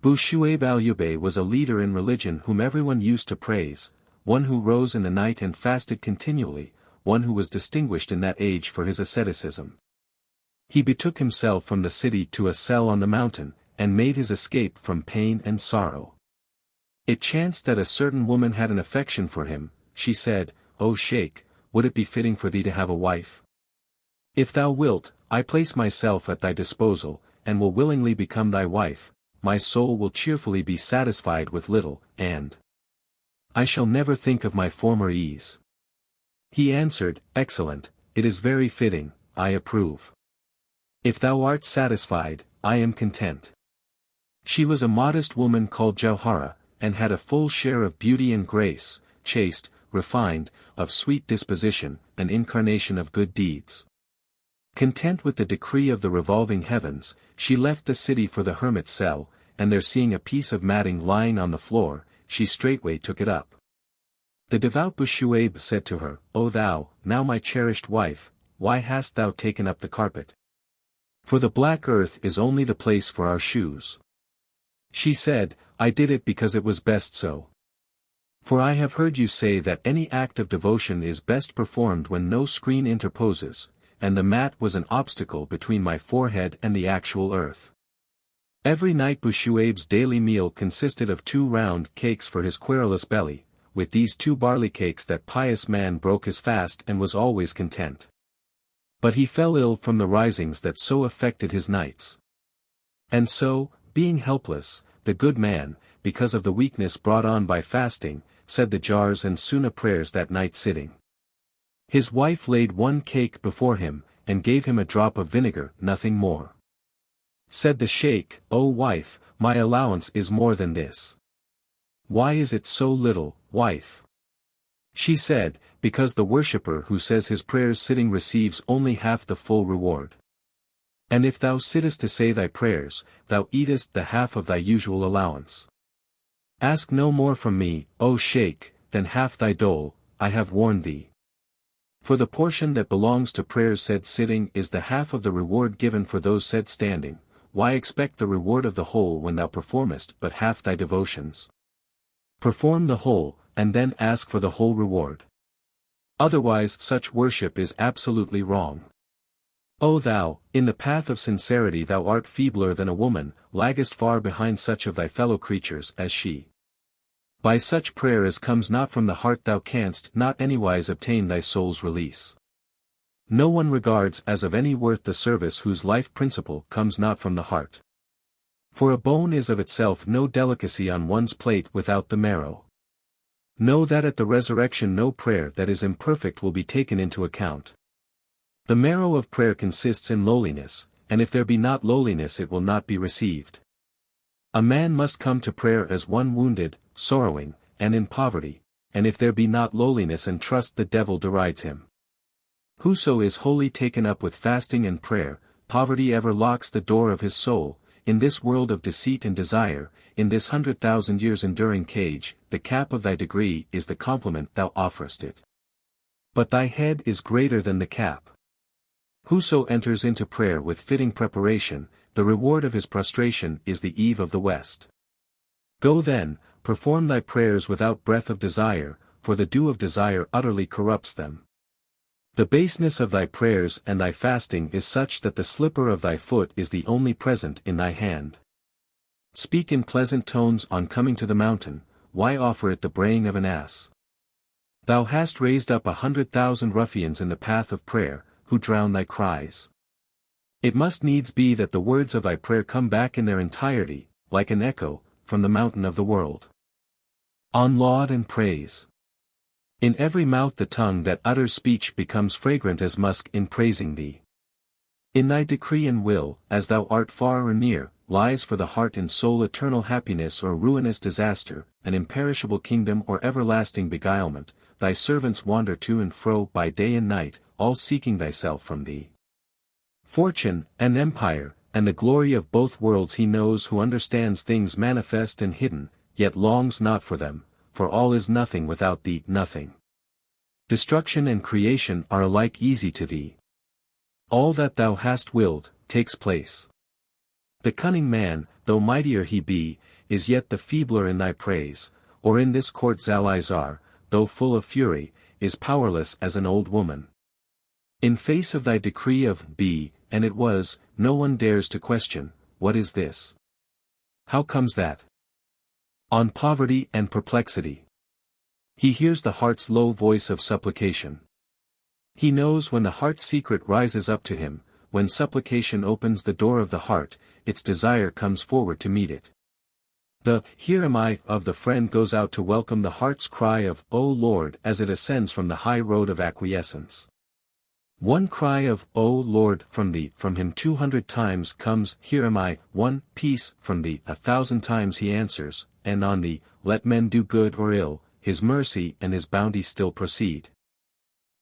Bushuaib al-Yubay was a leader in religion whom everyone used to praise, one who rose in the night and fasted continually, one who was distinguished in that age for his asceticism. He betook himself from the city to a cell on the mountain, and made his escape from pain and sorrow. It chanced that a certain woman had an affection for him. She said, O Sheikh, would it be fitting for thee to have a wife? If thou wilt, I place myself at thy disposal, and will willingly become thy wife. My soul will cheerfully be satisfied with little, and I shall never think of my former ease. He answered, Excellent, it is very fitting, I approve. If thou art satisfied, I am content. She was a modest woman called Jauhara, and had a full share of beauty and grace, chaste, refined, of sweet disposition, an incarnation of good deeds. Content with the decree of the revolving heavens, she left the city for the hermit's cell, and there seeing a piece of matting lying on the floor, she straightway took it up. The devout Bushuaib said to her, O thou, now my cherished wife, why hast thou taken up the carpet? For the black earth is only the place for our shoes. She said, I did it because it was best so. For I have heard you say that any act of devotion is best performed when no screen interposes, and the mat was an obstacle between my forehead and the actual earth. Every night Bushuaib's daily meal consisted of 2 round cakes for his querulous belly. With these 2 barley cakes that pious man broke his fast and was always content. But he fell ill from the risings that so affected his nights. And so, being helpless, the good man, because of the weakness brought on by fasting, said the jars and sunnah prayers that night sitting. His wife laid 1 cake before him, and gave him a drop of vinegar, nothing more. Said the sheikh, O wife, my allowance is more than this. Why is it so little, wife? She said, because the worshipper who says his prayers sitting receives only half the full reward. And if thou sittest to say thy prayers, thou eatest the half of thy usual allowance. Ask no more from me, O sheikh, than half thy dole, I have warned thee. For the portion that belongs to prayers said sitting is the half of the reward given for those said standing. Why expect the reward of the whole when thou performest but half thy devotions? Perform the whole, and then ask for the whole reward. Otherwise such worship is absolutely wrong. O thou, in the path of sincerity thou art feebler than a woman, laggest far behind such of thy fellow creatures as she. By such prayer as comes not from the heart thou canst not anywise obtain thy soul's release. No one regards as of any worth the service whose life principle comes not from the heart. For a bone is of itself no delicacy on one's plate without the marrow. Know that at the resurrection no prayer that is imperfect will be taken into account. The marrow of prayer consists in lowliness, and if there be not lowliness it will not be received. A man must come to prayer as one wounded, sorrowing, and in poverty, and if there be not lowliness and trust the devil derides him. Whoso is wholly taken up with fasting and prayer, poverty ever locks the door of his soul. In this world of deceit and desire, in this 100,000 years enduring cage, the cap of thy degree is the compliment thou offerest it. But thy head is greater than the cap. Whoso enters into prayer with fitting preparation, the reward of his prostration is the eve of the west. Go then, perform thy prayers without breath of desire, for the dew of desire utterly corrupts them. The baseness of thy prayers and thy fasting is such that the slipper of thy foot is the only present in thy hand. Speak in pleasant tones on coming to the mountain, why offer it the braying of an ass? Thou hast raised up 100,000 ruffians in the path of prayer, who drown thy cries. It must needs be that the words of thy prayer come back in their entirety, like an echo, from the mountain of the world. On laud and praise. In every mouth the tongue that utters speech becomes fragrant as musk in praising thee. In thy decree and will, as thou art far or near, lies for the heart and soul eternal happiness or ruinous disaster, an imperishable kingdom or everlasting beguilement, thy servants wander to and fro by day and night, all seeking thyself from thee. Fortune, and empire, and the glory of both worlds he knows who understands things manifest and hidden, yet longs not for them, for all is nothing without thee, nothing. Destruction and creation are alike easy to thee. All that thou hast willed, takes place. The cunning man, though mightier he be, is yet the feebler in thy praise, or in this court Zal-Izar, though full of fury, is powerless as an old woman. In face of thy decree of be, and it was, no one dares to question, what is this? How comes that? On poverty and perplexity. He hears the heart's low voice of supplication. He knows when the heart's secret rises up to him, when supplication opens the door of the heart, its desire comes forward to meet it. The "Here am I" of the friend goes out to welcome the heart's cry of "O Lord" as it ascends from the high road of acquiescence. One cry of "O Lord" from him 200 times comes "Here am I," one "Peace" from thee 1,000 times he answers, and on thee, let men do good or ill, his mercy and his bounty still proceed.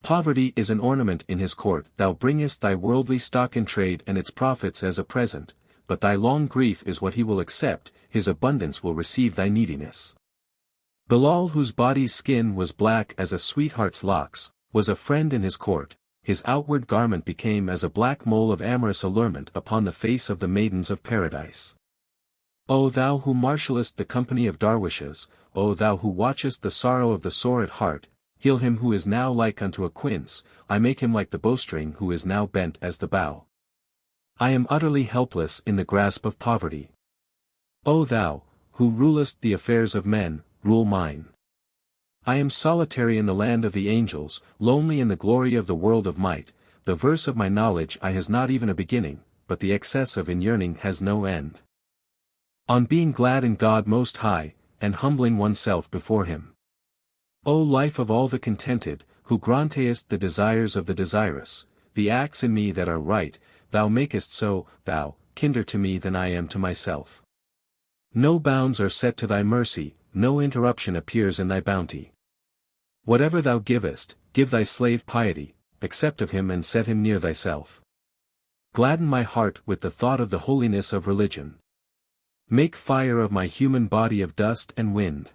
Poverty is an ornament in his court, thou bringest thy worldly stock in trade and its profits as a present, but thy long grief is what he will accept, his abundance will receive thy neediness. Bilal, whose body's skin was black as a sweetheart's locks, was a friend in his court, his outward garment became as a black mole of amorous allurement upon the face of the maidens of paradise. O thou who marshallest the company of darwishes, O thou who watchest the sorrow of the sore at heart, heal him who is now like unto a quince, I make him like the bowstring who is now bent as the bow. I am utterly helpless in the grasp of poverty. O thou, who rulest the affairs of men, rule mine. I am solitary in the land of the angels, lonely in the glory of the world of might, the verse of my knowledge I has not even a beginning, but the excess of in yearning has no end. On being glad in God Most High, and humbling oneself before Him. O life of all the contented, who grantest the desires of the desirous, the acts in me that are right, thou makest so, thou, kinder to me than I am to myself. No bounds are set to thy mercy, no interruption appears in thy bounty. Whatever thou givest, give thy slave piety, accept of him and set him near thyself. Gladden my heart with the thought of the holiness of religion. Make fire of my human body of dust and wind.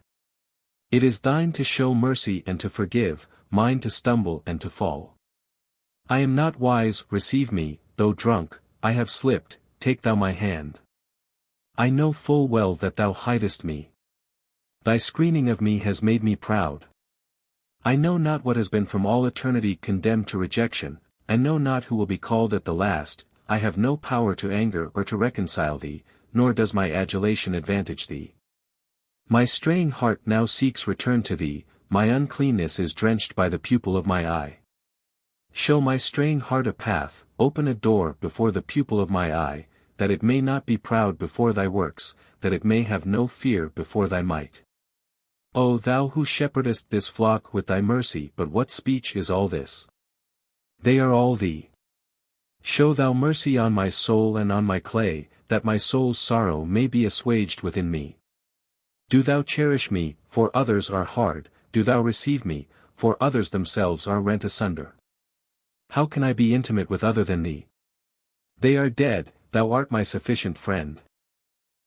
It is thine to show mercy and to forgive, mine to stumble and to fall. I am not wise, receive me, though drunk, I have slipped, take thou my hand. I know full well that thou hidest me. Thy screening of me has made me proud. I know not what has been from all eternity condemned to rejection, I know not who will be called at the last, I have no power to anger or to reconcile thee, nor does my adulation advantage thee. My straying heart now seeks return to thee, my uncleanness is drenched by the pupil of my eye. Show my straying heart a path, open a door before the pupil of my eye, that it may not be proud before thy works, that it may have no fear before thy might. O thou who shepherdest this flock with thy mercy, but what speech is all this? They are all thee. Show thou mercy on my soul and on my clay, that my soul's sorrow may be assuaged within me. Do thou cherish me, for others are hard, do thou receive me, for others themselves are rent asunder. How can I be intimate with other than thee? They are dead, thou art my sufficient friend.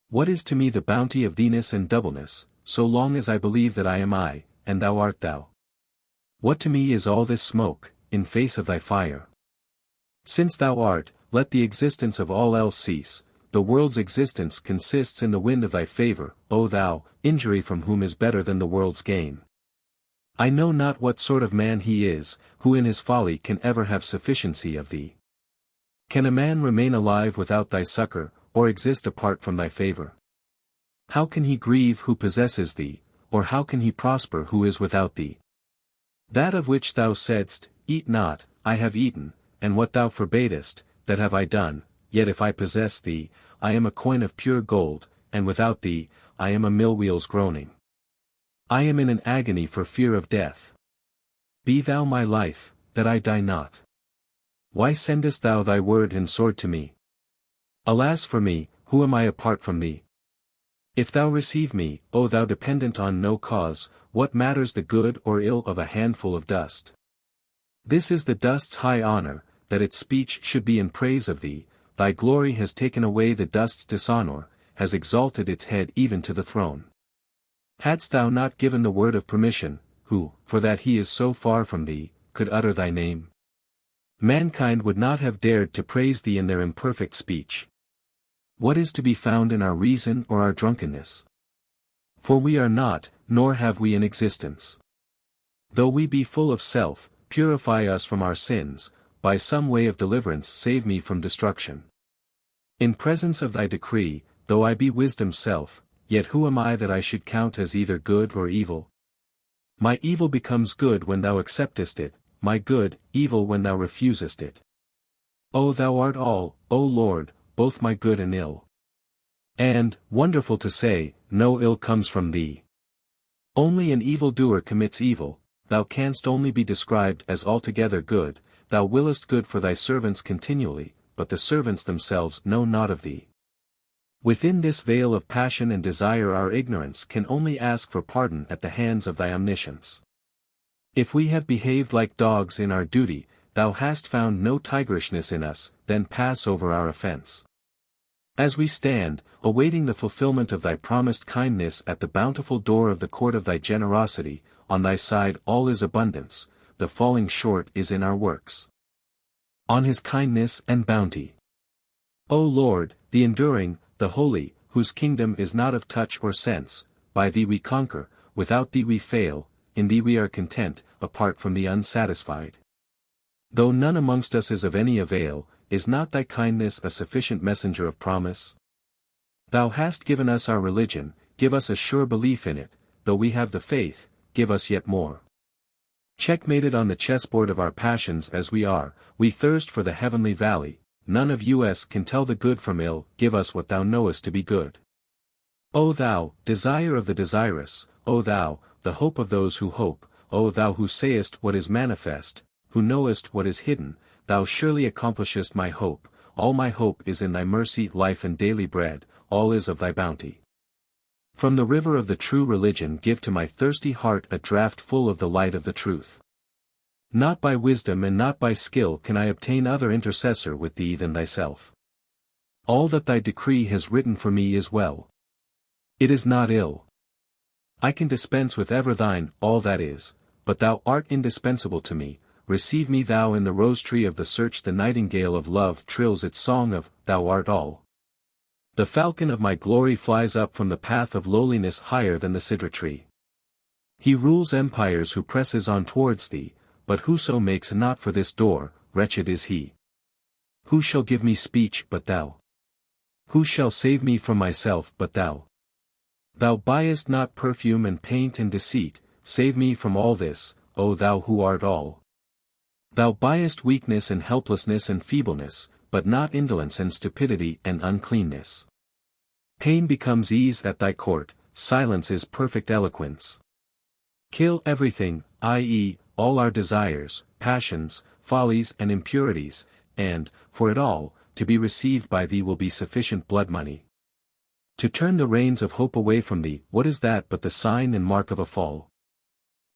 What is to me the bounty of theeness and doubleness, so long as I believe that I am I, and thou art thou? What to me is all this smoke, in face of thy fire? Since thou art, let the existence of all else cease, the world's existence consists in the wind of thy favor, O thou, injury from whom is better than the world's gain. I know not what sort of man he is, who in his folly can ever have sufficiency of thee. Can a man remain alive without thy succor, or exist apart from thy favor? How can he grieve who possesses thee, or how can he prosper who is without thee? That of which thou saidst, eat not, I have eaten, and what thou forbadest, that have I done, yet if I possess thee, I am a coin of pure gold, and without thee, I am a mill-wheel's groaning. I am in an agony for fear of death. Be thou my life, that I die not. Why sendest thou thy word and sword to me? Alas for me, who am I apart from thee? If thou receive me, O thou dependent on no cause, what matters the good or ill of a handful of dust? This is the dust's high honor, that its speech should be in praise of thee. Thy glory has taken away the dust's dishonor, has exalted its head even to the throne. Hadst thou not given the word of permission, who, for that he is so far from thee, could utter thy name? Mankind would not have dared to praise thee in their imperfect speech. What is to be found in our reason or our drunkenness? For we are not, nor have we an existence. Though we be full of self, purify us from our sins, by some way of deliverance save me from destruction. In presence of thy decree, though I be wisdom's self, yet who am I that I should count as either good or evil? My evil becomes good when thou acceptest it, my good, evil when thou refusest it. O thou art all, O Lord, both my good and ill. And, wonderful to say, no ill comes from thee. Only an evildoer commits evil, thou canst only be described as altogether good, thou willest good for thy servants continually, but the servants themselves know not of thee. Within this veil of passion and desire our ignorance can only ask for pardon at the hands of thy omniscience. If we have behaved like dogs in our duty, thou hast found no tigerishness in us, then pass over our offense. As we stand, awaiting the fulfillment of thy promised kindness at the bountiful door of the court of thy generosity, on thy side all is abundance, the falling short is in our works. On his kindness and bounty. O Lord, the enduring, the holy, whose kingdom is not of touch or sense, by thee we conquer, without thee we fail, in thee we are content, apart from thee unsatisfied. Though none amongst us is of any avail, is not thy kindness a sufficient messenger of promise? Thou hast given us our religion, give us a sure belief in it, though we have the faith, give us yet more. Checkmated on the chessboard of our passions as we are, we thirst for the heavenly valley, none of us can tell the good from ill, give us what thou knowest to be good. O thou, desire of the desirous, O thou, the hope of those who hope, O thou who sayest what is manifest, who knowest what is hidden, thou surely accomplishest my hope, all my hope is in thy mercy, life and daily bread, all is of thy bounty. From the river of the true religion give to my thirsty heart a draught full of the light of the truth. Not by wisdom and not by skill can I obtain other intercessor with thee than thyself. All that thy decree has written for me is well. It is not ill. I can dispense with ever thine, all that is, but thou art indispensable to me, receive me thou in the rose tree of the search. The nightingale of love trills its song of, thou art all. The falcon of my glory flies up from the path of lowliness higher than the cedar tree. He rules empires who presses on towards thee, but whoso makes not for this door, wretched is he. Who shall give me speech but thou? Who shall save me from myself but thou? Thou buyest not perfume and paint and deceit, save me from all this, O thou who art all. Thou buyest weakness and helplessness and feebleness, but not indolence and stupidity and uncleanness. Pain becomes ease at thy court, silence is perfect eloquence. Kill everything, i.e., all our desires, passions, follies and impurities, and, for it all, to be received by thee will be sufficient blood money. To turn the reins of hope away from thee, what is that but the sign and mark of a fall?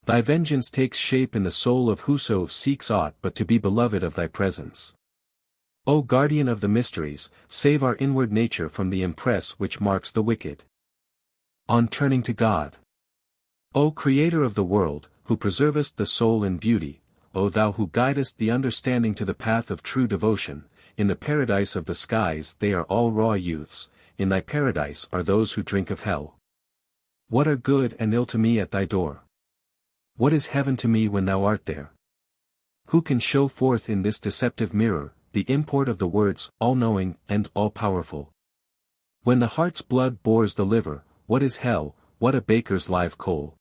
Thy vengeance takes shape in the soul of whoso seeks aught but to be beloved of thy presence. O guardian of the mysteries, save our inward nature from the impress which marks the wicked. On turning to God. O Creator of the world, who preservest the soul in beauty, O thou who guidest the understanding to the path of true devotion, in the paradise of the skies they are all raw youths, in thy paradise are those who drink of hell. What are good and ill to me at thy door? What is heaven to me when thou art there? Who can show forth in this deceptive mirror, the import of the words, all-knowing and all-powerful? When the heart's blood bores the liver, what is hell, what a baker's live coal?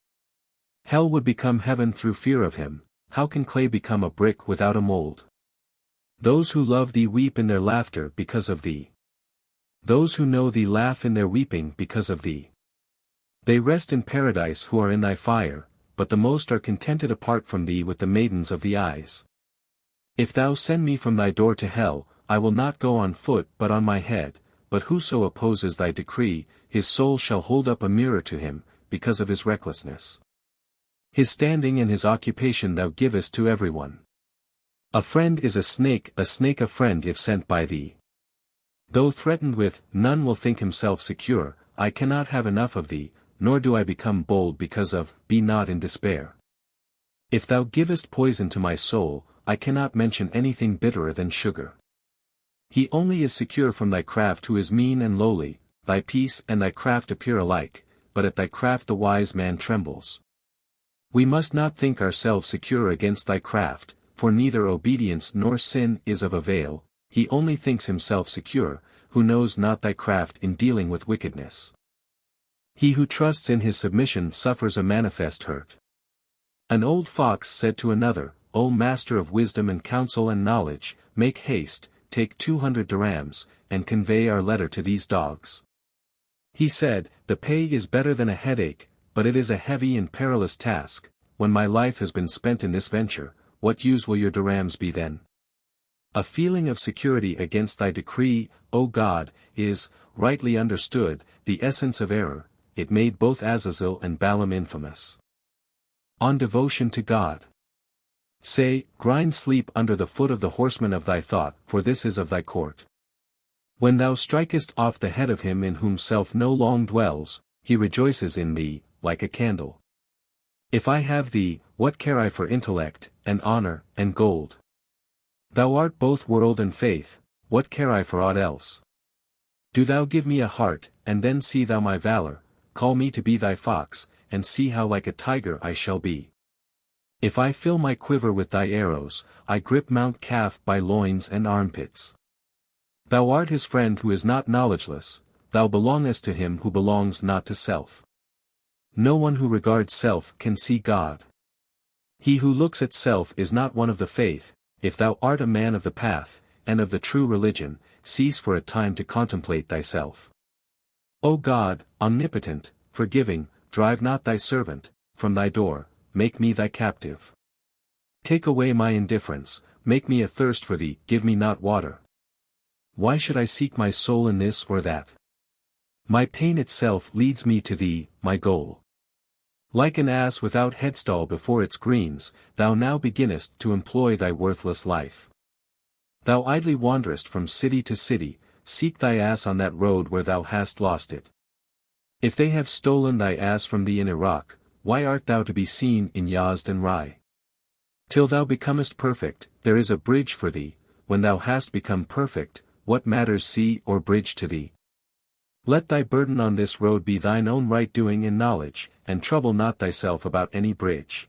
Hell would become heaven through fear of him, how can clay become a brick without a mold? Those who love thee weep in their laughter because of thee. Those who know thee laugh in their weeping because of thee. They rest in paradise who are in thy fire, but the most are contented apart from thee with the maidens of the eyes. If thou send me from thy door to hell, I will not go on foot but on my head, but whoso opposes thy decree, his soul shall hold up a mirror to him, because of his recklessness. His standing and his occupation thou givest to everyone. A friend is a snake a friend if sent by thee. Though threatened with, none will think himself secure, I cannot have enough of thee, nor do I become bold because of, be not in despair. If thou givest poison to my soul, I cannot mention anything bitterer than sugar. He only is secure from thy craft who is mean and lowly, thy peace and thy craft appear alike, but at thy craft the wise man trembles. We must not think ourselves secure against thy craft, for neither obedience nor sin is of avail, he only thinks himself secure, who knows not thy craft in dealing with wickedness. He who trusts in his submission suffers a manifest hurt. An old fox said to another, O master of wisdom and counsel and knowledge, make haste, take 200 dirhams, and convey our letter to these dogs. He said, the pay is better than a headache, but it is a heavy and perilous task. When my life has been spent in this venture, what use will your dirhams be then? A feeling of security against thy decree, O God, is, rightly understood, the essence of error, it made both Azazel and Balaam infamous. On devotion to God. Say, grind sleep under the foot of the horseman of thy thought, for this is of thy court. When thou strikest off the head of him in whom self no long dwells, he rejoices in thee, like a candle. If I have thee, what care I for intellect, and honor, and gold? Thou art both world and faith, what care I for aught else? Do thou give me a heart, and then see thou my valor, call me to be thy fox, and see how like a tiger I shall be. If I fill my quiver with thy arrows, I grip Mount Calf by loins and armpits. Thou art his friend who is not knowledgeless, thou belongest to him who belongs not to self. No one who regards self can see God. He who looks at self is not one of the faith. If thou art a man of the path, and of the true religion, cease for a time to contemplate thyself. O God, omnipotent, forgiving, drive not thy servant, from thy door, make me thy captive. Take away my indifference, make me athirst for thee, give me not water. Why should I seek my soul in this or that? My pain itself leads me to thee, my goal. Like an ass without headstall before its greens, thou now beginnest to employ thy worthless life. Thou idly wanderest from city to city, seek thy ass on that road where thou hast lost it. If they have stolen thy ass from thee in Iraq, why art thou to be seen in Yazd and Rai? Till thou becomest perfect, there is a bridge for thee, when thou hast become perfect, what matters sea or bridge to thee? Let thy burden on this road be thine own right doing in knowledge, and trouble not thyself about any bridge.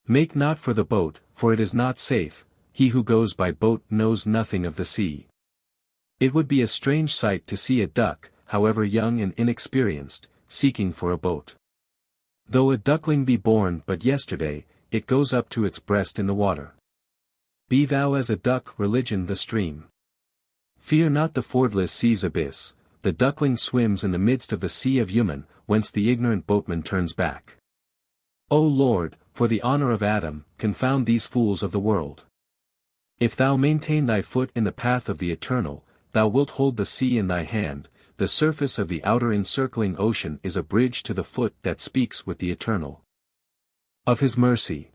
Make not for the boat, for it is not safe, he who goes by boat knows nothing of the sea. It would be a strange sight to see a duck, however young and inexperienced, seeking for a boat. Though a duckling be born but yesterday, it goes up to its breast in the water. Be thou as a duck, religion the stream. Fear not the fordless sea's abyss. The duckling swims in the midst of the sea of Yuman, whence the ignorant boatman turns back. O Lord, for the honor of Adam, confound these fools of the world. If thou maintain thy foot in the path of the eternal, thou wilt hold the sea in thy hand, the surface of the outer encircling ocean is a bridge to the foot that speaks with the eternal. Of his mercy.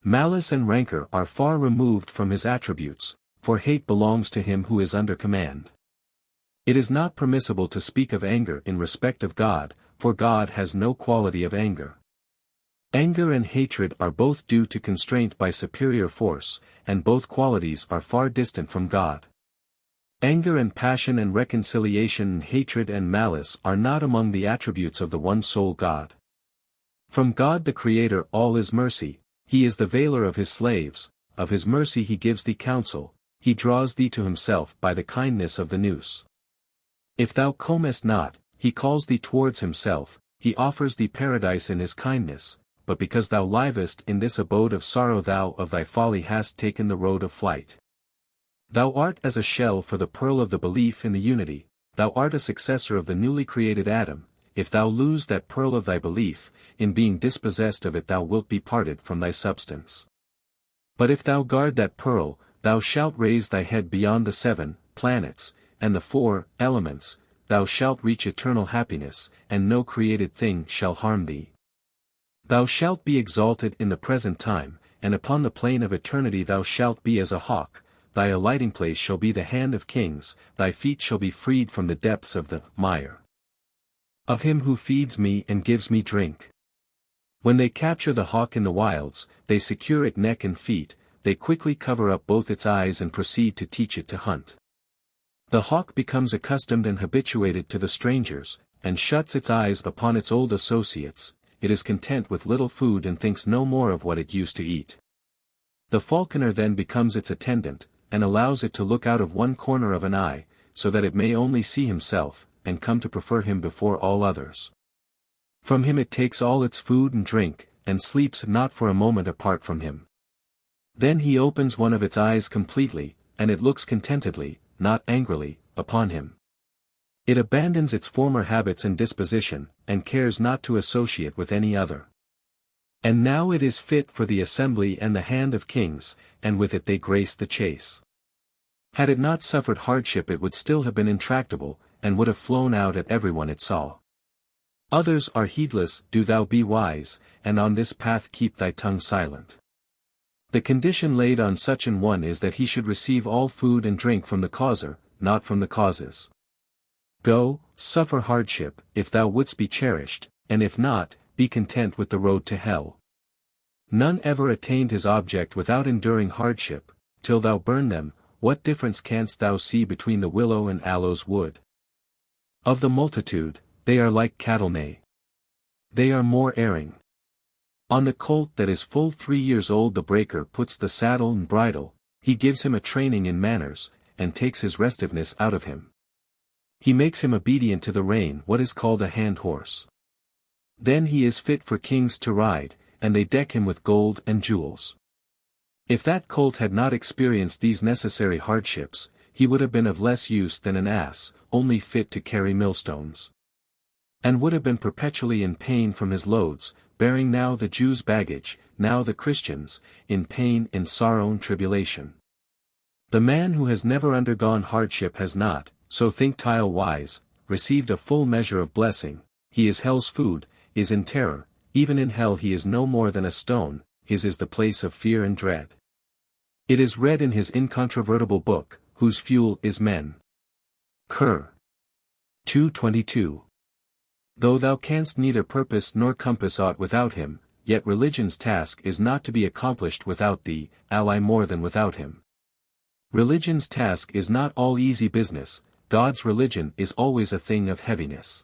Malice and rancor are far removed from his attributes, for hate belongs to him who is under command. It is not permissible to speak of anger in respect of God, for God has no quality of anger. Anger and hatred are both due to constraint by superior force, and both qualities are far distant from God. Anger and passion and reconciliation and hatred and malice are not among the attributes of the one sole God. From God the Creator all is mercy, He is the veiler of His slaves, of His mercy He gives thee counsel, He draws thee to Himself by the kindness of the noose. If thou comest not, He calls thee towards Himself, He offers thee paradise in His kindness, but because thou livest in this abode of sorrow thou of thy folly hast taken the road of flight. Thou art as a shell for the pearl of the belief in the unity, thou art a successor of the newly created Adam, if thou lose that pearl of thy belief, in being dispossessed of it thou wilt be parted from thy substance. But if thou guard that pearl, thou shalt raise thy head beyond the 7 planets, and the 4 elements, thou shalt reach eternal happiness, and no created thing shall harm thee. Thou shalt be exalted in the present time, and upon the plane of eternity thou shalt be as a hawk, thy alighting place shall be the hand of kings, thy feet shall be freed from the depths of the mire. Of him who feeds me and gives me drink. When they capture the hawk in the wilds, they secure it neck and feet, they quickly cover up both its eyes and proceed to teach it to hunt. The hawk becomes accustomed and habituated to the strangers, and shuts its eyes upon its old associates. It is content with little food and thinks no more of what it used to eat. The falconer then becomes its attendant, and allows it to look out of one corner of an eye, so that it may only see himself, and come to prefer him before all others. From him it takes all its food and drink, and sleeps not for a moment apart from him. Then he opens one of its eyes completely, and it looks contentedly, not angrily, upon him. It abandons its former habits and disposition, and cares not to associate with any other. And now it is fit for the assembly and the hand of kings, and with it they grace the chase. Had it not suffered hardship it would still have been intractable, and would have flown out at everyone it saw. Others are heedless, do thou be wise, and on this path keep thy tongue silent. The condition laid on such an one is that he should receive all food and drink from the causer, not from the causes. Go, suffer hardship, if thou wouldst be cherished, and if not, be content with the road to hell. None ever attained his object without enduring hardship. Till thou burn them, what difference canst thou see between the willow and aloes wood? Of the multitude, they are like cattle nay. They are more erring. On the colt that is full 3 years old the breaker puts the saddle and bridle, he gives him a training in manners, and takes his restiveness out of him. He makes him obedient to the rein, what is called a hand horse. Then he is fit for kings to ride, and they deck him with gold and jewels. If that colt had not experienced these necessary hardships, he would have been of less use than an ass, only fit to carry millstones. And would have been perpetually in pain from his loads, bearing now the Jews' baggage, now the Christians, in pain and sorrow and tribulation. The man who has never undergone hardship has not, so think tile wise, received a full measure of blessing. He is hell's food, is in terror, even in hell he is no more than a stone, his is the place of fear and dread. It is read in his incontrovertible book, whose fuel is men. Cur. 2:22. Though thou canst neither purpose nor compass aught without him, yet religion's task is not to be accomplished without thee, ally more than without him. Religion's task is not all easy business, God's religion is always a thing of heaviness.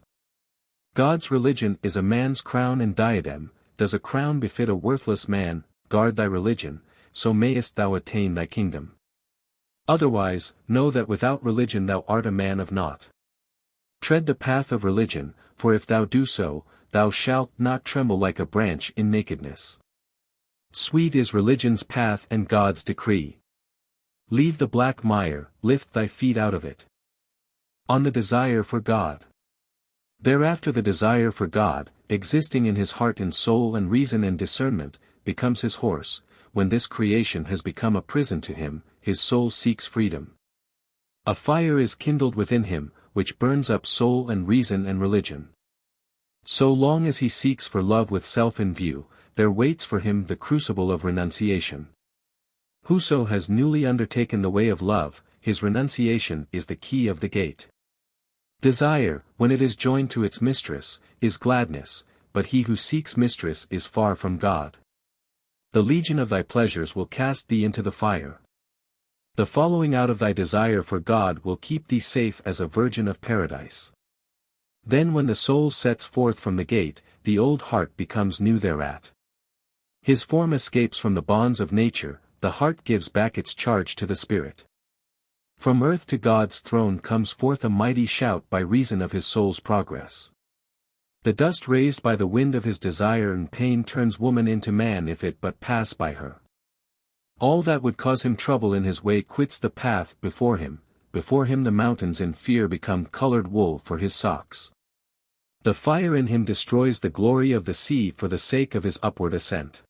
God's religion is a man's crown and diadem. Does a crown befit a worthless man? Guard thy religion, so mayest thou attain thy kingdom. Otherwise, know that without religion thou art a man of naught. Tread the path of religion, for if thou do so, thou shalt not tremble like a branch in nakedness. Sweet is religion's path and God's decree. Leave the black mire, lift thy feet out of it. On the desire for God. Thereafter the desire for God, existing in his heart and soul and reason and discernment, becomes his horse. When this creation has become a prison to him, his soul seeks freedom. A fire is kindled within him, which burns up soul and reason and religion. So long as he seeks for love with self in view, there waits for him the crucible of renunciation. Whoso has newly undertaken the way of love, his renunciation is the key of the gate. Desire, when it is joined to its mistress, is gladness, but he who seeks mistress is far from God. The legion of thy pleasures will cast thee into the fire. The following out of thy desire for God will keep thee safe as a virgin of paradise. Then when the soul sets forth from the gate, the old heart becomes new thereat. His form escapes from the bonds of nature, the heart gives back its charge to the spirit. From earth to God's throne comes forth a mighty shout by reason of his soul's progress. The dust raised by the wind of his desire and pain turns woman into man if it but pass by her. All that would cause him trouble in his way quits the path before him the mountains in fear become colored wool for his socks. The fire in him destroys the glory of the sea for the sake of his upward ascent.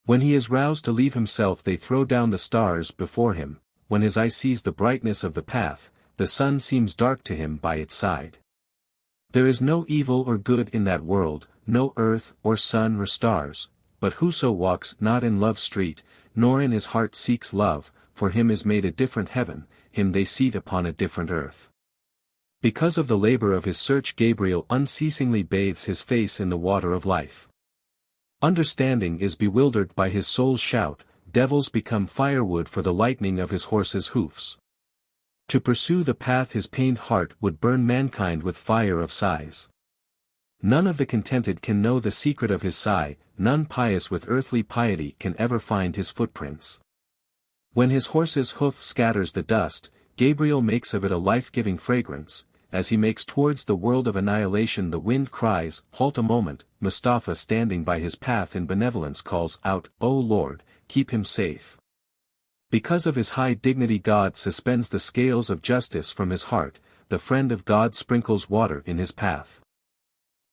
When he is roused to leave himself they throw down the stars before him. When his eye sees the brightness of the path, the sun seems dark to him by its side. There is no evil or good in that world, no earth or sun or stars, but whoso walks not in love's street, nor in his heart seeks love, for him is made a different heaven, him they seat upon a different earth. Because of the labor of his search Gabriel unceasingly bathes his face in the water of life. Understanding is bewildered by his soul's shout, devils become firewood for the lightning of his horse's hoofs. To pursue the path his pained heart would burn mankind with fire of sighs. None of the contented can know the secret of his sigh, none pious with earthly piety can ever find his footprints. When his horse's hoof scatters the dust, Gabriel makes of it a life-giving fragrance. As he makes towards the world of annihilation the wind cries, halt a moment, Mustafa standing by his path in benevolence calls out, O Lord, keep him safe. Because of his high dignity God suspends the scales of justice from his heart, the friend of God sprinkles water in his path.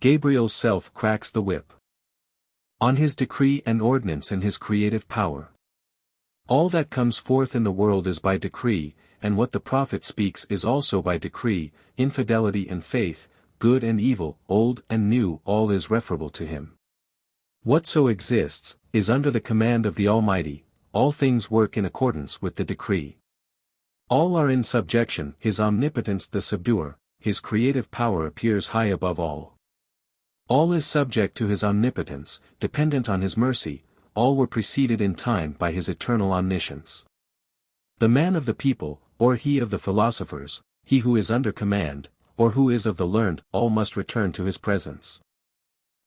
Gabriel's self cracks the whip. On his decree and ordinance and his creative power. All that comes forth in the world is by decree, and what the prophet speaks is also by decree, infidelity and faith, good and evil, old and new, all is referable to him. Whatso exists, is under the command of the Almighty, all things work in accordance with the decree. All are in subjection, his omnipotence the subduer, his creative power appears high above all. All is subject to his omnipotence, dependent on his mercy, all were preceded in time by his eternal omniscience. The man of the people, or he of the philosophers, he who is under command, or who is of the learned, all must return to his presence.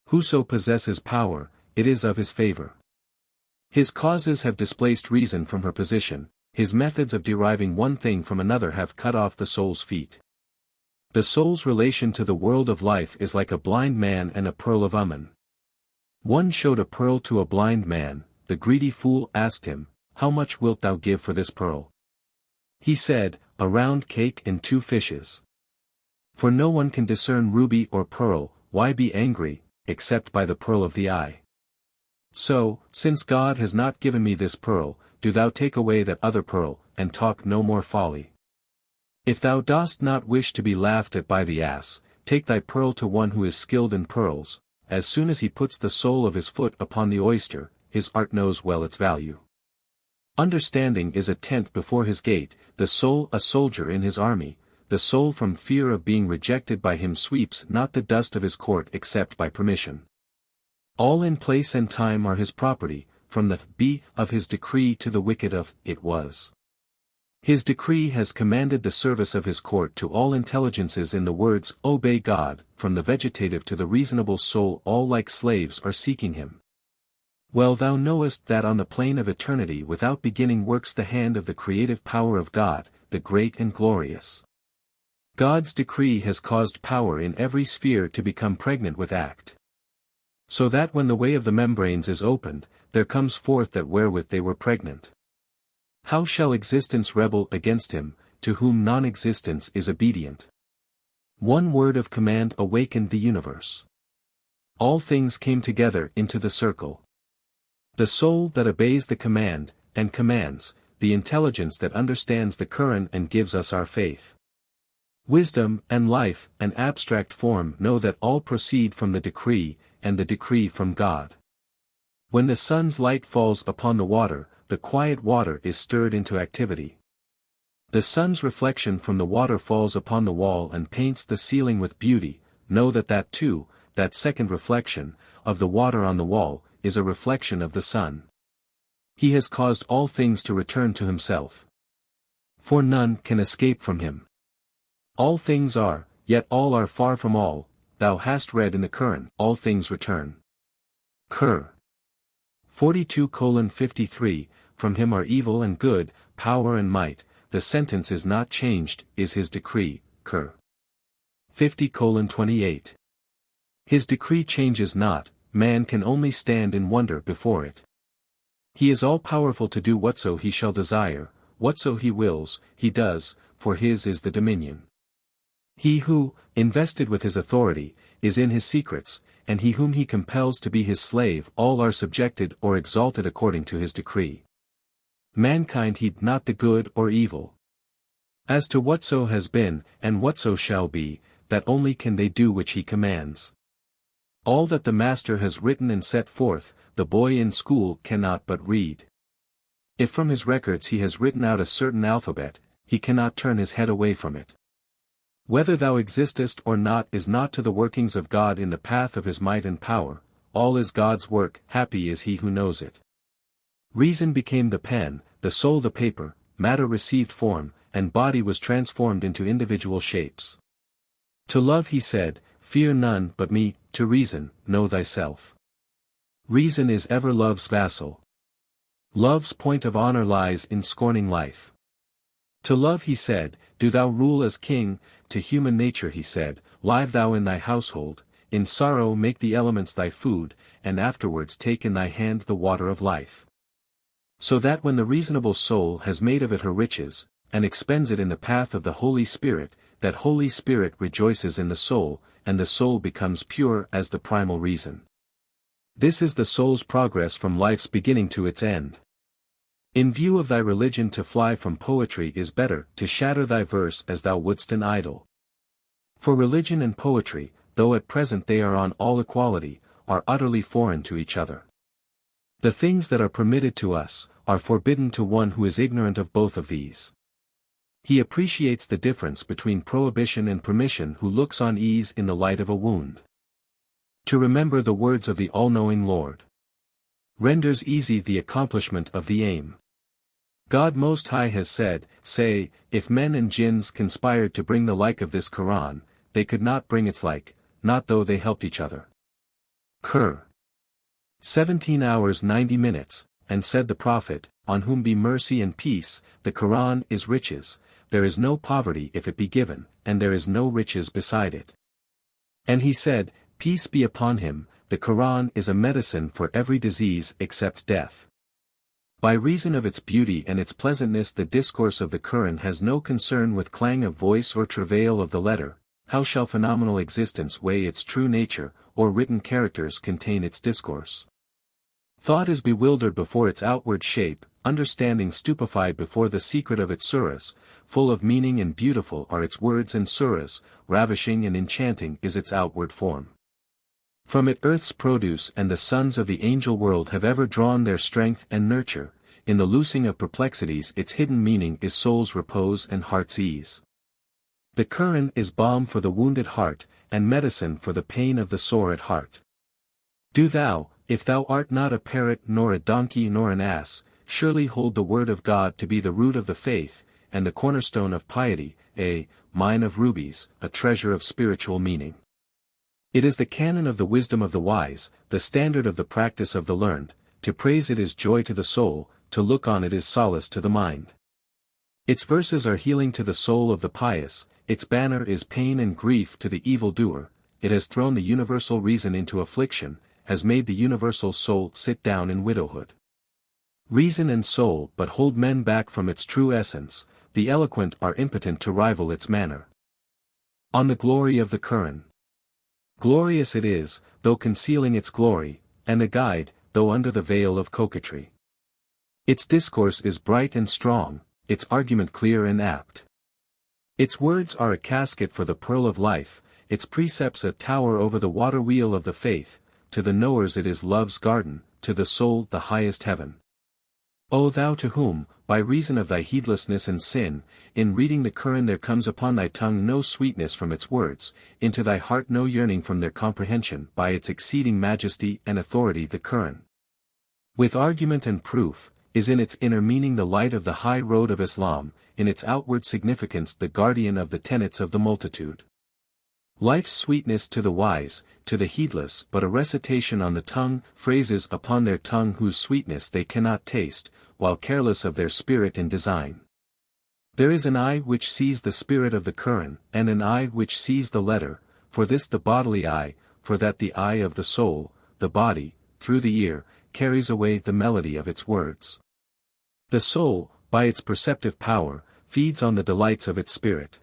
Whoso possesses power, it is of his favor. His causes have displaced reason from her position, his methods of deriving one thing from another have cut off the soul's feet. The soul's relation to the world of life is like a blind man and a pearl of Ammon. One showed a pearl to a blind man, the greedy fool asked him, How much wilt thou give for this pearl? He said, A round cake and 2 fishes. For no one can discern ruby or pearl, why be angry, except by the pearl of the eye? So, since God has not given me this pearl, do thou take away that other pearl, and talk no more folly. If thou dost not wish to be laughed at by the ass, take thy pearl to one who is skilled in pearls. As soon as he puts the sole of his foot upon the oyster, his art knows well its value. Understanding is a tent before his gate, the soul a soldier in his army, the soul from fear of being rejected by him sweeps not the dust of his court except by permission. All in place and time are his property, from the be of his decree to the wicked of it was. His decree has commanded the service of his court to all intelligences in the words, Obey God, from the vegetative to the reasonable soul all like slaves are seeking him. Well thou knowest that on the plane of eternity without beginning works the hand of the creative power of God, the great and glorious. God's decree has caused power in every sphere to become pregnant with act. So that when the way of the membranes is opened, there comes forth that wherewith they were pregnant. How shall existence rebel against him, to whom non-existence is obedient? One word of command awakened the universe. All things came together into the circle. The soul that obeys the command, and commands, the intelligence that understands the Quran and gives us our faith. Wisdom, and life, and abstract form know that all proceed from the decree, and the decree from God. When the sun's light falls upon the water, the quiet water is stirred into activity. The sun's reflection from the water falls upon the wall and paints the ceiling with beauty, know that too, that second reflection, of the water on the wall, is a reflection of the sun. He has caused all things to return to himself. For none can escape from him. All things are, yet all are far from all, thou hast read in the Quran, all things return. Qur. 42:53, From him are evil and good, power and might, the sentence is not changed, is his decree, Qur. 50:28. His decree changes not, man can only stand in wonder before it. He is all-powerful to do whatso he shall desire, whatso he wills, he does, for his is the dominion. He who, invested with his authority, is in his secrets, and he whom he compels to be his slave all are subjected or exalted according to his decree. Mankind heed not the good or evil. As to whatso has been, and whatso shall be, that only can they do which he commands. All that the master has written and set forth, the boy in school cannot but read. If from his records he has written out a certain alphabet, he cannot turn his head away from it. Whether thou existest or not is not to the workings of God in the path of his might and power, all is God's work, happy is he who knows it. Reason became the pen, the soul the paper, matter received form, and body was transformed into individual shapes. To love he said, fear none but me, to reason, know thyself. Reason is ever love's vassal. Love's point of honor lies in scorning life. To love he said, do thou rule as king, to human nature he said, live thou in thy household, in sorrow make the elements thy food, and afterwards take in thy hand the water of life. So that when the reasonable soul has made of it her riches, and expends it in the path of the Holy Spirit, that Holy Spirit rejoices in the soul, and the soul becomes pure as the primal reason. This is the soul's progress from life's beginning to its end. In view of thy religion to fly from poetry is better to shatter thy verse as thou wouldst an idol. For religion and poetry, though at present they are on all equality, are utterly foreign to each other. The things that are permitted to us, are forbidden to one who is ignorant of both of these. He appreciates the difference between prohibition and permission who looks on ease in the light of a wound. To remember the words of the all-knowing Lord renders easy the accomplishment of the aim. God Most High has said, say, if men and jinns conspired to bring the like of this Quran, they could not bring its like, not though they helped each other. Qur. 17 hours 90 minutes, and said the Prophet, on whom be mercy and peace, the Quran is riches, there is no poverty if it be given, and there is no riches beside it. And he said, peace be upon him, the Quran is a medicine for every disease except death. By reason of its beauty and its pleasantness the discourse of the Quran has no concern with clang of voice or travail of the letter. How shall phenomenal existence weigh its true nature, or written characters contain its discourse? Thought is bewildered before its outward shape, understanding stupefied before the secret of its surahs, full of meaning and beautiful are its words and surahs, ravishing and enchanting is its outward form. From it earth's produce and the sons of the angel world have ever drawn their strength and nurture, in the loosing of perplexities its hidden meaning is soul's repose and heart's ease. The Quran is balm for the wounded heart, and medicine for the pain of the sore at heart. Do thou, if thou art not a parrot nor a donkey nor an ass, surely hold the word of God to be the root of the faith, and the cornerstone of piety, a mine of rubies, a treasure of spiritual meaning. It is the canon of the wisdom of the wise, the standard of the practice of the learned, to praise it is joy to the soul, to look on it is solace to the mind. Its verses are healing to the soul of the pious, its banner is pain and grief to the evildoer, it has thrown the universal reason into affliction, has made the universal soul sit down in widowhood. Reason and soul but hold men back from its true essence, the eloquent are impotent to rival its manner. On the glory of the Quran. Glorious it is, though concealing its glory, and a guide, though under the veil of coquetry. Its discourse is bright and strong, its argument clear and apt. Its words are a casket for the pearl of life, its precepts a tower over the water wheel of the faith, to the knowers it is love's garden, to the soul the highest heaven. O thou to whom, by reason of thy heedlessness and sin, in reading the Quran there comes upon thy tongue no sweetness from its words, into thy heart no yearning from their comprehension by its exceeding majesty and authority the Quran. With argument and proof, is in its inner meaning the light of the high road of Islam, in its outward significance the guardian of the tenets of the multitude. Life's sweetness to the wise, to the heedless but a recitation on the tongue, phrases upon their tongue whose sweetness they cannot taste, while careless of their spirit and design. There is an eye which sees the spirit of the Quran, and an eye which sees the letter, for this the bodily eye, for that the eye of the soul, the body, through the ear, carries away the melody of its words. The soul, by its perceptive power, feeds on the delights of its spirit.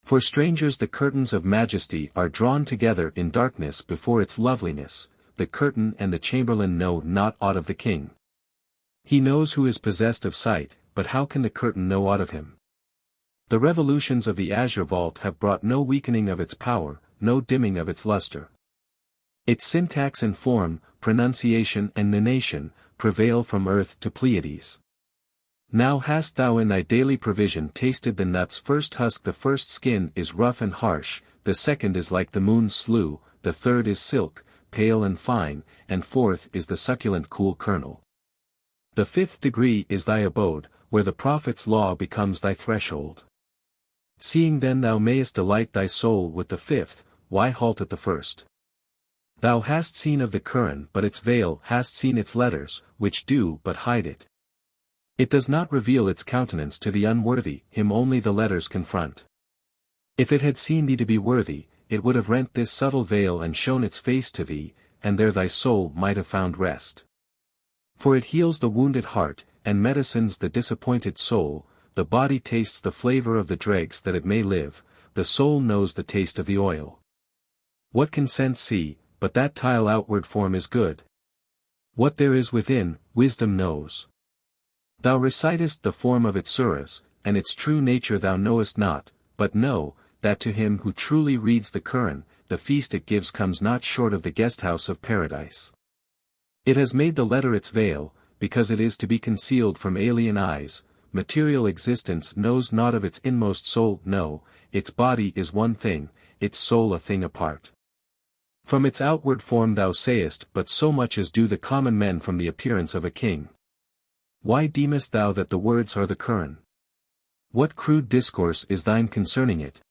For strangers the curtains of majesty are drawn together in darkness before its loveliness, the curtain and the chamberlain know not aught of the king. He knows who is possessed of sight, but how can the curtain know aught of him? The revolutions of the azure vault have brought no weakening of its power, no dimming of its luster. Its syntax and form, pronunciation and nonation, prevail from earth to Pleiades. Now hast thou in thy daily provision tasted the nut's first husk. The first skin is rough and harsh, the second is like the moon's slough, the third is silk, pale and fine, and fourth is the succulent cool kernel. The fifth degree is thy abode, where the prophet's law becomes thy threshold. Seeing then thou mayest delight thy soul with the fifth, why halt at the first? Thou hast seen of the Quran but its veil, hast seen its letters, which do but hide it. It does not reveal its countenance to the unworthy, him only the letters confront. If it had seen thee to be worthy, it would have rent this subtle veil and shown its face to thee, and there thy soul might have found rest. For it heals the wounded heart, and medicines the disappointed soul. The body tastes the flavor of the dregs that it may live, the soul knows the taste of the oil. What can sense see, but that tile outward form is good? What there is within, wisdom knows. Thou recitest the form of its surahs, and its true nature thou knowest not, but know, that to him who truly reads the Quran, the feast it gives comes not short of the guesthouse of paradise. It has made the letter its veil, because it is to be concealed from alien eyes. Material existence knows not of its inmost soul. No, its body is one thing, its soul a thing apart. From its outward form thou sayest but so much as do the common men from the appearance of a king. Why deemest thou that the words are the Quran? What crude discourse is thine concerning it?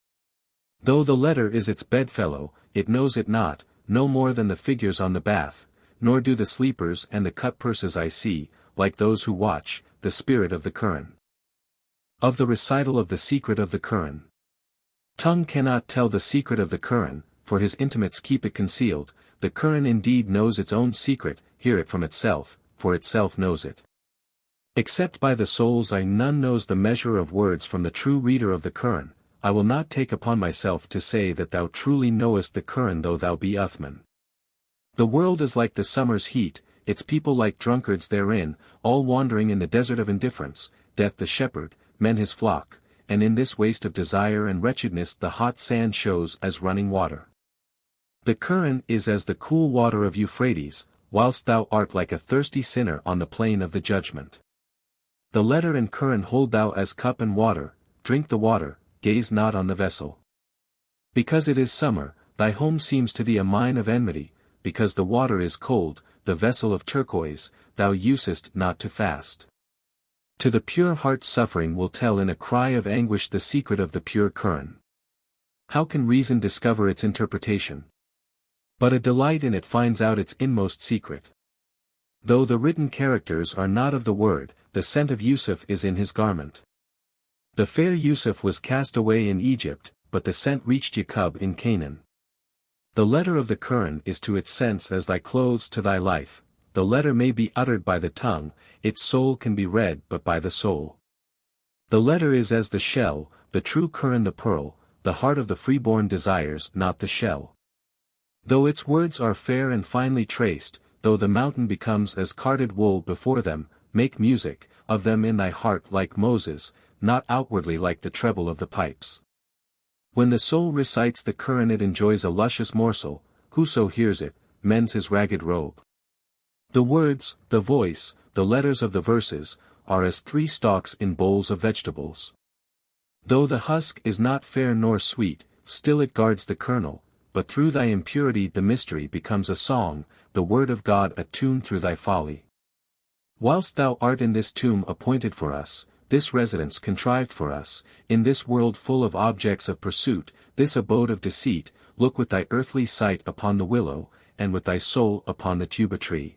Though the letter is its bedfellow, it knows it not, no more than the figures on the bath, nor do the sleepers and the cut purses I see, like those who watch, the spirit of the Quran. Of the recital of the secret of the Quran. Tongue cannot tell the secret of the Quran, for his intimates keep it concealed. The Quran indeed knows its own secret, hear it from itself, for itself knows it. Except by the soul's eye none knows the measure of words from the true reader of the Quran. I will not take upon myself to say that thou truly knowest the Quran though thou be Uthman. The world is like the summer's heat, its people like drunkards therein, all wandering in the desert of indifference, death the shepherd, men his flock, and in this waste of desire and wretchedness the hot sand shows as running water. The Quran is as the cool water of Euphrates, whilst thou art like a thirsty sinner on the plain of the judgment. The letter and Quran hold thou as cup and water, drink the water, gaze not on the vessel. Because it is summer, thy home seems to thee a mine of enmity, because the water is cold, the vessel of turquoise, thou usest not to fast. To the pure heart suffering will tell in a cry of anguish the secret of the pure Quran. How can reason discover its interpretation? But a delight in it finds out its inmost secret. Though the written characters are not of the word, the scent of Yusuf is in his garment. The fair Yusuf was cast away in Egypt, but the scent reached Yaqub in Canaan. The letter of the Quran is to its sense as thy clothes to thy life. The letter may be uttered by the tongue, its soul can be read but by the soul. The letter is as the shell, the true Quran the pearl, the heart of the freeborn desires not the shell. Though its words are fair and finely traced, though the mountain becomes as carded wool before them, make music of them in thy heart like Moses, not outwardly like the treble of the pipes. When the soul recites the Quran it enjoys a luscious morsel, whoso hears it, mends his ragged robe. The words, the voice, the letters of the verses, are as 3 stalks in bowls of vegetables. Though the husk is not fair nor sweet, still it guards the kernel, but through thy impurity the mystery becomes a song, the word of God a tune through thy folly. Whilst thou art in this tomb appointed for us, this residence contrived for us, in this world full of objects of pursuit, this abode of deceit, look with thy earthly sight upon the willow, and with thy soul upon the tuba tree.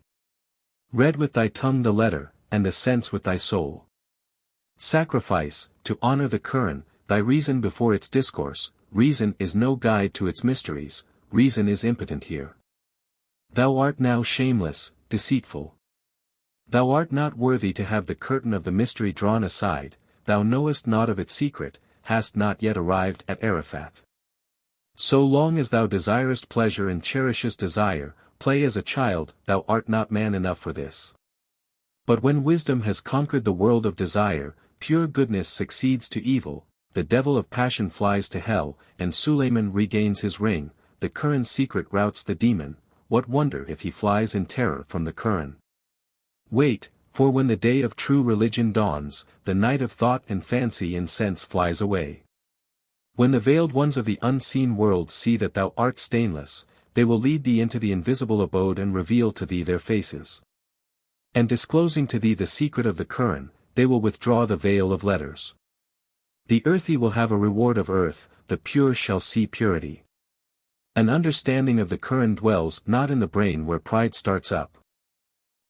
Read with thy tongue the letter, and the sense with thy soul. Sacrifice, to honor the Quran, thy reason before its discourse. Reason is no guide to its mysteries, reason is impotent here. Thou art now shameless, deceitful. Thou art not worthy to have the curtain of the mystery drawn aside, thou knowest not of its secret, hast not yet arrived at Arafat. So long as thou desirest pleasure and cherishest desire, play as a child, thou art not man enough for this. But when wisdom has conquered the world of desire, pure goodness succeeds to evil, the devil of passion flies to hell, and Suleiman regains his ring, the Quran's secret routs the demon, what wonder if he flies in terror from the Quran? Wait, for when the day of true religion dawns, the night of thought and fancy and sense flies away. When the veiled ones of the unseen world see that thou art stainless, they will lead thee into the invisible abode and reveal to thee their faces. And disclosing to thee the secret of the Quran, they will withdraw the veil of letters. The earthy will have a reward of earth, the pure shall see purity. An understanding of the Quran dwells not in the brain where pride starts up.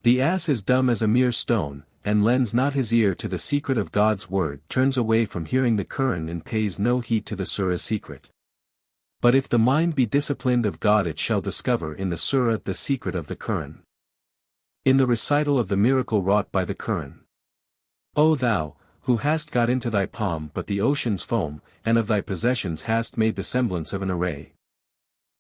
The ass is dumb as a mere stone, and lends not his ear to the secret of God's word, turns away from hearing the Quran and pays no heed to the surah's secret. But if the mind be disciplined of God, it shall discover in the surah the secret of the Quran. In the recital of the miracle wrought by the Quran. O thou, who hast got into thy palm but the ocean's foam, and of thy possessions hast made the semblance of an array.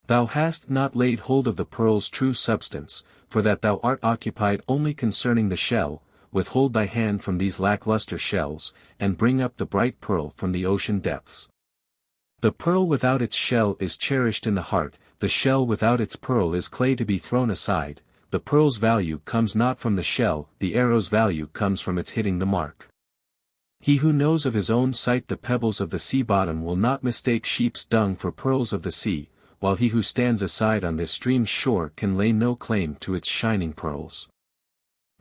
Thou hast not laid hold of the pearl's true substance, for that thou art occupied only concerning the shell, withhold thy hand from these lackluster shells, and bring up the bright pearl from the ocean depths. The pearl without its shell is cherished in the heart, the shell without its pearl is clay to be thrown aside, the pearl's value comes not from the shell, the arrow's value comes from its hitting the mark. He who knows of his own sight the pebbles of the sea bottom will not mistake sheep's dung for pearls of the sea, while he who stands aside on this stream's shore can lay no claim to its shining pearls.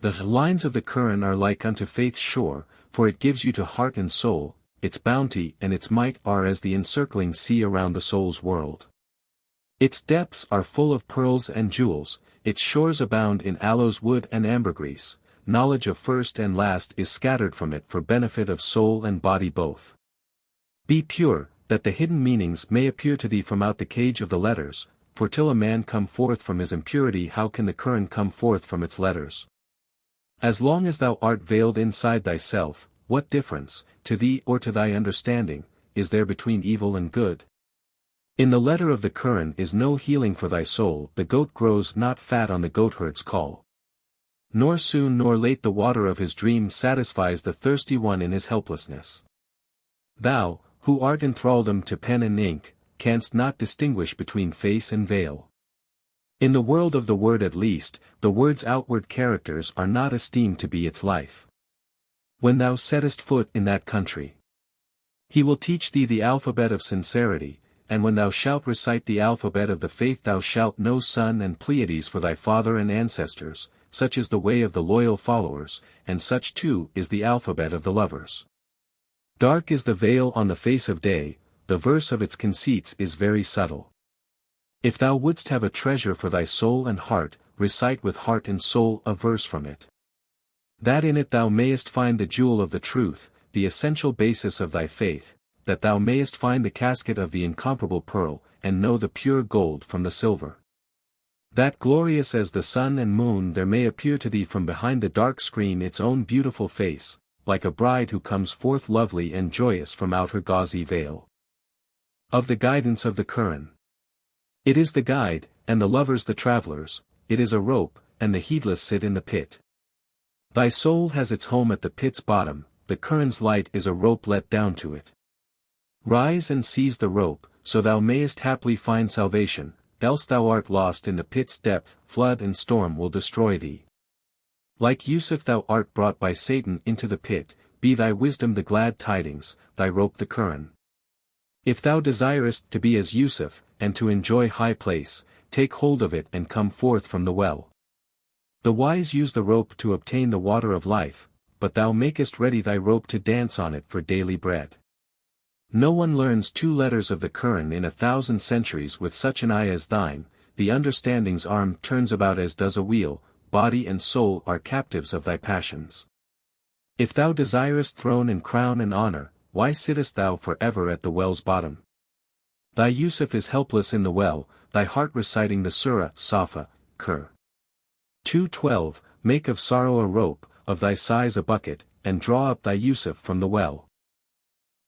The lines of the Quran are like unto faith's shore, for it gives you to heart and soul, its bounty and its might are as the encircling sea around the soul's world. Its depths are full of pearls and jewels, its shores abound in aloes wood and ambergris, knowledge of first and last is scattered from it for benefit of soul and body both. Be pure, that the hidden meanings may appear to thee from out the cage of the letters, for till a man come forth from his impurity how can the Quran come forth from its letters? As long as thou art veiled inside thyself, what difference, to thee or to thy understanding, is there between evil and good? In the letter of the Quran is no healing for thy soul, the goat grows not fat on the goatherd's call. Nor soon nor late the water of his dream satisfies the thirsty one in his helplessness. Thou, who art enthraldom to pen and ink, canst not distinguish between face and veil. In the world of the word at least, the word's outward characters are not esteemed to be its life. When thou settest foot in that country, he will teach thee the alphabet of sincerity, and when thou shalt recite the alphabet of the faith thou shalt know Sun and Pleiades for thy father and ancestors, such is the way of the loyal followers, and such too is the alphabet of the lovers. Dark is the veil on the face of day, the verse of its conceits is very subtle. If thou wouldst have a treasure for thy soul and heart, recite with heart and soul a verse from it. That in it thou mayest find the jewel of the truth, the essential basis of thy faith, that thou mayest find the casket of the incomparable pearl, and know the pure gold from the silver. That glorious as the sun and moon there may appear to thee from behind the dark screen its own beautiful face, like a bride who comes forth lovely and joyous from out her gauzy veil. Of the guidance of the Quran. It is the guide, and the lovers the travelers, it is a rope, and the heedless sit in the pit. Thy soul has its home at the pit's bottom, the Quran's light is a rope let down to it. Rise and seize the rope, so thou mayest haply find salvation, else thou art lost in the pit's depth, flood and storm will destroy thee. Like Yusuf thou art brought by Satan into the pit, be thy wisdom the glad tidings, thy rope the Quran. If thou desirest to be as Yusuf, and to enjoy high place, take hold of it and come forth from the well. The wise use the rope to obtain the water of life, but thou makest ready thy rope to dance on it for daily bread. No one learns 2 letters of the Quran in 1,000 centuries with such an eye as thine, the understanding's arm turns about as does a wheel, body and soul are captives of thy passions. If thou desirest throne and crown and honor, why sittest thou for ever at the well's bottom? Thy Yusuf is helpless in the well, thy heart reciting the Surah, Safa, Qur. 2:12, Make of sorrow a rope, of thy sighs a bucket, and draw up thy Yusuf from the well.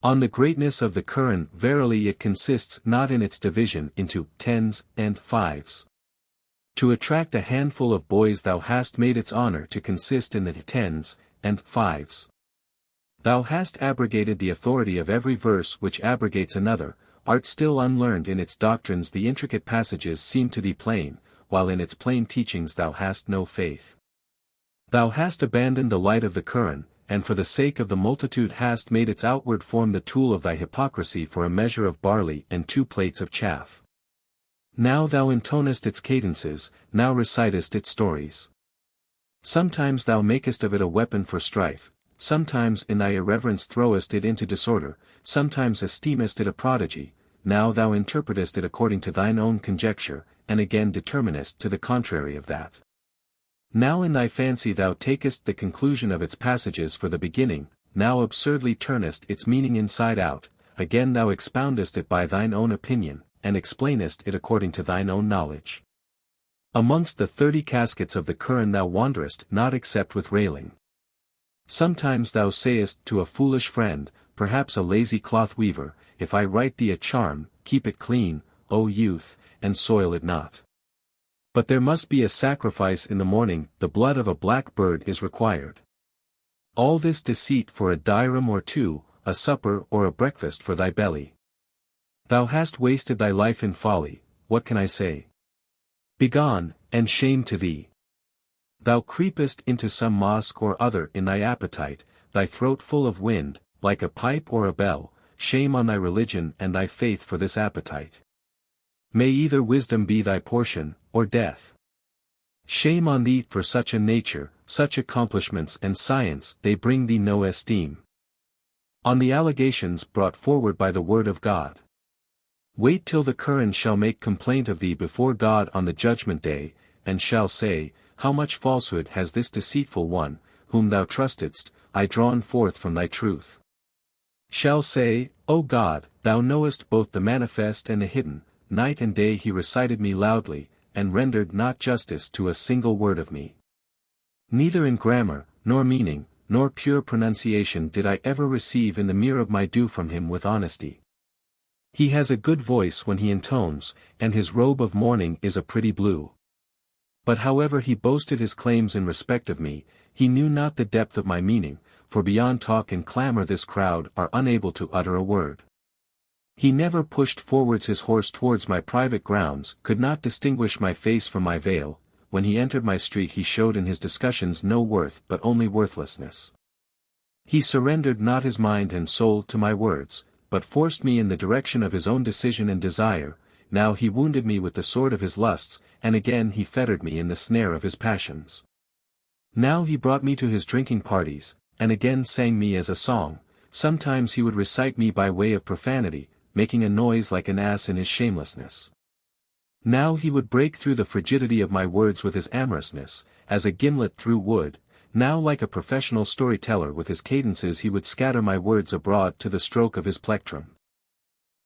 On the greatness of the Quran, verily it consists not in its division into 10s and 5s. To attract a handful of boys thou hast made its honor to consist in the 10s and 5s. Thou hast abrogated the authority of every verse which abrogates another, art still unlearned in its doctrines, the intricate passages seem to thee plain, while in its plain teachings thou hast no faith. Thou hast abandoned the light of the Quran, and for the sake of the multitude hast made its outward form the tool of thy hypocrisy for a measure of barley and 2 plates of chaff. Now thou intonest its cadences, now recitest its stories. Sometimes thou makest of it a weapon for strife, sometimes in thy irreverence throwest it into disorder, sometimes esteemest it a prodigy, now thou interpretest it according to thine own conjecture, and again determinest to the contrary of that. Now in thy fancy thou takest the conclusion of its passages for the beginning, now absurdly turnest its meaning inside out, again thou expoundest it by thine own opinion, and explainest it according to thine own knowledge. Amongst the 30 caskets of the Quran thou wanderest not except with railing. Sometimes thou sayest to a foolish friend, perhaps a lazy cloth weaver, if I write thee a charm, keep it clean, O youth, and soil it not. But there must be a sacrifice in the morning, the blood of a black bird is required. All this deceit for a dirham or 2, a supper or a breakfast for thy belly. Thou hast wasted thy life in folly, what can I say? Begone, and shame to thee. Thou creepest into some mosque or other in thy appetite, thy throat full of wind, like a pipe or a bell, shame on thy religion and thy faith for this appetite. May either wisdom be thy portion, or death. Shame on thee for such a nature, such accomplishments and science, they bring thee no esteem. On the allegations brought forward by the word of God. Wait till the Quran shall make complaint of thee before God on the judgment day, and shall say, how much falsehood has this deceitful one, whom thou trustedst, drawn forth from thy truth. Shall say, O God, thou knowest both the manifest and the hidden, night and day he recited me loudly, and rendered not justice to a single word of me. Neither in grammar, nor meaning, nor pure pronunciation did I ever receive in the mirror of my due from him with honesty. He has a good voice when he intones, and his robe of mourning is a pretty blue. But however he boasted his claims in respect of me, he knew not the depth of my meaning, for beyond talk and clamor this crowd are unable to utter a word. He never pushed forwards his horse towards my private grounds, could not distinguish my face from my veil, when he entered my street he showed in his discussions no worth but only worthlessness. He surrendered not his mind and soul to my words, but forced me in the direction of his own decision and desire, now he wounded me with the sword of his lusts, and again he fettered me in the snare of his passions. Now he brought me to his drinking parties, and again sang me as a song, sometimes he would recite me by way of profanity, making a noise like an ass in his shamelessness. Now he would break through the frigidity of my words with his amorousness, as a gimlet through wood, now like a professional storyteller with his cadences he would scatter my words abroad to the stroke of his plectrum.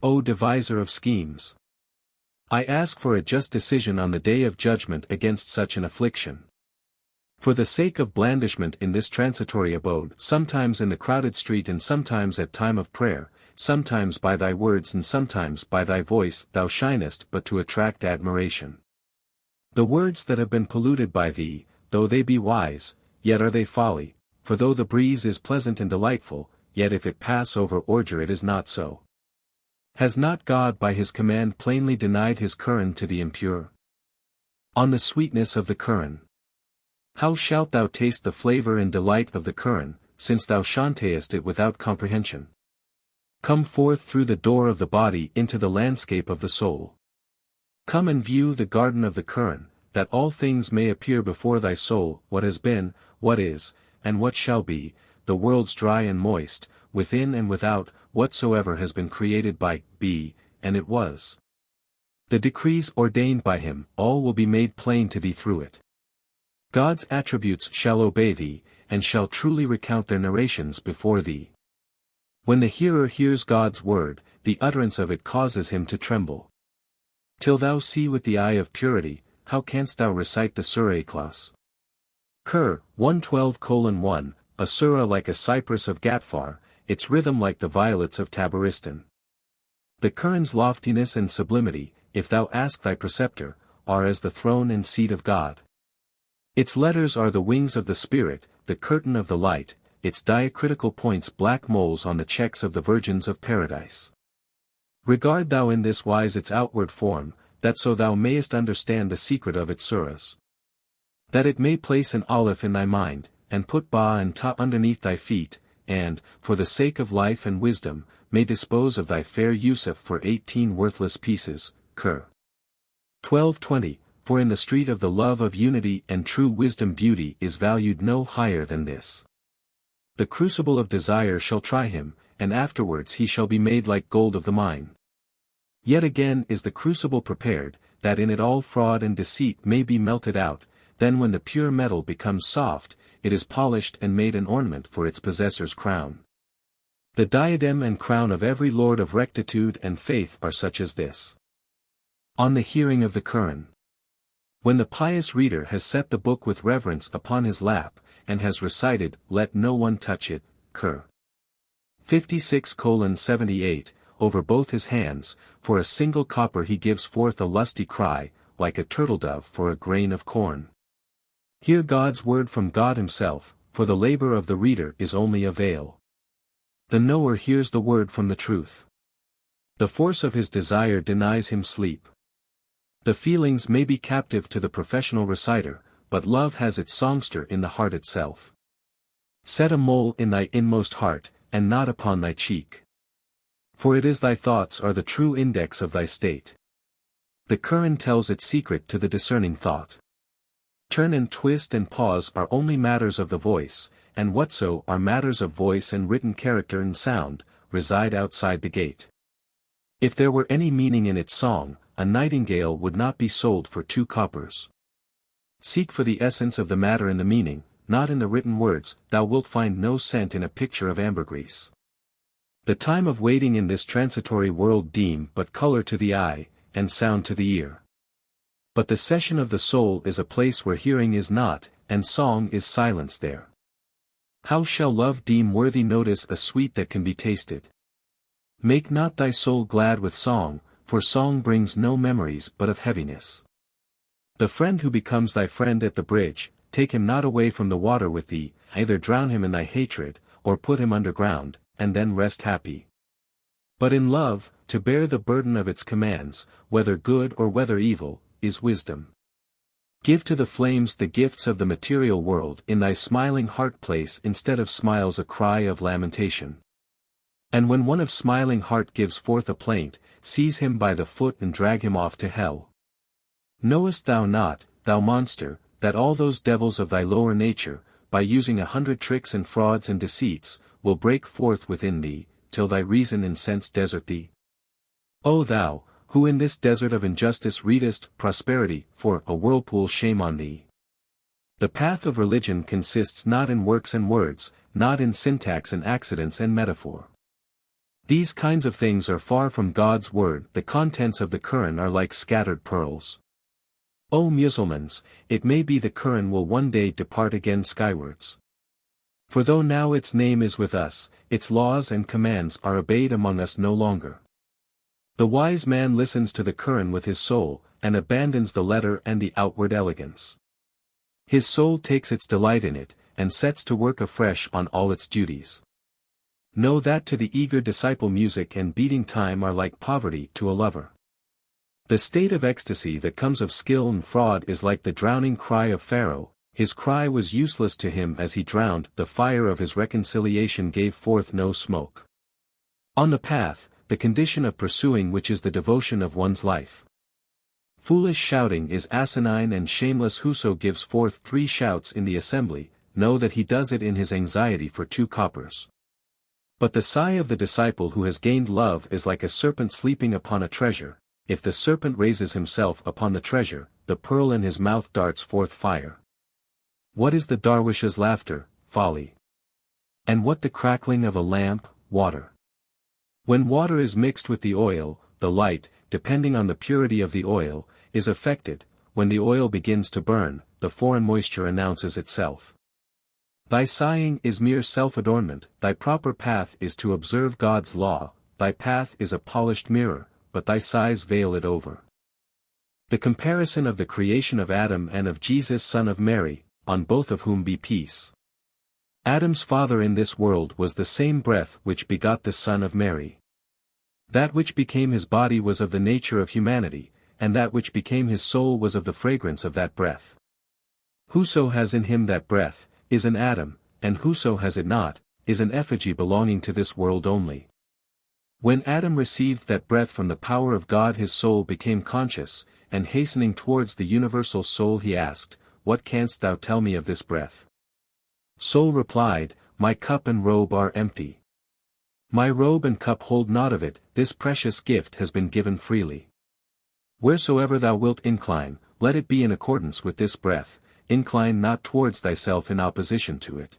O deviser of schemes! I ask for a just decision on the day of judgment against such an affliction. For the sake of blandishment in this transitory abode, sometimes in the crowded street and sometimes at time of prayer, sometimes by thy words and sometimes by thy voice thou shinest but to attract admiration. The words that have been polluted by thee, though they be wise, yet are they folly, for though the breeze is pleasant and delightful, yet if it pass over ordure it is not so. Has not God by his command plainly denied his Quran to the impure? On the sweetness of the Quran. How shalt thou taste the flavor and delight of the Quran, since thou chantest it without comprehension? Come forth through the door of the body into the landscape of the soul. Come and view the garden of the Quran, that all things may appear before thy soul, what has been, what is, and what shall be, the worlds dry and moist, within and without, whatsoever has been created by, be, and it was. The decrees ordained by him, all will be made plain to thee through it. God's attributes shall obey thee, and shall truly recount their narrations before thee. When the hearer hears God's word, the utterance of it causes him to tremble. Till thou see with the eye of purity, how canst thou recite the Surah Ikhlas? Qur, 112:1, a surah like a cypress of Ghatfar, its rhythm like the violets of Tabaristan. The Quran's loftiness and sublimity, if thou ask thy preceptor, are as the throne and seat of God. Its letters are the wings of the Spirit, the curtain of the light, its diacritical points black moles on the checks of the virgins of paradise. Regard thou in this wise its outward form, that so thou mayest understand the secret of its surahs. That it may place an aleph in thy mind, and put ba and ta underneath thy feet, and, for the sake of life and wisdom, may dispose of thy fair Yusuf for 18 worthless pieces, Qur. 12:20, for in the street of the love of unity and true wisdom beauty is valued no higher than this. The crucible of desire shall try him, and afterwards he shall be made like gold of the mine. Yet again is the crucible prepared, that in it all fraud and deceit may be melted out, then when the pure metal becomes soft, it is polished and made an ornament for its possessor's crown. The diadem and crown of every lord of rectitude and faith are such as this. On the hearing of the Quran. When the pious reader has set the book with reverence upon his lap, and has recited, "Let no one touch it," Qur. 56:78, over both his hands, for a single copper he gives forth a lusty cry, like a turtle-dove for a grain of corn. Hear God's word from God himself, for the labor of the reader is only a veil. The knower hears the word from the truth. The force of his desire denies him sleep. The feelings may be captive to the professional reciter, but love has its songster in the heart itself. Set a mole in thy inmost heart, and not upon thy cheek. For it is thy thoughts are the true index of thy state. The Quran tells its secret to the discerning thought. Turn and twist and pause are only matters of the voice, and whatso are matters of voice and written character and sound, reside outside the gate. If there were any meaning in its song, a nightingale would not be sold for 2 coppers. Seek for the essence of the matter in the meaning, not in the written words, thou wilt find no scent in a picture of ambergris. The time of waiting in this transitory world deem but color to the eye, and sound to the ear. But the session of the soul is a place where hearing is not, and song is silence there. How shall love deem worthy notice a sweet that can be tasted? Make not thy soul glad with song, for song brings no memories but of heaviness. The friend who becomes thy friend at the bridge, take him not away from the water with thee, either drown him in thy hatred, or put him underground, and then rest happy. But in love, to bear the burden of its commands, whether good or whether evil, is wisdom. Give to the flames the gifts of the material world in thy smiling heart place instead of smiles a cry of lamentation. And when one of smiling heart gives forth a plaint, seize him by the foot and drag him off to hell. Knowest thou not, thou monster, that all those devils of thy lower nature, by using 100 tricks and frauds and deceits, will break forth within thee, till thy reason and sense desert thee? O thou, who in this desert of injustice readest prosperity, for a whirlpool shame on thee. The path of religion consists not in works and words, not in syntax and accidents and metaphor. These kinds of things are far from God's word. The contents of the Quran are like scattered pearls. O Muslims, it may be the Quran will one day depart again skywards. For though now its name is with us, its laws and commands are obeyed among us no longer. The wise man listens to the Quran with his soul, and abandons the letter and the outward elegance. His soul takes its delight in it, and sets to work afresh on all its duties. Know that to the eager disciple music and beating time are like poverty to a lover. The state of ecstasy that comes of skill and fraud is like the drowning cry of Pharaoh. His cry was useless to him as he drowned, the fire of his reconciliation gave forth no smoke. On the path, the condition of pursuing which is the devotion of one's life. Foolish shouting is asinine and shameless. Whoso gives forth 3 shouts in the assembly, know that he does it in his anxiety for 2 coppers. But the sigh of the disciple who has gained love is like a serpent sleeping upon a treasure. If the serpent raises himself upon the treasure, the pearl in his mouth darts forth fire. What is the darwish's laughter? Folly. And what the crackling of a lamp? Water. When water is mixed with the oil, the light, depending on the purity of the oil, is affected. When the oil begins to burn, the foreign moisture announces itself. Thy sighing is mere self-adornment, thy proper path is to observe God's law, thy path is a polished mirror, but thy sighs veil it over. The comparison of the creation of Adam and of Jesus son of Mary, on both of whom be peace. Adam's father in this world was the same breath which begot the Son of Mary. That which became his body was of the nature of humanity, and that which became his soul was of the fragrance of that breath. Whoso has in him that breath, is an Adam, and whoso has it not, is an effigy belonging to this world only. When Adam received that breath from the power of God, his soul became conscious, and hastening towards the universal soul he asked, "What canst thou tell me of this breath?" Soul replied, "My cup and robe are empty. My robe and cup hold not of it, this precious gift has been given freely. Wheresoever thou wilt incline, let it be in accordance with this breath, incline not towards thyself in opposition to it.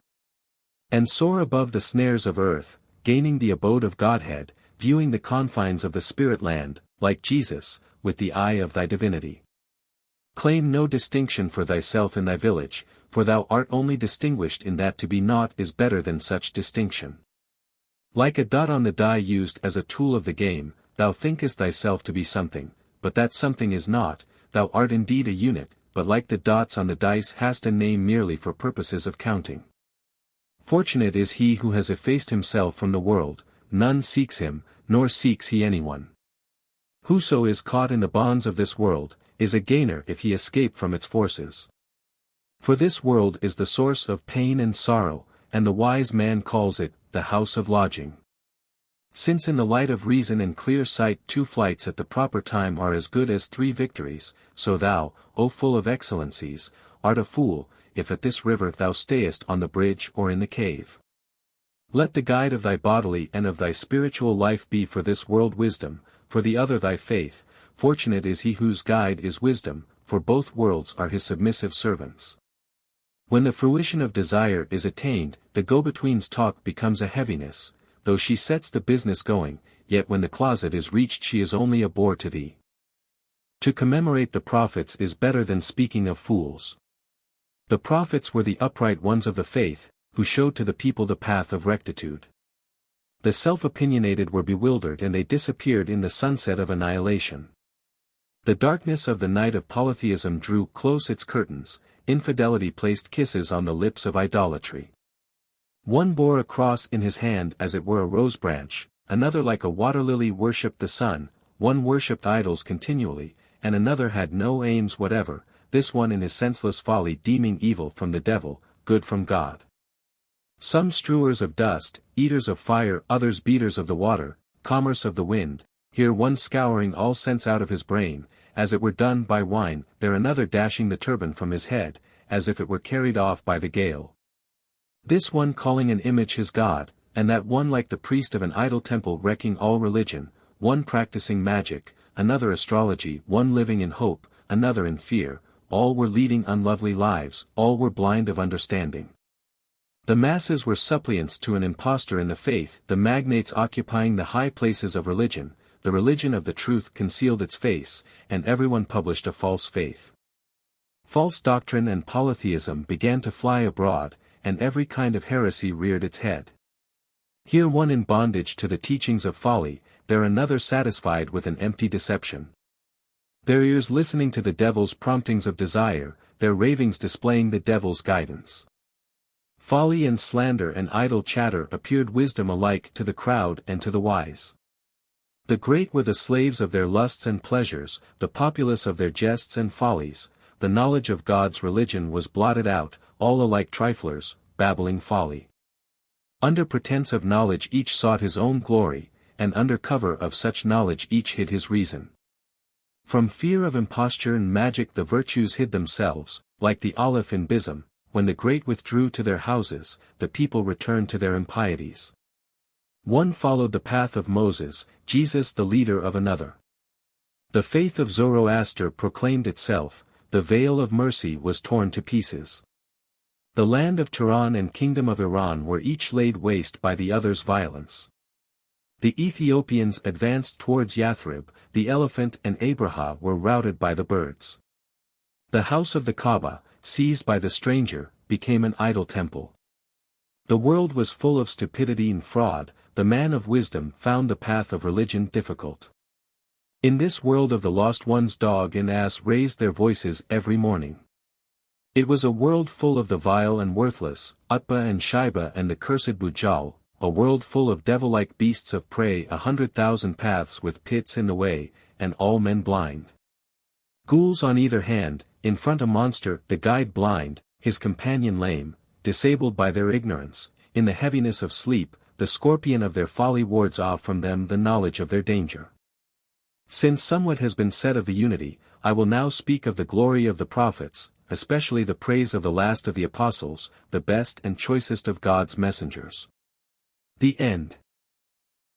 And soar above the snares of earth, gaining the abode of Godhead, viewing the confines of the spirit land, like Jesus, with the eye of thy divinity. Claim no distinction for thyself in thy village, for thou art only distinguished in that to be naught is better than such distinction. Like a dot on the die used as a tool of the game, thou thinkest thyself to be something, but that something is not, thou art indeed a unit, but like the dots on the dice hast a name merely for purposes of counting. Fortunate is he who has effaced himself from the world, none seeks him, nor seeks he anyone. Whoso is caught in the bonds of this world, is a gainer if he escape from its forces. For this world is the source of pain and sorrow, and the wise man calls it, the house of lodging. Since in the light of reason and clear sight 2 flights at the proper time are as good as 3 victories, so thou, O full of excellencies, art a fool, if at this river thou stayest on the bridge or in the cave. Let the guide of thy bodily and of thy spiritual life be for this world wisdom, for the other thy faith. Fortunate is he whose guide is wisdom, for both worlds are his submissive servants. When the fruition of desire is attained, the go-between's talk becomes a heaviness, though she sets the business going, yet when the closet is reached she is only a bore to thee. To commemorate the prophets is better than speaking of fools. The prophets were the upright ones of the faith, who showed to the people the path of rectitude. The self-opinionated were bewildered and they disappeared in the sunset of annihilation. The darkness of the night of polytheism drew close its curtains, infidelity placed kisses on the lips of idolatry. One bore a cross in his hand as it were a rose branch, another like a water lily worshipped the sun, one worshipped idols continually, and another had no aims whatever, this one in his senseless folly deeming evil from the devil, good from God. Some strewers of dust, eaters of fire, others beaters of the water, commerce of the wind, here one scouring all sense out of his brain, as it were done by wine, there another dashing the turban from his head, as if it were carried off by the gale. This one calling an image his god, and that one like the priest of an idol temple wrecking all religion, one practicing magic, another astrology, one living in hope, another in fear, all were leading unlovely lives, all were blind of understanding. The masses were suppliants to an impostor in the faith, the magnates occupying the high places of religion, the religion of the truth concealed its face, and everyone published a false faith. False doctrine and polytheism began to fly abroad, and every kind of heresy reared its head. Here one in bondage to the teachings of folly, there another satisfied with an empty deception. Their ears listening to the devil's promptings of desire, their ravings displaying the devil's guidance. Folly and slander and idle chatter appeared wisdom alike to the crowd and to the wise. The great were the slaves of their lusts and pleasures, the populace of their jests and follies, the knowledge of God's religion was blotted out, all alike triflers, babbling folly. Under pretense of knowledge each sought his own glory, and under cover of such knowledge each hid his reason. From fear of imposture and magic the virtues hid themselves, like the olive in Bism, when the great withdrew to their houses, the people returned to their impieties. One followed the path of Moses, Jesus the leader of another. The faith of Zoroaster proclaimed itself, the veil of mercy was torn to pieces. The land of Turan and kingdom of Iran were each laid waste by the other's violence. The Ethiopians advanced towards Yathrib, the elephant and Abraha were routed by the birds. The house of the Kaaba, seized by the stranger, became an idol temple. The world was full of stupidity and fraud, the man of wisdom found the path of religion difficult. In this world of the lost one's dog and ass raised their voices every morning. It was a world full of the vile and worthless, Utbah and Shaiba and the cursed Bujal, a world full of devil-like beasts of prey, 100,000 paths with pits in the way, and all men blind. Ghouls on either hand, in front a monster, the guide blind, his companion lame, disabled by their ignorance, in the heaviness of sleep, the scorpion of their folly wards off from them the knowledge of their danger. Since somewhat has been said of the unity, I will now speak of the glory of the prophets, especially the praise of the last of the apostles, the best and choicest of God's messengers. The end.